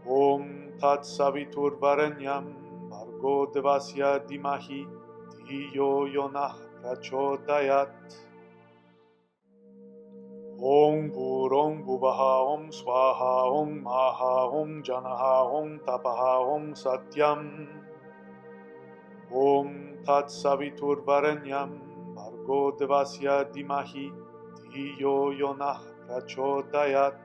Om Tat Savitur Varenyam Bhargo Devasya Dimahi Dhiyo yo nah prachodayat. Om Bhurong Bhuvaha Om Swaha Om Maha Om Janaha Om Tapaha Om Satyam. Om Tat Savitur Varenyam Bhargo Devasya Dimahi Dhiyo yo nah prachodayat.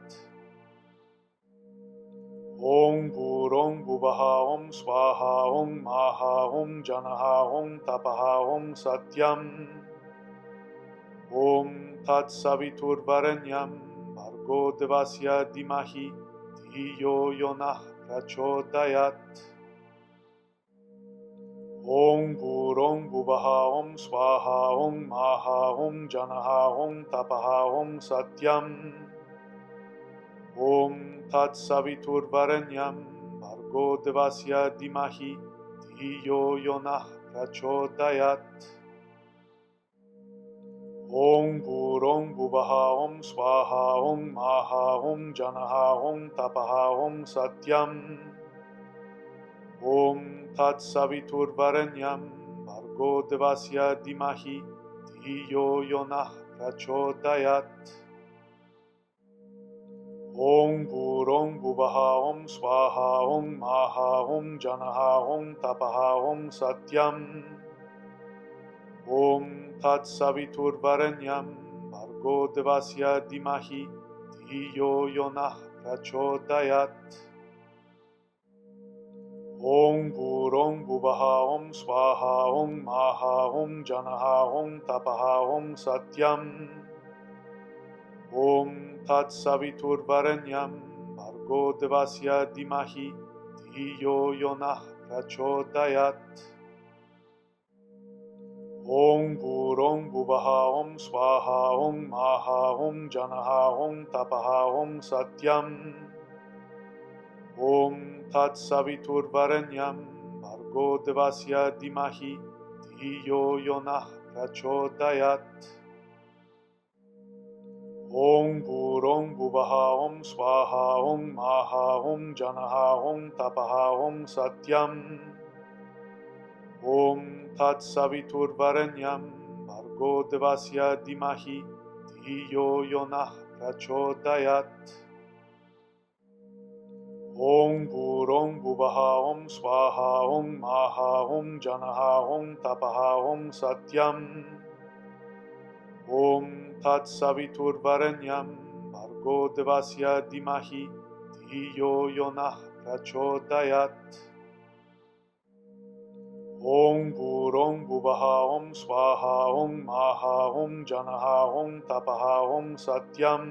Om Burong Bubaha Om Swaha Om Maha Om Janaha Om Tapaha Om Satyam Om Tat Savitur Varenyam Bhargo Devasya Dimahi Dhiyo Yonah Prachodayat Om Burong Bubaha Om Swaha Om Maha Om Janaha Om Tapaha Om Satyam Om Tat Savitur Varenyam Bhargo Devasya Dimahi Dhiyo Yonah Prachodayat Om Burong Bubaha Om Swaha Om Maha Om Janaha Om Tapaha Om Satyam Om Tat Savitur Varenyam Bhargo Devasya Dimahi Dhiyo Yonah Prachodayat Om Burong Bubaha Om Swaha Om Maha Om Janaha Om Tapaha Om Satyam Om Tat Savitur Varenyam Bhargo Devasya Dimahi Dhiyo Yonah Prachodayat Om Burong Bubaha Om Swaha Om Maha Om Janaha Om Tapaha Om Satyam Om Tat Savitur Varenyam Bhargo Devasya Dimahi Dhiyo Yonah Prachodayat Om Burong Bubaha Om Swaha Om Maha Om Janaha Om Tapaha Om Satyam Om Tat Savitur Varenyam Bhargo Devasya Dimahi Dhiyo Yonah Prachodayat Om Burong Bubaha Om Swaha Om Maha Om Janaha Om Tapaha Om Satyam Om Tat Savitur Varenyam Bhargo Devasya Dimahi Dhiyo Yonah Prachodayat Om Burong Bubaha Om Swaha Om Maha Om Janaha Om Tapaha Om Satyam Om Tat Savitur Varenyam Bhargo Devasya Dimahi Dhiyo Yonah Prachodayat Om Burong Bubaha Om Swaha Om Maha Om Janaha Om Tapaha Om Satyam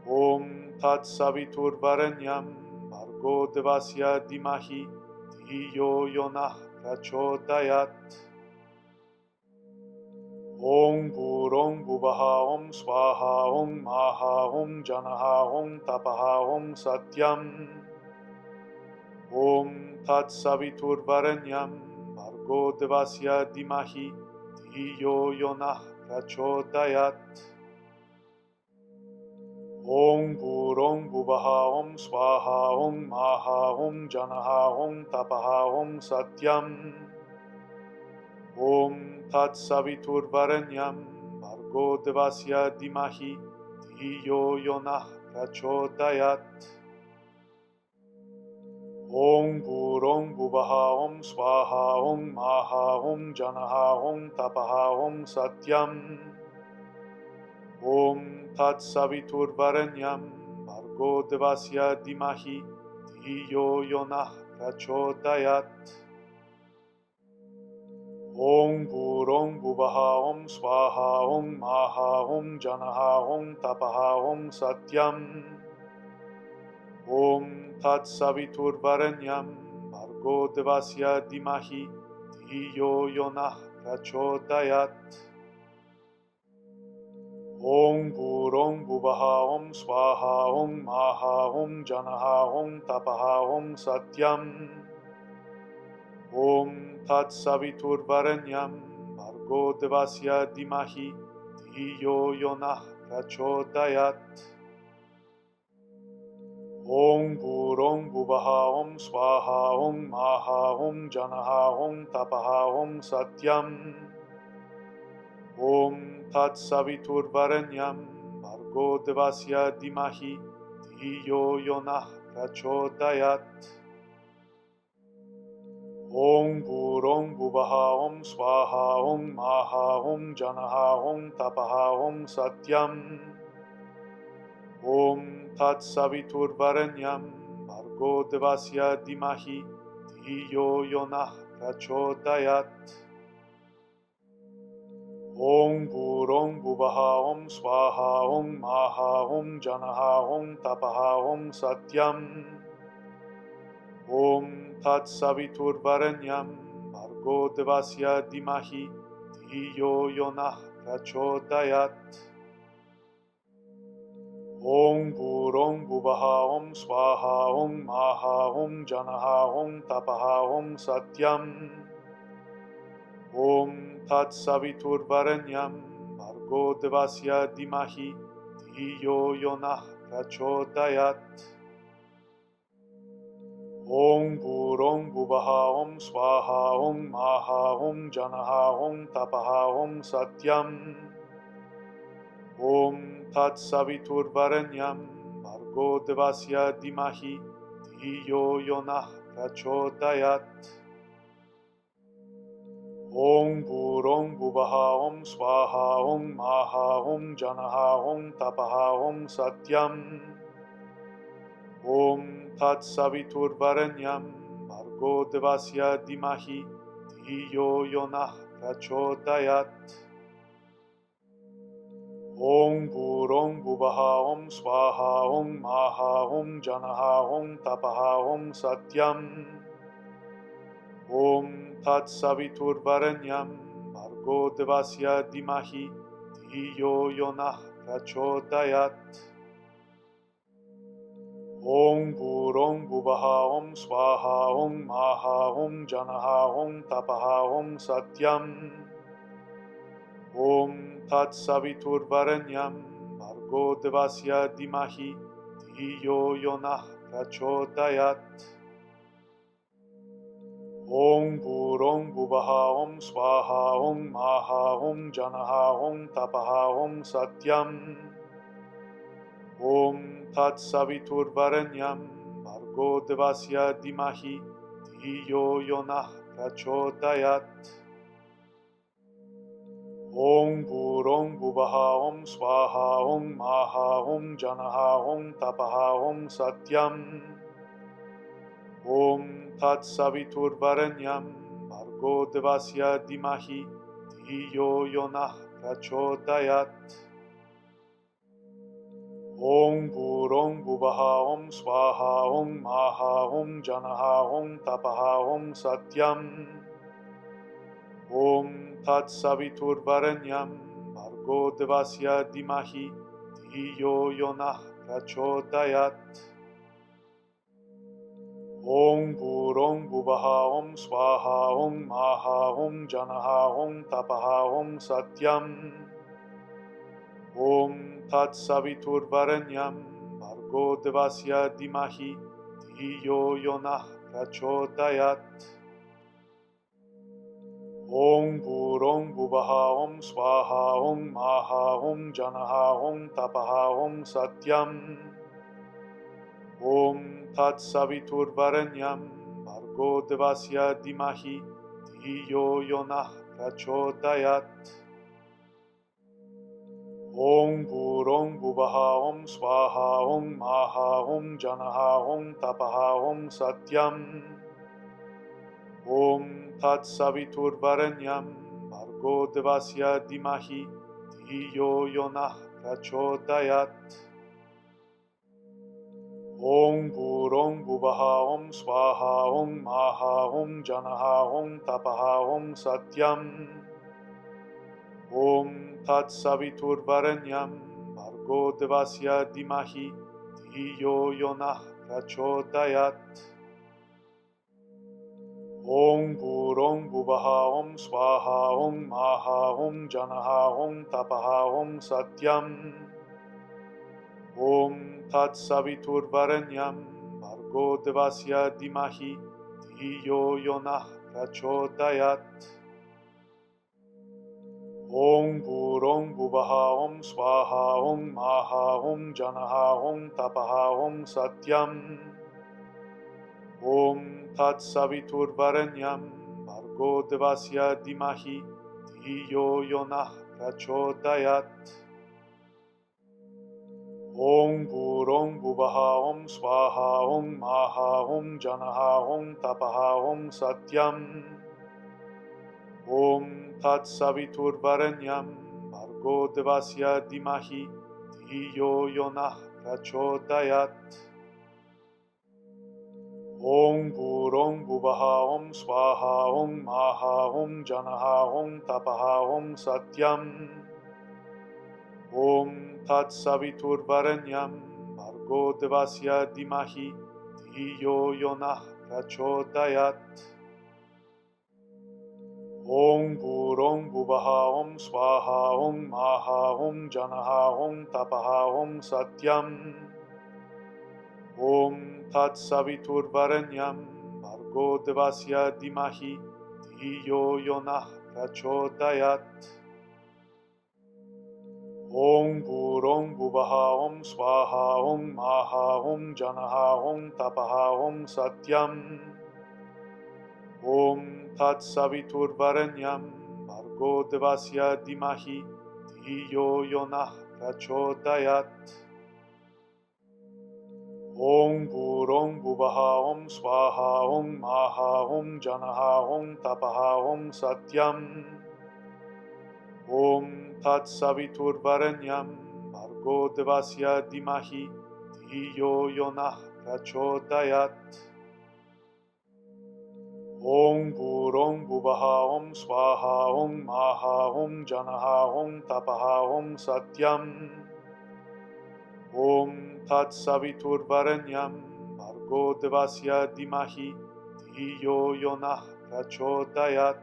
Om Tat Savitur Varenyam Bhargo Devasya Dimahi Dhiyo Yonah Prachodayat Om Burong Bubaha Om Swaha Om Maha Om Janaha Om Tapaha Om Satyam Om Tat Savitur Varenyam Bhargo Devasya Dimahi Dhiyo Yonah Prachodayat Om Burong Bubaha Om Swaha Om Maha Om Janaha Om Tapaha Om Satyam Om Tat Savitur Varenyam Bhargo Devasya Dimahi Dhiyo Yonah Prachodayat Om Burong Bubaha Om Swaha Om Maha Om Janaha Om Tapaha Om Satyam Om Tat Savitur Varenyam Bhargo Devasya Dimahi Dhiyo Yonah Prachodayat Om Burong Bubaha Om Swaha Om Maha Om Janaha Om Tapaha Om Satyam Om Tat Savitur Varenyam Bhargo Devasya Dimahi Dhiyo Yonah Prachodayat Om Burong Bubaha Om Swaha Om Maha Om Janaha Om Tapaha Om Satyam Om Tat Savitur Varenyam Bhargo Devasya Dimahi Dhiyo Yonah Prachodayat Om Burong Bubaha Om Swaha Om Maha Om Janaha Om Tapaha Om Satyam Om Tat Savitur Varenyam Bhargo Devasya Dimahi Dhiyo Yonah Prachodayat Om Burong Bubaha Om Swaha Om Maha Om Janaha Om Tapaha Om Satyam Om Tat Saviturvarenyam Bhargo Devasya Dimahi Dhiyo Yonah Prachodayat. Om Bhurong Bhuvaha Om Swaha Om Maha Om Janaha Om Tapaha Om Satyam. Om Tat Saviturvarenyam Bhargo Devasya Dimahi Dhiyo Yonah Prachodayat. Om Bhurong Bhuvaha Om Swaha Om Maha Om Janaha Om Tapaha Om Satyam. Om Tat Saviturvarenyam Bhargo Devasya Dimahi Dhiyo Yonah Prachodayat. Om Bhurong Bhuvaha Om Swaha Om Maha Om Janaha Om Tapaha Om Satyam. Om Tat Saviturvarenyam Bhargo Devasya Dimahi Dhiyo Yonah Prachodayat. Om Bhurong Bhuvaha Om Swaha Om Maha Om Janaha Om Tapaha Om Satyam. Om Tat Saviturvarenyam Bhargo Devasya Dimahi Dhiyo Yonah Prachodayat. Om Bhurong Bhuvaha Om Swaha Om Maha Om Janaha Om Tapaha Om Satyam. Om Tat Saviturvarenyam Bhargo Devasya Dimahi Dhiyo Yonah Prachodayat. Om Bhurong Bhuvaha Om Swaha Om Maha Om Janaha Om Tapaha Om Satyam. Om Tat Saviturvarenyam Bhargo Devasya Dimahi Dhiyo Yonah Prachodayat. Om Bhurong Bhuvaha Om Swaha Om Maha Om Janaha Om Tapaha Om Satyam. Om Tat Saviturvarenyam Bhargo Devasya Dimahi Dhiyo Yonah Prachodayat. Om Bhurong Bhuvaha Om Swaha Om Maha Om Janaha Om Tapaha Om Satyam. Om Tat Saviturvarenyam Bhargo Devasya Dimahi Dhiyo Yonah Prachodayat. Om Bhurong Bhuvaha Om Swaha Om Maha Om Janaha Om Tapaha Om Satyam. Om Tat Saviturvarenyam Bhargo Devasya Dimahi Dhiyo Yonah Prachodayat. Om Bhurong Bhuvaha Om Swaha Om Maha Om Janaha Om Tapaha Om Satyam. Om Tat Saviturvarenyam Bhargo Devasya Dimahi Dhiyo Yonah Prachodayat. Om Bhurong Bhuvaha Om Swaha Om Maha Om Janaha Om Tapaha Om Satyam. Om Tat Saviturvarenyam Bhargo Devasya Dimahi Dhiyo Yonah Prachodayat. Om Bhurong Bhuvaha Om Swaha Om Maha Om Janaha Om Tapaha Om Satyam. Om Tat Saviturvarenyam Bhargo Devasya Dimahi Dhiyo Yonah Prachodayat. Om Bhurong Bhuvaha Om Swaha Om Maha Om Janaha Om Tapaha Om Satyam. Om Tat Saviturvarenyam Bhargo Devasya Dimahi Dhiyo Yonah Prachodayat. Om Bhurong Bhuvaha Om Swaha Om Maha Om Janaha Om Tapaha Om Satyam. Om Tat Saviturvarenyam Bhargo Devasya Dimahi Dhiyo Yonah Prachodayat. Om Bhurong Bhuvaha Om Swaha Om Maha Om Janaha Om Tapaha Om Satyam. Om Tat Saviturvarenyam Bhargo Devasya Dimahi Dhiyo Yonah Prachodayat. Om Burong Buvaha Om Swaha Om Maha Om Janaha Om Tapaha Om Satyam Om Tat Savitur Varenyam Bhargo Devasya Dimahi Dhiyo Yonah Prachodayat Om Burong Buvaha Om Swaha Om Maha Om Janaha Om Tapaha Om Satyam Om Tat Savitur Varenyam Bhargo Devasya Dimahi Dhiyo Yonah Prachodayat Om Burong Buvaha Om Swaha Om Maha Om Janaha Om Tapaha Om Satyam Om Tat Savitur Varenyam Bhargo Devasya Dimahi Dhiyo Yonah Prachodayat Om Burong Buvaha Om Swaha Om Maha Om Janaha Om Tapaha Om Satyam Om Tat Savitur Varenyam Bhargo Devasya Dimahi Dhiyo Yonah Prachodayat Om Burong Buvaha Om Swaha Om Maha Om Janaha Om Tapaha Om Satyam Om Tat Savitur Varenyam Bhargo Devasya Dimahi Dhiyo Yonah Prachodayat Om Burong Buvaha Om Swaha Om Maha Om Janaha Om Tapaha Om Satyam Om Tat Savitur Varenyam Bhargo Devasya Dimahi Dhiyo Yonah Prachodayat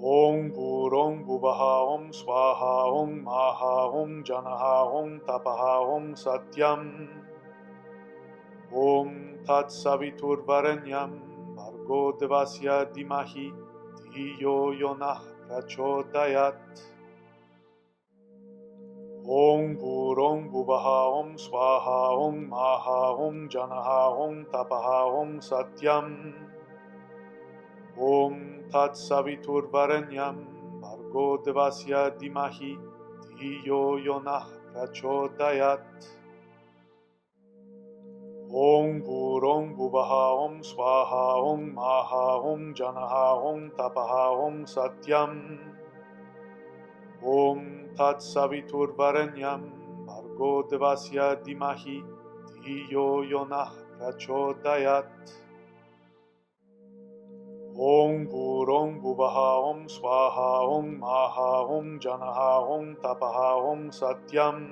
Om Burong Buvaha Om Swaha Om Maha Om Janaha Om Tapaha Om Satyam Om Tat Savitur Varenyam Bhargo Devasya Dimahi Dhiyo Yonah Prachodayat Om Burong Buvaha Om Swaha Om Maha Om Janaha Om Tapaha Om Satyam Om Tat Savitur Varenyam Bhargo Devasya Dimahi Dhiyo Yonah Prachodayat Om Burong Buvaha Om Swaha Om Maha Om Janaha Om Tapaha Om Satyam Om Tat Savitur Varenyam Bhargo Devasya Dimahi Dhiyo Yonah Prachodayat Om Burong Buvaha Om Swaha Om Maha Om Janaha Om Tapaha Om Satyam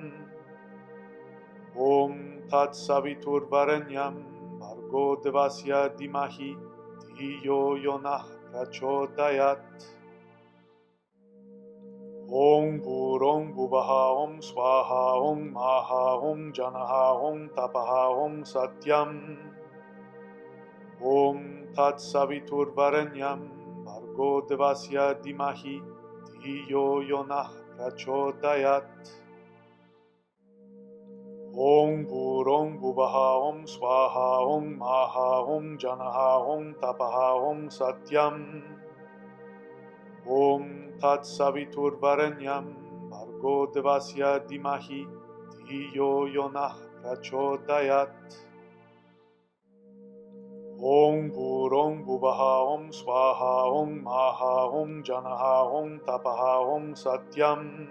Om Tat Savitur Varenyam Bhargo Devasya Dimahi Dhiyo Yonah Prachodayat Om Burong Buvaha Om Swaha Om Maha Om Janaha Om Tapaha Om Satyam Om Tat Savitur Varenyam Bhargo Devasya Dimahi Dhiyo Yonah Prachodayat Om Burong Buvaha Om Swaha Om Maha Om Janaha Om Tapaha Om Satyam Om Tat Savitur Varenyam Bhargo Devasya Dimahi Dhiyo Yonah Prachodayat Om Burong Buvaha Om Swaha Om Maha Om Janaha Om Tapaha Om Satyam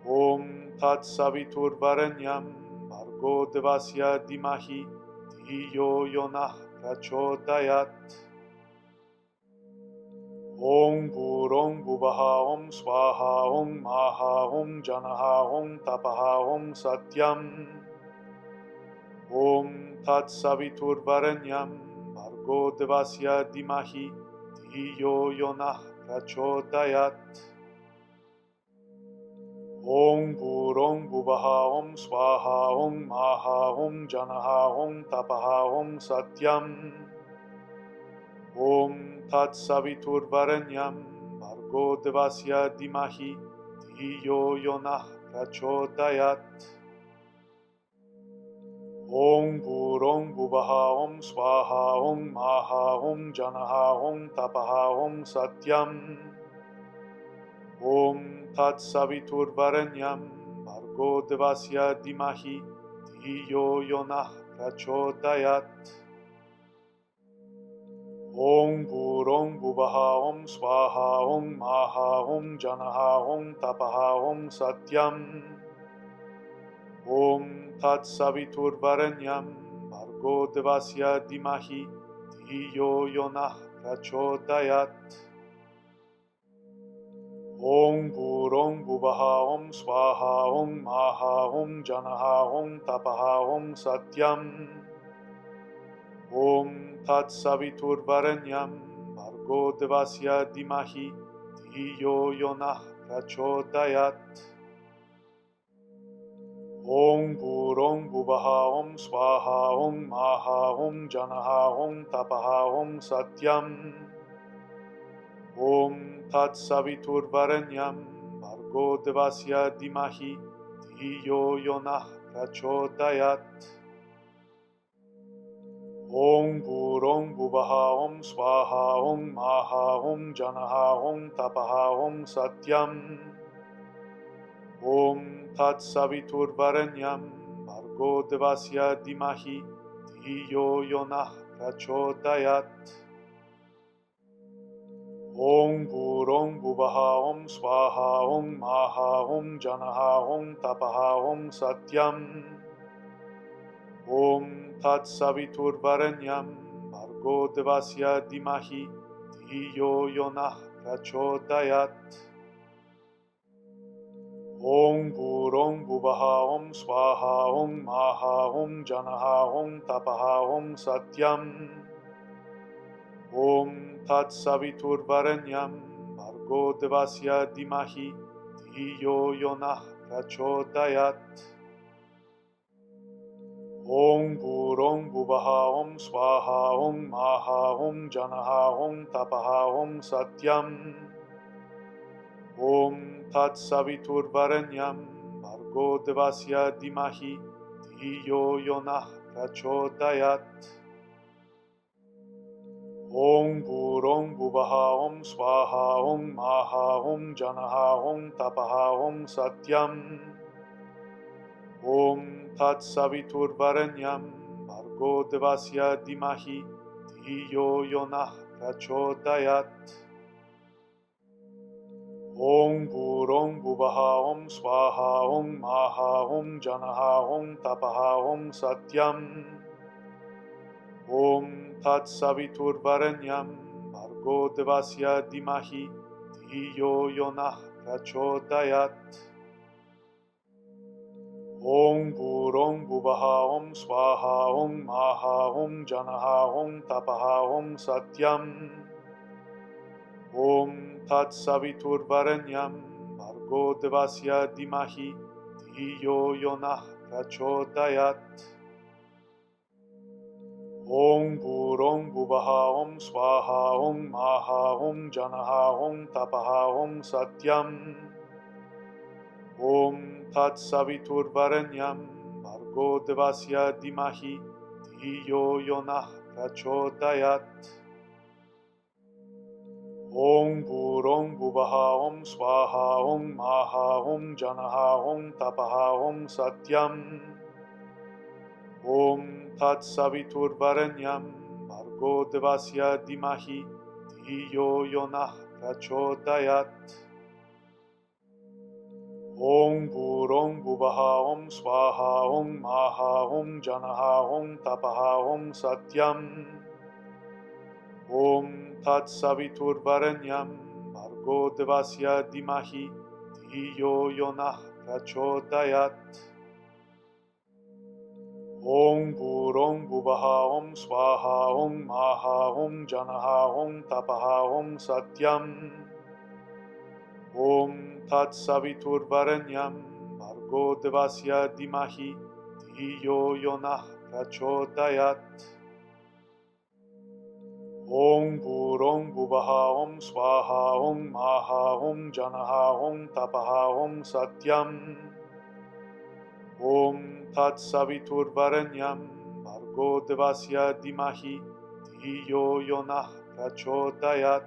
Om Tat Savitur Varenyam Bhargo Devasya Dimahi Dhiyo Yonah Prachodayat Om Burong Buvaha Om Swaha Om Maha Om Janaha Om Tapaha Om Satyam Om Tat Savitur Varenyam Bhargo Devasya Dimahi Dhiyo Yonah Prachodayat Om Burong Buvaha Om Swaha Om Maha Om Janaha Om Tapaha Om Satyam Om Tat Savitur Varenyam Bhargo Devasya Dimahi Dhiyo Yonah Prachodayat Om Burong Buvaha Om Swaha Om Maha Om Janaha Om Tapaha Om Satyam Om Tat Saviturvarenyam Bhargo Devasya Dimahi Dhiyo Yonah Prachodayat. Om Burong Buvaha Om Swaha Om Maha Om Janaha Om Tapaha Om Satyam. Om Tat Saviturvarenyam Bhargo Devasya Dimahi Dhiyo Yonah Prachodayat. Om Burong Buvaha Om Swaha Om Maha Om Janaha Om Tapaha Om Satyam. Om Tat Saviturvarenyam Bhargo Devasya Dimahi Dhiyo Yonah Prachodayat. Om Burong Buvaha Om Swaha Om Maha Om Janaha Om Tapaha Om Satyam. Om Tat Saviturvarenyam Bhargo Devasya Dimahi Dhiyo Yonah Prachodayat. Om Burong Buvaha Om Swaha Om Maha Om Janaha Om Tapaha Om Satyam. Om Tat Saviturvarenyam Bhargo Devasya Dimahi Dhiyo Yonah Prachodayat. Om Burong Buvaha Om Swaha Om Maha Om Janaha Om Tapaha Om Satyam. Om Tat Saviturvarenyam Bhargo Devasya Dimahi Dhiyo Yonah Prachodayat. Om Burong Buvaha Om Swaha Om Maha Om Janaha Om Tapaha Om Satyam. Om Tat Saviturvarenyam Bhargo Devasya Dimahi Dhiyo Yonah Prachodayat. Om Burong Buvaha Om Swaha Om Maha Om Janaha Om Tapaha Om Satyam. Om Tat Saviturvarenyam Bhargo Devasya Dimahi Dhiyo Yonah Prachodayat. Om Burong Buvaha Om Swaha Om Maha Om Janaha Om Tapaha Om Satyam. Om Tat Saviturvarenyam Bhargo Devasya Dimahi Dhiyo Yonah Prachodayat. Om Burong Buvaha Om Swaha Om Maha Om Janaha Om Tapaha Om Satyam. Om Tat Saviturvarenyam Bhargo Devasya Dimahi Dhiyo Yonah Prachodayat. Om Burong Buvaha Om Swaha Om Maha Om Janaha Om Tapaha Om Satyam. Om Tat Saviturvarenyam Bhargo Devasya Dimahi Dhiyo Yonah Prachodayat. Om Burong Buvaha Om Swaha Om Maha Om Janaha Om Tapaha Om Satyam. Om Tat Saviturvarenyam Bhargo Devasya Dimahi Dhiyo Yonah Prachodayat. Om Burong Buvaha Om Swaha Om Maha Om Janaha Om Tapaha Om Satyam. Om Tat Saviturvarenyam Bhargo Devasya Dimahi Dhiyo Yonah Prachodayat. Om Burong Buvaha Om Swaha Om Maha Om Janaha Om Tapaha Om Satyam. Om Tat Saviturvarenyam Bhargo Devasya Dimahi Dhiyo Yonah Prachodayat. Om Burong Buvaha Om Swaha Om Maha Om Janaha Om Tapaha Om Satyam. Om Tat Saviturvarenyam Bhargo Devasya Dimahi Dhiyo Yonah Prachodayat. Om Burong Buvaha Om Swaha Om Maha Om Janaha Om Tapaha Om Satyam. Om Tat Saviturvarenyam Bhargo Devasya Dimahi Dhiyo Yonah Prachodayat.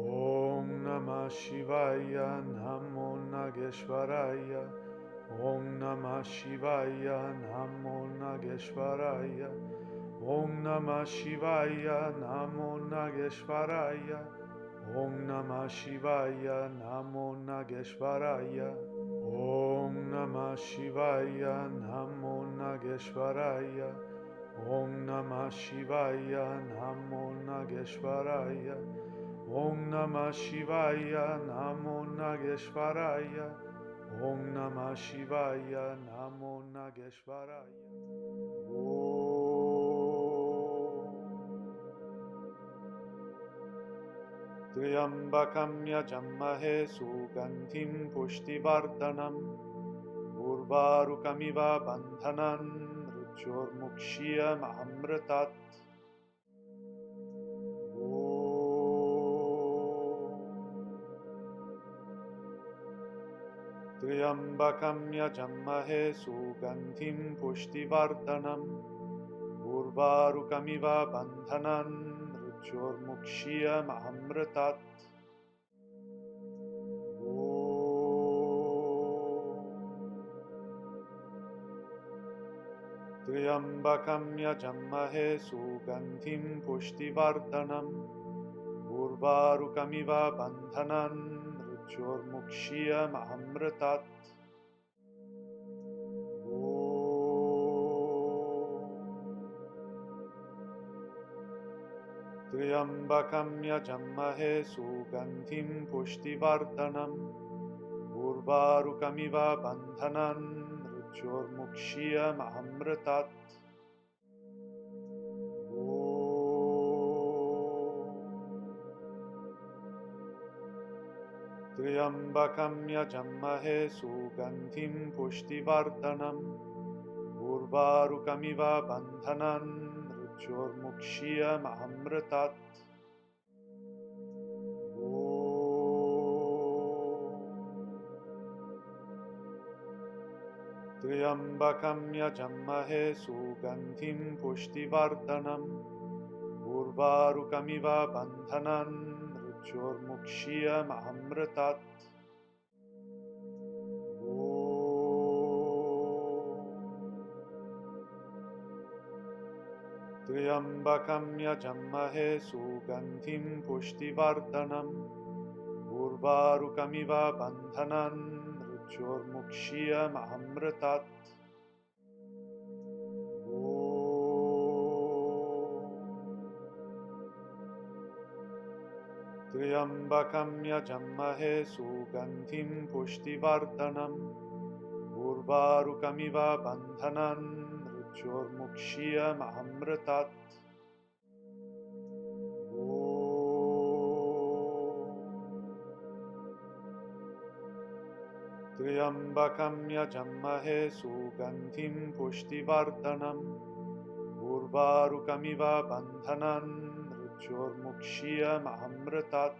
Om Namah Shivaya, Namo Nageshwaraya. Om Namah Shivaya, Namo Nageshwaraya. Om Namah Shivaya, Namo Nageshwaraya. Om Namah Shivaya, Namo Nageshwaraya. Om Namah Shivaya, Namo Nageshwaraya. Om Namah Shivaya, Namo Nageshwaraya. Om Namah Shivaya, Namo Nageshwaraya. Om Namah Shivaya, Namo Nageshwaraya. Triambakam yajammahe sugandhim pushtivardhanam urvarukamiva bandhanan mrityurmukshiyam amritat. Triambakam yajammahe sugandhim pushtivardhanam urvarukamiva bandhanan mrityurmukshiyam amritat. Triambakam yajammahe sugandhim pushtivardhanam urvarukamiva bandhanan mrityurmukshiyam amritat. Triambakam yajammahe sugandhim pushtivardhanam urvarukamiva bandhanan mrityurmukshiyam amritat. Triambakam yajammahe sugandhim pushtivardhanam urvarukamiva bandhanan mrityurmukshiyam amritat. Triambakam yajammahe sugandhim pushtivardhanam urvarukamiva bandhanan mrityurmukshiyam amritat. Triambakam yajammahe sugandhim pushtivardhanam urvarukamiva bandhanan mrityurmukshiyam amritat. Triambakam yajammahe sugandhim pushtivardhanam urvarukamiva bandhanan mrityurmukshiyam amritat. Triambakam yajammahe sugandhim pushtivardhanam urvarukamiva bandhanan mrityurmukshiyam amritat.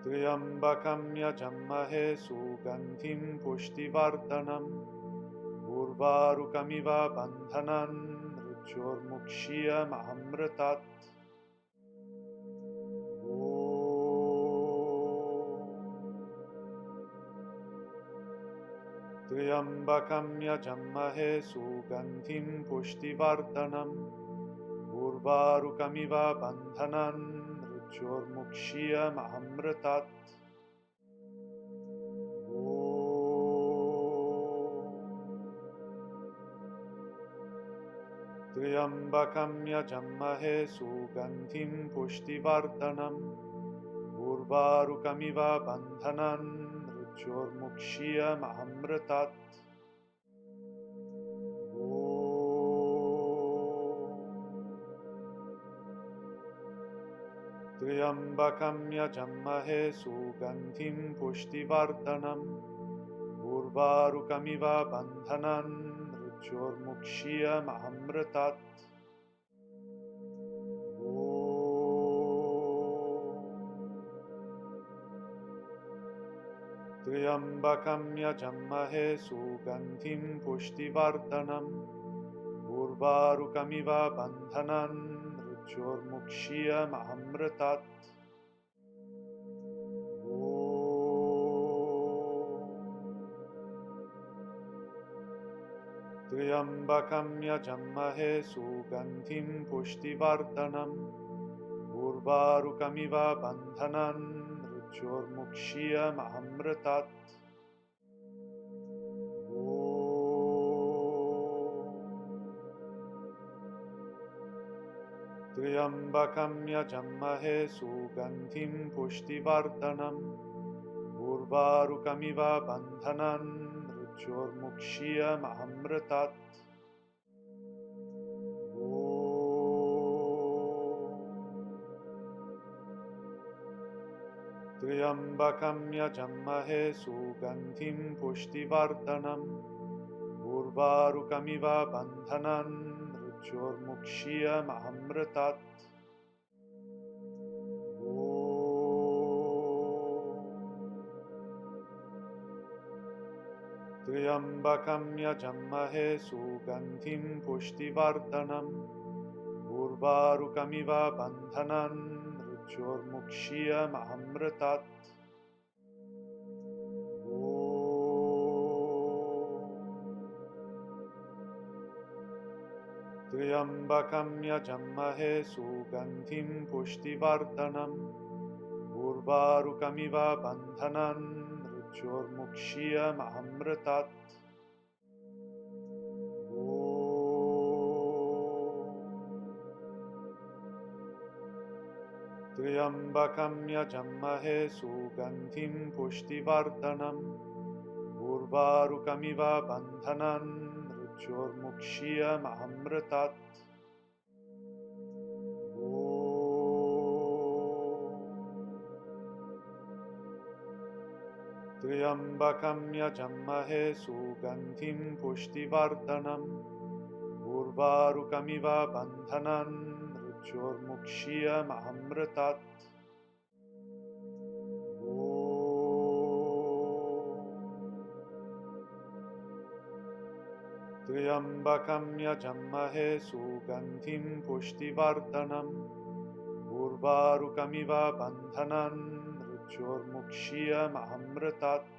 Triambakam yajammahe sugandhim pushtivardhanam urvarukamiva bandhanan mrityurmukshiyam amritat. Triambakam yajammahe sugandhim pushtivardhanam urvarukamiva bandhanan mrityurmukshiyam amritat. Triambakam yajammahe sugandhim pushtivardhanam urvarukamiva bandhanan mrityurmukshiyam amritat. Triambakam yajammahe sugandhim pushtivardhanam urvarukamiva bandhanan mrityurmukshiyam amritat. त्र्यम्बकं यजमहे सुगन्धिं पुष्टिवर्धनम् उर्वारुकमिव बन्धनान् मृत्योर्मुक्षीयमामृतात् त्र्यम्बकं यजमहे सुगन्धिं पुष्टिवर्धनम् उर्वारुकमिव बन्धनान् मृत्योर्मुक्षीयमामृतात् त्र्यम्बकं यजमहे सुगन्धिं पुष्टिवर्धनम् उर्वारुकमिव बन्धनान् मृत्योर्मुक्षीयमामृतात् त्र्यम्बकं यजमहे सुगन्धिं पुष्टिवर्धनम् उर्वारुकमिव बन्धनान् मृत्योर्मुक्षीयमामृतात् त्र्यम्बकं यजमहे सुगन्धिं पुष्टिवर्धनम् उर्वारुकमिव बन्धनान् मृत्योर्मुक्षीयमामृतात् त्र्यम्बकं यजमहे सुगन्धिं पुष्टिवर्धनम् उर्वारुकमिव बन्धनान् मृत्योर्मुक्षीयमामृतात् त्र्यम्बकं यजमहे सुगन्धिं पुष्टिवर्धनम् उर्वारुकमिव बन्धनान् मृत्योर्मुक्षीयमामृतात् त्र्यम्बकं यजमहे सुगन्धिं पुष्टिवर्धनम् उर्वारुकमिव बन्धनान् मृत्योर्मुक्षीयमामृतात् त्र्यम्बकं यजमहे सुगन्धिं पुष्टिवर्धनम् उर्वारुकमिव बन्धनान् मृत्योर्मुक्षीयमामृतात्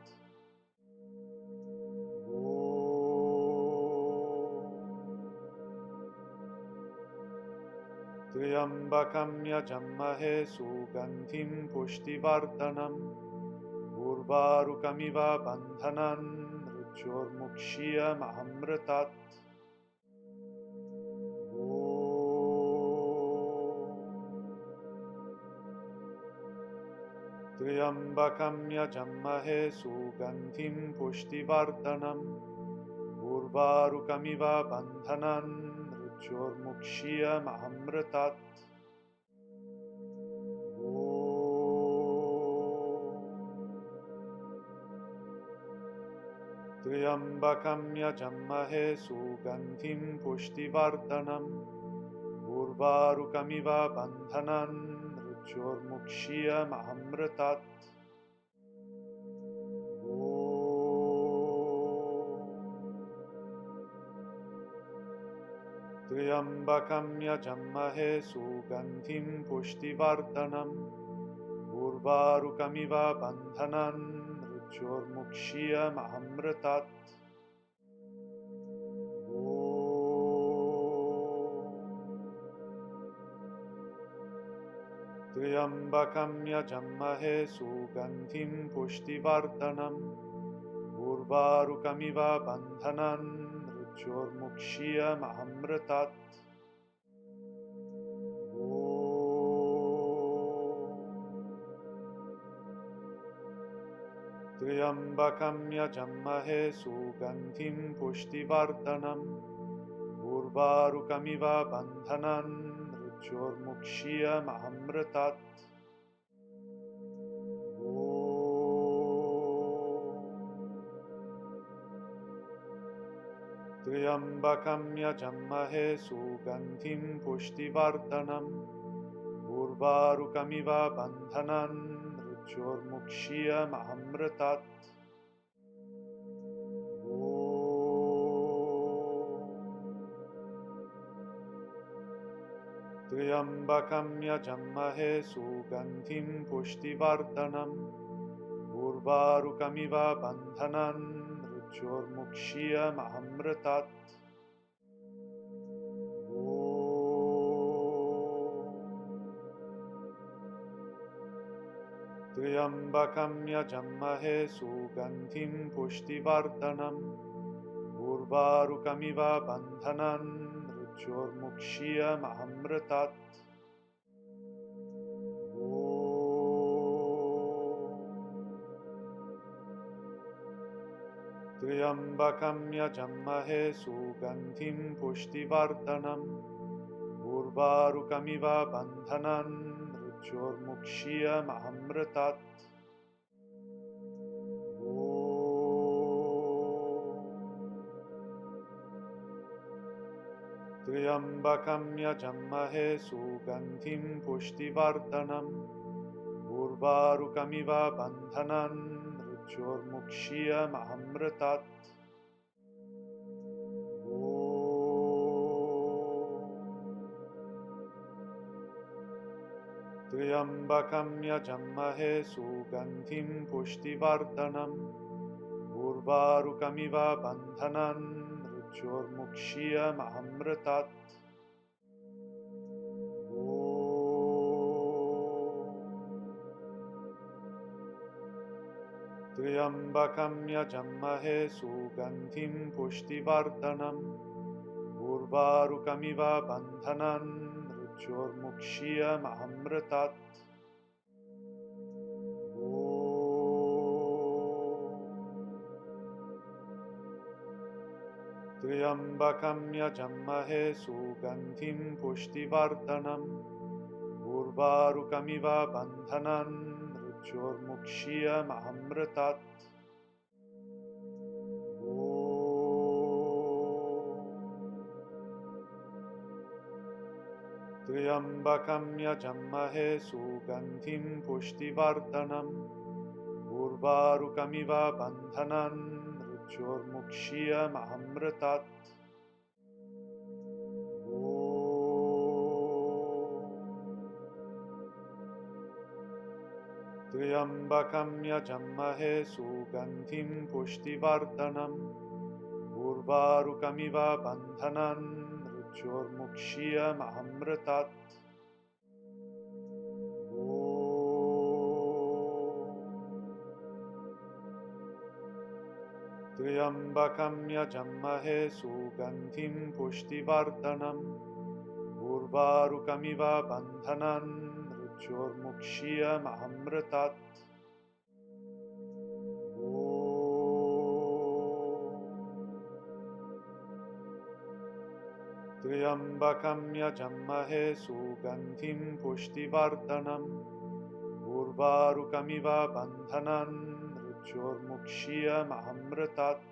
त्र्यम्बकं यजमहे सुगन्धिं पुष्टिवर्धनम् उर्वारुकमिव बन्धनान् मृत्योर्मुक्षीयमामृतात् त्र्यम्बकं यजमहे सुगन्धिं पुष्टिवर्धनम् उर्वारुकमिव बन्धनान् मृत्योर्मुक्षीयमामृतात् त्र्यम्बकं यजमहे सुगन्धिं पुष्टिवर्धनम् उर्वारुकमिव बन्धनान् मृत्योर्मुक्षीयमामृतात् त्र्यम्बकं यजमहे सुगन्धिं पुष्टिवर्धनम् उर्वारुकमिव बन्धनान् मृत्योर्मुक्षीयमामृतात् त्र्यम्बकं यजमहे सुगन्धिं पुष्टिवर्धनम् उर्वारुकमिव बन्धनान् मृत्योर्मुक्षीयमामृतात् त्र्यम्बकं यजमहे सुगन्धिं पुष्टिवर्धनम् उर्वारुकमिव बन्धनान् मृत्योर्मुक्षीयमामृतात् त्र्यम्बकं यजमहे सुगन्धिं पुष्टिवर्धनम् उर्वारुकमिव बन्धनान् मृत्योर्मुक्षीयमामृतात् त्र्यम्बकं यजमहे सुगन्धिं पुष्टिवर्धनम् उर्वारुकमिव बन्धनान् मृत्योर्मुक्ष्यमृतात् त्र्यम्बकं यजमहे सुगन्धिं पुष्टिवर्धनम् उर्वारुकमिव बन्धनान् मृत्योर्मुक्ष्यमृतात् त्र्यम्बकं यजमहे सुगन्धिं पुष्टिवर्धनम् उर्वारुकमिव बन्धनान् मृत्योर्मुक्ष्यमृतात् त्र्यम्बकं यजमहे सुगन्धिं पुष्टिवर्धनम् उर्वारुकमिव बन्धनान् मृत्योर्मुक्ष्यमृतात् त्र्यम्बकं यजमहे सुगन्धिं पुष्टिवर्धनम् उर्वारुकमिव बन्धनान् मृत्योर्मुक्ष्यमृतात् त्र्यम्बकं यजमहे सुगन्धिं पुष्टिवर्धनम् उर्वारुकमिव बन्धनान् मृत्योर्मुक्ष्यमृतात् त्र्यम्बकं यजमहे सुगन्धिं पुष्टिवर्धनम् उर्वारुकमिव बन्धनान् मृत्योर्मुक्ष्यमृतात् त्र्यम्बकं यजमहे सुगन्धिं पुष्टिवर्धनम् उर्वारुकमिव बन्धनान् मृत्योर्मुक्ष्यमृतात् त्र्यम्बकं यजमहे सुगन्धिं पुष्टिवर्धनम् उर्वारुकमिव बन्धनान् मृत्योर्मुक्ष्यमृतात् त्र्यम्बकं यजमहे सुगन्धिं पुष्टिवर्धनम् उर्वारुकमिव बन्धनान् मृत्योर्मुक्ष्यमृतात् त्र्यम्बकं यजमहे सुगन्धिं पुष्टिवर्धनम् उर्वारुकमिव बन्धनान् मृत्योर्मुक्ष्यमृतात्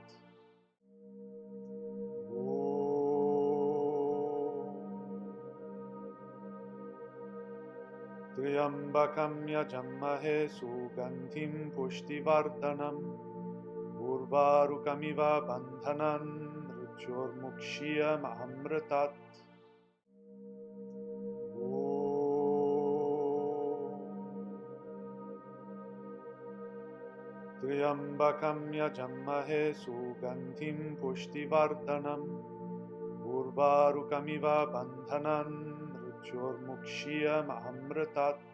त्र्यम्बकं यजमहे सुगन्धिं पुष्टिवर्धनम् उर्वारुकमिव बन्धनान् मृत्योर्मुक्ष्यमृतात् त्र्यम्बकं यजमहे सुगन्धिं पुष्टिवर्धनम् उर्वारुकमिव बन्धनान् मृत्योर्मुक्ष्यमृतात्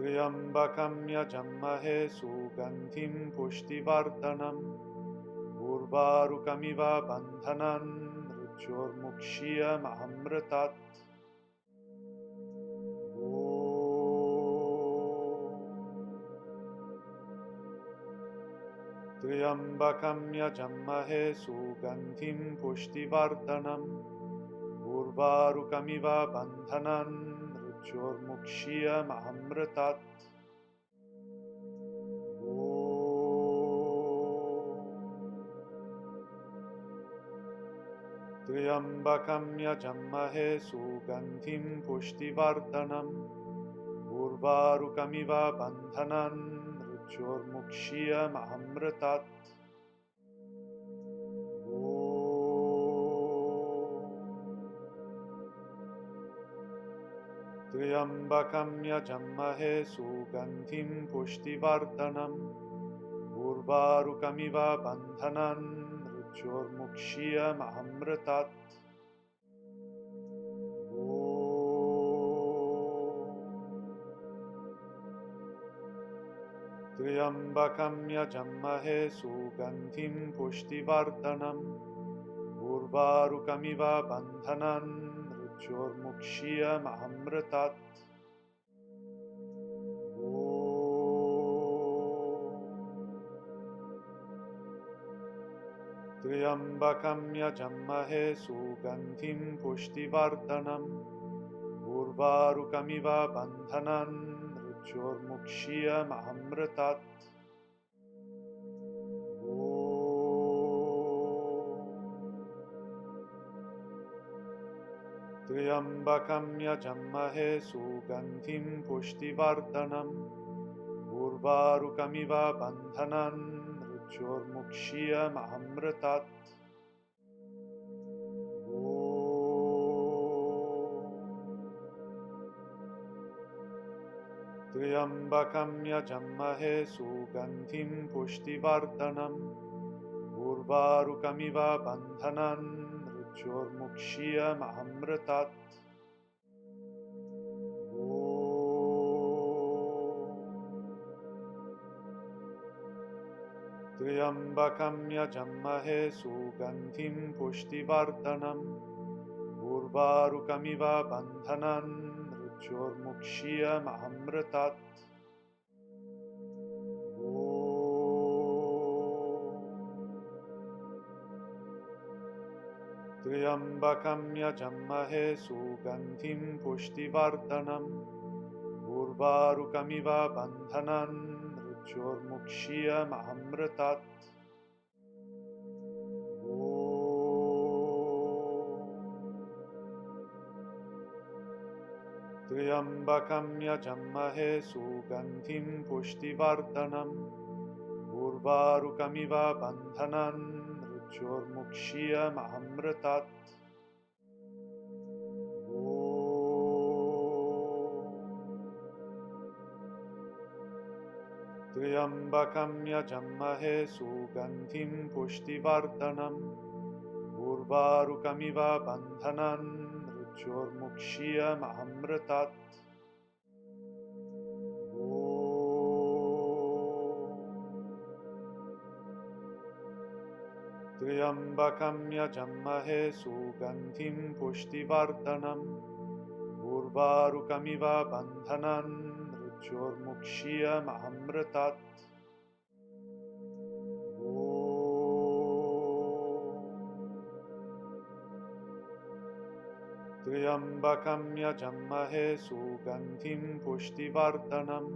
त्र्यम्बकं यजमहे सुगन्धिं पुष्टिवर्धनम् उर्वारुकमिव बन्धनान् मृत्योर्मुक्ष्यमृतात् त्र्यम्बकं यजमहे सुगन्धिं पुष्टिवर्धनम् उर्वारुकमिव बन्धनान् मृत्योर्मुक्ष्यमृतात् त्र्यम्बकं यजमहे सुगन्धिं पुष्टिवर्धनम् उर्वारुकमिव बन्धनान् मृत्योर्मुक्ष्यमृतात् त्र्यम्बकं यजामहे सुगन्धिं पुष्टिवर्धनम् उर्वारुकमिव बन्धनान् मृत्योर्मुक्ष्यमृतात् त्र्यम्बकं यजामहे सुगन्धिं पुष्टिवर्धनम् उर्वारुकमिव बन्धनान् मृत्योर्मुक्ष्यमृतात् त्र्यम्बकं यजामहे सुगन्धिं पुष्टिवर्धनम् उर्वारुकमिव बन्धनान् मृत्योर्मुक्ष्यमृतात् त्र्यम्बकं यजामहे सुगन्धिं पुष्टिवर्धनम् उर्वारुकमिव बन्धनान् मृत्योर्मुक्ष्यमृतात् त्र्यम्बकं यजामहे सुगन्धिं पुष्टिवर्धनम् उर्वारुकमिव बन्धनान् मृत्योर्मुक्ष्यमृतात् त्र्यम्बकं यजामहे सुगन्धिं पुष्टिवर्धनम् उर्वारुकमिव बन्धनान् मृत्योर्मुक्ष्यमृतात् त्र्यम्बकं यजामहे सुगन्धिं पुष्टिवर्धनम् उर्वारुकमिव बन्धनान् मृत्योर्मुक्ष्यमृतात् त्र्यम्बकं यजामहे सुगन्धिं पुष्टिवर्धनम् उर्वारुकमिव बन्धनान् मृत्योर्मुक्ष्यमृतात् त्र्यम्बकं यजामहे सुगन्धिं पुष्टिवर्धनम् उर्वारुकमिव बन्धनान् मृत्योर्मुक्ष्यमृतात् त्र्यम्बकं यजामहे सुगन्धिं पुष्टिवर्धनम् उर्वारुकमिव बन्धनान् मृत्योर्मुक्ष्यमृतात् त्र्यम्बकं यजामहे सुगन्धिं पुष्टिवर्धनम्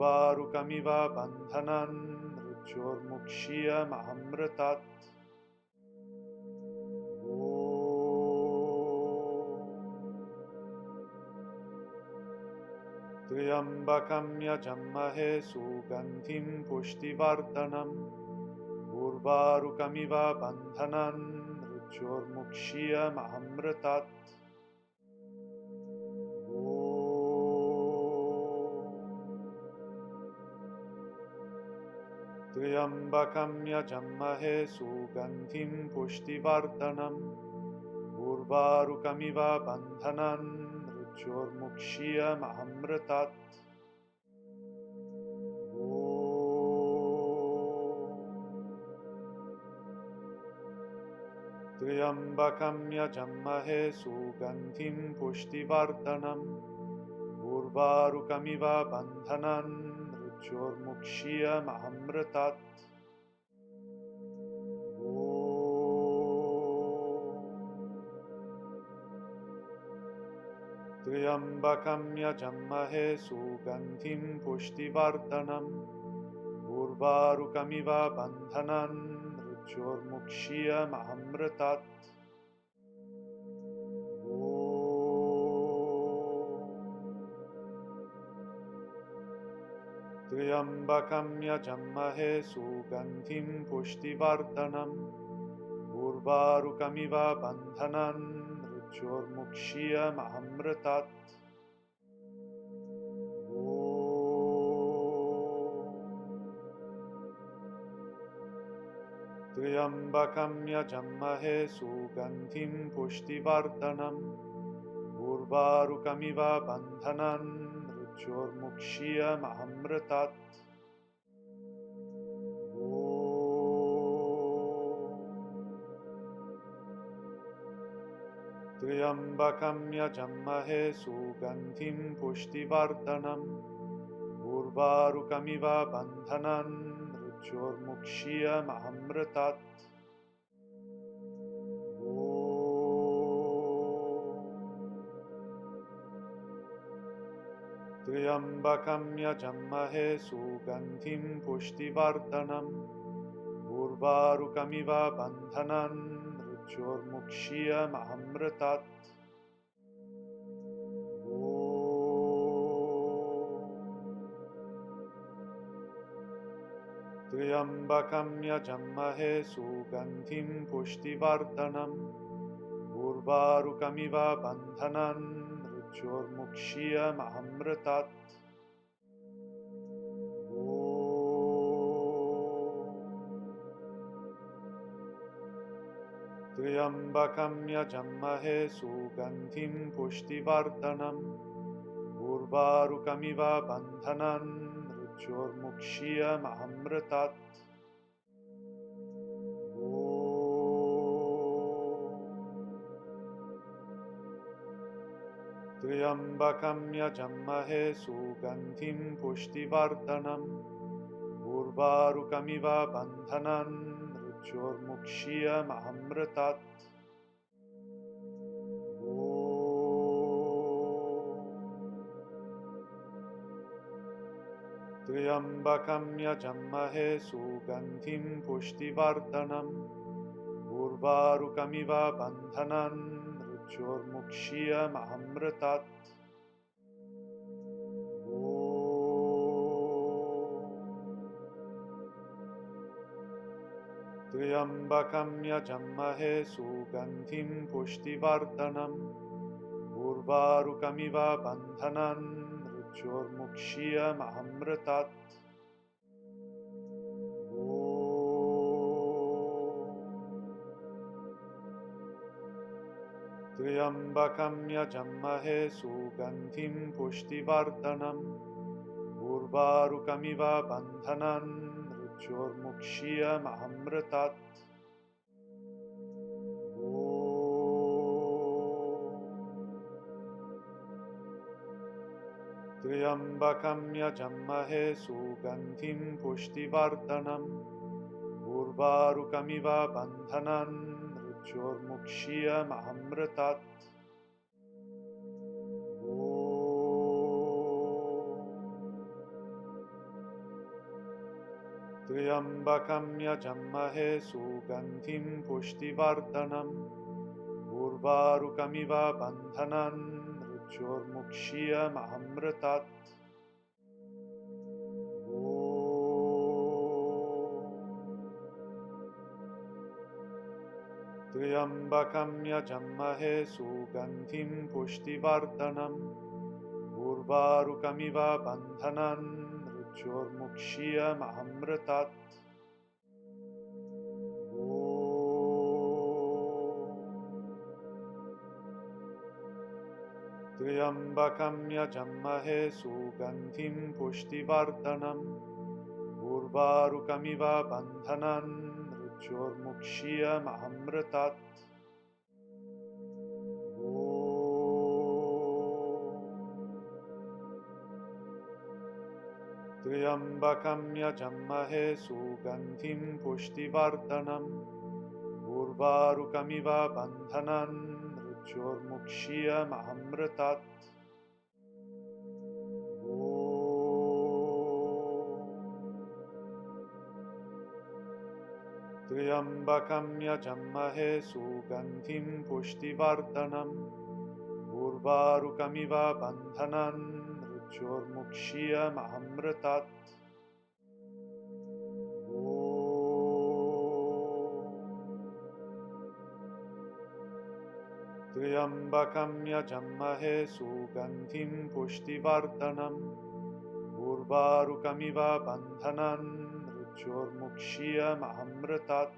उर्वारुकमिव बन्धनान् मृत्योर्मुक्ष्यमृतात् त्र्यम्बकं यजामहे सुगन्धिं पुष्टिवर्धनम् उर्वारुकमिव बन्धनान् मृत्योर्मुक्ष्यमृतात् त्र्यम्बकं यजामहे सुगन्धिं पुष्टिवर्धनम् उर्वारुकमिव बन्धनान् मृत्योर्मुक्ष्यमृतात् त्र्यम्बकं यजामहे सुगन्धिं पुष्टिवर्धनम् उर्वारुकमिव बन्धनान् मृत्योर्मुक्ष्यमृतात् त्र्यम्बकं यजामहे सुगन्धिं पुष्टिवर्धनम् उर्वारुकमिव बन्धनान् मृत्योर्मुक्ष्यमृतात् त्र्यम्बकं यजामहे सुगन्धिं पुष्टिवर्धनम् उर्वारुकमिव बन्धनान् मृत्योर्मुक्ष्यमृतात् त्र्यम्बकं यजमहे सुगन्धिं पुष्टिवर्धनम् उर्वारुकमिव बन्धनान् मृत्योर्मुक्षीयमामृतात् त्र्यम्बकं यजमहे सुगन्धिं पुष्टिवर्धनम् उर्वारुकमिव बन्धनान् मृत्योर्मुक्षीयमामृतात् त्र्यम्बकं यजमहे सुगन्धिं पुष्टिवर्धनम् उर्वारुकमिव बन्धनान् मृत्योर्मुक्षीयमामृतात् त्र्यम्बकं यजमहे सुगन्धिं पुष्टिवर्धनम् उर्वारुकमिव बन्धनान् मृत्योर्मुक्षीयमामृतात् त्र्यम्बकं यजमहे सुगन्धिं पुष्टिवर्धनम् उर्वारुकमिव बन्धनान् मृत्योर्मुक्षीयमामृतात् त्र्यम्बकं यजमहे सुगन्धिं पुष्टिवर्धनम् उर्वारुकमिव बन्धनान् मृत्योर्मुक्षीयमामृतात् त्र्यम्बकं यजमहे सुगन्धिं पुष्टिवर्धनम् उर्वारुकमिव बन्धनान् मृत्योर्मुक्षीयमामृतात् त्र्यम्बकं यजमहे सुगन्धिं पुष्टिवर्धनम् उर्वारुकमिव बन्धनान् मृत्योर्मुक्षीयमामृतात् त्र्यम्बकं यजमहे सुगन्धिं पुष्टिवर्धनम् उर्वारुकमिव बन्धनान् मृत्योर्मुक्षीयमामृतात् त्र्यम्बकं यजमहे सुगन्धिं पुष्टिवर्धनम् उर्वारुकमिव बन्धनान् मृत्योर्मुक्षीयमामृतात् त्र्यम्बकं यजमहे सुगन्धिं पुष्टिवर्धनम् उर्वारुकमिव बन्धनान् मृत्योर्मुक्षीयमामृतात् त्र्यम्बकं यजमहे सुगन्धिं पुष्टिवर्धनम् उर्वारुकमिव बन्धनान् मृत्योर्मुक्षीयमामृतात् त्र्यम्बकं यजमहे सुगन्धिं पुष्टिवर्धनम् उर्वारुकमिव बन्धनान् मृत्योर्मुक्षीयमामृतात् त्र्यम्बकं यजमहे सुगन्धिं पुष्टिवर्धनम् उर्वारुकमिव बन्धनान् मृत्योर्मुक्षीयमामृतात् त्र्यम्बकं यजमहे सुगन्धिं पुष्टिवर्धनम् उर्वारुकमिव बन्धनान् मृत्योर्मुक्षीयमामृतात् त्र्यम्बकं यजमहे सुगन्धिं पुष्टिवर्धनम् उर्वारुकमिव बन्धनान् मृत्योर्मुक्षीयमामृतात्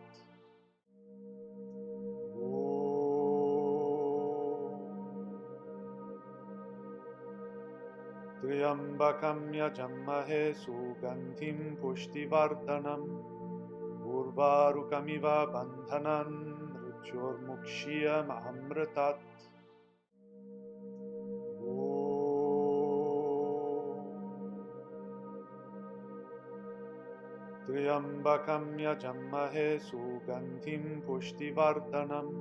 त्र्यम्बकं यजमहे सुगन्धिं पुष्टिवर्धनम् उर्वारुकमिव बन्धनान् मृत्योर्मुक्ष्यमृतात् त्र्यम्बकं यजमहे सुगन्धिं पुष्टिवर्धनम्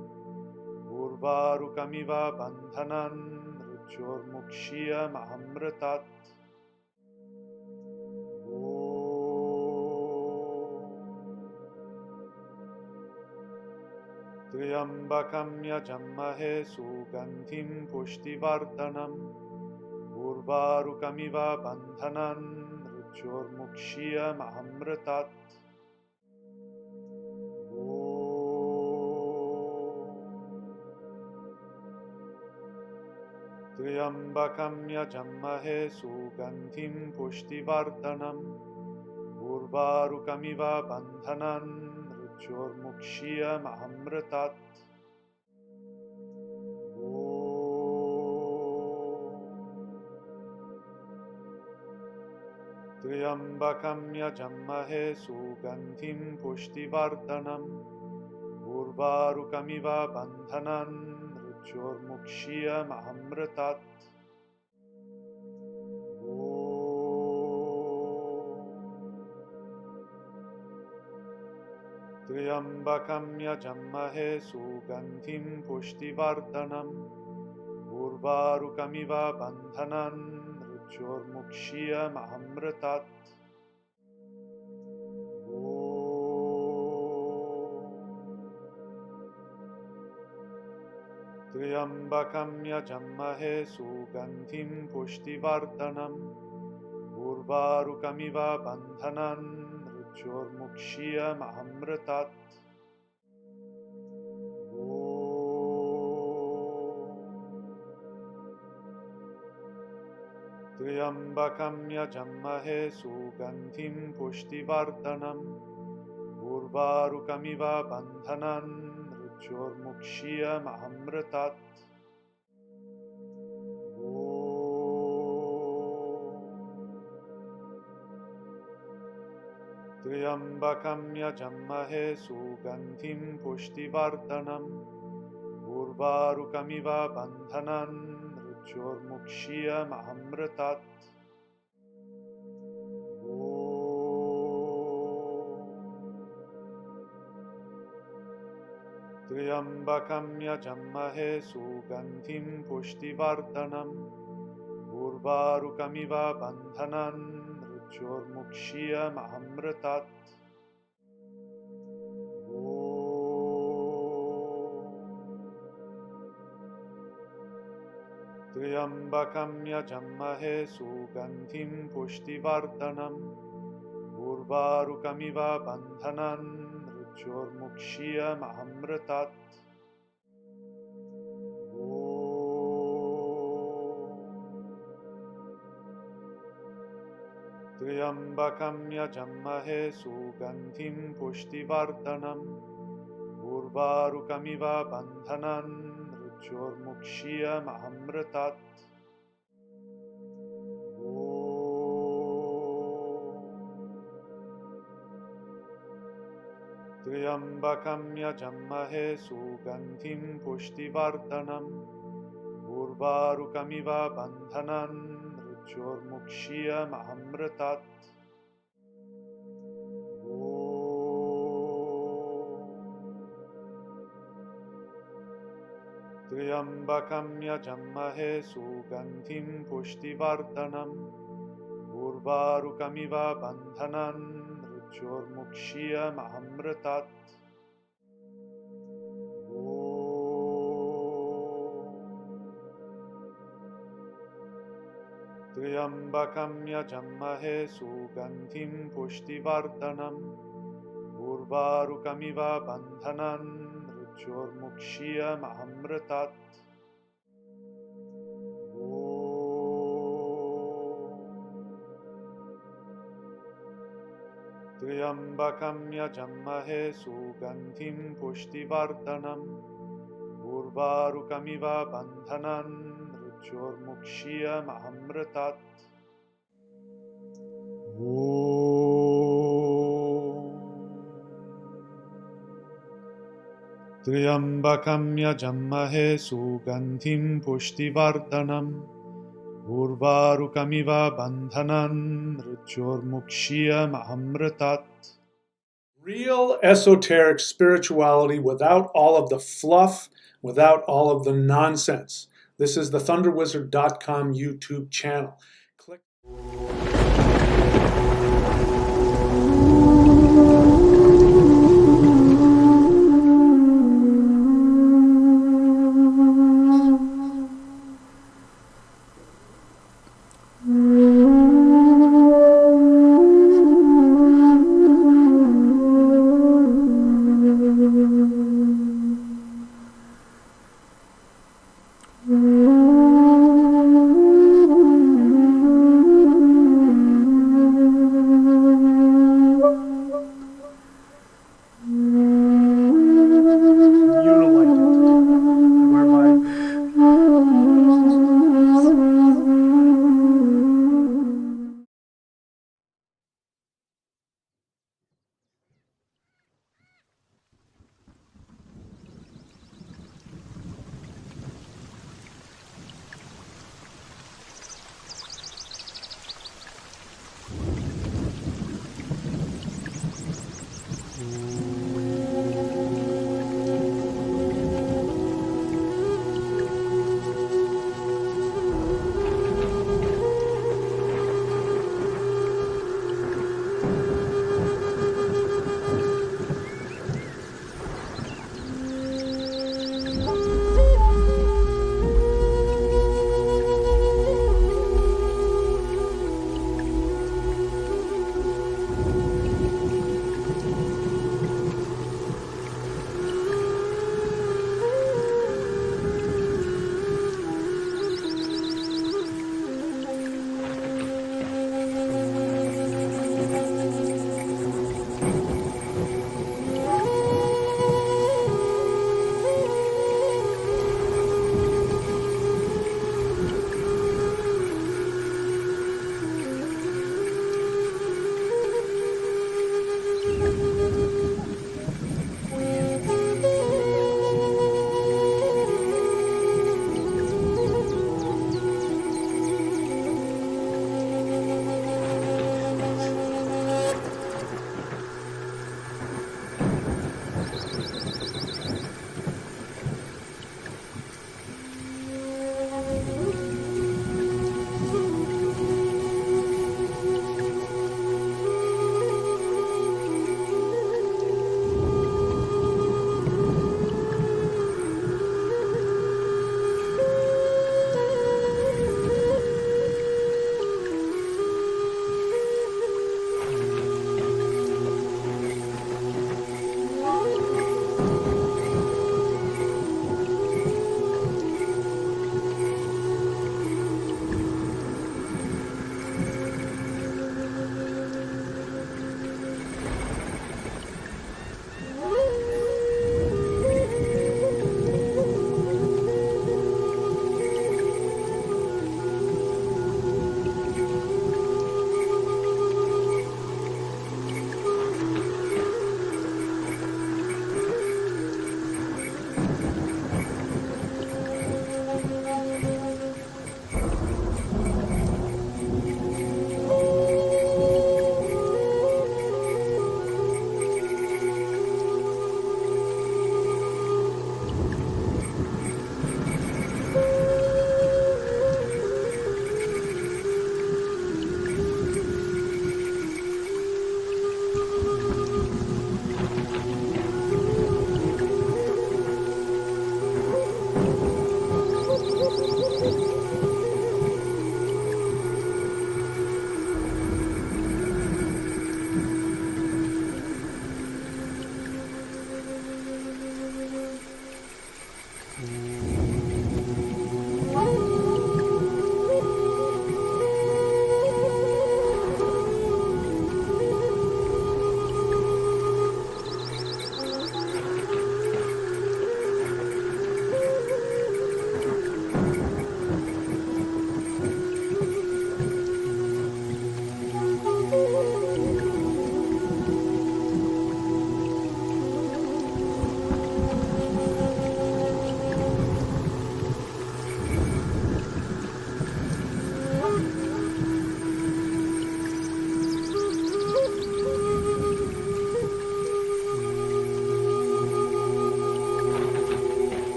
उर्वारुकमिव बन्धनान् मृत्योर्मुक्ष्यमृतात् त्र्यम्बकं यजमहे सुगन्धिं पुष्टिवर्धनम् उर्वारुकमिव बन्धनान् मृत्योर्मुक्ष्यमृतात् त्र्यम्बकं यजमहे सुगन्धिं पुष्टिवर्धनम् उर्वारुकमिव बन्धनान् मृत्योर्मुक्ष्यमृतात् त्र्यम्बकं यजमहे सुगन्धिं पुष्टिवर्धनम् उर्वारुकमिव बन्धनान् मृत्योर्मुक्ष्यमृतात् त्र्यम्बकं यजमहे सुगन्धिं पुष्टिवर्धनम् उर्वारुकमिव बन्धनान् मृत्योर्मुक्ष्यमृतात् त्र्यम्बकं यजमहे सुगन्धिं पुष्टिवर्धनम् उर्वारुकमिव बन्धनान् मृत्योर्मुक्ष्यमृतात् त्र्यम्बकं यजमहे सुगन्धिं पुष्टिवर्धनम् उर्वारुकमिव बन्धनान् मृत्योर्मुक्ष्यमृतात् त्र्यम्बकं यजमहे सुगन्धिं पुष्टिवर्धनम् उर्वारुकमिव बन्धनान् मृत्योर्मुक्ष्यमृतात् त्र्यम्बकं यजमहे सुगन्धिं पुष्टिवर्धनम् उर्वारुकमिव बन्धनान् मृत्योर्मुक्ष्यमृतात् त्र्यम्बकं यजमहे सुगन्धिं पुष्टिवर्धनम् उर्वारुकमिव बन्धनान् मृत्योर्मुक्ष्यमृतात् त्र्यम्बकं यजमहे सुगन्धिं पुष्टिवर्धनम् उर्वारुकमिव बन्धनान् मृत्योर्मुक्ष्यमृतात् त्र्यम्बकं यजमहे सुगन्धिं पुष्टिवर्धनम् उर्वारुकमिव बन्धनान् मृत्योर्मुक्ष्यमृतात् त्र्यम्बकं यजमहे सुगन्धिं पुष्टिवर्धनम् उर्वारुकमिव बन्धनान् मृत्योर्मुक्ष्यमृतात् त्र्यम्बकं यजमहे सुगन्धिं पुष्टिवर्धनम् उर्वारुकमिव बन्धनान् मृत्योर्मुक्ष्यमृतात् त्र्यम्बकं यजमहे सुगन्धिं पुष्टिवर्धनम् उर्वारुकमिव बन्धनान् मृत्योर्मुक्ष्यमृतात् Triambakam yajammahe sugandhim pushtivardhanam urvarukamiva bandhanan mrityurmukshya mahamritat. Real esoteric spirituality without all of the fluff, without all of the nonsense. This is the thunderwizard.com YouTube channel. Click.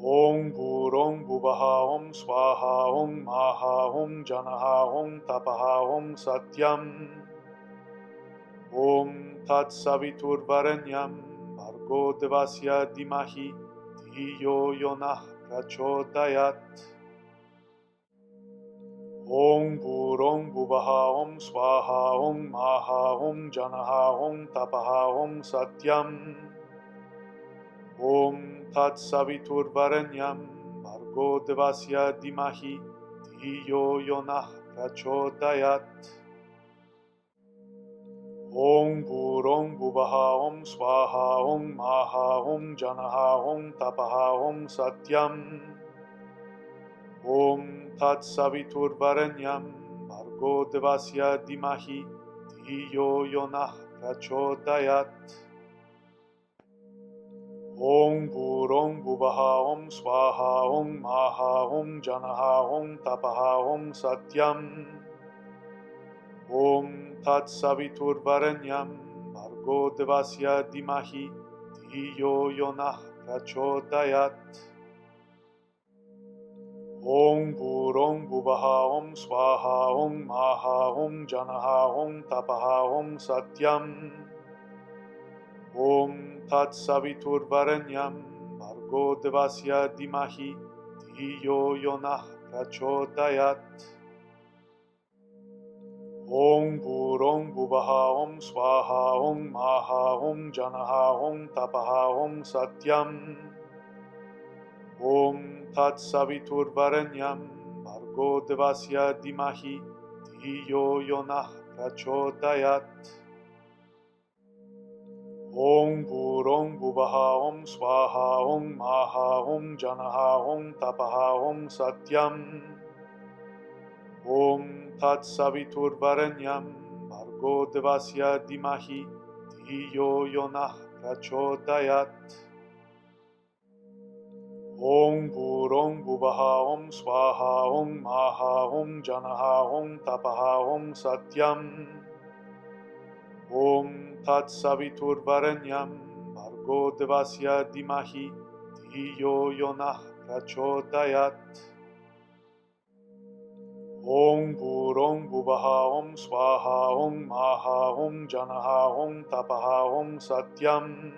Om Bhurong Bhuvaha Om Swaha Om Maha Om Janaha Om Tapaha Om Satyam Om Tat Savitur Varenyam Bhargo Devasya Dimahi Dhiyo Yonah Prachodayat Om Bhurong Bhuvaha Om Swaha Om Maha Om Janaha Om Tapaha Om Satyam Om Tat Savitur Varenyam Bhargo Devasya Dimahi Dhiyo Yonah Prachodayat Om Bhurong Bhuvaha Om Swaha Om Maha Om Janaha Om Tapaha Om Satyam Om Tat Savitur Varenyam Bhargo Devasya Dimahi Dhiyo Yonah Prachodayat Om Bhurong Bhuvaha Om Swaha Om Maha Om Janaha Om Tapaha Om Satyam Om Tat Saviturvarenyam Bhargo Devasya Dimahi Dhiyo Yonah Prachodayat. Om Bhurong Bhuvaha Om Swaha Om Maha Om Janaha Om Tapaha Om Satyam. Om Tat Saviturvarenyam Bhargo Devasya Dimahi Dhiyo Yonah Prachodayat. Om Bhurong Bhuvaha Om Swaha Om Maha Om Janaha Om Tapaha Om Satyam. Om Tat Saviturvarenyam Bhargo Devasya Dimahi Dhiyo Yonah Prachodayat. Om Bhurong Bhuvaha Om Swaha Om Maha Om Janaha Om Tapaha Om Satyam. Om Tat Saviturvarenyam Bhargo Devasya Dimahi Dhiyo Yonah Prachodayat. Om Bhurong Bhuvaha Om Swaha Om Maha Om Janaha Om Tapaha Om Satyam. Om Tat Saviturvarenyam Bhargo Devasya Dimahi Dhiyo Yonah Prachodayat. Om Bhurong Bhuvaha Om Swaha Om Maha Om Janaha Om Tapaha Om Satyam.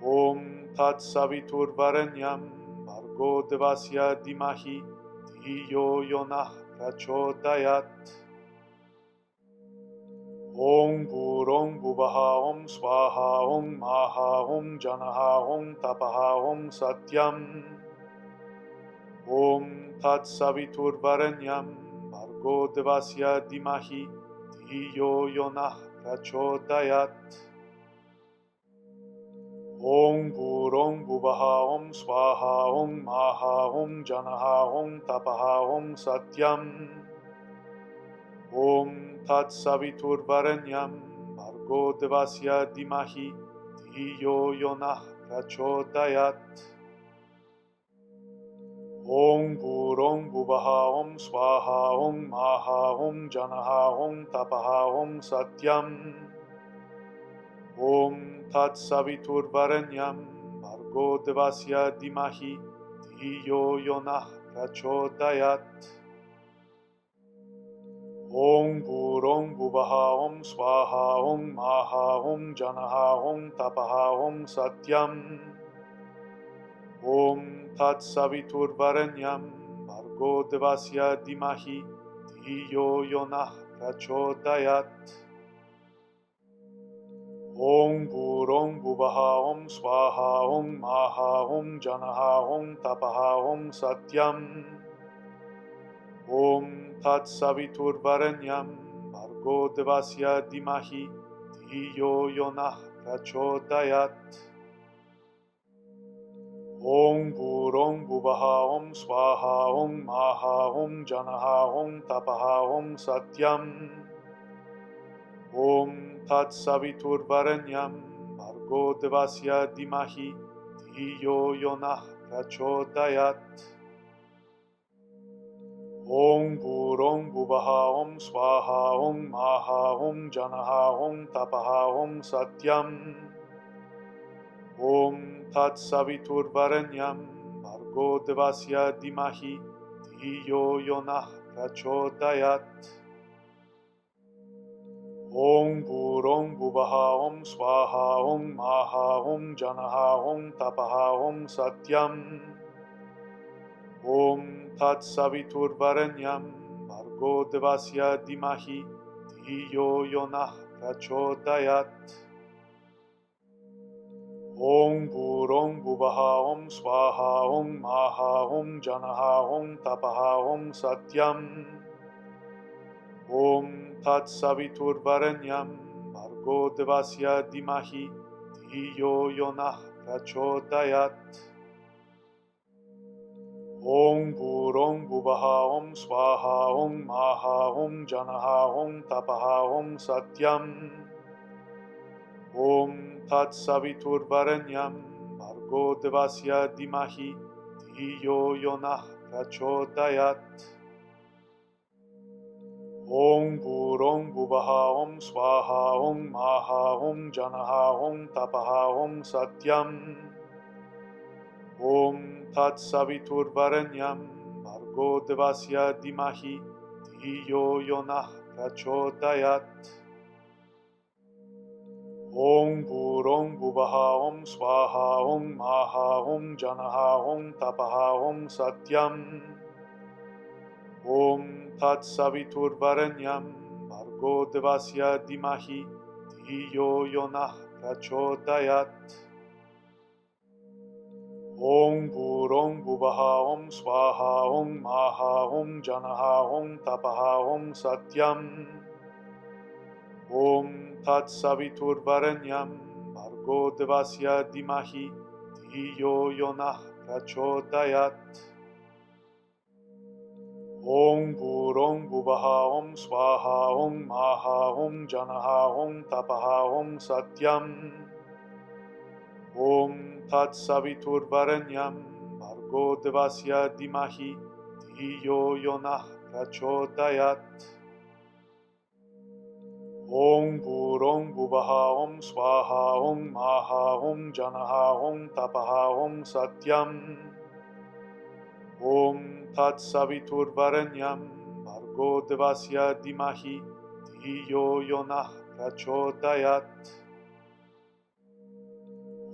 Om Tat Saviturvarenyam Bhargo Devasya Dimahi Dhiyo Yonah Prachodayat. Om Bhurong Bhuvaha Om Swaha Om Maha Om Janaha Om Tapaha Om Satyam. Om Tat Saviturvarenyam Bhargo Devasya Dimahi Dhiyo Yonah Prachodayat. Om Bhurong Bhuvaha Om Swaha Om Maha Om Janaha Om Tapaha Om Satyam. Om Tat Saviturvarenyam Bhargo Devasya Dimahi Dhiyo Yonah Prachodayat. Om Bhurong Bhuvaha Om Swaha Om Maha Om Janaha Om Tapaha Om Satyam. Om Tat Saviturvarenyam Bhargo Devasya Dimahi Dhiyo Yonah Prachodayat. Om Bhurong Bhuvaha Om Swaha Om Maha Om Janaha Om Tapaha Om Satyam. Om Tat Saviturvarenyam Bhargo Devasya Dimahi Dhiyo Yonah Prachodayat. Om Bhurong Bhuvaha Om Swaha Om Maha Om Janaha Om Tapaha Om Satyam. Om Tat Saviturvarenyam Bhargo Devasya Dimahi Dhiyo Yonah Prachodayat. Om Bhurong Bhuvaha Om Swaha Om Maha Om Janaha Om Tapaha Om Satyam. Om Tat Saviturvarenyam Bhargo Devasya Dimahi Dhiyo Yonah Prachodayat. Om Bhurong Bhuvaha Om Swaha Om Maha Om Janaha Om Tapaha Om Satyam. Om Tat Saviturvarenyam Bhargo Devasya Dimahi Dhiyo Yonah Prachodayat. Om Bhurong Bhuvaha Om Swaha Om Maha Om Janaha Om Tapaha Om Satyam. Om Tat Saviturvarenyam Bhargo Devasya Dimahi Dhiyo Yonah Prachodayat. Om Bhurong Bhuvaha Om Swaha Om Maha Om Janaha Om Tapaha Om Satyam. Om Tat Saviturvarenyam Bhargo Devasya Dimahi Dhiyo Yonah Prachodayat. Om Bhurong Bhuvaha Om Swaha Om Maha Om Janaha Om Tapaha Om Satyam. Om Tat Saviturvarenyam Bhargo Devasya Dimahi Dhiyo Yonah Prachodayat. Om Burong Buvaha Om Swaha Om Maha Om Janaha Om Tapaha Om Satyam Om Tat Savitur Varenyam Bhargo Devasya Dimahi Dhiyo Yonah Prachodayat Om Burong Buvaha Om Swaha Om Maha Om Janaha Om Tapaha Om Satyam Om Tat Savitur Varenyam Bhargo Devasya Dimahi Dhiyo Yonah Prachodayat Om Burong Buvaha Om Swaha Om Maha Om Janaha Om Tapaha Om Satyam Om Tat Savitur Varenyam Bhargo Devasya Dimahi Dhiyo Yonah Prachodayat Om Burong Buvaha Om Swaha Om Maha Om Janaha Om Tapaha Om Satyam Om Tat Savitur Varenyam Bhargo Devasya Dimahi Dhiyo Yonah Prachodayat Om Burong Buvaha Om Swaha Om Maha Om Janaha Om Tapaha Om Satyam Om Tat Savitur Varenyam Bhargo Devasya Dimahi Dhiyo Yonah Prachodayat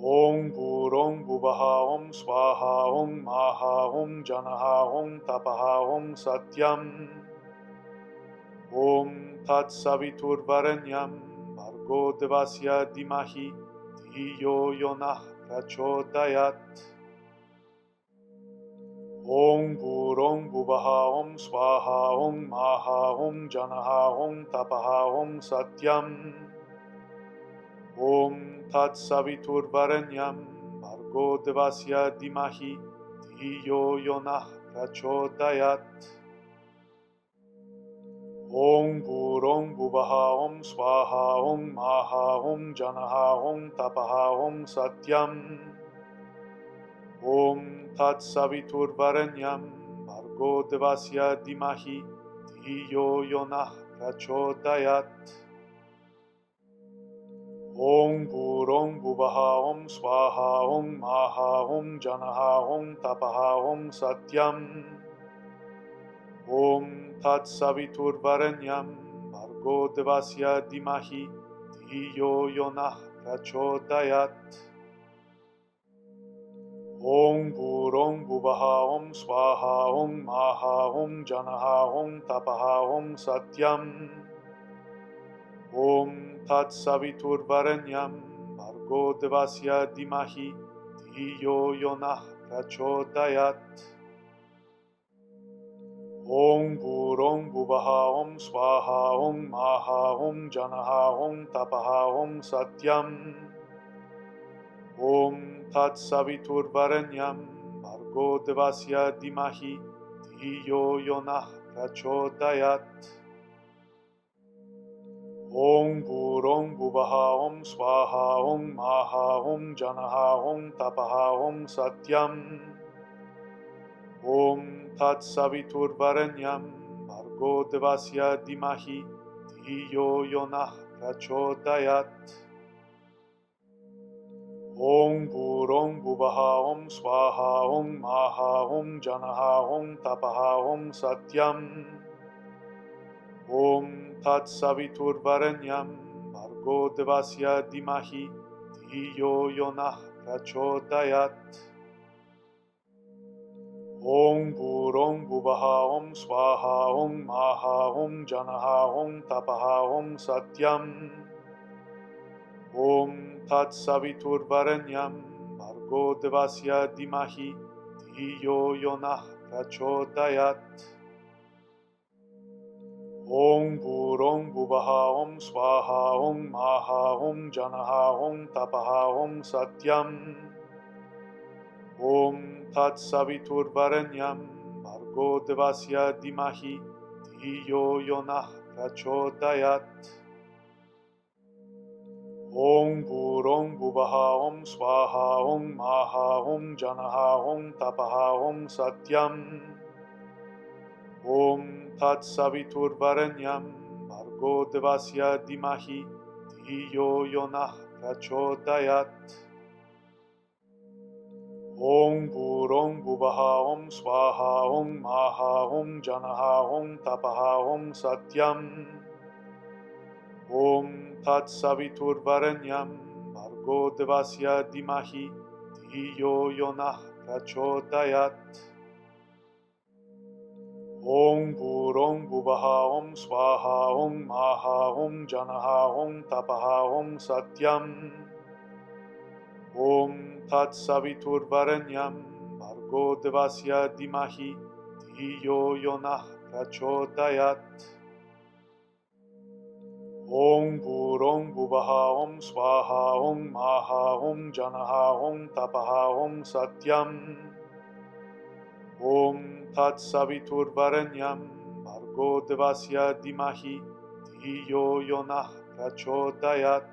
Om Burong Buvaha Om Swaha Om Maha Om Janaha Om Tapaha Om Satyam Om Tat Savitur Varenyam Bhargo Devasya Dimahi Dhiyo Yonah Prachodayat Om Burong Buvaha Om Swaha Om Maha Om Janaha Om Tapaha Om Satyam Om Tat Savitur Varenyam Bhargo Devasya Dimahi Dhiyo Yonah Prachodayat Om Burong Buvaha Om Swaha Om Maha Om Janaha Om Tapaha Om Satyam Om Tat Savitur Varenyam Bhargo Devasya Dimahi Dhiyo Yonah Prachodayat Om Burong Buvaha Om Swaha Om Maha Om Janaha Om Tapaha Om Satyam Om Tat Savitur Varenyam Bhargo Devasya Dimahi Dhiyo Yonah Prachodayat Om Burong Buvaha Om Swaha Om Maha Om Janaha Om Tapaha Om Satyam Om Tat Savitur Varenyam Bhargo Devasya Dimahi Dhiyo Yonah Prachodayat Om Burong Buvaha Om Swaha Om Maha Om Janaha Om Tapaha Om Satyam Om Tat Savitur Varenyam Bhargo Devasya Dimahi Dhiyo Yonah Prachodayat Om Burong Buvaha Om Swaha Om Maha Om Janaha Om Tapaha Om Satyam Om Tat Savitur Varenyam Bhargo Devasya Dimahi Dhiyo Yonah Prachodayat Om Burong Buvaha Om Swaha Om Maha Om Janaha Om Tapaha Om Satyam Om Tat Savitur Varenyam Bhargo Devasya Dimahi Dhiyo Yonah Prachodayat Om Burong Buvaha Om Swaha Om Maha Om Janaha Om Tapaha Om Satyam Om Tat Savitur Varenyam Bhargo Devasya Dimahi Dhiyo Yonah Prachodayat Om Burong Buvaha Om Swaha Om Maha Om Janaha Om Tapaha Om Satyam Om Tat Savitur Varenyam Bhargo Devasya Dimahi Dhiyo Yonah Prachodayat Om Burong Buvaha Om Swaha Om Maha Om Janaha Om Tapaha Om Satyam Om Tat Saviturvarenyam Bhargo Devasya Dimahi Dhiyo Yonah Prachodayat. Om Burong Buvaha Om Swaha Om Maha Om Janaha Om Tapaha Om Satyam. Om Tat Saviturvarenyam Bhargo Devasya Dimahi Dhiyo Yonah Prachodayat. Om Burong Buvaha Om Swaha Om Maha Om Janaha Om Tapaha Om Satyam. Om Tat Saviturvarenyam Bhargo Devasya Dimahi Dhiyo Yonah Prachodayat. Om Burong Buvaha Om Swaha Om Maha Om Janaha Om Tapaha Om Satyam. Om Tat Saviturvarenyam Bhargo Devasya Dimahi Dhiyo Yonah Prachodayat.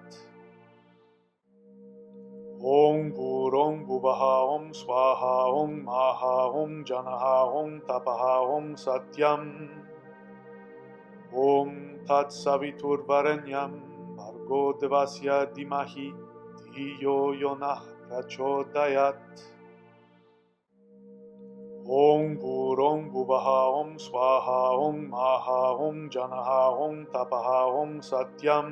Om Burong Buvaha Om Swaha Om Maha Om Janaha Om Tapaha Om Satyam. Om Tat Saviturvarenyam Bhargo Devasya Dimahi Dhiyo Yonah Prachodayat. Om Burong Buvaha Om Swaha Om Maha Om Janaha Om Tapaha Om Satyam.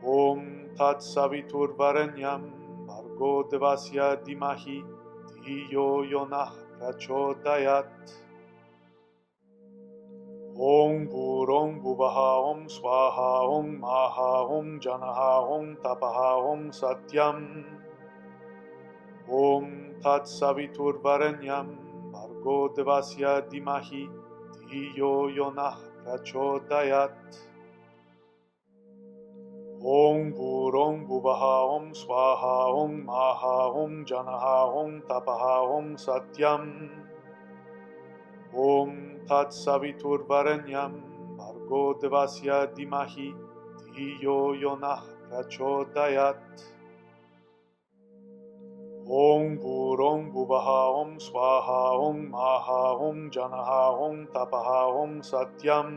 Om Tat Saviturvarenyam Bhargo Devasya Dimahi Dhiyo Yonah Prachodayat. Om Burong Buvaha Om Swaha Om Maha Om Janaha Om Tapaha Om Satyam. Om Tat Saviturvarenyam Bhargo Devasya Dimahi Dhiyo Yonah Prachodayat. Om Burong Buvaha Om Swaha Om Maha Om Janaha Om Tapaha Om Satyam. Om Tat Saviturvarenyam Bhargo Devasya Dimahi Dhiyo Yonah Prachodayat. Om Burong Buvaha Om Swaha Om Maha Om Janaha Om Tapaha Om Satyam.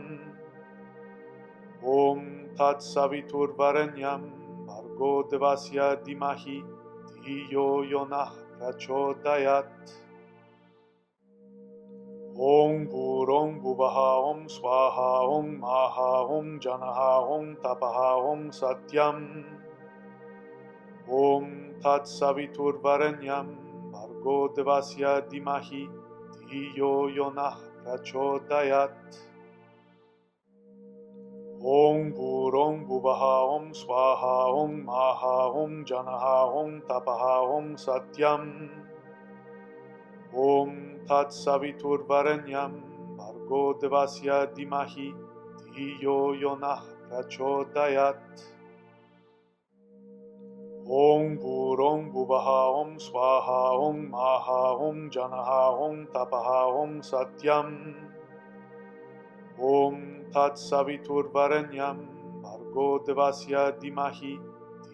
Om Tat Saviturvarenyam Bhargo Devasya Dimahi Dhiyo Yonah Prachodayat. Om Burong Buvaha Om Swaha Om Maha Om Janaha Om Tapaha Om Satyam. Om Tat Saviturvarenyam Bhargo Devasya Dimahi Dhiyo Yonah Prachodayat. Om Burong Buvaha Om Swaha Om Maha Om Janaha Om Tapaha Om Satyam. Om Tat Saviturvarenyam Bhargo Devasya Dimahi Dhiyo Yonah Prachodayat. Om Burong Buvaha Om Swaha Om Maha Om Janaha Om Tapaha Om Satyam. Om Tat Saviturvarenyam Bhargo Devasya Dimahi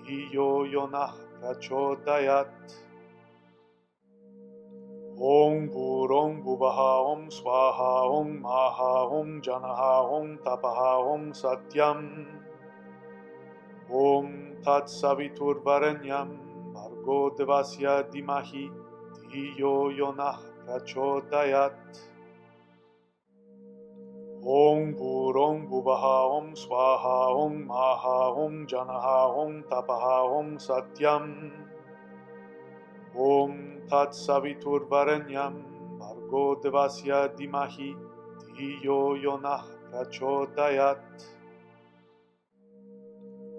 Dhiyo Yonah Prachodayat. Om Burong Buvaha Om Swaha Om Maha Om Janaha Om Tapaha Om Satyam. Om Tat Saviturvarenyam Bhargo Devasya Dimahi Dhiyo Yonah Prachodayat. Om Burong Buvaha Om Swaha Om Maha Om Janaha Om Tapaha Om Satyam. Om Tat Saviturvarenyam Bhargo Devasya Dimahi Dhiyo Yonah Prachodayat.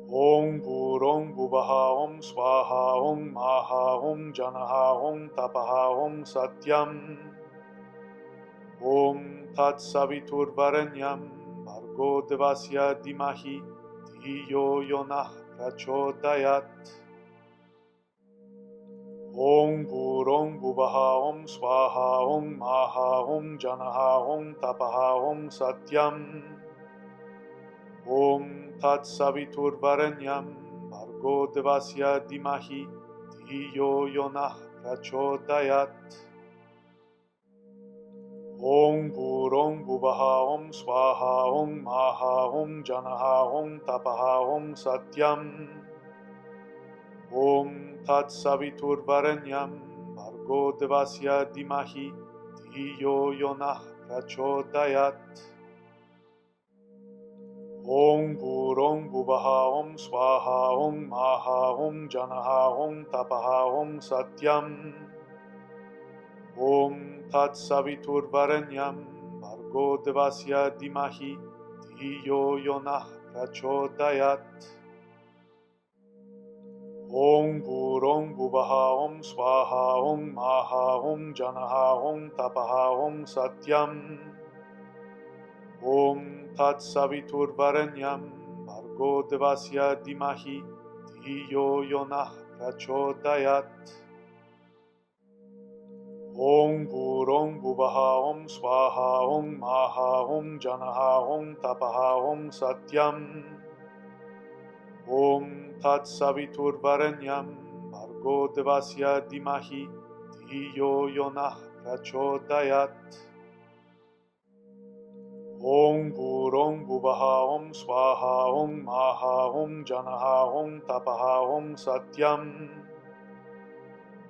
Om Burong Buvaha Om Swaha Om Maha Om Janaha Om Tapaha Om Satyam. Om Tat Saviturvarenyam Bhargo Devasya Dimahi Dhiyo Yonah Prachodayat. Om Burong Buvaha Om Swaha Om Maha Om Janaha Om Tapaha Om Satyam. Om Tat Saviturvarenyam Bhargo Devasya Dimahi Dhiyo Yonah Prachodayat. Om Om Burong Buvaha Om Swaha Om Maha Om Janaha Om Tapaha Om Satyam Om Tat Savitur Varenyam Bhargo Devasya Dimahi Dhiyo Yonah Prachodayat Om Burong Buvaha Om Swaha Om Maha Om Janaha Om Tapaha Om Satyam Om Tat Savitur Varenyam Bhargo Devasya Dimahi Dhiyo Yonah Prachodayat Om Burong Buvaha Om Swaha Om Maha Om Janaha Om Tapaha Om Satyam Om Tat Savitur Varenyam Bhargo Devasya Dimahi Dhiyo Yonah Prachodayat Om Burong Buvaha Om Swaha Om Maha Om Janaha Om Tapaha Om Satyam Om Tat Savitur Varenyam Bhargo Devasya Dimahi Dhiyo Yonah Prachodayat Om Burong Buvaha Om Swaha Om Maha Om Janaha Om Tapaha Om Satyam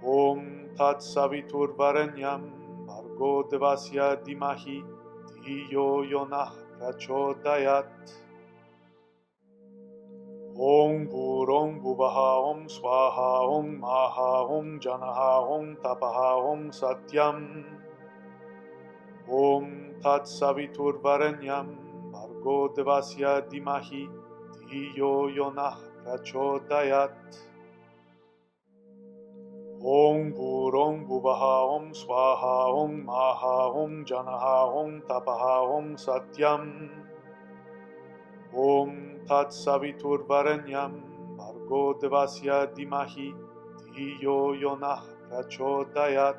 Om Tat Savitur Varenyam Bhargo Devasya Dimahi Dhiyo Yonah Prachodayat Om Burong Buvaha Om Swaha Om Maha Om Janaha Om Tapaha Om Satyam Om Tat Savitur Varenyam Bhargo Devasya Dimahi Dhiyo Yonah Prachodayat Om Burong Buvaha Om Swaha Om Maha Om Janaha Om Tapaha Om Satyam Om Tat Savitur Varenyam Bhargo Devasya Dimahi Dhiyo Yonah Prachodayat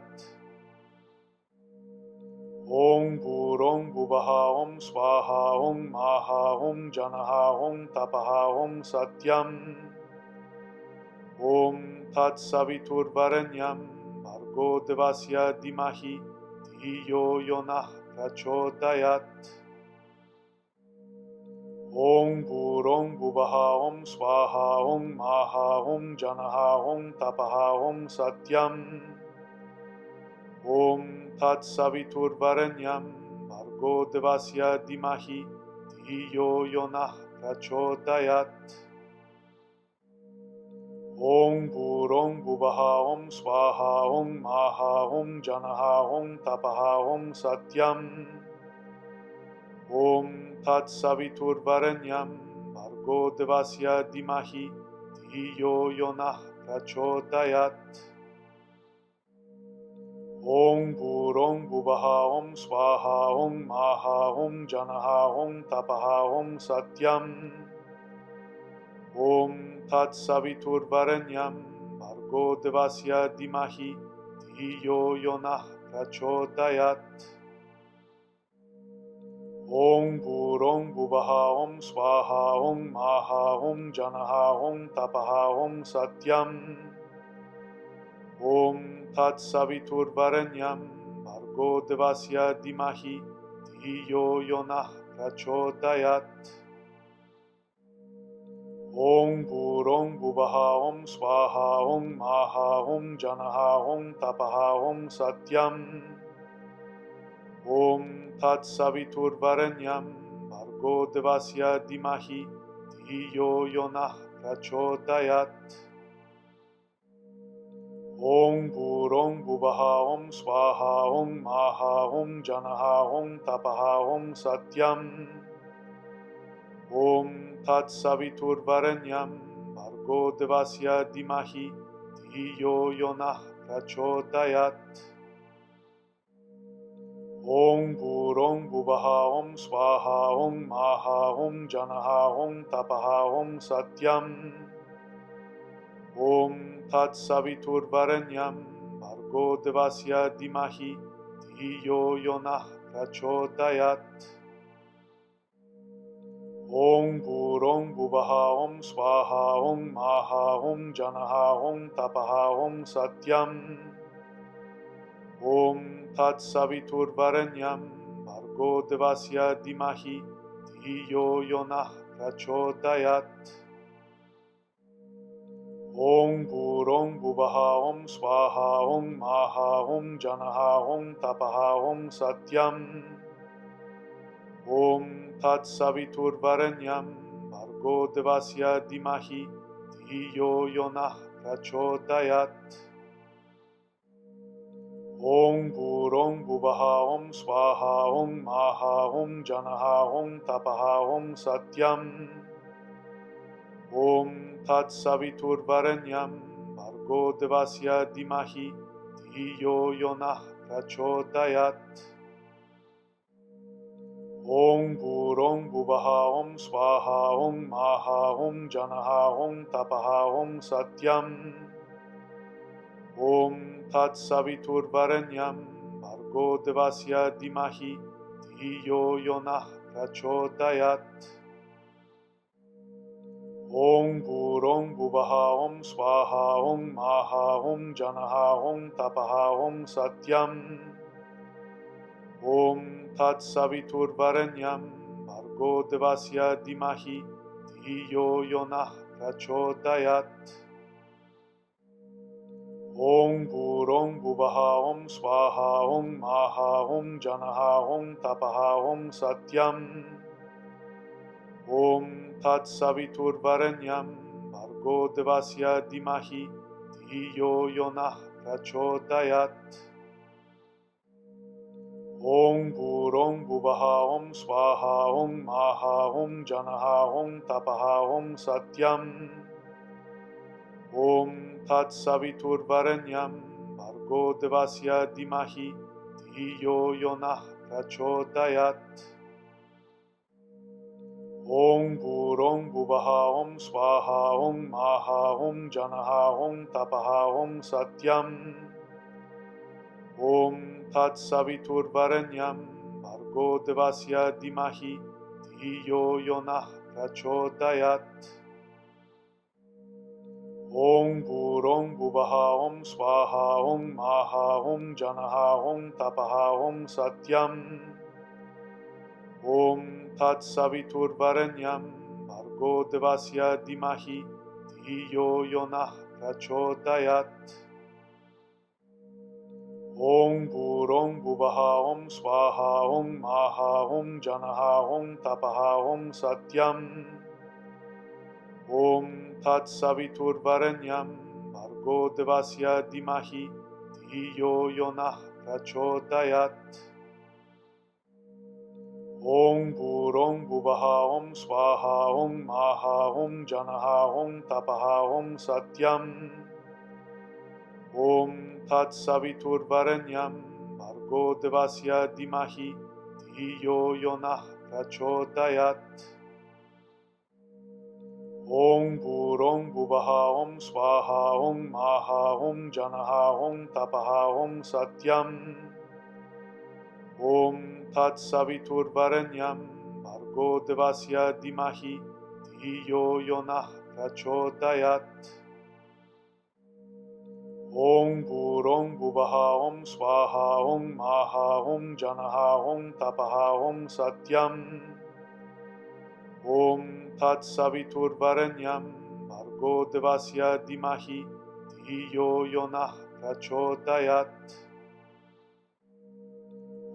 Om Burong Buvaha Om Swaha Om Maha Om Janaha Om Tapaha Om Satyam Om Tat Savitur Varenyam Bhargo Devasya Dimahi Dhiyo Yonah Prachodayat Om Burong Buvaha Om Swaha Om Maha Om Janaha Om Tapaha Om Satyam Om Tat Savitur Varenyam Bhargo Devasya Dimahi Dhiyo Yonah Prachodayat Om Burong Buvaha Om Swaha Om Maha Om Janaha Om Tapaha Om Satyam Om Tat Savitur Varenyam Bhargo Devasya Dimahi Dhiyo Yonah Prachodayat Om Burong Buvaha Om Swaha Om Maha Om Janaha Om Tapaha Om Satyam Om Tat Savitur Varenyam Bhargo Devasya Dimahi Dhiyo Yonah Prachodayat Om Burong Buvaha Om Swaha Om Maha Om Janaha Om Tapaha Om Satyam Om Tat Savitur Varenyam Bhargo Devasya Dimahi Dhiyo Yonah Prachodayat Om Burong Buvaha Om Swaha Om Maha Om Janaha Om Tapaha Om Satyam Om Tat Savitur Varenyam Bhargo Devasya Dimahi Dhiyo Yonah Prachodayat Om Burong Buvaha Om Swaha Om Maha Om Janaha Om Tapaha Om Satyam Om Tat Savitur Varenyam Bhargo Devasya Dimahi Dhiyo Yonah Prachodayat Om Burong Buvaha Om Swaha Om Maha Om Janaha Om Tapaha Om Satyam Om Tat Savitur Varenyam Bhargo Devasya Dimahi Dhiyo Yonah Prachodayat Om Burong Buvaha Om Swaha Om Maha Om Janaha Om Tapaha Om Satyam Om Tat Savitur Varenyam Bhargo Devasya Dhimahi Dhiyo Yonah Prachodayat. Om Bhurong Bhuvaha Om Swaha Om Maha Om Janaha Om Tapaha Om Satyam. Om Tat Savitur Varenyam Bhargo Devasya Dhimahi Dhiyo Yonah Prachodayat. Om Bhurong Bhuvaha Om Swaha Om Maha Om Janaha Om Tapaha Om Satyam. Om Tat Savitur Varenyam Bhargo Devasya Dhimahi Dhiyo Yonah Prachodayat. Om Bhurong Bhuvaha Om Swaha Om Maha Om Janaha Om Tapaha Om Satyam. Om Tat Savitur Varenyam Bhargo Devasya Dhimahi Dhiyo Yonah Prachodayat. Om Bhurong Bhuvaha Om Swaha Om Maha Om Janaha Om Tapaha Om Satyam. Om Tat Savitur Varenyam Bhargo Devasya Dhimahi Dhiyo Yonah Prachodayat. Om Bhurong Bhuvaha Om Swaha Om Maha Om Janaha Om Tapaha Om Satyam. Om Tat Savitur Varenyam Bhargo Devasya Dhimahi Dhiyo Yonah Prachodayat. Om Bhurong Bhuvaha Om Swaha Om Maha Om Janaha Om Tapaha Om Satyam. Om Tat Savitur Varenyam Bhargo Devasya Dhimahi Dhiyo Yonah Prachodayat. Om Bhurong Bhuvaha Om Swaha Om Maha Om Janaha Om Tapaha Om Satyam. Om Tat Savitur Varenyam Bhargo Devasya Dhimahi Dhiyo Yonah Prachodayat. Om Bhurong Bhuvaha Om Swaha Om Maha Om Janaha Om Tapaha Om Satyam. Om Tat Savitur Varenyam Bhargo Devasya Dhimahi Dhiyo Yonah Prachodayat. Om Bhurong Bhuvaha Om Swaha Om Maha Om Janaha Om Tapaha Om Satyam. Om Tat Savitur Varenyam Bhargo Devasya Dhimahi Dhiyo Yonah Prachodayat. Om Bhurong Bhuvaha Om Swaha Om Maha Om Janaha Om Tapaha Om Satyam. Om Tat Savitur Varenyam Bhargo Devasya Dhimahi Dhiyo Yonah Prachodayat. Om Bhurong Bhuvaha Om Swaha Om Maha Om Janaha Om Tapaha Om Satyam. Om Tat Savitur Varenyam Bhargo Devasya Dhimahi Dhiyo Yonah Prachodayat. Om Bhurong Bhuvaha Om Swaha Om Maha Om Janaha Om Tapaha Om Satyam. Om Tat Savitur Varenyam Bhargo Devasya Dhimahi Dhiyo Yonah Prachodayat.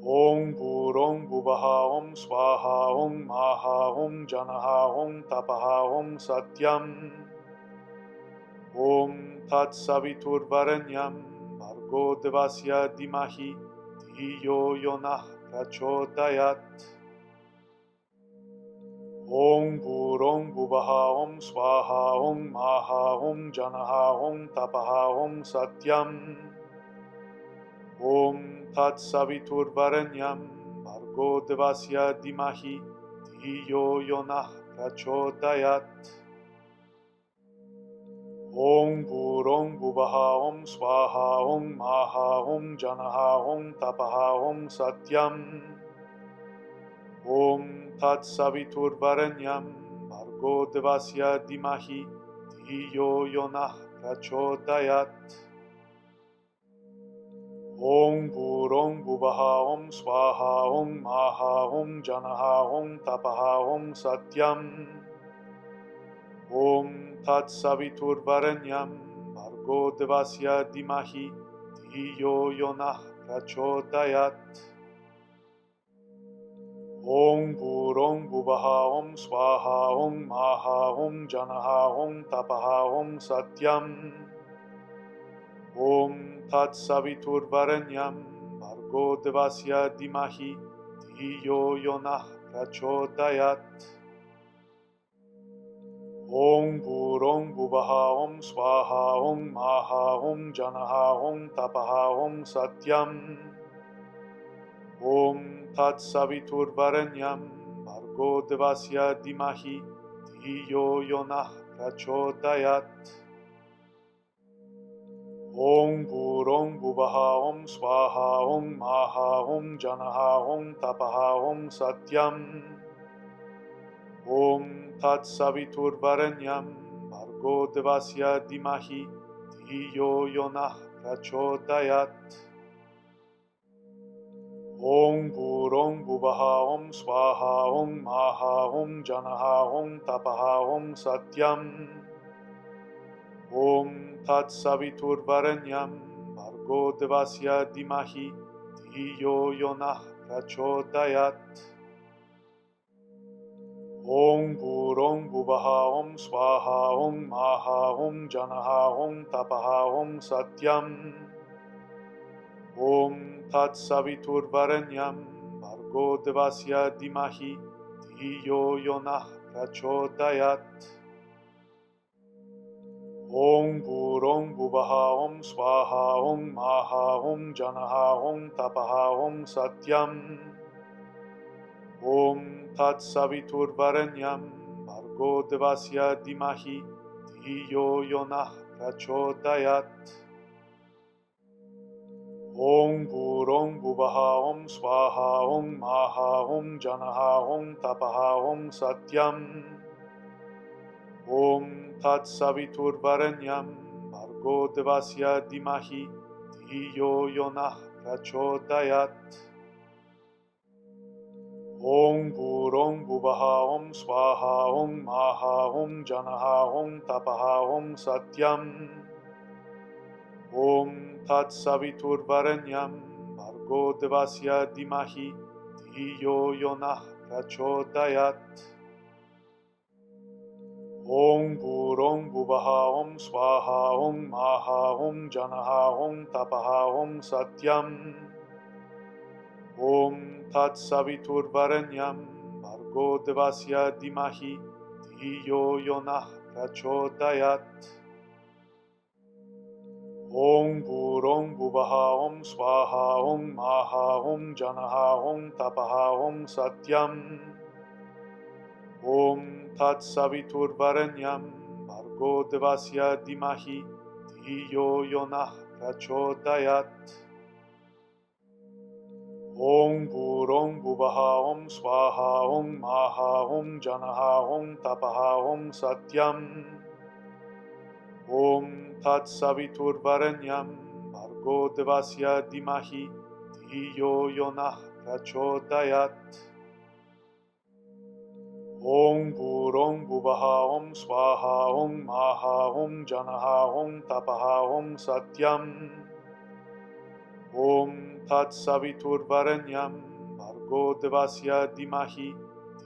Om Bhurong Bhuvaha Om Swaha Om Maha Om Janaha Om Tapaha Om Satyam. Om Tat Savitur Varenyam Bhargo Devasya Dhimahi Dhiyo Yonah Prachodayat. Om Bhurong Bhuvaha Om Swaha Om Maha Om Janaha Om Tapaha Om Satyam. Om Tat Savitur Varenyam Bhargo Devasya Dhimahi Dhiyo Yonah Prachodayat. Om Bhurong Bhuvaha Om Swaha Om Maha Om Janaha Om Tapaha Om Satyam. Om Tat Savitur Varenyam Bhargo Devasya Dhimahi Dhiyo Yonah Prachodayat. Om Burong Buvaha Om Swaha Om Maha Om Janaha Om Tapaha Om Satyam Om Tat Savitur Varenyam Bhargo Devasya Dimahi Dhiyo Yonah Prachodayat Om Burong Buvaha Om Swaha Om Maha Om Janaha Om Tapaha Om Satyam Om Tat Savitur Varenyam Bhargo Devasya Dimahi Dhiyo Yonah Prachodayat Om Burong Buvaha Om Swaha Om Maha Om Janaha Om Tapaha Om Satyam Om Tat Savitur Varenyam Bhargo Devasya Dimahi Dhiyo Yonah Prachodayat Om Burong Buvaha Om Swaha Om Maha Om Janaha Om Tapaha Om Satyam Om Tat Savitur Varenyam Bhargo Devasya Dimahi Dhiyo Yonah Prachodayat Om Burong Buvaha Om Swaha Om Maha Om Janaha Om Tapaha Om Satyam Om Tat Savitur Varenyam Bhargo Devasya Dimahi Dhiyo Yonah Prachodayat Om Burong Buvaha Om Swaha Om Maha Om Janaha Om Tapaha Om Satyam Om Tat Savitur Varenyam Bhargo Devasya Dimahi Dhiyo Yonah Prachodayat Om Burong Buvaha Om Swaha Om Maha Om Janaha Om Tapaha Om Satyam Om Tat Savitur Varenyam Bhargo Devasya Dimahi Dhiyo Yonah Prachodayat Om Burong Buvaha Om Swaha Om Maha Om Janaha Om Tapaha Om Satyam Om Tat Savitur Varenyam Bhargo Devasya Dimahi Dhiyo Yonah Prachodayat Om Burong Buvaha Om Swaha Om Maha Om Janaha Om Tapaha Om Satyam Om Tat Savitur Varenyam Bhargo Devasya Dimahi Dhiyo Yonah Prachodayat Om Burong Buvaha Om Swaha Om Maha Om Janaha Om Tapaha Om Satyam Om Tat Savitur Varenyam Bhargo Devasya Dimahi Dhiyo Yonah Prachodayat Om Burong Buvaha Om Swaha Om Maha Om Janaha Om Tapaha Om Satyam Om Tat Savitur Varenyam Bhargo Devasya Dimahi Dhiyo Yonah Prachodayat Om Burong Buvaha Om Swaha Om Maha Om Janaha Om Tapaha Om Satyam Om Tat Savitur Varenyam Bhargo Devasya Dimahi Dhiyo Yonah Prachodayat Om Burong Buvaha Om Swaha Om Maha Om Janaha Om Tapaha Om Satyam Om Tat Savitur Varenyam Bhargo Devasya Dimahi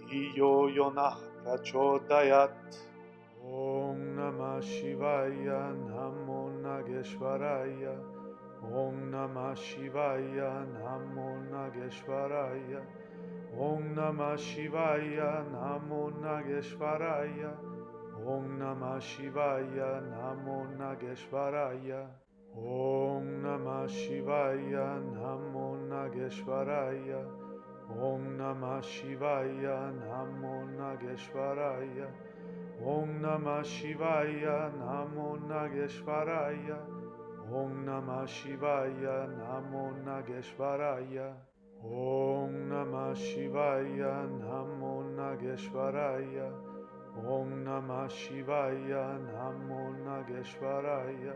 Dhiyo Yonah Prachodayat Om Namah Shivaya Namo Nageshwaraya Om Namah Shivaya Namo Nageshwaraya Om Namah Shivaya Namo Nageshwaraya Om Namah Shivaya Namo Nageshwaraya Om Namah Shivaya Namo Nageshwaraya Om Namah Shivaya Namo Nageshwaraya Om Namah Shivaya Namo Nageshwaraya Om Namah Shivaya Namo Nageshwaraya Om Namah Shivaya Namo Nageshwaraya Om Namah Shivaya Namo Nageshwaraya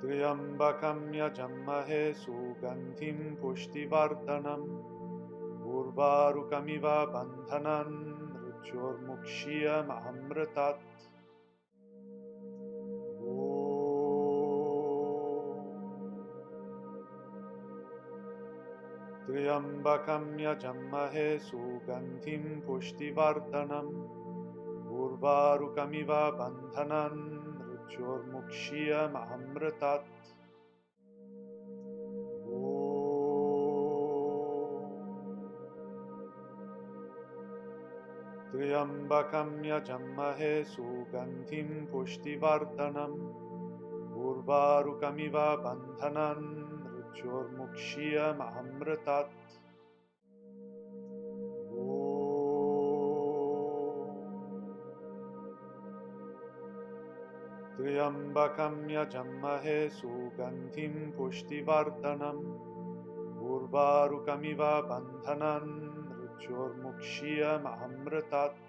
त्र्यम्बकं यजामहे सुगन्धिं पुष्टिवर्धनम् उर्वारुकमिव बन्धनान् मृत्योर्मुक्ष्यमृतात् त्र्यम्बकं यजामहे सुगन्धिं पुष्टिवर्धनम् उर्वारुकमिव बन्धनान् मृत्योर्मुक्ष्यमृतात् त्र्यम्बकं यजामहे सुगन्धिं पुष्टिवर्धनम् उर्वारुकमिव बन्धनान् मृत्योर्मुक्ष्यमृतात् त्र्यम्बकं यजामहे सुगन्धिं पुष्टिवर्धनम् उर्वारुकमिव बन्धनान् मृत्योर्मुक्ष्यमृतात्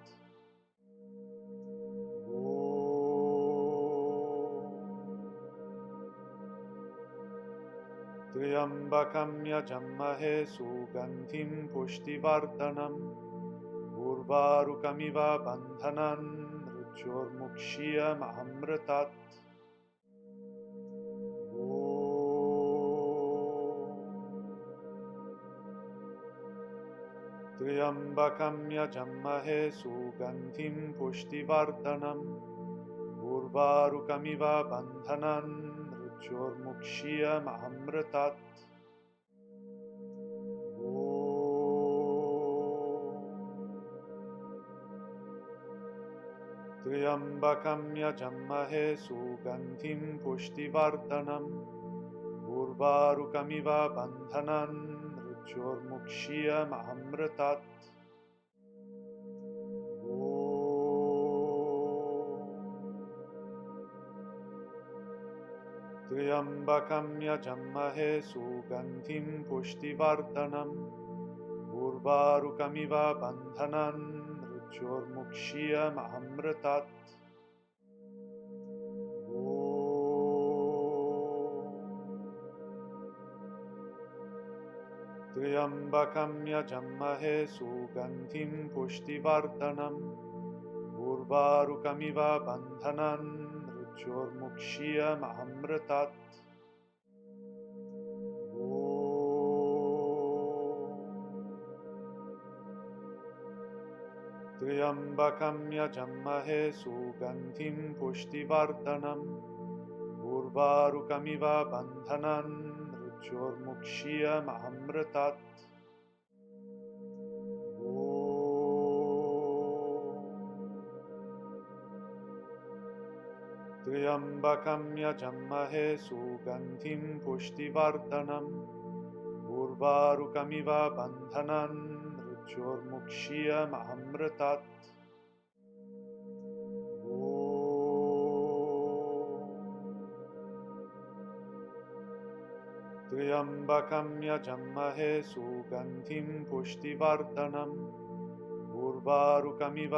त्र्यम्बकं यजामहे सुगन्धिं पुष्टिवर्धनम् उर्वारुकमिव बन्धनान् मृत्योर्मुक्ष्यमृतात् त्र्यम्बकं यजामहे सुगन्धिं पुष्टिवर्धनम् उर्वारुकमिव बन्धनान् मृत्योर्मुक्ष्यमृतात् त्र्यम्बकं यजामहे सुगन्धिं पुष्टिवर्धनम् उर्वारुकमिव बन्धनान् मृत्योर्मुक्ष्यमृतात् त्र्यम्बकं यजामहे सुगन्धिं पुष्टिवर्धनम् उर्वारुकमिव बन्धनान् मृत्योर्मुक्ष्यमृतात् त्र्यम्बकं यजामहे सुगन्धिं पुष्टिवर्धनम् उर्वारुकमिव बन्धनान् मृत्योर्मुक्ष्यमृतात् त्र्यम्बकं यजामहे सुगन्धिं पुष्टिवर्धनम् उर्वारुकमिव बन्धनान् मृत्योर्मुक्ष्यमृतात् त्र्यम्बकं यजामहे सुगन्धिं पुष्टिवर्धनम् उर्वारुकमिव बन्धनान् मृत्योर्मुक्ष्यमृतात् त्र्यम्बकं यजामहे सुगन्धिं पुष्टिवर्धनम् उर्वारुकमिव बन्धनान्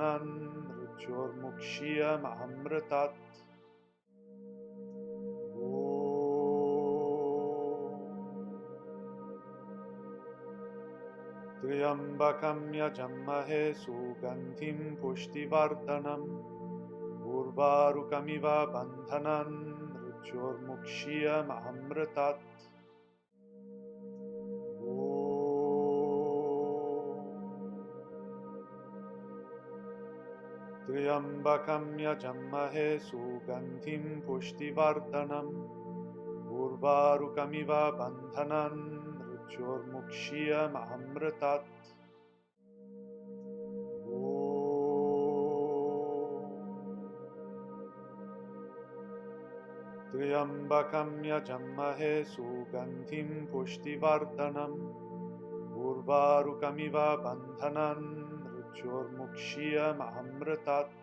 मृत्योर्मुक्ष्यमृतात् त्र्यम्बकं यजामहे सुगन्धिं पुष्टिवर्धनम् उर्वारुकमिव बन्धनान् मृत्योर्मुक्ष्यमृतात् त्र्यम्बकं यजामहे सुगन्धिं पुष्टिवर्धनम् उर्वारुकमिव बन्धनान् मृत्योर्मुक्ष्यमृतात् त्र्यम्बकं यजामहे सुगन्धिं पुष्टिवर्धनम् उर्वारुकमिव बन्धनान् मृत्योर्मुक्ष्यमृतात्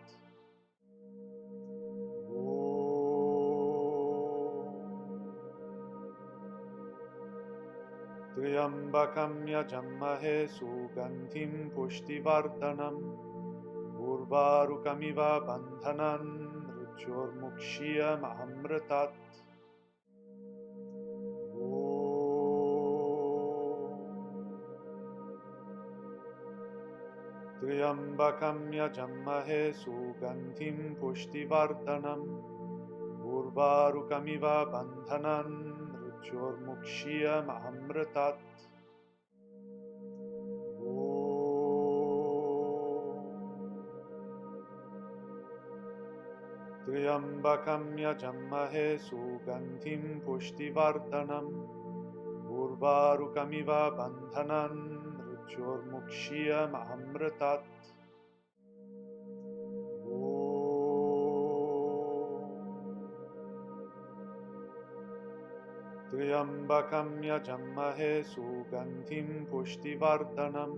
त्र्यम्बकं यजामहे सुगन्धिं पुष्टिवर्धनम् उर्वारुकमिव बन्धनान् मृत्योर्मुक्ष्यमृतात् त्र्यम्बकं यजामहे सुगन्धिं पुष्टिवर्धनम् उर्वारुकमिव बन्धनान् मृत्योर्मुक्षीयमामृतात् त्र्यम्बकं यजामहे सुगन्धिं पुष्टिवर्धनम् उर्वारुकमिव बन्धनान् मृत्योर्मुक्षीयमामृतात् त्र्यम्बकं यजामहे सुगन्धिं पुष्टिवर्धनम्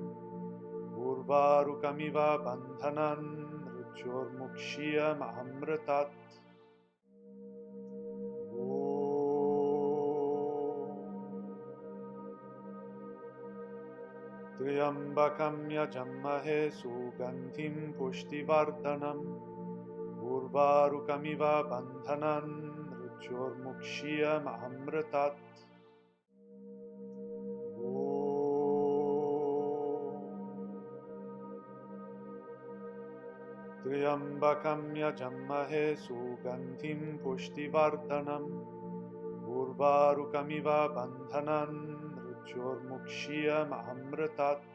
उर्वारुकमिव बन्धनान् मृत्योर्मुक्षीयमामृतात् त्र्यम्बकं यजामहे सुगन्धिं पुष्टिवर्धनम् उर्वारुकमिव बन्धनान् मृत्योर्मुक्षीयमामृतात् त्र्यम्बकं यजामहे सुगन्धिं पुष्टिवर्धनम् उर्वारुकमिव बन्धनान् मृत्योर्मुक्षीयमामृतात्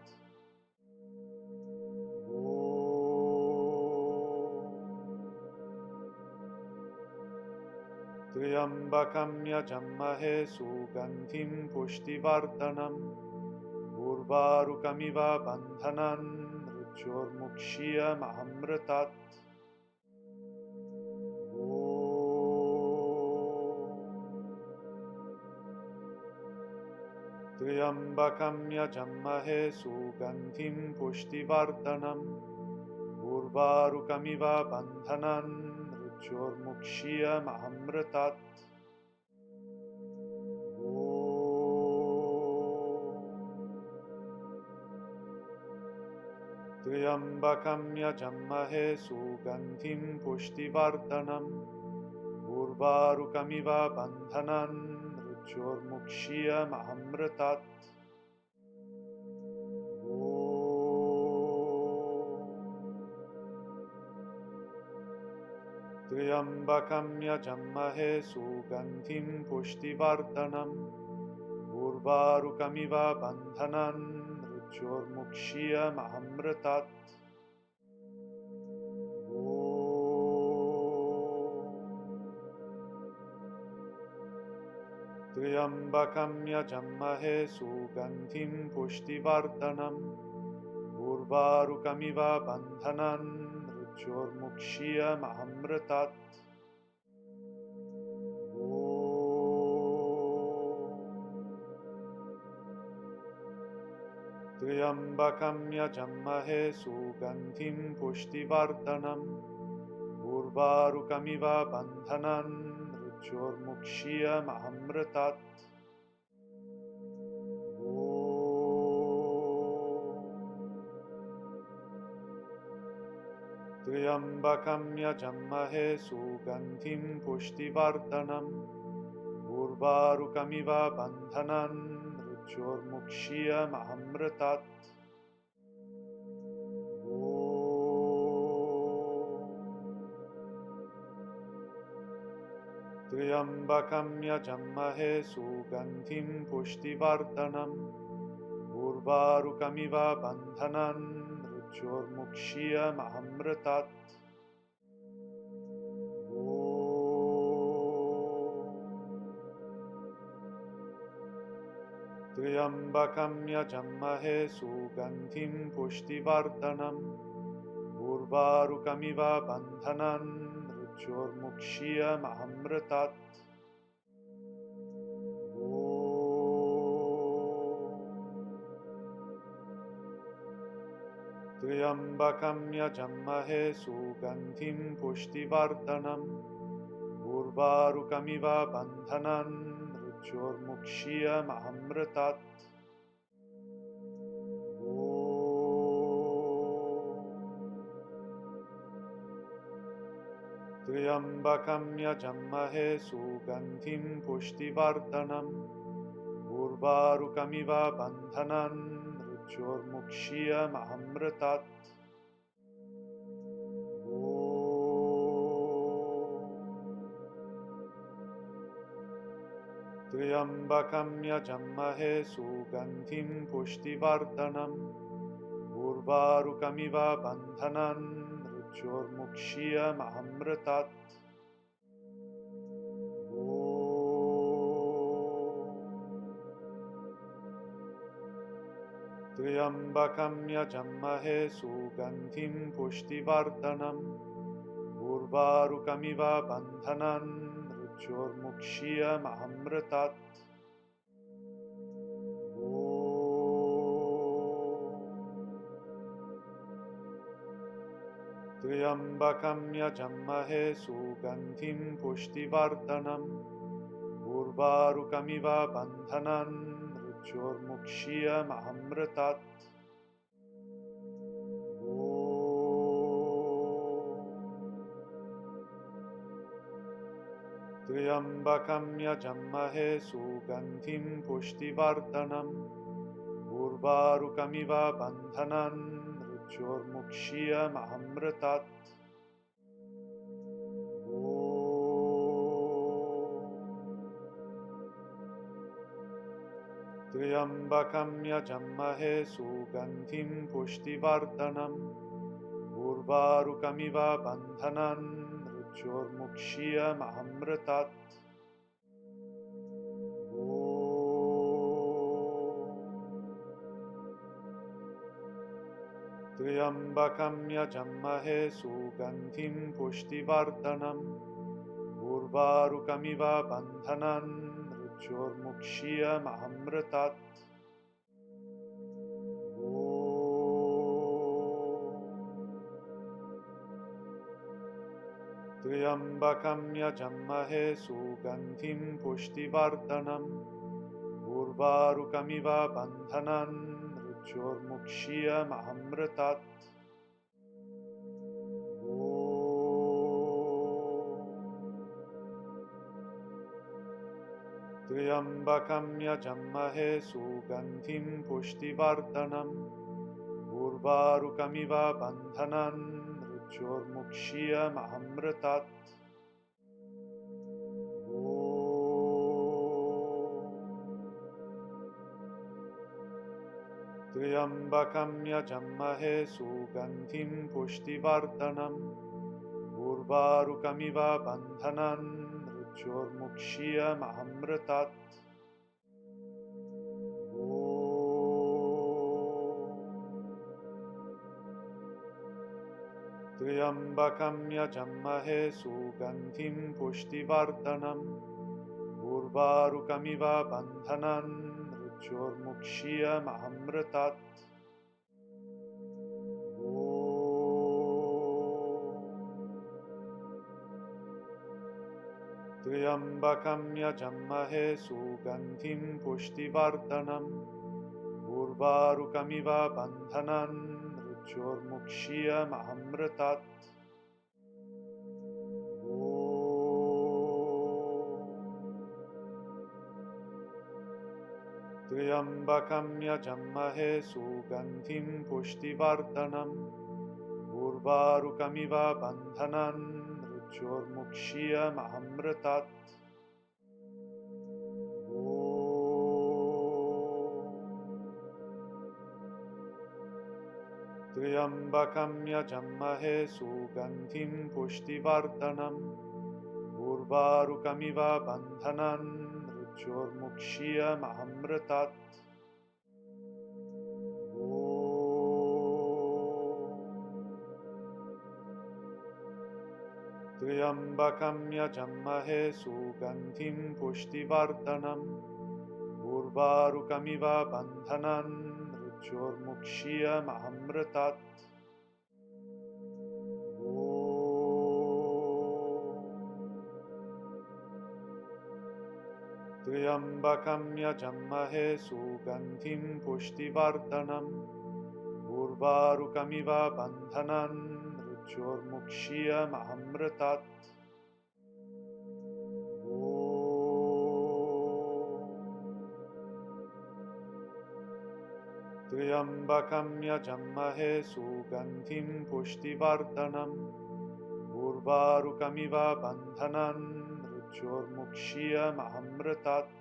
त्र्यम्बकं यजामहे सुगन्धिं पुष्टिवर्धनम् उर्वारुकमिव बन्धनान् मृत्योर्मुक्षीयमामृतात् त्र्यम्बकं यजामहे सुगन्धिं पुष्टिवर्धनम् उर्वारुकमिव बन्धनान् मृत्योर्मुक्षीयमामृतात् त्र्यम्बकं यजामहे सुगन्धिं पुष्टिवर्धनम् उर्वारुकमिव बन्धनान् मृत्योर्मुक्षीयमामृतात् त्र्यम्बकं यजामहे सुगन्धिं पुष्टिवर्धनम् उर्वारुकमिव बन्धनान् मृत्योर्मुक्षीयमामृतात् त्र्यम्बकं यजामहे सुगन्धिं पुष्टिवर्धनम् उर्वारुकमिव बन्धनान् मृत्योर्मुक्षीयमामृतात् त्र्यम्बकं यजामहे सुगन्धिं पुष्टिवर्धनम् उर्वारुकमिव बन्धनान् मृत्योर्मुक्षीयमामृतात् त्र्यम्बकं यजामहे सुगन्धिं पुष्टिवर्धनम् उर्वारुकमिव बन्धनान् मृत्योर्मुक्षीयमामृतात् त्र्यम्बकं यजामहे सुगन्धिं पुष्टिवर्धनम् उर्वारुकमिव बन्धनान् मृत्योर्मुक्षीयमामृतात् त्र्यम्बकं यजामहे सुगन्धिं पुष्टिवर्धनम् उर्वारुकमिव बन्धनान् मृत्योर्मुक्षीयमामृतात् त्र्यम्बकं यजामहे सुगन्धिं पुष्टिवर्धनम् उर्वारुकमिव बन्धनान् मृत्योर्मुक्षीयमामृतात् त्र्यम्बकं यजामहे सुगन्धिं पुष्टिवर्धनम् उर्वारुकमिव बन्धनान् मृत्योर्मुक्षीयमामृतात् त्र्यम्बकं यजामहे सुगन्धिं पुष्टिवर्धनम् उर्वारुकमिव बन्धनान् मृत्योर्मुक्ष्यमृतात् त्र्यम्बकं यजामहे सुगन्धिं पुष्टिवर्धनम् उर्वारुकमिव बन्धनान् मृत्योर्मुक्ष्यमृतात् त्र्यम्बकं यजामहे सुगन्धिं पुष्टिवर्धनम् उर्वारुकमिव बन्धनान् मृत्योर्मुक्ष्यमृतात् त्र्यम्बकं यजामहे सुगन्धिं पुष्टिवर्धनम् उर्वारुकमिव बन्धनान् मृत्योर्मुक्ष्यमृतात् त्र्यम्बकं यजामहे सुगन्धिं पुष्टिवर्धनम् उर्वारुकमिव बन्धनान् मृत्योर्मुक्ष्यमृतात् त्र्यम्बकं यजामहे सुगन्धिं पुष्टिवर्धनम् उर्वारुकमिव बन्धनान् मृत्योर्मुक्ष्यमृतात् त्र्यम्बकं यजामहे सुगन्धिं पुष्टिवर्धनम् उर्वारुकमिव बन्धनान् मृत्योर्मुक्ष्यमृतात् त्र्यम्बकं यजामहे सुगन्धिं पुष्टिवर्धनम् उर्वारुकमिव बन्धनान् मृत्योर्मुक्ष्यमृतात् त्र्यम्बकं यजामहे सुगन्धिं पुष्टिवर्धनम् उर्वारुकमिव बन्धनान् मृत्योर्मुक्ष्यमृतात् त्र्यम्बकं यजामहे सुगन्धिं पुष्टिवर्धनम् उर्वारुकमिव बन्धनान् मृत्योर्मुक्ष्यमृतात् त्र्यम्बकं यजामहे सुगन्धिं पुष्टिवर्धनम् उर्वारुकमिव बन्धनान् मृत्योर्मुक्ष्यमृतात् त्र्यम्बकं यजामहे सुगन्धिं पुष्टिवर्धनम् उर्वारुकमिव बन्धनान् मृत्योर्मुक्ष्यमृतात् त्र्यम्बकं यजामहे सुगन्धिं पुष्टिवर्धनम् उर्वारुकमिव बन्धनान् मृत्योर्मुक्ष्यमृतात् त्र्यम्बकं यजामहे सुगन्धिं पुष्टिवर्धनम् उर्वारुकमिव बन्धनान् मृत्योर्मुक्ष्यमृतात् त्र्यम्बकं यजामहे सुगन्धिं पुष्टिवर्धनम् उर्वारुकमिव बन्धनान् मृत्योर्मुक्ष्यमृतात् त्र्यम्बकं यजामहे सुगन्धिं पुष्टिवर्धनम् उर्वारुकमिव बन्धनान् मृत्योर्मुक्ष्यमृतात्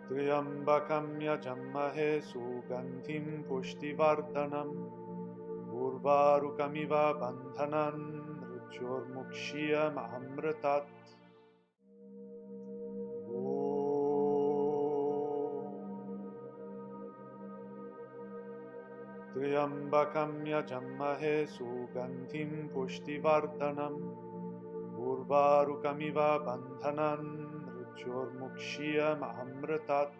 त्र्यम्बकं यजमहे सुगन्धिं पुष्टिवर्धनम् उर्वारुकमिव बन्धनान् मृत्योर्मुक्ष्यमृतात् त्र्यम्बकं यजमहे सुगन्धिं पुष्टिवर्धनम् उर्वारुकमिव बन्धनान् मृत्योर्मुक्ष्यमृतात्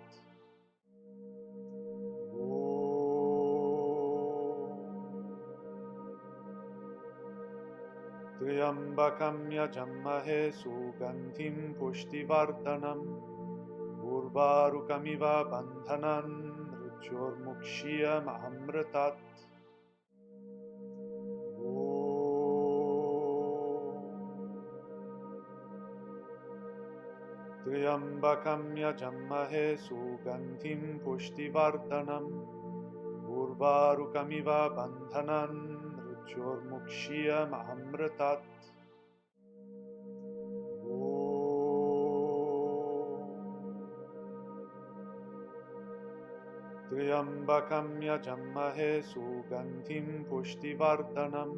त्र्यम्बकं यजमहे सुगन्धिं पुष्टिवर्धनम् उर्वारुकमिव बन्धनान् मृत्योर्मुक्ष्यमृतात् त्र्यम्बकं यजमहे सुगन्धिं पुष्टिवर्धनम् उर्वारुकमिव बन्धनान् मृत्योर्मुक्ष्यमृतात् त्र्यम्बकं यजमहे सुगन्धिं पुष्टिवर्धनम्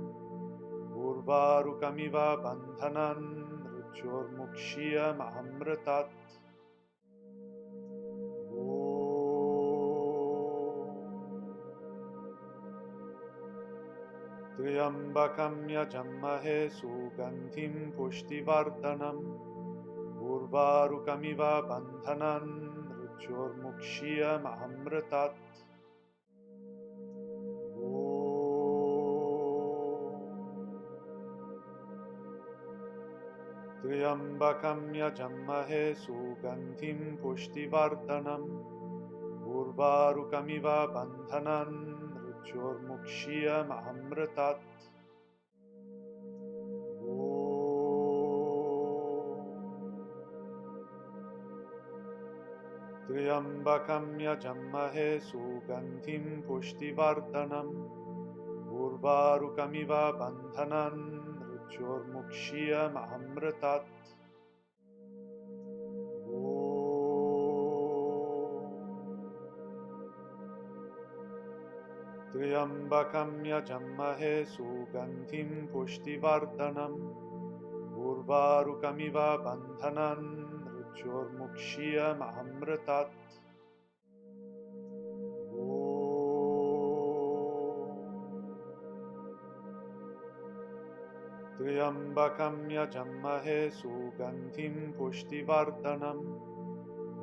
उर्वारुकमिव बन्धनान् मृत्योर्मुक्ष्यमृतात् त्र्यम्बकं यजमहे सुगन्धिं पुष्टिवर्धनम् उर्वारुकमिव बन्धनान् मृत्योर्मुक्ष्यमृतात् त्र्यम्बकं यजमहे सुगन्धिं पुष्टिवर्धनम् उर्वारुकमिव बन्धनान् मृत्योर्मुक्ष्यमृतात् त्र्यम्बकं यजमहे सुगन्धिं पुष्टिवर्धनम् उर्वारुकमिव बन्धनान् मृत्योर्मुक्ष्यमृतात् त्र्यम्बकं यजमहे सुगन्धिं पुष्टिवर्धनम् उर्वारुकमिव बन्धनान् मृत्योर्मुक्ष्यमृतात् त्र्यम्बकं यजमहे सुगन्धिं पुष्टिवर्धनम्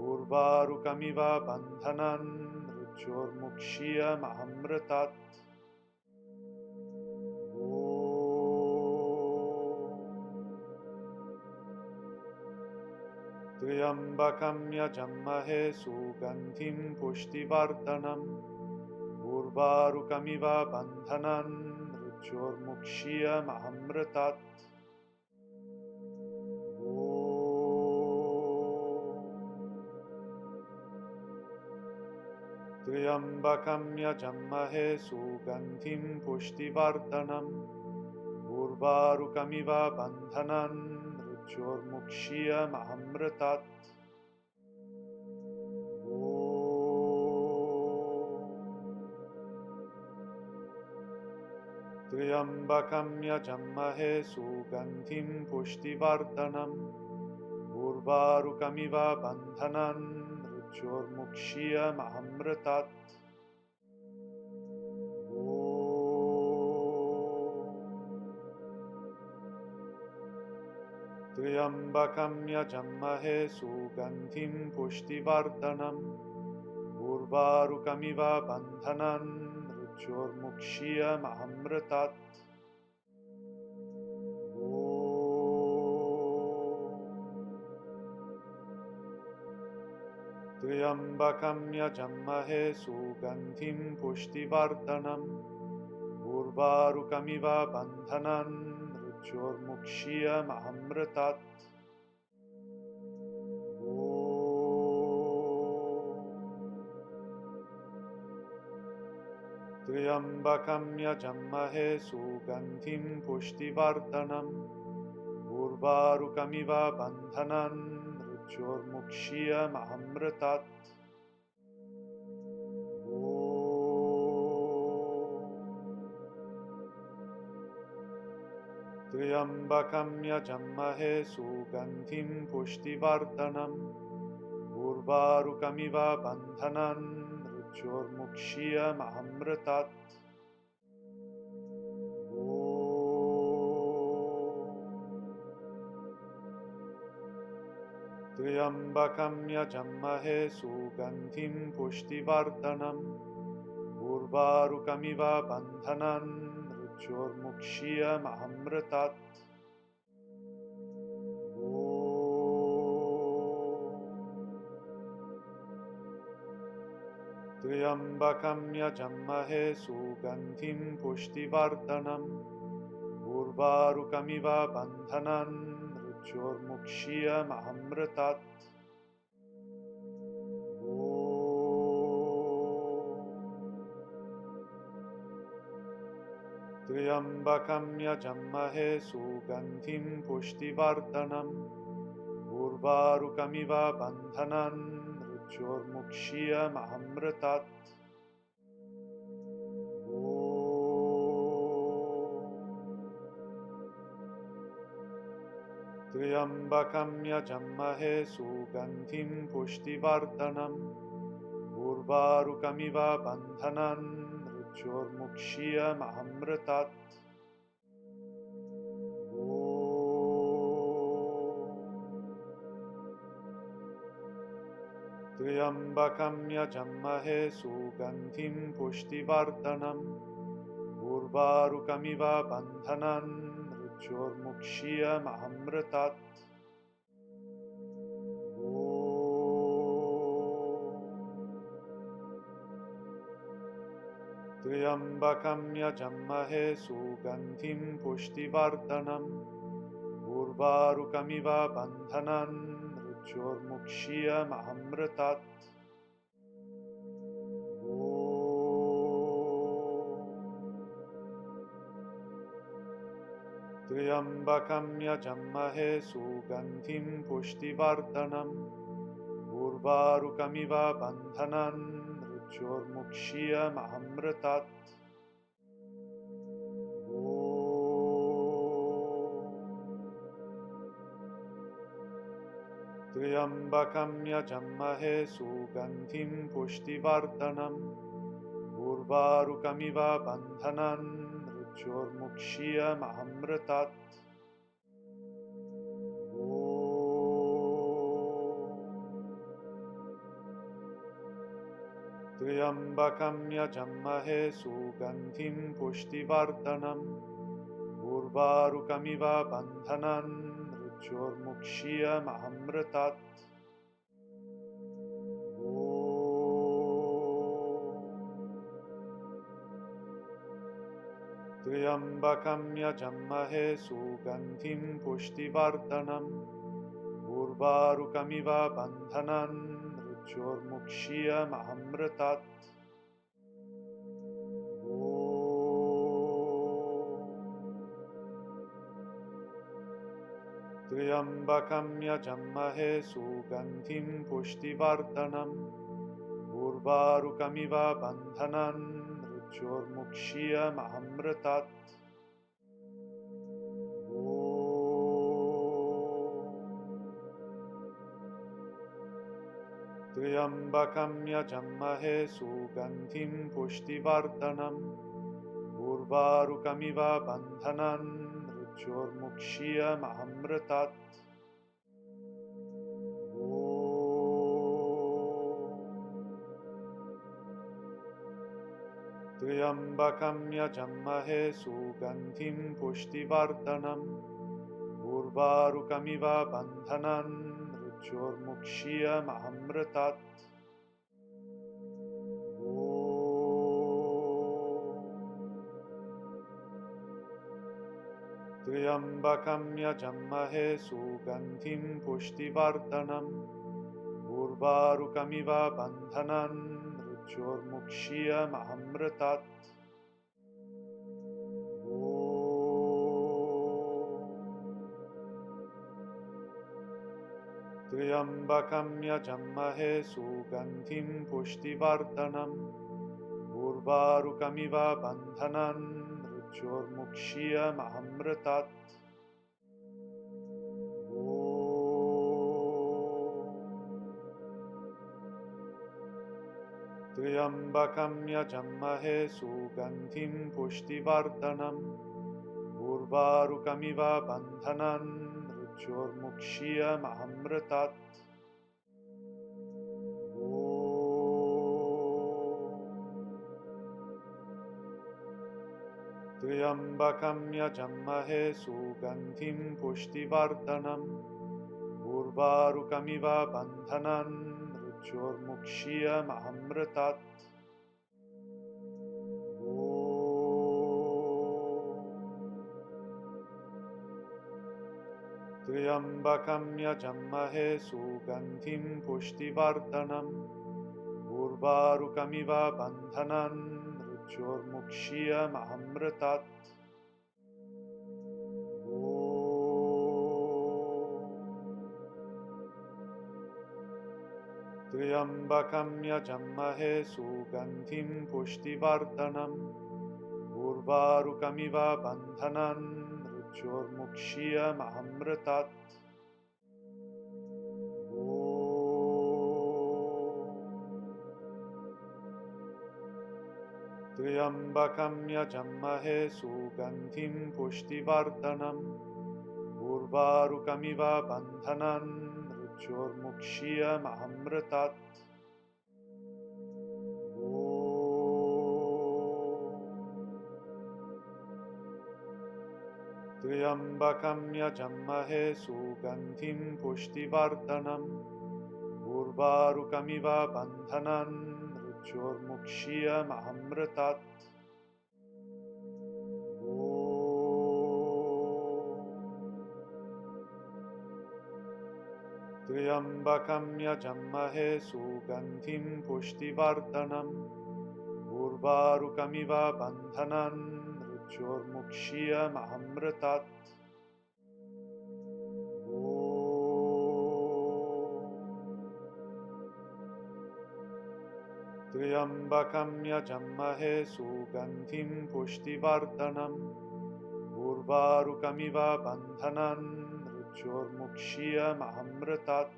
उर्वारुकमिव बन्धनान् मृत्योर्मुक्ष्यमृतात् त्र्यम्बकं यजमहे सुगन्धिं पुष्टिवर्धनम् उर्वारुकमिव बन्धनान् मृत्योर्मुक्ष्यमृतात् त्र्यम्बकं यजमहे सुगन्धिं पुष्टिवर्धनम् उर्वारुकमिव बन्धनान् मृत्योर्मुक्ष्यमृतात् त्र्यम्बकं यजमहे सुगन्धिं पुष्टिवर्धनम् उर्वारुकमिव बन्धनान् मृत्योर्मुक्ष्यमृतात् त्र्यम्बकं यजमहे सुगन्धिं पुष्टिवर्धनम् उर्वारुकमिव बन्धनान् मृत्योर्मुक्ष्यमृतात् त्र्यम्बकं यजमहे सुगन्धिं पुष्टिवर्धनम् उर्वारुकमिव बन्धनान् मृत्योर्मुक्ष्यमृतात् त्र्यम्बकं यजमहे सुगन्धिं पुष्टिवर्धनम् उर्वारुकमिव बन्धनान् मृत्योर्मुक्ष्यमृतात् त्र्यम्बकं यजमहे सुगन्धिं पुष्टिवर्धनम् उर्वारुकमिव बन्धनान् मृत्योर्मुक्ष्यमृतात् त्र्यम्बकं यजमहे सुगन्धिं पुष्टिवर्धनम् उर्वारुकमिव बन्धनान् मृत्योर्मुक्ष्यमृतात् त्र्यम्बकं यजमहे सुगन्धिं पुष्टिवर्धनम् उर्वारुकमिव बन्धनान् मृत्योर्मुक्ष्यमृतात् त्र्यम्बकं यजमहे सुगन्धिं पुष्टिवर्धनम् उर्वारुकमिव बन्धनान् मृत्योर्मुक्ष्यमृतात् त्र्यम्बकं यजमहे सुगन्धिं पुष्टिवर्धनम् उर्वारुकमिव बन्धनान् मृत्योर्मुक्ष्यमृतात् त्र्यम्बकं यजमहे सुगन्धिं पुष्टिवर्धनम् उर्वारुकमिव बन्धनान् मृत्योर्मुक्ष्यमृतात् त्र्यम्बकं यजमहे सुगन्धिं पुष्टिवर्धनम् उर्वारुकमिव बन्धनान् मृत्योर्मुक्ष्यमृतात् त्र्यम्बकं यजमहे सुगन्धिं पुष्टिवर्धनम् उर्वारुकमिव बन्धनान् मृत्योर्मुक्ष्यमृतात् त्र्यम्बकं यजमहे सुगन्धिं पुष्टिवर्धनम् उर्वारुकमिव बन्धनान् मृत्योर्मुक्ष्यमृतात् त्र्यम्बकं यजमहे सुगन्धिं पुष्टिवर्धनम् उर्वारुकमिव बन्धनान् मृत्योर्मुक्ष्यमृतात् त्र्यम्बकं यजमहे सुगन्धिं पुष्टिवर्धनम् उर्वारुकमिव बन्धनान् मृत्योर्मुक्ष्यमृतात् त्र्यम्बकं यजमहे सुगन्धिं पुष्टिवर्धनम् उर्वारुकमिव बन्धनान् मृत्योर्मुक्ष्यमृतात् त्र्यम्बकं यजमहे सुगन्धिं पुष्टिवर्धनम् उर्वारुकमिव बन्धनान् मृत्योर्मुक्ष्यमृतात् त्र्यम्बकं यजमहे सुगन्धिं पुष्टिवर्धनम् उर्वारुकमिव बन्धनान् मृत्योर्मुक्ष्यमृतात् त्र्यम्बकं यजमहे सुगन्धिं पुष्टिवर्धनम् उर्वारुकमिव बन्धनान् मृत्योर्मुक्ष्यमृतात् त्र्यम्बकं यजमहे सुगन्धिं पुष्टिवर्धनम् उर्वारुकमिव बन्धनान् Mrutyormukshya Mahamritat. Triambakam yajammahe sugandhim pushtivardhanam urvarukamiva bandhanan mrutyormukshya mahamritat. Triambakam yajammahe sugandhim pushtivardhanam urvarukamiva bandhanan mrutyormukshya mahamritat. Triambakam yajammahe sugandhim pushtivardhanam urvarukamiva bandhanan mrutyormukshya mahamritat. Triambakam yajammahe sugandhim pushtivardhanam urvarukamiva bandhanan mrutyormukshya mahamritat. Triambakam yajammahe sugandhim pushtivardhanam urvarukamiva bandhanan mrutyormukshya mahamritat. Triambakam yajammahe sugandhim pushtivardhanam urvarukamiva bandhanan mrutyormukshya mahamritat. Triambakam yajammahe sugandhim pushtivardhanam urvarukamiva bandhanan mrutyormukshya mahamritat. Triambakam yajammahe sugandhim pushtivardhanam urvarukamiva bandhanan mrutyormukshya mahamritat.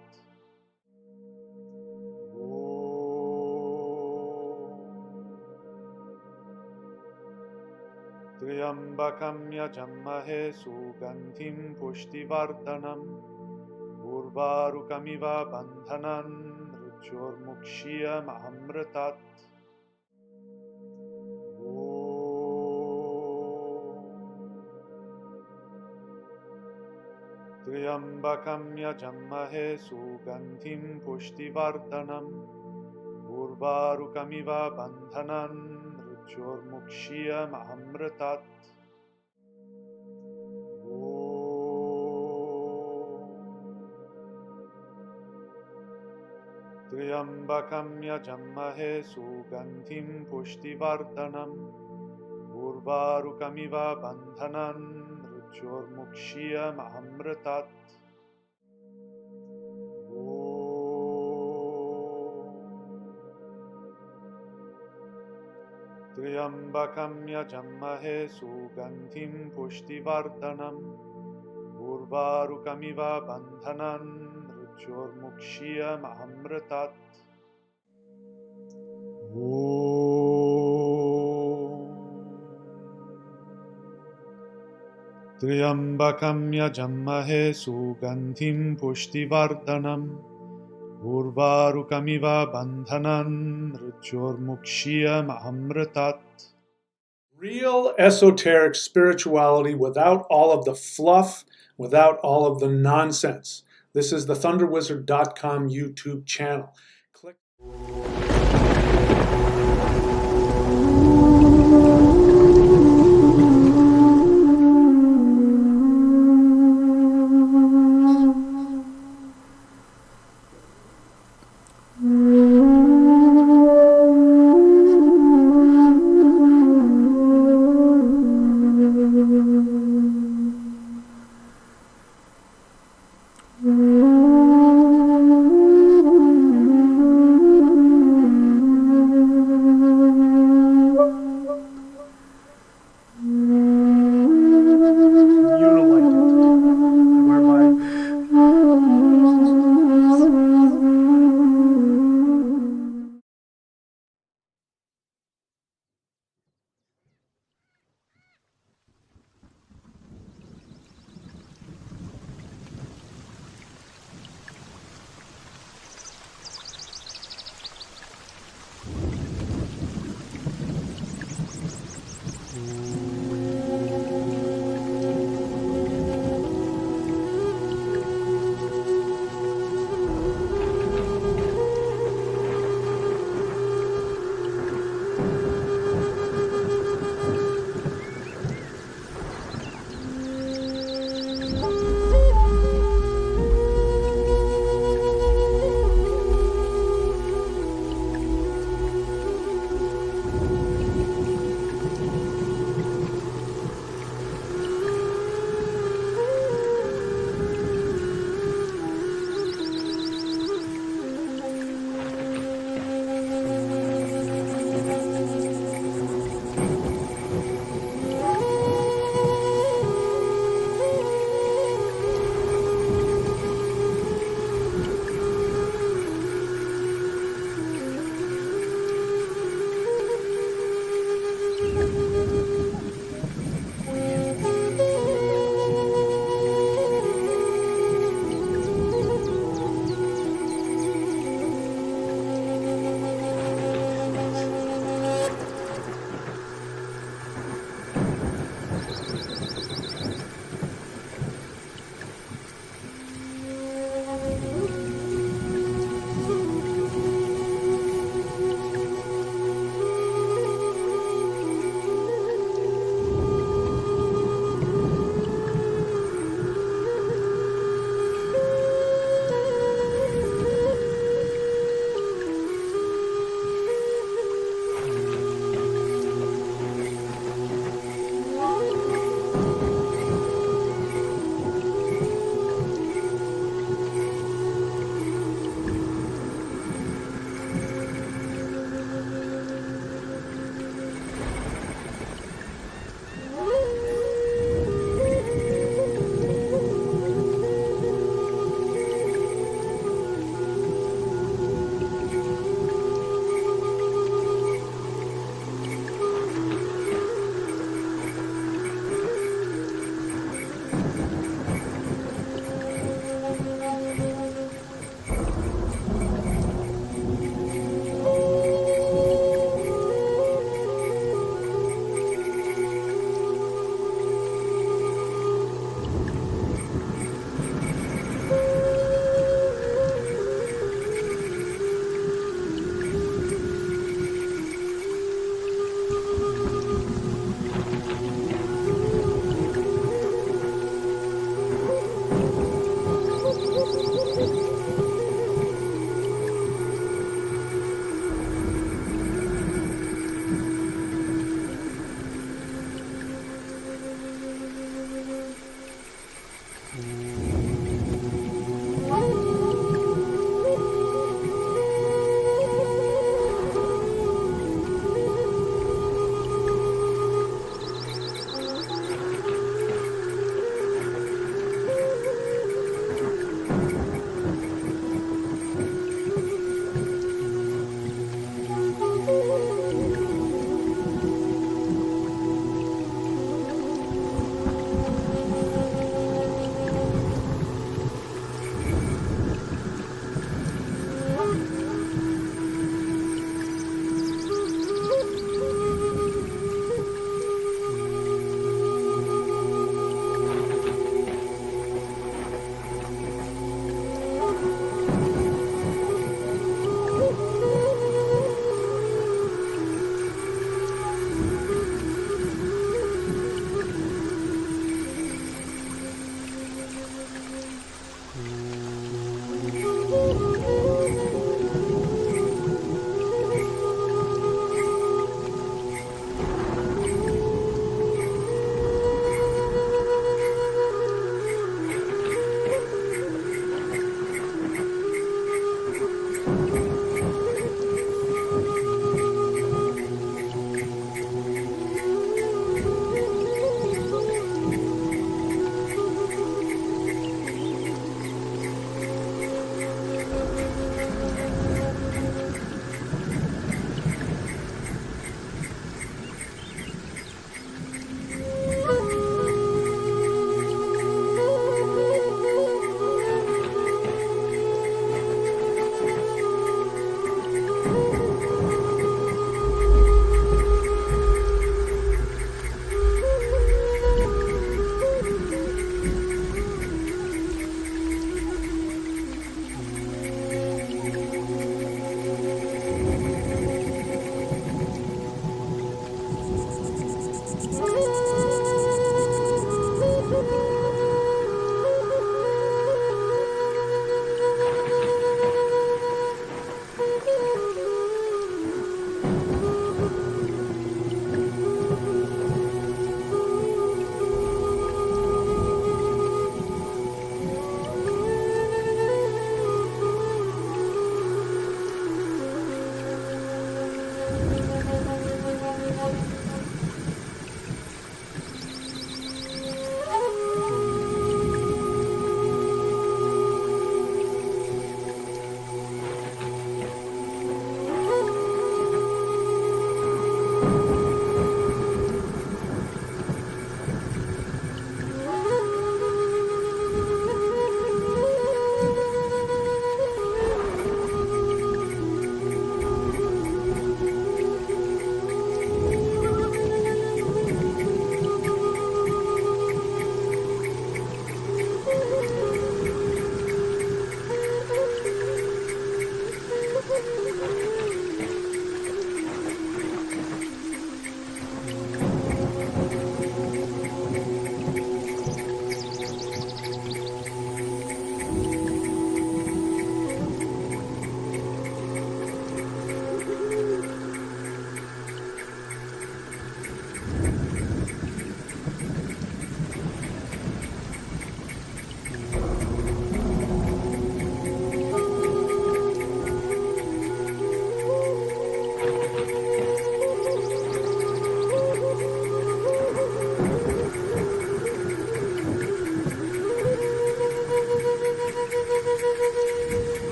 Triambakam yajammahe sugandhim pushtivardhanam urvarukamiva bandhanan mrutyormukshya mahamritat. Triambakam yajammahe sugandhim pushtivardhanam urvarukamiva bandhanan mrutyormukshya mahamritat. Triambakam yajammahe sugandhim pushtivardhanam urvarukamiva bandhanan mrutyormukshya mahamritat. Triambakam yajammahe sugandhim pushtivardhanam urvarukamiva bandhanan mrutyormukshya mahamritat. Triambakam yajammahe sugandhim pushtivardhanam urvarukamiva bandhanan mrutyormukshya mahamritat. Real esoteric spirituality without all of the fluff, without all of the nonsense. This is the thunderwizard.com YouTube channel. Click.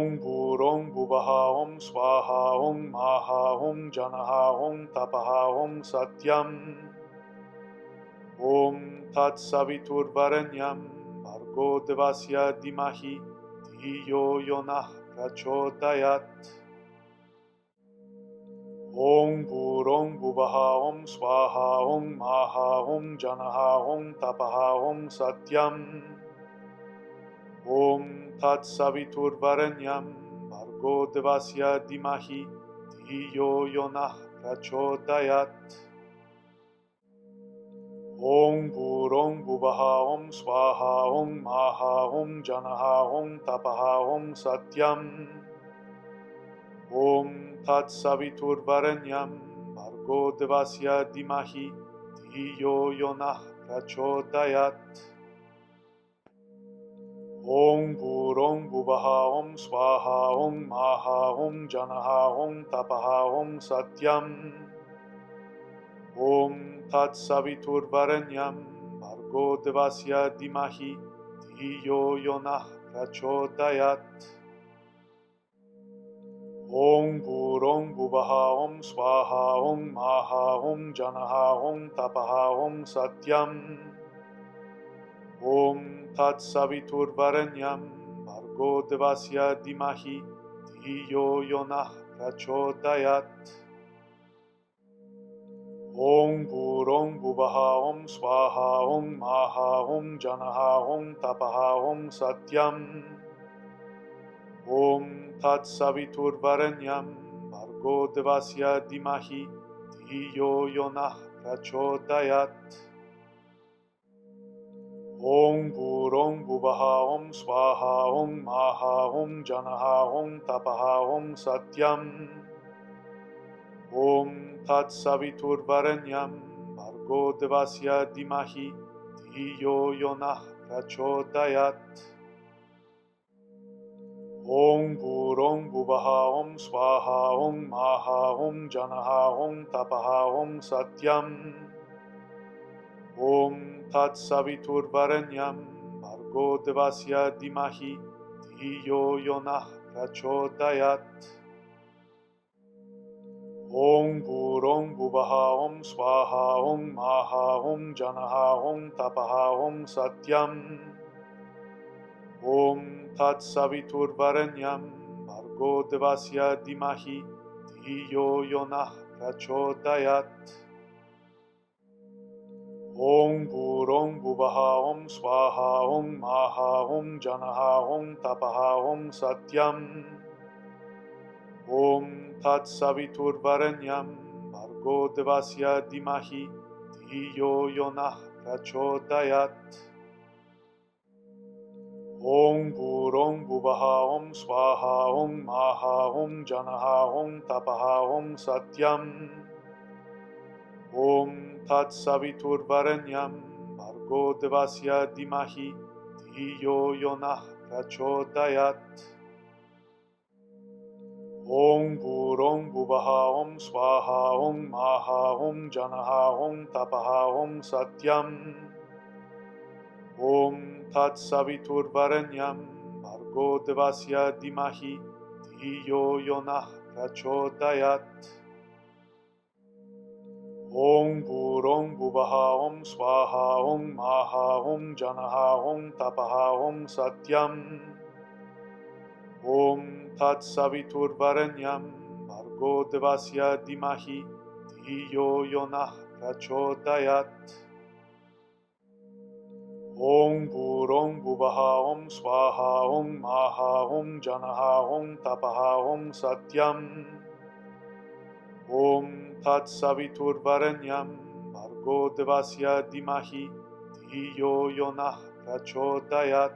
Om Burong Buvaha Om Swaha Om Maha Om Janaha Om Tapaha Om Satyam Om Tat Savitur Varenyam Bhargo Devasya Dimahi Dhiyo Yonah Prachodayat Om Burong Buvaha Om Swaha Om Maha Om Janaha Om Tapaha Om Satyam Om Tat Savitur Varenyam Bhargo Devasya Dimahi Dhiyo Yonah Prachodayat Om Burong Buvaha Om Swaha Om Maha Om Janaha Om Tapaha Om Satyam Om Tat Savitur Varenyam Bhargo Devasya Dimahi Dhiyo Yonah Prachodayat Om Burong Buvaha Om Swaha Om Maha Om Janaha Om Tapaha Om Satyam Om Tat Savitur Varenyam Bhargo Devasya Dimahi Dhiyo Yonah Prachodayat Om Burong Buvaha Om Swaha Om Maha Om Janaha Om Tapaha Om Satyam Om Tat Savitur Varenyam Bhargo Devasya Dimahi Dhiyo Yonah Prachodayat Om Burong Buvaha Om Swaha Om Maha Om Janaha Om Tapaha Om Satyam Om Tat Savitur Varenyam Bhargo Devasya Dimahi Dhiyo Yonah Prachodayat Om Burong Buvaha Om Swaha Om Maha Om Janaha Om Tapaha Om Satyam Om Tat Savitur Varenyam Bhargo Devasya Dimahi Dhiyo Yonah Prachodayat Om Burong Buvaha Om Swaha Om Maha Om Janaha Om Tapaha Om Satyam Om Tat Savitur Varenyam Bhargo Devasya Dimahi Dhiyo Yonah Prachodayat Om Burong Buvaha Om Swaha Om Maha Om Janaha Om Tapaha Om Satyam Om Tat Savitur Varenyam Bhargo Devasya Dimahi Dhiyo Yonah Prachodayat Om Burong Buvaha Om Swaha Om Maha Om Janaha Om Tapaha Om Satyam Om Tat Savitur Varenyam Bhargo Devasya Dimahi Dhiyo Yonah Prachodayat Om Burong Buvaha Om Swaha Om Maha Om Janaha Om Tapaha Om Satyam Om Tat Savitur Varenyam Bhargo Devasya Dimahi Dhiyo Yonah Prachodayat Om Burong Buvaha Om Swaha Om Maha Om Janaha Om Tapaha Om Satyam Om Tat Savitur Varenyam Bhargo Devasya Dimahi Dhiyo Yonah Prachodayat Om Burong Buvaha Om Swaha Om Maha Om Janaha Om Tapaha Om Satyam Om Tat Savitur Varenyam Bhargo Devasya Dimahi Dhiyo Yonah Prachodayat Om Burong Buvaha Om Swaha Om Maha Om Janaha Om Tapaha Om Satyam Om Tat Savitur Varenyam Bhargo Devasya Dimahi Dhiyo Yonah Prachodayat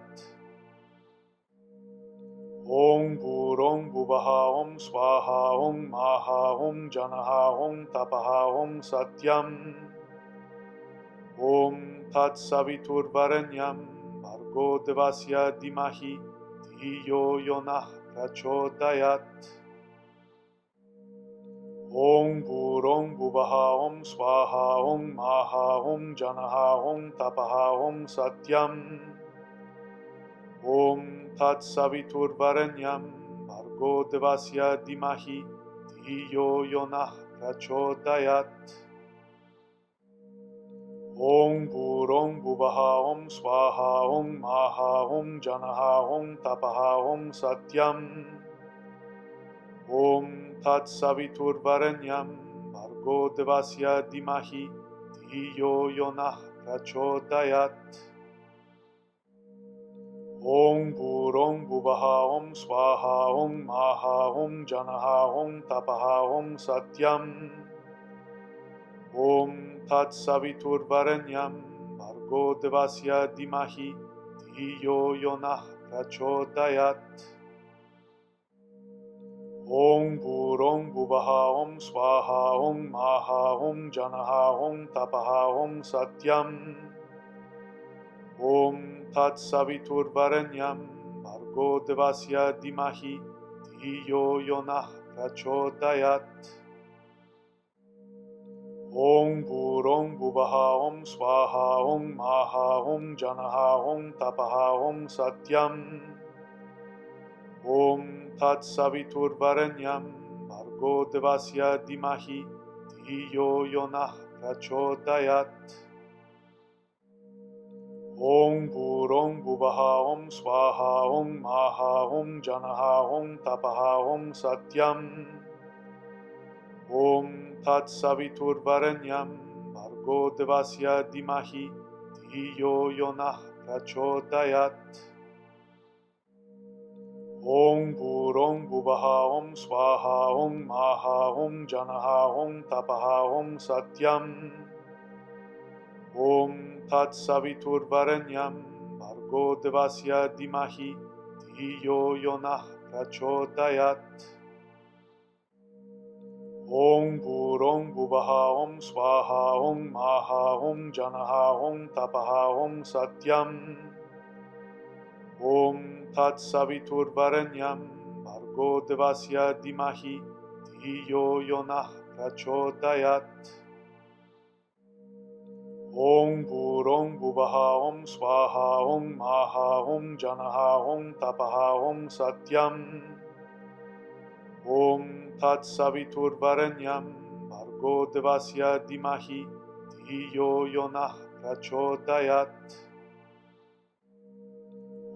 Om Burong Buvaha Om Swaha Om Maha Om Janaha Om Tapaha Om Satyam Om Tat Savitur Varenyam Bhargo Devasya Dimahi Dhiyo Yonah Prachodayat Om Burong Buvaha Om Swaha Om Maha Om Janaha Om Tapaha Om Satyam Om Tat Savitur Varenyam Bhargo Devasya Dhimahi Dhiyo Yonah Prachodayat. Om Bhurong Bhuvaha Om Swaha Om Maha Om Janaha Om Tapaha Om Satyam. Om Tat Savitur Varenyam Bhargo Devasya Dhimahi Dhiyo Yonah Prachodayat. Om Bhurong Bhuvaha Om Swaha Om Maha Om Janaha Om Tapaha Om Satyam. Om Tat Savitur Varenyam Bhargo Devasya Dhimahi Dhiyo Yonah Prachodayat. Om Bhurong Bhuvaha Om Swaha Om Maha Om Janaha Om Tapaha Om Satyam. Om Tat Savitur Varenyam Bhargo Devasya Dhimahi Dhiyo Yonah Prachodayat. Om Bhurong Bhuvaha Om Swaha Om Maha Om Janaha Om Tapaha Om Satyam. Om Tat Savitur Varenyam Bhargo Devasya Dhimahi Dhiyo Yonah Prachodayat. Om Bhurong Bhuvaha Om Swaha Om Maha Om Janaha Om Tapaha Om Satyam. Om Tat Savitur Varenyam Bhargo Devasya Dhimahi Dhiyo Yonah Prachodayat. Om Bhurong Bhuvaha Om Swaha Om Maha Om Janaha Om Tapaha Om Satyam. Om Tat Savitur Varenyam Bhargo Devasya Dhimahi Dhiyo Yonah Prachodayat. Om Bhurong Bhuvaha Om Swaha Om Maha Om Janaha Om Tapaha Om Satyam. Om Tat Savitur Varenyam Bhargo Devasya Dhimahi Dhiyo Yonah Prachodayat. Om Bhurong Bhuvaha Om Swaha Om Maha Om Janaha Om Tapaha Om Satyam. Om Tat Savitur Varenyam Bhargo Devasya Dhimahi Dhiyo Yonah Prachodayat.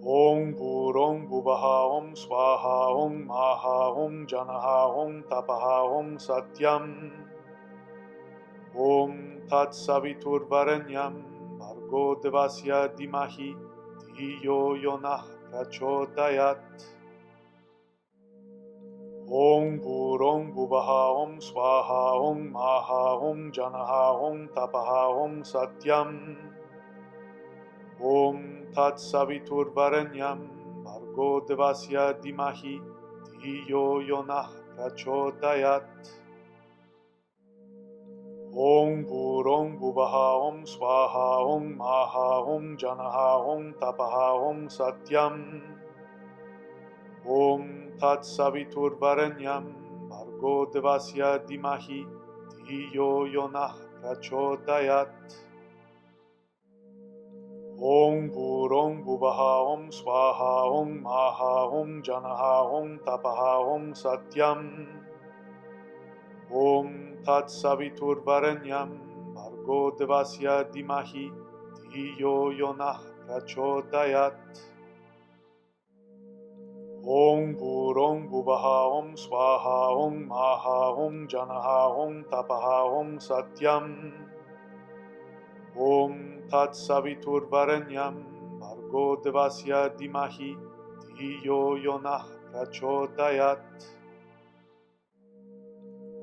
Om Bhurong Bhuvaha Om Swaha Om Maha Om Janaha Om Tapaha Om Satyam. Om Tat Savitur Varenyam Bhargo Devasya Dhimahi Dhiyo Yonah Prachodayat. Om Bhurong Bhuvaha Om Swaha Om Maha Om Janaha Om Tapaha Om Satyam. Om Tat Savitur Varenyam Bhargo Devasya Dhimahi Dhiyo Yonah Prachodayat. Om Bhurong Bhuvaha Om Swaha Om Maha Om Janaha Om Tapaha Om Satyam. Om Tat Savitur Varenyam Bhargo Devasya Dhimahi Dhiyo Yonah Prachodayat. Om Bhurong Bhuvaha Om Swaha Om Maha Om Janaha Om Tapaha Om Satyam. Om Tat Savitur Varenyam Bhargo Devasya Dhimahi Dhiyo Yonah Prachodayat. Om Bhurong Bhuvaha Om Swaha Om Maha Om Janaha Om Tapaha Om Satyam. Om Tat Savitur Varenyam Bhargo Devasya Dhimahi Dhiyo Yonah Prachodayat.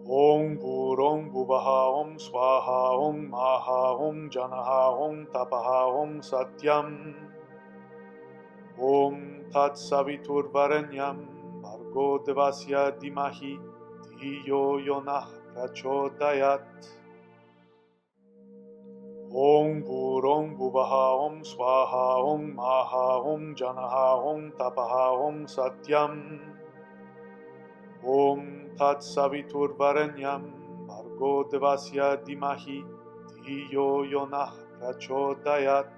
Om Bhurong Bhuvaha Om Swaha Om Maha Om Janaha Om Tapaha Om Satyam. Om Tat Savitur Varenyam Bhargo Devasya Dhimahi Dhiyo Yonah Prachodayat. Om Bhurong Bhuvaha Om Swaha Om Maha Om Janaha Om Tapaha Om Satyam. Om Tat Savitur Varenyam Bhargo Devasya Dhimahi Dhiyo Yonah Prachodayat.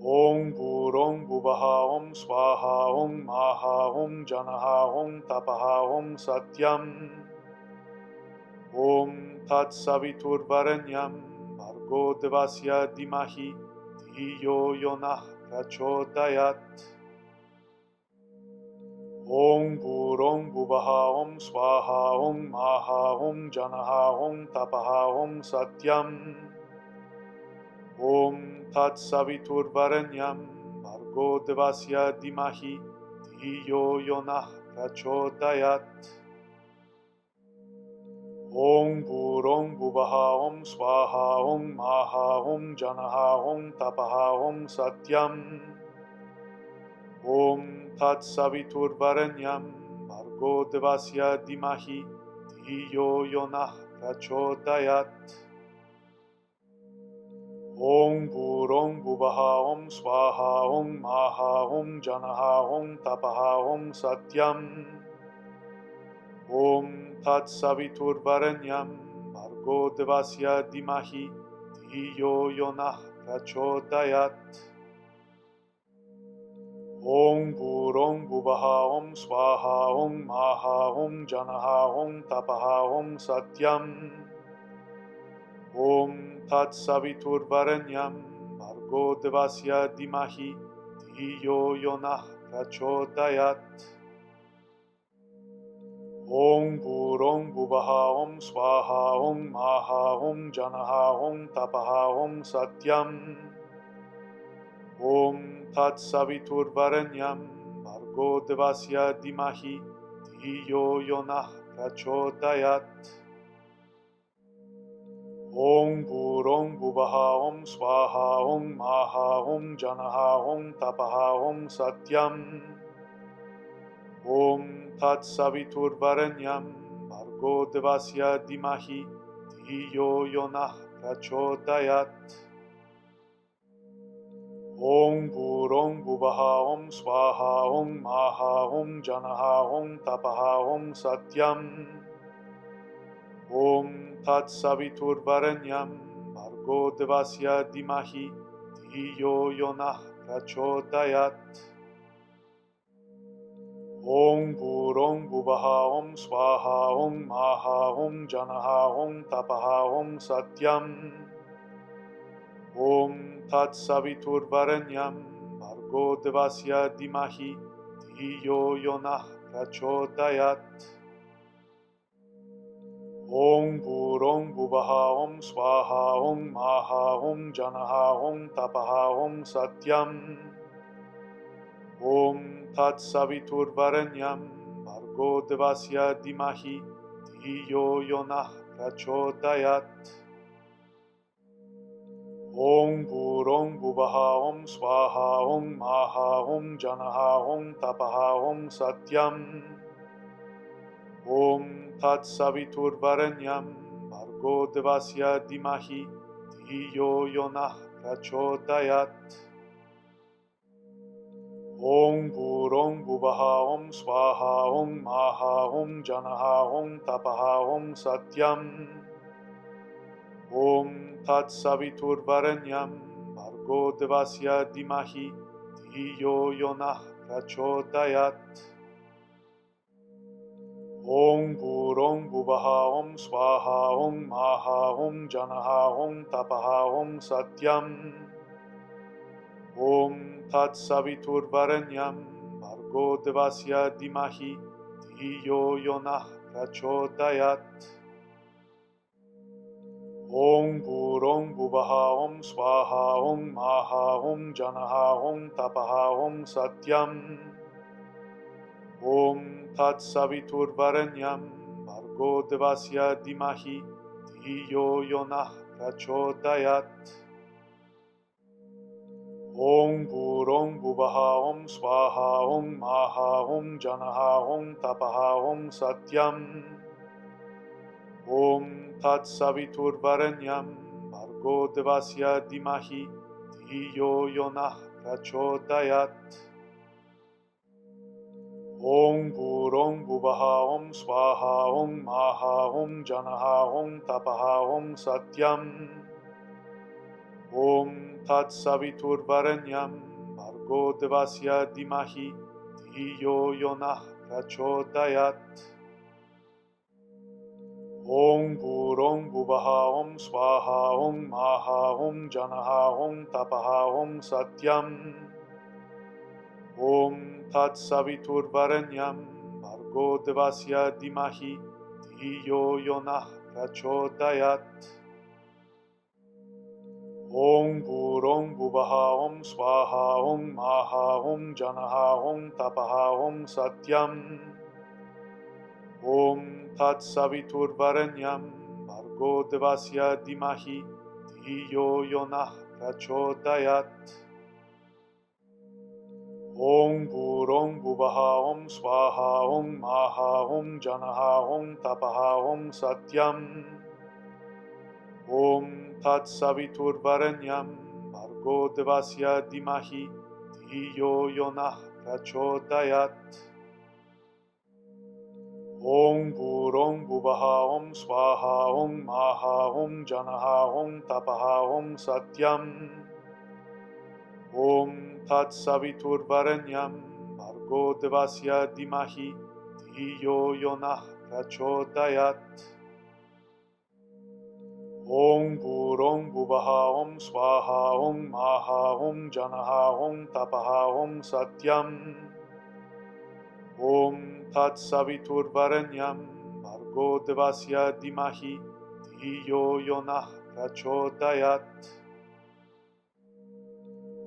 Om Burong Bubaha Om Swaha Om Maha Om Janaha Om Tapaha Om Satyam Om Tat Savitur Varenyam Bhargo Devasya Dimahi Dhiyo Yonah Prachodayat Om Burong Bubaha Om Swaha Om Maha Om Janaha Om Tapaha Om Satyam Om Tat Savitur Varenyam Bhargo Devasya Dimahi Dhiyo Yonah Prachodayat Om Burong Bubaha Om Swaha Om Maha Om Janaha Om Tapaha Om Satyam Om Tat Savitur Varenyam Bhargo Devasya Dimahi Dhiyo Yonah Prachodayat Om Burong Bubaha Om Swaha Om Maha Om Janaha Om Tapaha Om Satyam Om Tat Savitur Varenyam Bhargo Devasya Dimahi Dhiyo Yonah Prachodayat Om Burong Bubaha Om Swaha Om Maha Om Janaha Om Tapaha Om Satyam Om Tat Savitur Varenyam Bhargo Devasya Dimahi Dhiyo Yonah Prachodayat Om Burong Bubaha Om Swaha Om Maha Om Janaha Om Tapaha Om Satyam Om Tat Savitur Varenyam Bhargo Devasya Dimahi Dhiyo Yonah Prachodayat Om Burong Bubaha Om Swaha Om Maha Om Janaha Om Tapaha Om Satyam Om Tat Savitur Varenyam Bhargo Devasya Dimahi Dhiyo Yonah Prachodayat Om Burong Bubaha Om Swaha Om Maha Om Janaha Om Tapaha Om Satyam Om Tat Savitur Varenyam Bhargo Devasya Dimahi Dhiyo Yonah Prachodayat Om Burong Bubaha Om Swaha Om Maha Om Janaha Om Tapaha Om Satyam Om Tat Savitur Varenyam Bhargo Devasya Dimahi Dhiyo Yonah Prachodayat Om Burong Bubaha Om Swaha Om Maha Om Janaha Om Tapaha Om Satyam Om Tat Savitur Varenyam Bhargo Devasya Dimahi Dhiyo Yonah Prachodayat Om Burong Bubaha Om Swaha Om Maha Om Janaha Om Tapaha Om Satyam Om Tat Savitur Varenyam Bhargo Devasya Dimahi Dhiyo Yonah Prachodayat Om Burong Bubaha Om Swaha Om Maha Om Janaha Om Tapaha Om Satyam Om Tat Savitur Varenyam Bhargo Devasya Dimahi Dhiyo Yonah Prachodayat Om Burong Bubaha Om Swaha Om Maha Om Janaha Om Tapaha Om Satyam Om Tat Savitur Varenyam Bhargo Devasya Dimahi Dhiyo Yonah Prachodayat Om Burong Bubaha Om Swaha Om Maha Om Janaha Om Tapaha Om Satyam Om Tat Savitur Varenyam Bhargo Devasya Dimahi Dhiyo Yonah Prachodayat Om Burong Bubaha Om Swaha Om Maha Om Janaha Om Tapaha Om Satyam Om Tat Savitur Varenyam Bhargo Devasya Dimahi Dhiyo Yonah Prachodayat Om Burong Bubaha Om Swaha Om Maha Om Janaha Om Tapaha Om Satyam Om Tat Saviturvarenyam Bhargo Devasya Dimahi Dhiyo Yonah Prachodayat. Om Bhurong Bhuvaha Om Swaha Om Maha Om Janaha Om Tapaha Om Satyam. Om Tat Saviturvarenyam Bhargo Devasya Dimahi Dhiyo Yonah Prachodayat. Om Bhurong Bhuvaha Om Swaha Om Maha Om Janaha Om Tapaha Om Satyam. Om Tat Saviturvarenyam Bhargo Devasya Dimahi Dhiyo Yonah Prachodayat. Om Bhurong Bhuvaha Om Swaha Om Maha Om Janaha Om Tapaha Om Satyam. Om Tat Saviturvarenyam Bhargo Devasya Dimahi Dhiyo Yonah Prachodayat. Om Bhurong Bhuvaha Om Swaha Om Maha Om Janaha Om Tapaha Om Satyam. Om Tat Saviturvarenyam Bhargo Devasya Dimahi Dhiyo Yonah Prachodayat. Om Bhurong Bhuvaha Om Swaha Om Maha Om Janaha Om Tapaha Om Satyam. Om Tat Saviturvarenyam Bhargo Devasya Dimahi Dhiyo Yonah Prachodayat.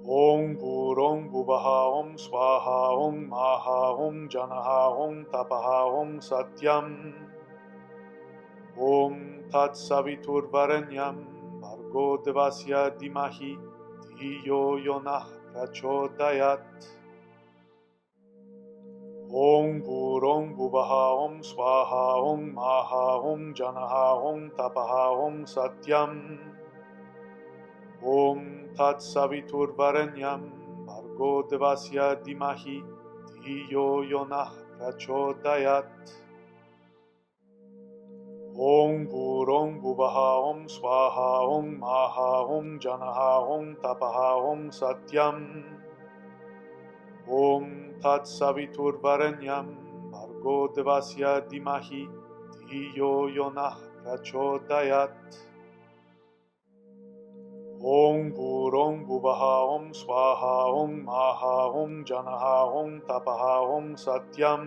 Om Bhurong Bhuvaha Om Swaha Om Maha Om Janaha Om Tapaha Om Satyam. Om Tat Saviturvarenyam Bhargo Devasya Dimahi Dhiyo Yonah Prachodayat. Om Bhurong Bhuvaha Om Swaha Om Maha Om Janaha Om Tapaha Om Satyam. Om Tat Saviturvarenyam Bhargo Devasya Dimahi Dhiyo Yonah Prachodayat. Om Bhurong Bhuvaha Om Swaha Om Maha Om Janaha Om Tapaha Om Satyam. Om Tat Saviturvarenyam Bhargo Devasya Dimahi Dhiyo Yonah Prachodayat. Om Bhurong Bhuvaha Om Swaha Om Maha Om Janaha Om Tapaha Om Satyam.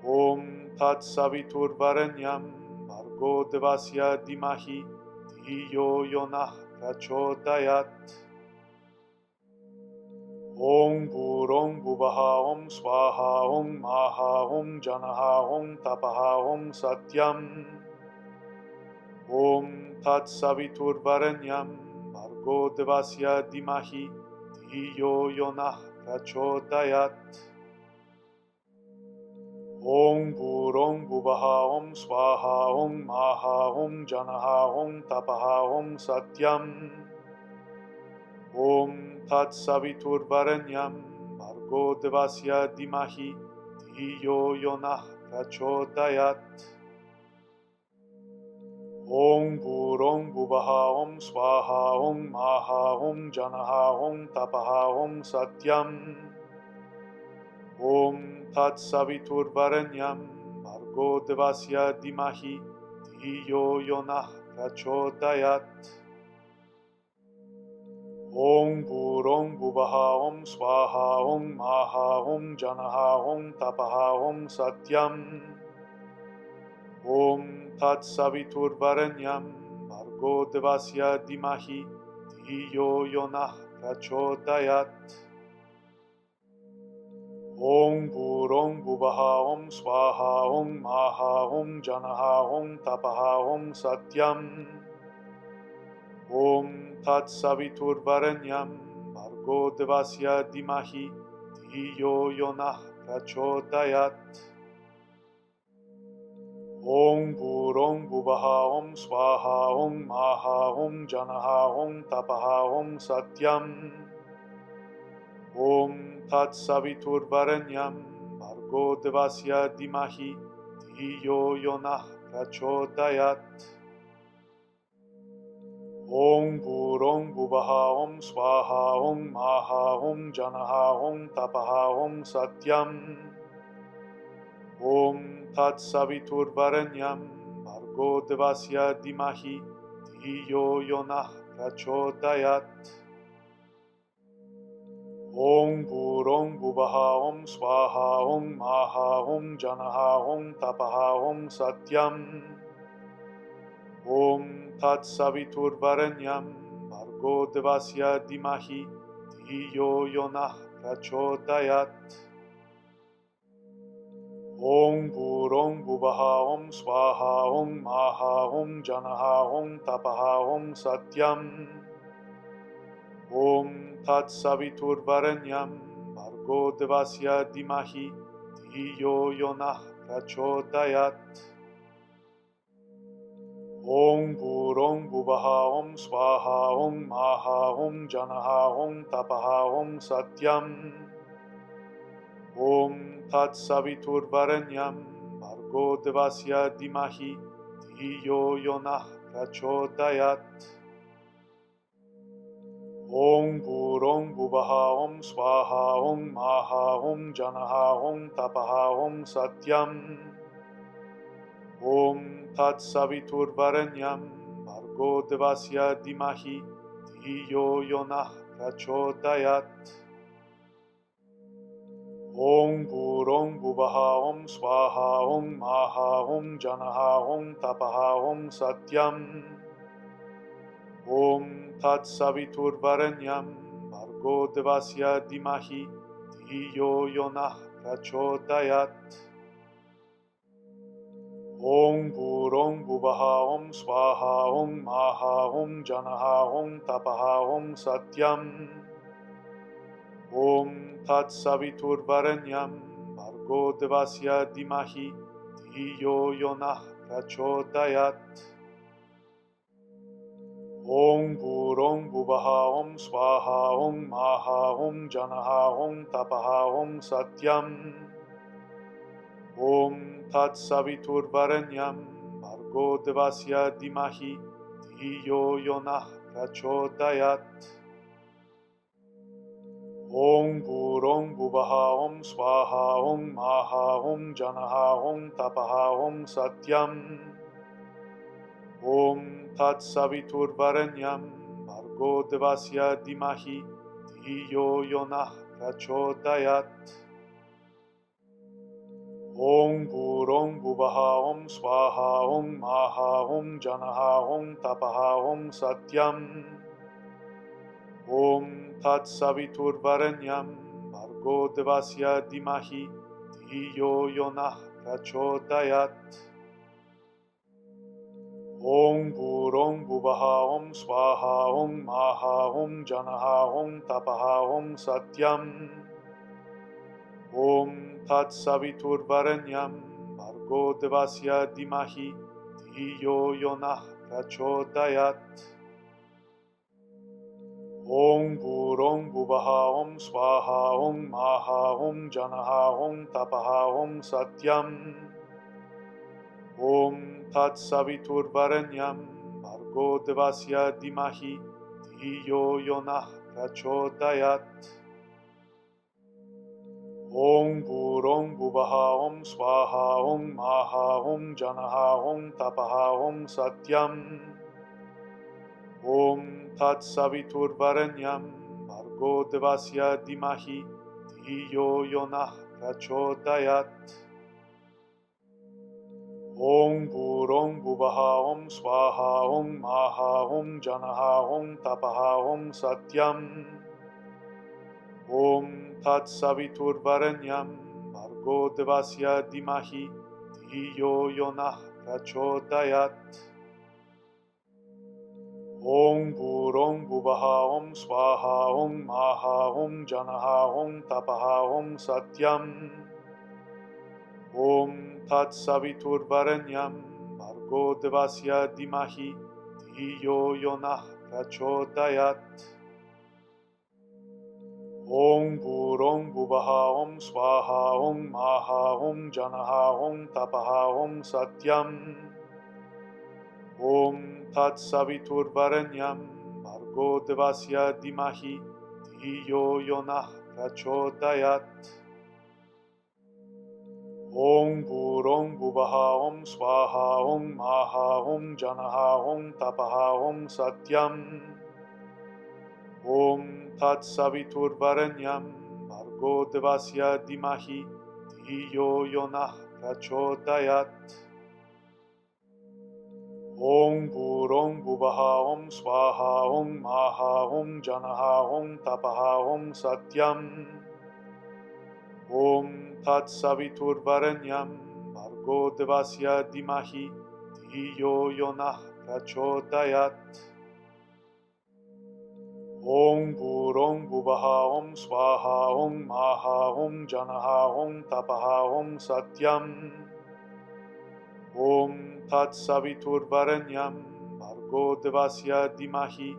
Om Tat Saviturvarenyam Bhargo Devasya Dimahi Dhiyo Yonah Prachodayat. Om Bhurong Bhuvaha Om Swaha Om Maha Om Janaha Om Tapaha Om Satyam. Om Tat Saviturvarenyam Bhargo Devasya Dimahi Dhiyo Yonah Prachodayat. Om Bhurong Bhuvaha Om Swaha Om Maha Om Janaha Om Tapaha Om Satyam. Om Tat Saviturvarenyam Bhargo Devasya Dimahi Dhiyo Yonah Prachodayat. Om Bhurong Bhuvaha Om Swaha Om Maha Om Janaha Om Tapaha Om Satyam. Om Tat Saviturvarenyam Bhargo Devasya Dimahi Dhiyo Yonah Prachodayat. Om Bhurong Bhuvaha Om Swaha Om Maha Om Janaha Om Tapaha Om Satyam. Om Tat Saviturvarenyam Bhargo Devasya Dimahi Dhiyo Yonah Prachodayat. Om Bhurong Bhuvaha Om Swaha Om Maha Om Janaha Om Tapaha Om Satyam. Om Tat Saviturvarenyam Bhargo Devasya Dimahi Dhiyo Yonah Prachodayat. Om Bhurong Bhuvaha Om Swaha Om Maha Om Janaha Om Tapaha Om Satyam. Om Tat Saviturvarenyam Bhargo Devasya Dimahi Dhiyo Yonah Prachodayat. Om Burong Buvaha Om Swaha Om Maha Om Janaha Om Tapaha Om Satyam Om Tat Saviturvarenyam Bhargo Devasya Dimahi Dhiyo Yonah Prachodayat Om Burong Buvaha Om Swaha Om Maha Om Janaha Om Tapaha Om Satyam Om Tat Saviturvarenyam Bhargo Devasya Dimahi Dhiyo Yonah Prachodayat Om Burong Buvaha Om Swaha Om Maha Om Janaha Om Tapaha Om Satyam Om Tat Saviturvarenyam Bhargo Devasya Dimahi Dhiyo Yonah Prachodayat Om Burong Buvaha Om Swaha Om Maha Om Janaha Om Tapaha Om Satyam Om Tat Saviturvarenyam Bhargo Devasya Dimahi Dhiyo Yonah Prachodayat Om Burong Buvaha Om Swaha Om Maha Om Janaha Om Tapaha Om Satyam Om Tat Saviturvarenyam Bhargo Devasya Dimahi Dhiyo Yonah Prachodayat Om Burong Buvaha Om Swaha Om Maha Om Janaha Om Tapaha Om Satyam Om Tat Saviturvarenyam Bhargo Devasya Dimahi Dhiyo Yonah Prachodayat Om Burong Buvaha Om Swaha Om Maha Om Janaha Om Tapaha Om Satyam Om Tat Saviturvarenyam Bhargo Devasya Dimahi Dhiyo Yonah Prachodayat Om Burong Buvaha Om Swaha Om Maha Om Janaha Om Tapaha Om Satyam Om Tat Saviturvarenyam Bhargo Devasya Dimahi Dhiyo Yonah Prachodayat Om Burong Buvaha Om Swaha Om Maha Om Janaha Om Tapaha Om Satyam Om Tat Saviturvarenyam Bhargo Devasya Dimahi Dhiyo Yonah Prachodayat Om Burong Buvaha Om Swaha Om Maha Om Janaha Om Tapaha Om Satyam Om Tat Saviturvarenyam Bhargo Devasya Dimahi Dhiyo Yonah Prachodayat Om Burong Buvaha Om Swaha Om Maha Om Janaha Om Tapaha Om Satyam Om Tat Saviturvarenyam Bhargo Devasya Dimahi Dhiyo Yonah Prachodayat Om Burong Buvaha Om Swaha Om Maha Om Janaha Om Tapaha Om Satyam Om Tat Saviturvarenyam Bhargo Devasya Dimahi Dhiyo Yonah Prachodayat Om Burong Buvaha Om Swaha Om Maha Om Janaha Om Tapaha Om Satyam Om Tat Saviturvarenyam Bhargo Devasya Dimahi Dhiyo Yonah Prachodayat Om Burong Buvaha Om Swaha Om Maha Om Janaha Om Tapaha Om Satyam Om Tat Saviturvarenyam Bhargo Devasya Dimahi Dhiyo Yonah Prachodayat Om Burong Buvaha Om Swaha Om Maha Om Janaha Om Tapaha Om Satyam Om Tat Saviturvarenyam Bhargo Devasya Dimahi Dhiyo Yonah Prachodayat Om Burong Buvaha Om Swaha Om Maha Om Janaha Om Tapaha Om Satyam Om Tat Saviturvarenyam Bhargo Devasya Dimahi Dhiyo Yonah Prachodayat. Om Bhurong Bhuvaha Om Swaha Om Maha Om Janaha Om Tapaha Om Satyam. Om Tat Saviturvarenyam Bhargo Devasya Dimahi Dhiyo Yonah Prachodayat. Om Bhurong Bhuvaha Om Swaha Om Maha Om Janaha Om Tapaha Om Satyam. Om Tat Saviturvarenyam Bhargo Devasya Dimahi Dhiyo Yonah Prachodayat. Om Bhurong Bhuvaha Om Swaha Om Maha Om Janaha Om Tapaha Om Satyam. Om Tat Saviturvarenyam Bhargo Devasya Dimahi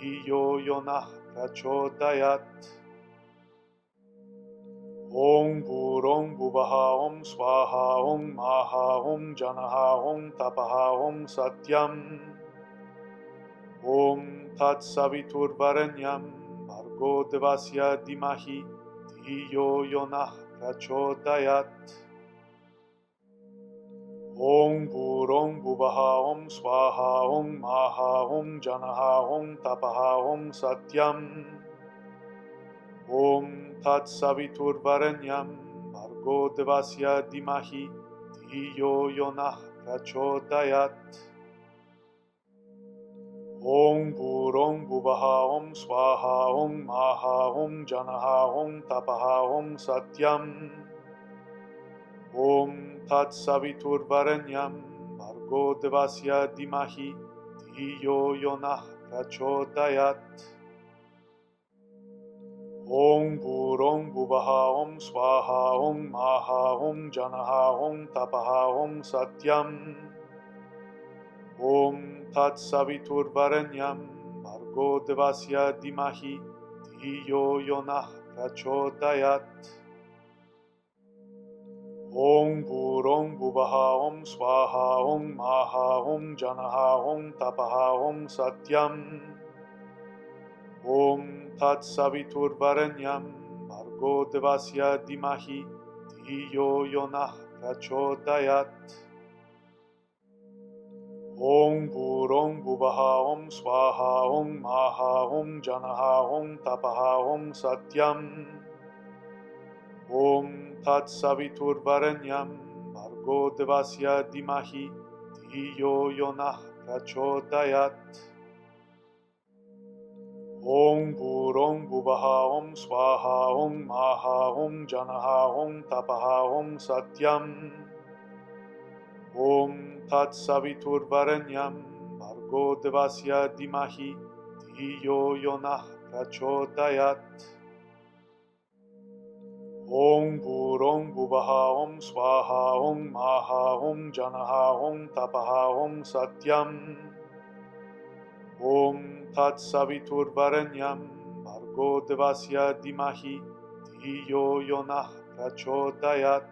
Dhiyo Yonah Prachodayat. Om Bhurong Bhuvaha Om Swaha Om Maha Om Janaha Om Tapaha Om Satyam. Om Tat Saviturvarenyam Bhargo Devasya Dimahi Dhiyo Yonah Prachodayat. Om Bhurong Bhuvaha Om Swaha Om Maha Om Janaha Om Tapaha Om Satyam. Om Tat Saviturvarenyam Bhargo Devasya Dimahi Dhiyo Yonah Prachodayat. Om Bhurong Bhuvaha Om Swaha Om Maha Om Janaha Om Tapaha Om Satyam. Om Tat Saviturvarenyam Bhargo Devasya Dimahi Dhiyo Yonah Prachodayat. Om Bhurong Bhuvaha Om Swaha Om Maha Om Janaha Om Tapaha Om Satyam. Om Tat Saviturvarenyam Bhargo Devasya Dimahi Dhiyo Yonah Prachodayat. Om Bhurong Bhuvaha Om Swaha Om Maha Om Janaha Om Tapaha Om Satyam. Om Tat Saviturvarenyam Bhargo Devasya Dimahi Dhiyo Yonah Prachodayat. Om Bhurong Bhuvaha Om Swaha Om Maha Om Janaha Om Tapaha Om Satyam. Om Tat Saviturvarenyam Bhargo Devasya Dimahi Dhiyo Yonah Prachodayat. Om Bhurong Bhuvaha Om Swaha Om Maha Om Janaha Om Tapaha Om Satyam. Om Tat Saviturvarenyam Bhargo Devasya Dimahi Dhiyo Yonah Prachodayat. Om Bhurong Bhuvaha Om Swaha Om Maha Om Janaha Om Tapaha Om Satyam. Om Tat Saviturvarenyam Bhargo Devasya Dimahi Dhiyo Yonah Prachodayat.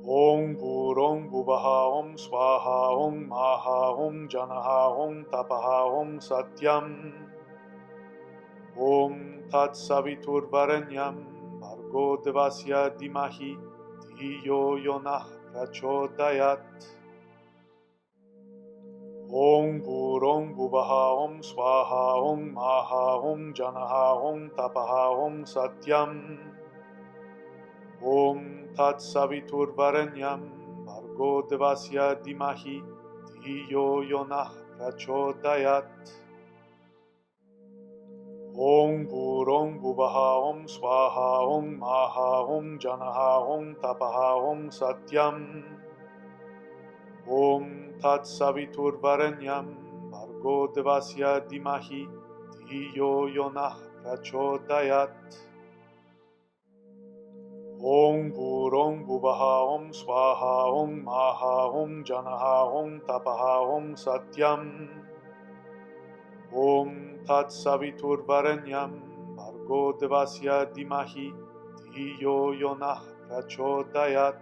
Om Bhurong Bhuvaha Om Swaha Om Maha Om Janaha Om Tapaha Om Satyam. Om Tat Saviturvarenyam Bhargo Devasya Dimahi Dhiyo Yonah Prachodayat. Om Bhurong Bhuvaha Om Swaha Om Maha Om Janaha Om Tapaha Om Satyam. Om Tat Saviturvarenyam Bhargo Devasya Dimahi Dhiyo Yonah Prachodayat. Om Bhurong Bhuvaha Om Swaha Om Maha Om Janaha Om Tapaha Om Satyam. Om Tat Saviturvarenyam Bhargo Devasya Dimahi Dhiyo Yonah Prachodayat. Om Bhurong Bhuvaha Om Swaha Om Maha Om Janaha Om Tapaha Om Satyam. Om Tat Saviturvarenyam Bhargo Devasya Dimahi Dhiyo Yonah Prachodayat.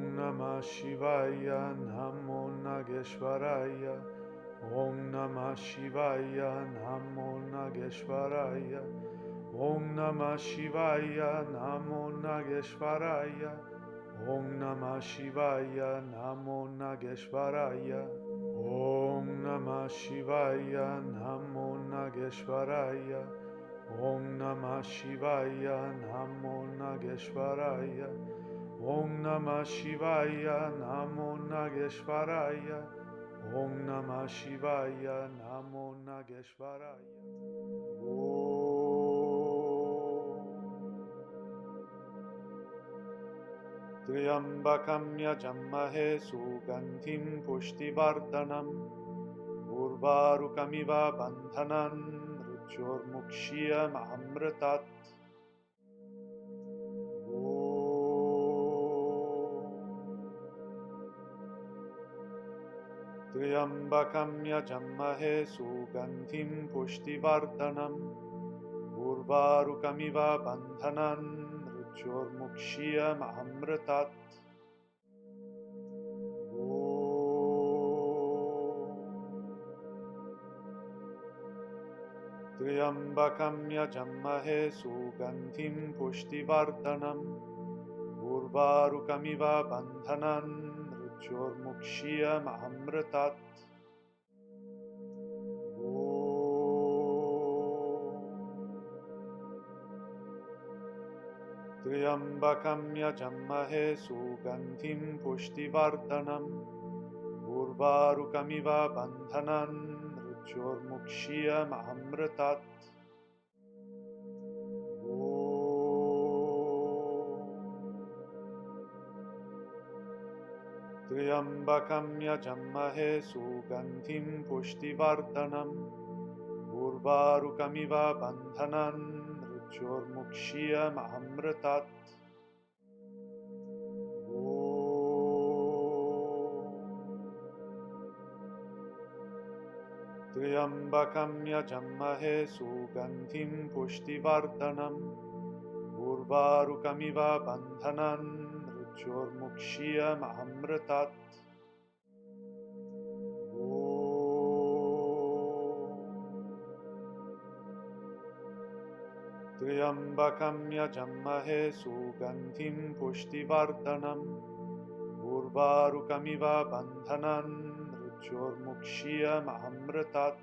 Namah Shivaya, Namo Nageshwaraya. Om Namah Shivaya, Namo Nageshwaraya. Om Namah Shivaya, Namo Nageshwaraya. Om Namah Shivaya, Namo Nageshwaraya. Om Namah Shivaya, Namo Nageshwaraya. Om Namah Shivaya, Namo Nageshwaraya. Om Namah Shivaya, Namo Nageshwaraya. Om Namah Shivaya, Namo Nageshwaraya. Triambakam yajammahe sugandhim pushtivardhanam urvarukamiva bandhanan mrityurmukshiyam amritat. Triambakam yajammahe sugandhim pushtivardhanam urvarukamiva bandhanan mrityurmukshiyam amritat. Triambakam yajammahe sugandhim pushtivardhanam urvarukamiva bandhanan mrityurmukshiyam amritat. Triambakam yajammahe sugandhim pushtivardhanam urvarukamiva bandhanan mrityurmukshiyam amritat. Triambakam yajammahe sugandhim pushtivardhanam urvarukamiva bandhanan mrityurmukshiyam amritat. Triambakam yajammahe sugandhim pushtivardhanam urvarukamiva bandhanan mrityurmukshiyam amritat. Triambakam yajammahe sugandhim pushtivardhanam urvarukamiva bandhanan mrityurmukshiyam amritat.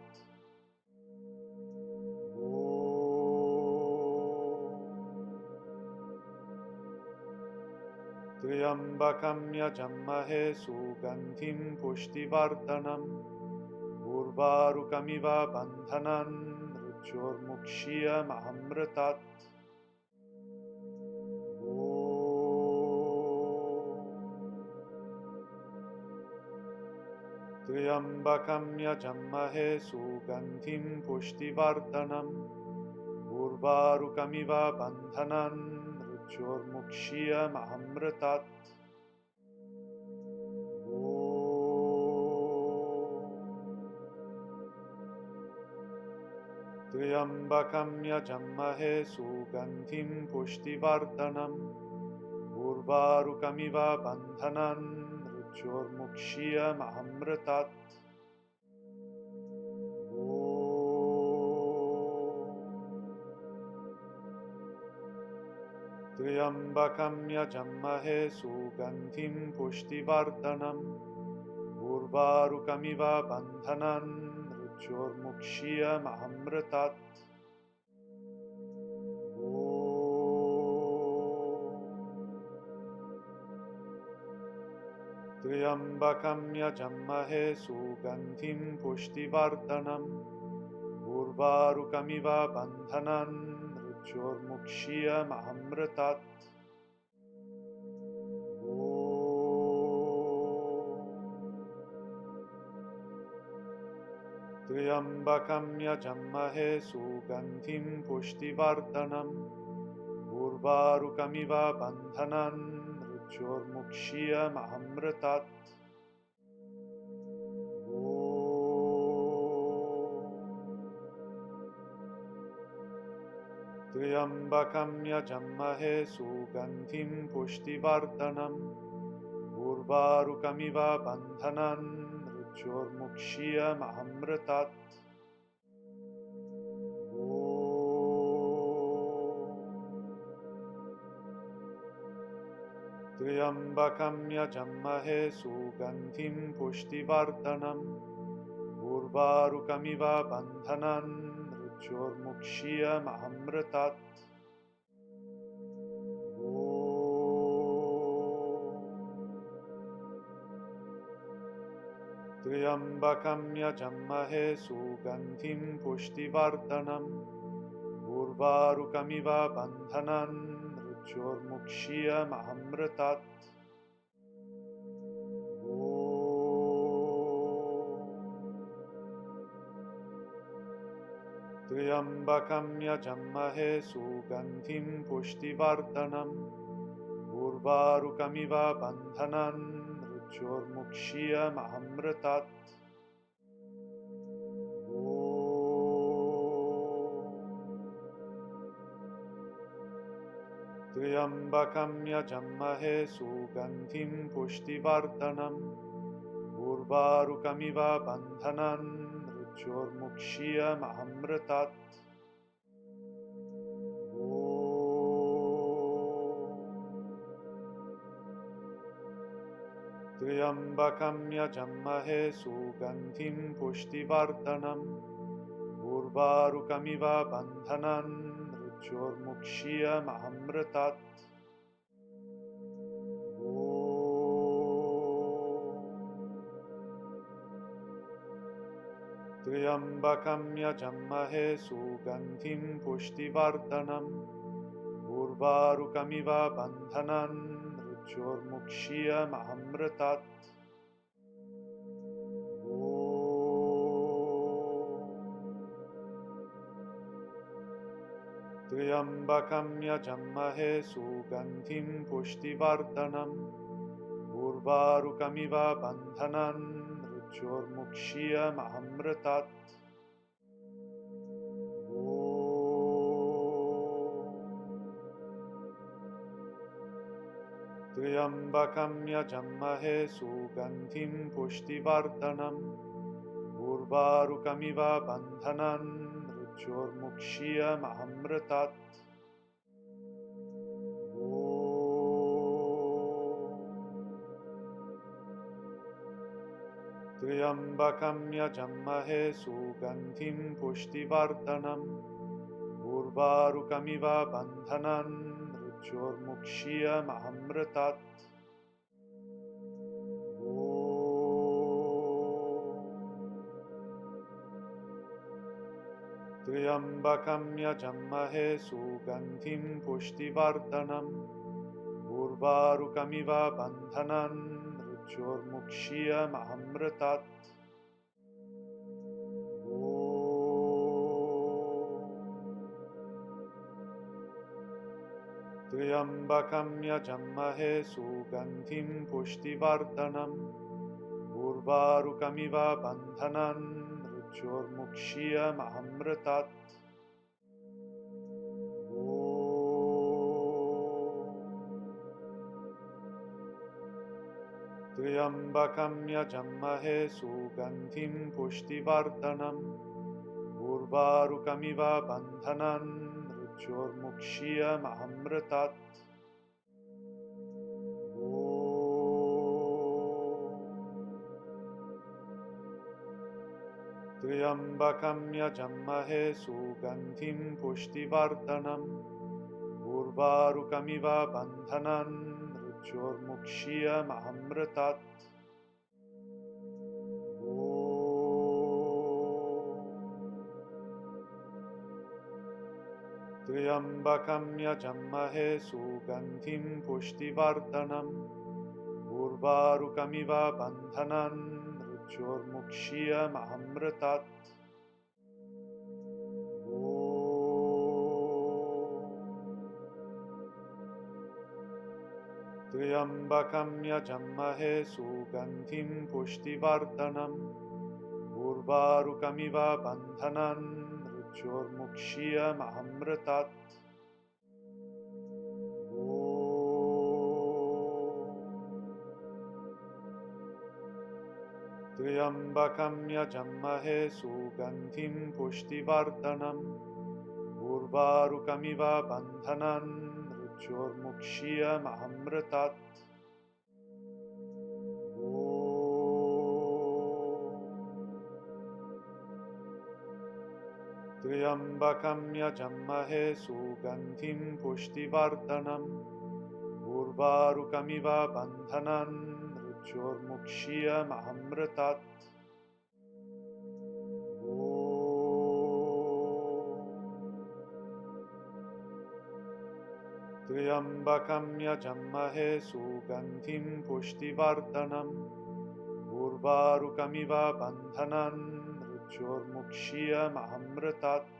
Triambakam yajammahe sugandhim pushtivardhanam urvarukamiva bandhanan mrityurmukshiyam amritat. Triambakam yajammahe sugandhim pushtivardhanam urvarukamiva bandhanan mrityurmukshiyam amritat. Triambakam yajammahe sugandhim pushtivardhanam urvarukamiva bandhanan mrityurmukshiyam amritat. Triambakam yajammahe sugandhim pushtivardhanam urvarukamiva bandhanan mrityurmukshiyam amritat. Triambakam yajammahe sugandhim pushtivardhanam urvarukamiva bandhanan mrityurmukshiyam amritat. Triambakam yajammahe sugandhim pushtivardhanam urvarukamiva bandhanan mrityurmukshiyam amritat. Triambakam yajammahe sugandhim pushtivardhanam Urvarukamiva bandhanan mrityurmukshya mahamritat. Triambakam yajammahe sugandhim pushtivardhanam. Urvarukamiva bandhanan mrityurmukshya mahamritat. Triambakam yajammahe sugandhim pushtivardhanam. Urvarukamiva bandhanan mrityurmukshya mahamritat. Triambakam yajammahe sugandhim pushtivardhanam. Urvarukamiva bandhanan mrityurmukshya mahamritat. Triambakam yajammahe sugandhim pushtivardhanam. Urvarukamiva bandhanan mrityurmukshya mahamritat. Triambakam yajammahe sugandhim pushtivardhanam. Urvarukamiva bandhanan mrityurmukshya mahamritat. Triambakam yajammahe sugandhim pushtivardhanam. Urvarukamiva bandhanan mrityurmukshya mahamritat. Triambakam yajammahe sugandhim pushtivardhanam. Urvarukamiva bandhanan mrityurmukshya mahamritat. Triambakam yajammahe sugandhim pushtivardhanam. Urvarukamiva bandhanan mrityurmukshya mahamritat. Triambakam yajammahe sugandhim pushtivardhanam. Urvarukamiva bandhanan mrityurmukshya mahamritat. Triambakam yajammahe sugandhim pushtivardhanam. Urvarukamiva bandhanan mrityurmukshya mahamritat. Triambakam yajammahe sugandhim pushtivardhanam. Urvarukamiva bandhanan mrityurmukshya mahamritat. Triambakam yajammahe sugandhim pushtivardhanam. Urvarukamiva bandhanan mrityurmukshya mahamritat. Triambakam yajammahe sugandhim pushtivardhanam. Urvarukamiva bandhanan mrityurmukshya mahamritat. Triambakam yajammahe sugandhim pushtivardhanam. Urvarukamiva bandhanan mrityurmukshya mahamritat. Triambakam yajammahe sugandhim pushtivardhanam. Urvarukamiva bandhanan mrityurmukshya mahamritat. त्र्यम्बकं यजामहे सुगन्धिं पुष्टिवर्धनम् उर्वारुकमिव बन्धनान् मृत्योर्मुक्ष्यमृतात् त्र्यम्बकं यजामहे सुगन्धिं पुष्टिवर्धनम् उर्वारुकमिव बन्धनान् मृत्योर्मुक्ष्यमृतात् त्र्यम्बकं यजामहे सुगन्धिं पुष्टिवर्धनम् उर्वारुकमिव बन्धनान् मृत्योर्मुक्ष्यमृतात्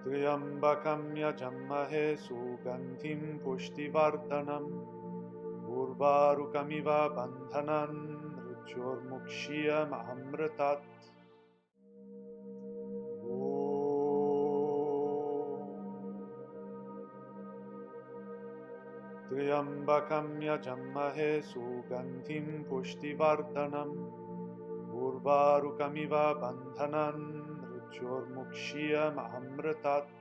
त्र्यम्बकं यजामहे सुगन्धिं पुष्टिवर्धनम् उर्वारुकमिव बन्धनान् मृत्योर्मुक्ष्यमृतात् त्र्यम्बकं यजामहे सुगन्धिं पुष्टिवर्धनम् उर्वारुकमिव बन्धनान् मृत्योर्मुक्ष्यमृतात्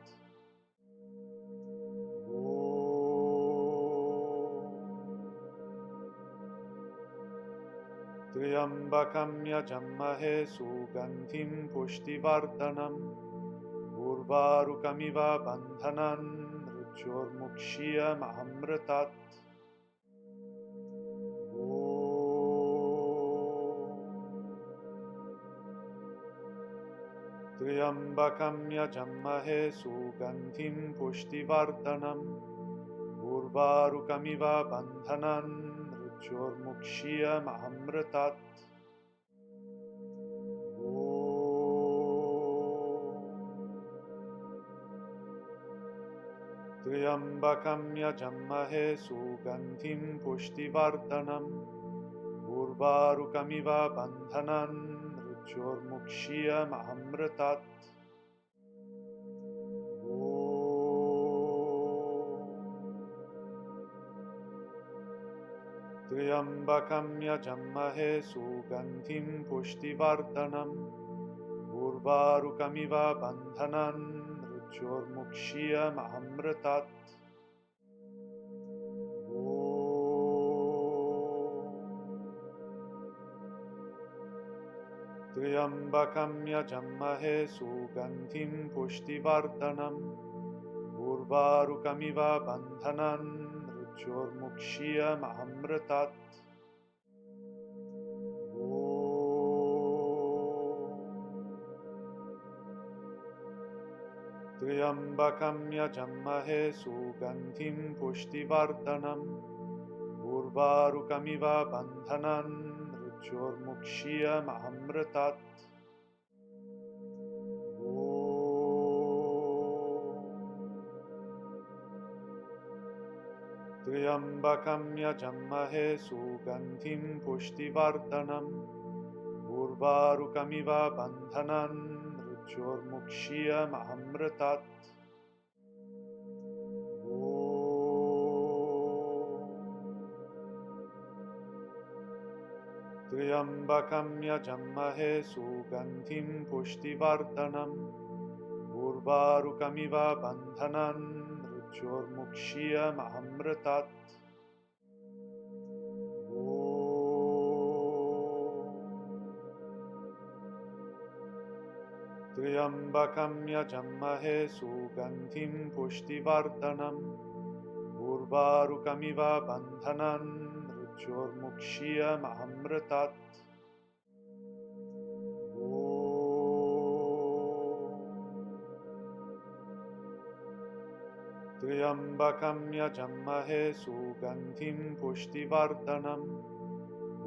त्र्यम्बकं यजामहे सुगन्धिं पुष्टिवर्धनम् उर्वारुकमिव बन्धनान् मृत्योर्मुक्ष्यमृतात् त्र्यम्बकं यजामहे सुगन्धिं पुष्टिवर्धनम् उर्वारुकमिव बन्धनान् मृत्योर्मुक्ष्यमृतात् त्र्यम्बकं यजामहे सुगन्धिं पुष्टिवर्धनम् उर्वारुकमिव बन्धनान् मृत्योर्मुक्ष्यमृतात् त्र्यम्बकं यजामहे सुगन्धिं पुष्टिवर्धनम् उर्वारुकमिव बन्धनान् मृत्योर्मुक्ष्यमृतात् त्र्यम्बकं यजामहे सुगन्धिं पुष्टिवर्धनम् उर्वारुकमिव बन्धनान् मृत्योर्मुक्ष्यमृतात् त्र्यम्बकं यजामहे सुगन्धिं पुष्टिवर्धनम् उर्वारुकमिव बन्धनान् मृत्योर्मुक्ष्यमृतात् त्र्यम्बकं यजामहे सुगन्धिं पुष्टिवर्धनम् उर्वारुकमिव बन्धनान् मृत्योर्मुक्ष्यमृतात् त्र्यम्बकं यजामहे सुगन्धिं पुष्टिवर्धनम् उर्वारुकमिव बन्धनान् मृत्योर्मुक्ष्यमृतात् त्र्यम्बकं यजामहे सुगन्धिं पुष्टिवर्धनम् उर्वारुकमिव बन्धनान् मृत्योर्मुक्ष्यमृतात् त्र्यम्बकं यजामहे सुगन्धिं पुष्टिवर्धनम्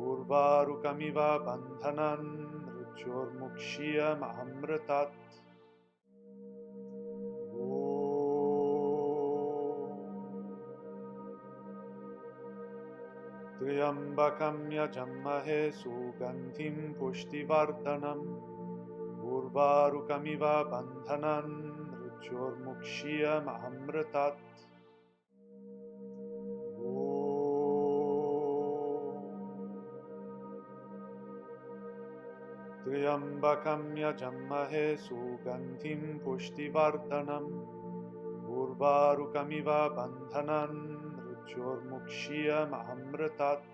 उर्वारुकमिव बन्धनान् मृत्योर्मुक्ष्यमृतात् त्र्यम्बकं यजामहे सुगन्धिं पुष्टिवर्धनम् उर्वारुकमिव बन्धनान् मृत्योर्मुक्ष्यमृतात् त्र्यम्बकं यजामहे सुगन्धिं पुष्टिवर्धनम् उर्वारुकमिव बन्धनान् मृत्योर्मुक्षीयमामृतात्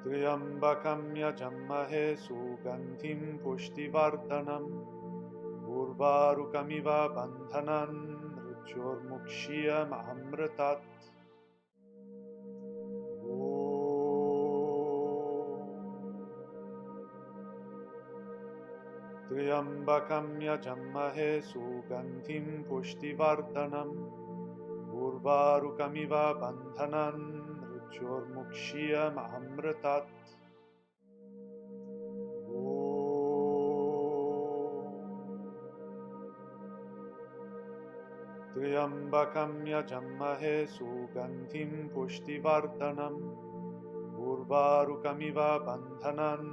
त्र्यम्बकं यजामहे सुगन्धिं पुष्टिवर्धनम् उर्वारुकमिव बन्धनान् मृत्योर्मुक्षीयमामृतात् त्र्यम्बकं यजामहे सुगन्धिं पुष्टिवर्धनम् उर्वारुकमिव बन्धनान् मृत्योर्मुक्षीयमामृतात् त्र्यम्बकं यजामहे सुगन्धिं पुष्टिवर्धनम् उर्वारुकमिव बन्धनान्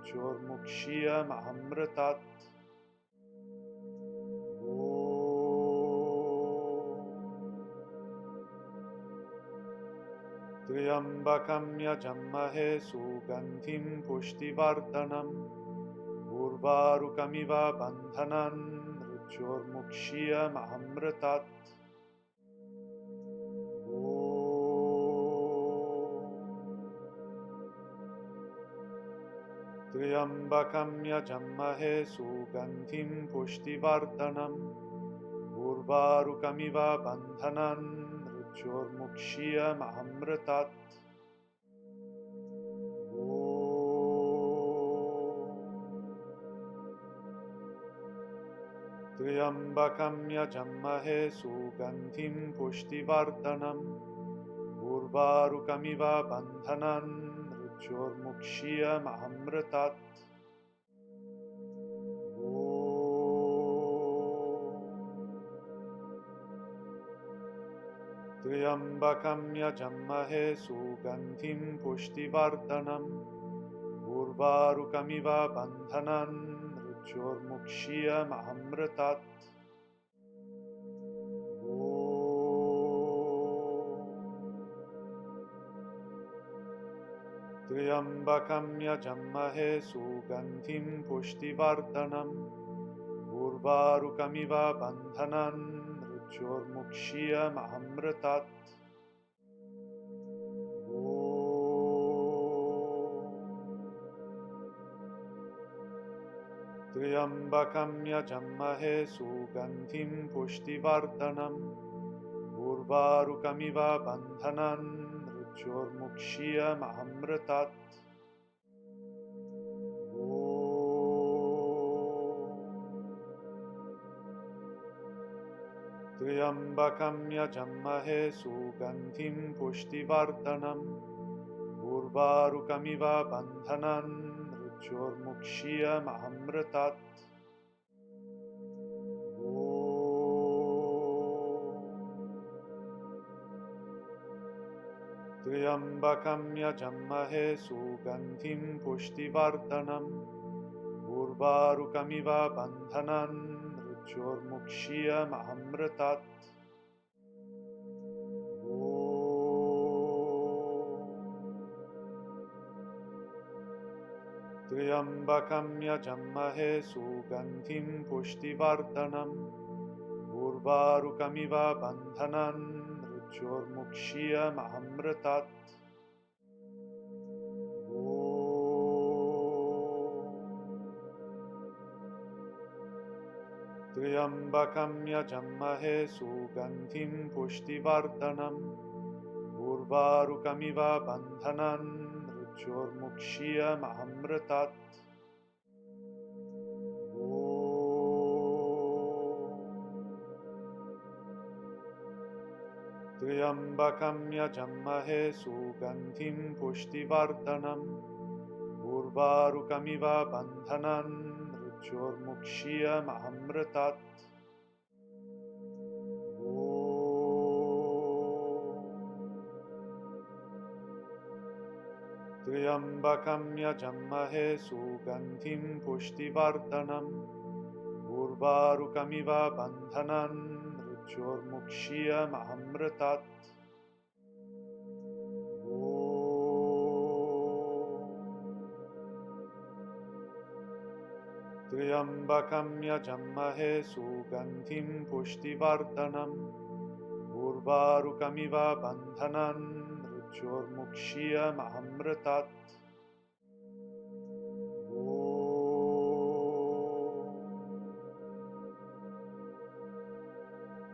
मृत्योर्मुक्षीयमामृतात् त्र्यम्बकं यजामहे सुगन्धिं पुष्टिवर्धनम् उर्वारुकमिव बन्धनान् मृत्योर्मुक्षीयमामृतात् त्र्यम्बकं यजामहे सुगन्धिं पुष्टिवर्धनम् उर्वारुकमिव बन्धनान् मृत्योर्मुक्षीयमामृतात् त्र्यम्बकं यजामहे सुगन्धिं पुष्टिवर्धनम् उर्वारुकमिव बन्धनान् मृत्योर्मुक्षीयमामृतात् त्र्यम्बकं यजामहे सुगन्धिं पुष्टिवर्धनम् उर्वारुकमिव बन्धनान् मृत्योर्मुक्षीयमामृतात् त्र्यम्बकं यजामहे सुगन्धिं पुष्टिवर्धनम् उर्वारुकमिव बन्धनान् मृत्योर्मुक्षीयमामृतात् त्र्यम्बकं यजामहे सुगन्धिं पुष्टिवर्धनम् उर्वारुकमिव बन्धनान् मृत्योर्मुक्षीयमामृतात् त्र्यम्बकं यजामहे सुगन्धिं पुष्टिवर्धनम् उर्वारुकमिव बन्धनान् मृत्योर्मुक्षीयमामृतात् त्र्यम्बकं यजामहे सुगन्धिं पुष्टिवर्धनम् उर्वारुकमिव बन्धनान् मृत्योर्मुक्षीयमामृतात् त्र्यम्बकं यजामहे सुगन्धिं पुष्टिवर्धनम् उर्वारुकमिव बन्धनान् मृत्योर्मुक्षीयमामृतात् त्र्यम्बकं यजामहे सुगन्धिं पुष्टिवर्धनम् उर्वारुकमिव बन्धनान् मृत्योर्मुक्षीयमामृतात् त्र्यम्बकं यजामहे सुगन्धिं पुष्टिवर्धनम् उर्वारुकमिव बन्धनान् मृत्योर्मुक्षीयमामृतात् त्र्यम्बकं यजामहे सुगन्धिं पुष्टिवर्धनम् उर्वारुकमिव बन्धनान् मृत्योर्मुक्षीयमामृतात् त्र्यम्बकं यजामहे सुगन्धिं पुष्टिवर्धनम् उर्वारुकमिव बन्धनान् मृत्योर्मुक्षीयमामृतात् त्र्यम्बकं यजामहे सुगन्धिं पुष्टिवर्धनम् उर्वारुकमिव बन्धनान् मृत्योर्मुक्षीयमामृतात् त्र्यम्बकं यजमहे सुगन्धिं पुष्टिवर्धनम् उर्वारुकमिव बन्धनान् मृत्योर्मुक्ष्यमृतात्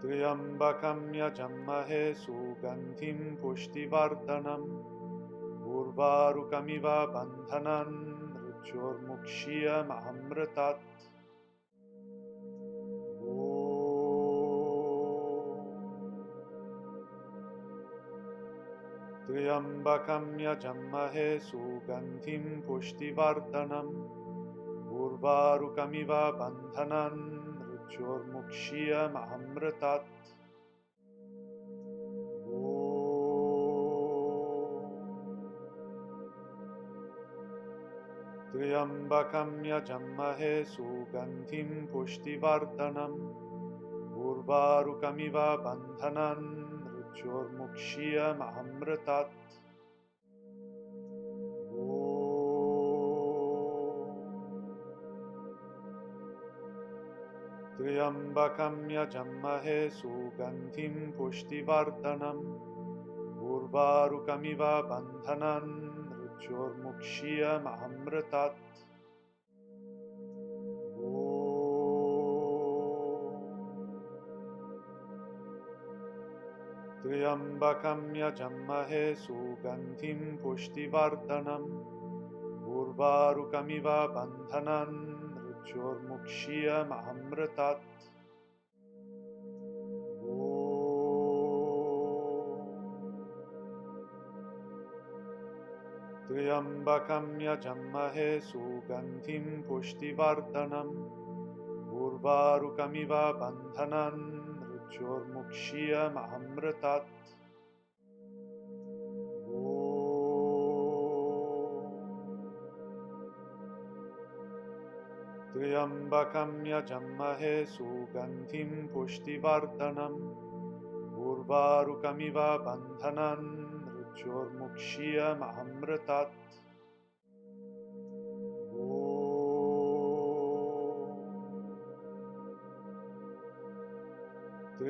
त्र्यम्बकं यजमहे सुगन्धिं पुष्टिवर्धनम् उर्वारुकमिव बन्धनान् मृत्योर्मुक्ष्यमृतात् त्र्यम्बकं यजमहे सुगन्धिं पुष्टिवर्धनम् उर्वारुकमिव बन्धनान् मृत्योर्मुक्ष्यमृतात् त्र्यम्बकं यजमहे सुगन्धिं पुष्टिवर्धनम् उर्वारुकमिव बन्धनान् मृत्योर्मुक्ष्यमृतात् त्र्यम्बकं यजमहे सुगन्धिं पुष्टिवर्धनम् उर्वारुकमिव बन्धनान् मृत्योर्मुक्ष्यमृतात् त्र्यम्बकं यजमहे सुगन्धिं पुष्टिवर्धनम् उर्वारुकमिव बन्धनान् मृत्योर्मुक्ष्यमृतात् त्र्यम्बकं यजमहे सुगन्धिं पुष्टिवर्धनम् उर्वारुकमिव बन्धनान् मृत्योर्मुक्ष्यमृतात् त्र्यम्बकं यजमहे सुगन्धिं पुष्टिवर्धनम् उर्वारुकमिव बन्धनान् मृत्योर्मुक्ष्यमृतात्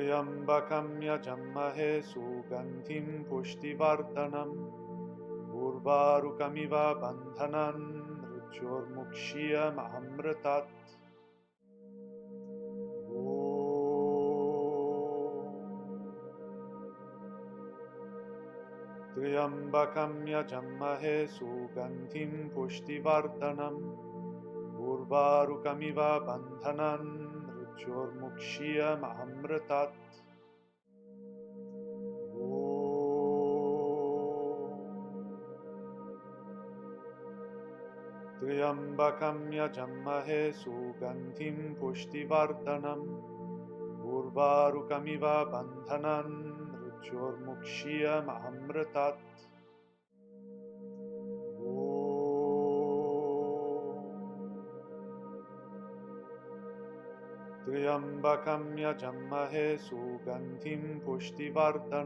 त्र्यम्बकं यजमहे सुगन्धिं पुष्टिवर्धनम् उर्वारुकमिव बन्धनान् मृत्योर्मुक्ष्यमृतात् त्र्यम्बकं यजमहे सुगन्धिं पुष्टिवर्धनम् उर्वारुकमिव बन्धनान् मृत्योर्मुक्ष्यमृतात् त्र्यम्बकं यजमहे सुगन्धिं पुष्टिवर्धनम् उर्वारुकमिव बन्धनान् मृत्योर्मुक्ष्यमृतात् त्र्यम्बकं यजमहे सुगन्धिं पुष्टिवर्धनम्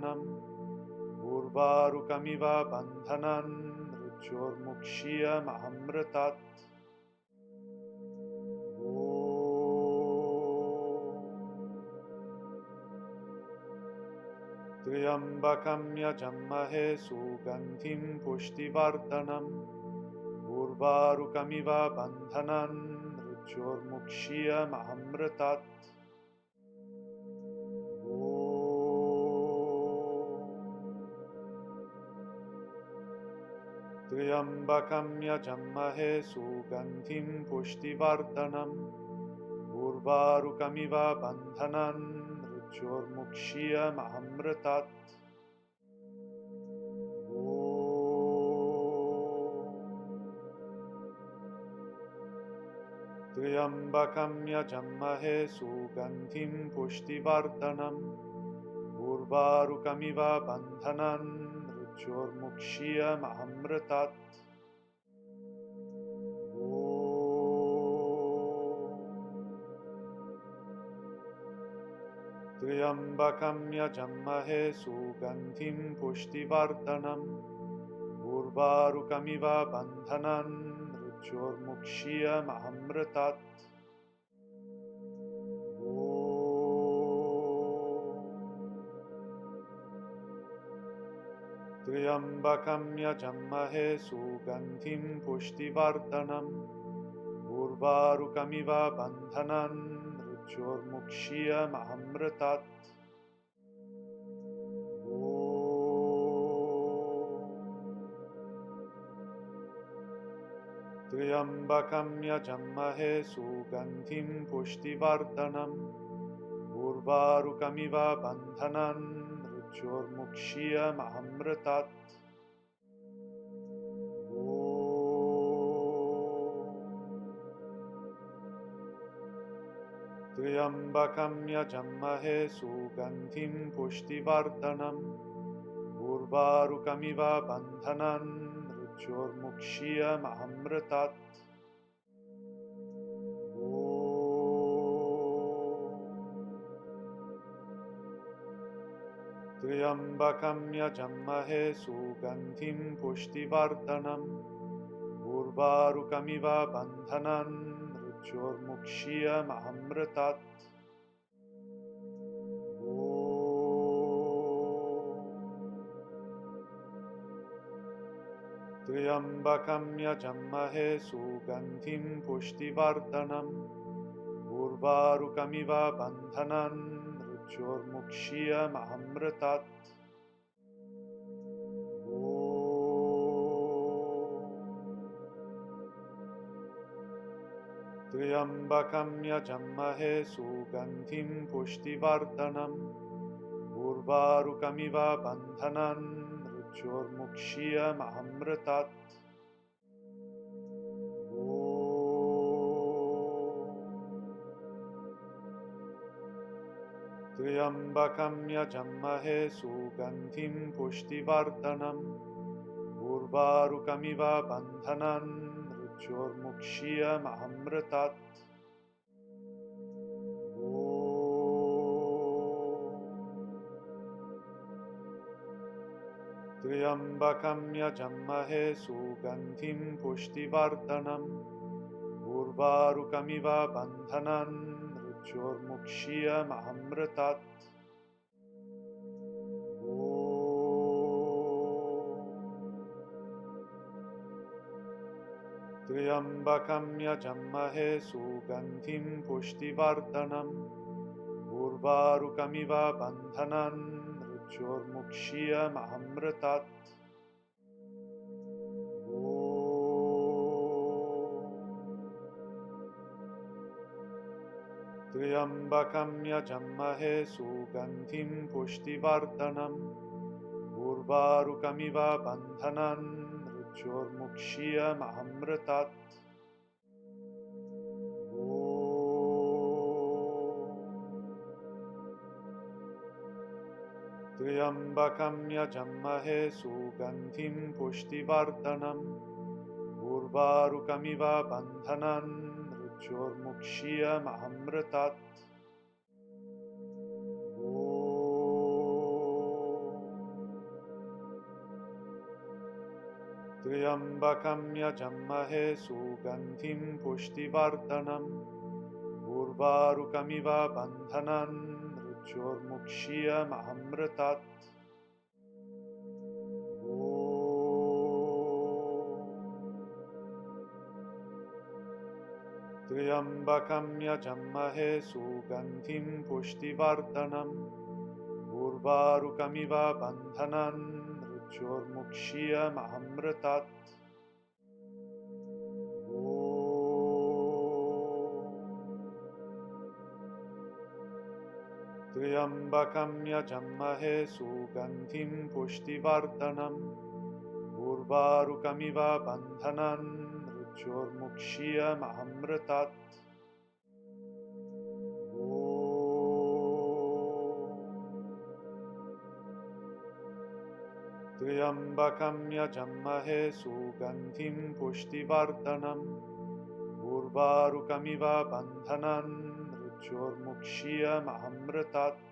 उर्वारुकमिव बन्धनान् मृत्योर्मुक्ष्यमृतात् त्र्यम्बकं यजमहे सुगन्धिं पुष्टिवर्धनम् उर्वारुकमिव बन्धनान् मृत्योर्मुक्ष्यमृतात् त्र्यम्बकं यजमहे सुगन्धिं पुष्टिवर्धनम् उर्वारुकमिव बन्धनान् मृत्योर्मुक्ष्यमृतात् त्र्यम्बकं यजमहे सुगन्धिं पुष्टिवर्धनम् उर्वारुकमिव बन्धनान् मृत्योर्मुक्ष्यमृतात् त्र्यम्बकं यजमहे सुगन्धिं पुष्टिवर्धनम् उर्वारुकमिव बन्धनान् मृत्योर्मुक्ष्यमृतात् त्र्यम्बकं यजमहे सुगन्धिं पुष्टिवर्धनम् उर्वारुकमिव बन्धनान् मृत्योर्मुक्ष्यमृतात् त्र्यम्बकं यजमहे सुगन्धिं पुष्टिवर्धनम् उर्वारुकमिव बन्धनान् मृत्योर्मुक्ष्यमृतात् त्र्यम्बकं यजमहे सुगन्धिं पुष्टिवर्धनम् उर्वारुकमिव बन्धनान् मृत्योर्मुक्ष्यमृतात् त्र्यम्बकं यजमहे सुगन्धिं पुष्टिवर्धनम् उर्वारुकमिव बन्धनान् मृत्योर्मुक्ष्यमृतात् त्र्यम्बकं यजमहे सुगन्धिं पुष्टिवर्धनम् उर्वारुकमिव बन्धनान् मृत्योर्मुक्ष्यमृतात् त्र्यम्बकं यजमहे सुगन्धिं पुष्टिवर्धनम् उर्वारुकमिव बन्धनान् मृत्योर्मुक्ष्यमृतात् त्र्यम्बकं यजमहे सुगन्धिं पुष्टिवर्धनम् उर्वारुकमिव बन्धनान् मृत्योर्मुक्ष्यमृतात् त्र्यम्बकं यजमहे सुगन्धिं पुष्टिवर्धनम् उर्वारुकमिव बन्धनान् मृत्योर्मुक्ष्यमृतात् त्र्यम्बकं यजमहे सुगन्धिं पुष्टिवर्धनम् उर्वारुकमिव बन्धनान् मृत्योर्मुक्ष्यमृतात् त्र्यम्बकं यजमहे सुगन्धिं पुष्टिवर्धनम् उर्वारुकमिव बन्धनान् मृत्योर्मुक्ष्यमृतात् त्र्यम्बकं यजमहे सुगन्धिं पुष्टिवर्धनम् उर्वारुकमिव बन्धनान् मृत्योर्मुक्ष्यमृतात् त्र्यम्बकं यजमहे सुगन्धिं पुष्टिवर्धनम् उर्वारुकमिव बन्धनान् मृत्योर्मुक्ष्यमृतात् त्र्यम्बकं यजमहे सुगन्धिं पुष्टिवर्धनम् उर्वारुकमिव बन्धनान् मृत्योर्मुक्ष्यमृतात् त्र्यम्बकं यजमहे सुगन्धिं पुष्टिवर्धनम् उर्वारुकमिव बन्धनान् मृत्योर्मुक्ष्यमृतात् त्र्यम्बकं यजमहे सुगन्धिं पुष्टिवर्धनम् उर्वारुकमिव बन्धनान् मृत्योर्मुक्ष्यमृतात्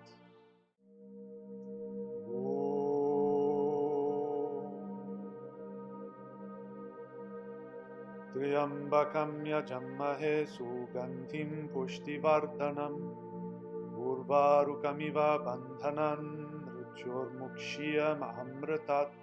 त्र्यम्बकं यजमहे सुगन्धिं पुष्टिवर्धनम् उर्वारुकमिव बन्धनान् मृत्योर्मुक्ष्यमृतात्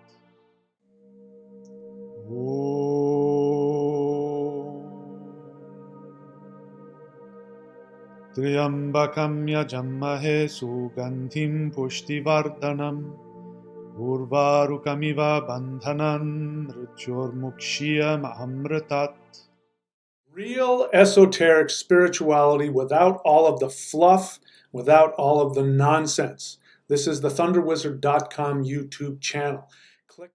Triambakam yajammahe sugandhim pushtivardhanam urvarukamiva bandhanan mrityurmukshya mahamritat. Real esoteric spirituality without all of the fluff, without all of the nonsense. This is the thunderwizard.com YouTube channel. Click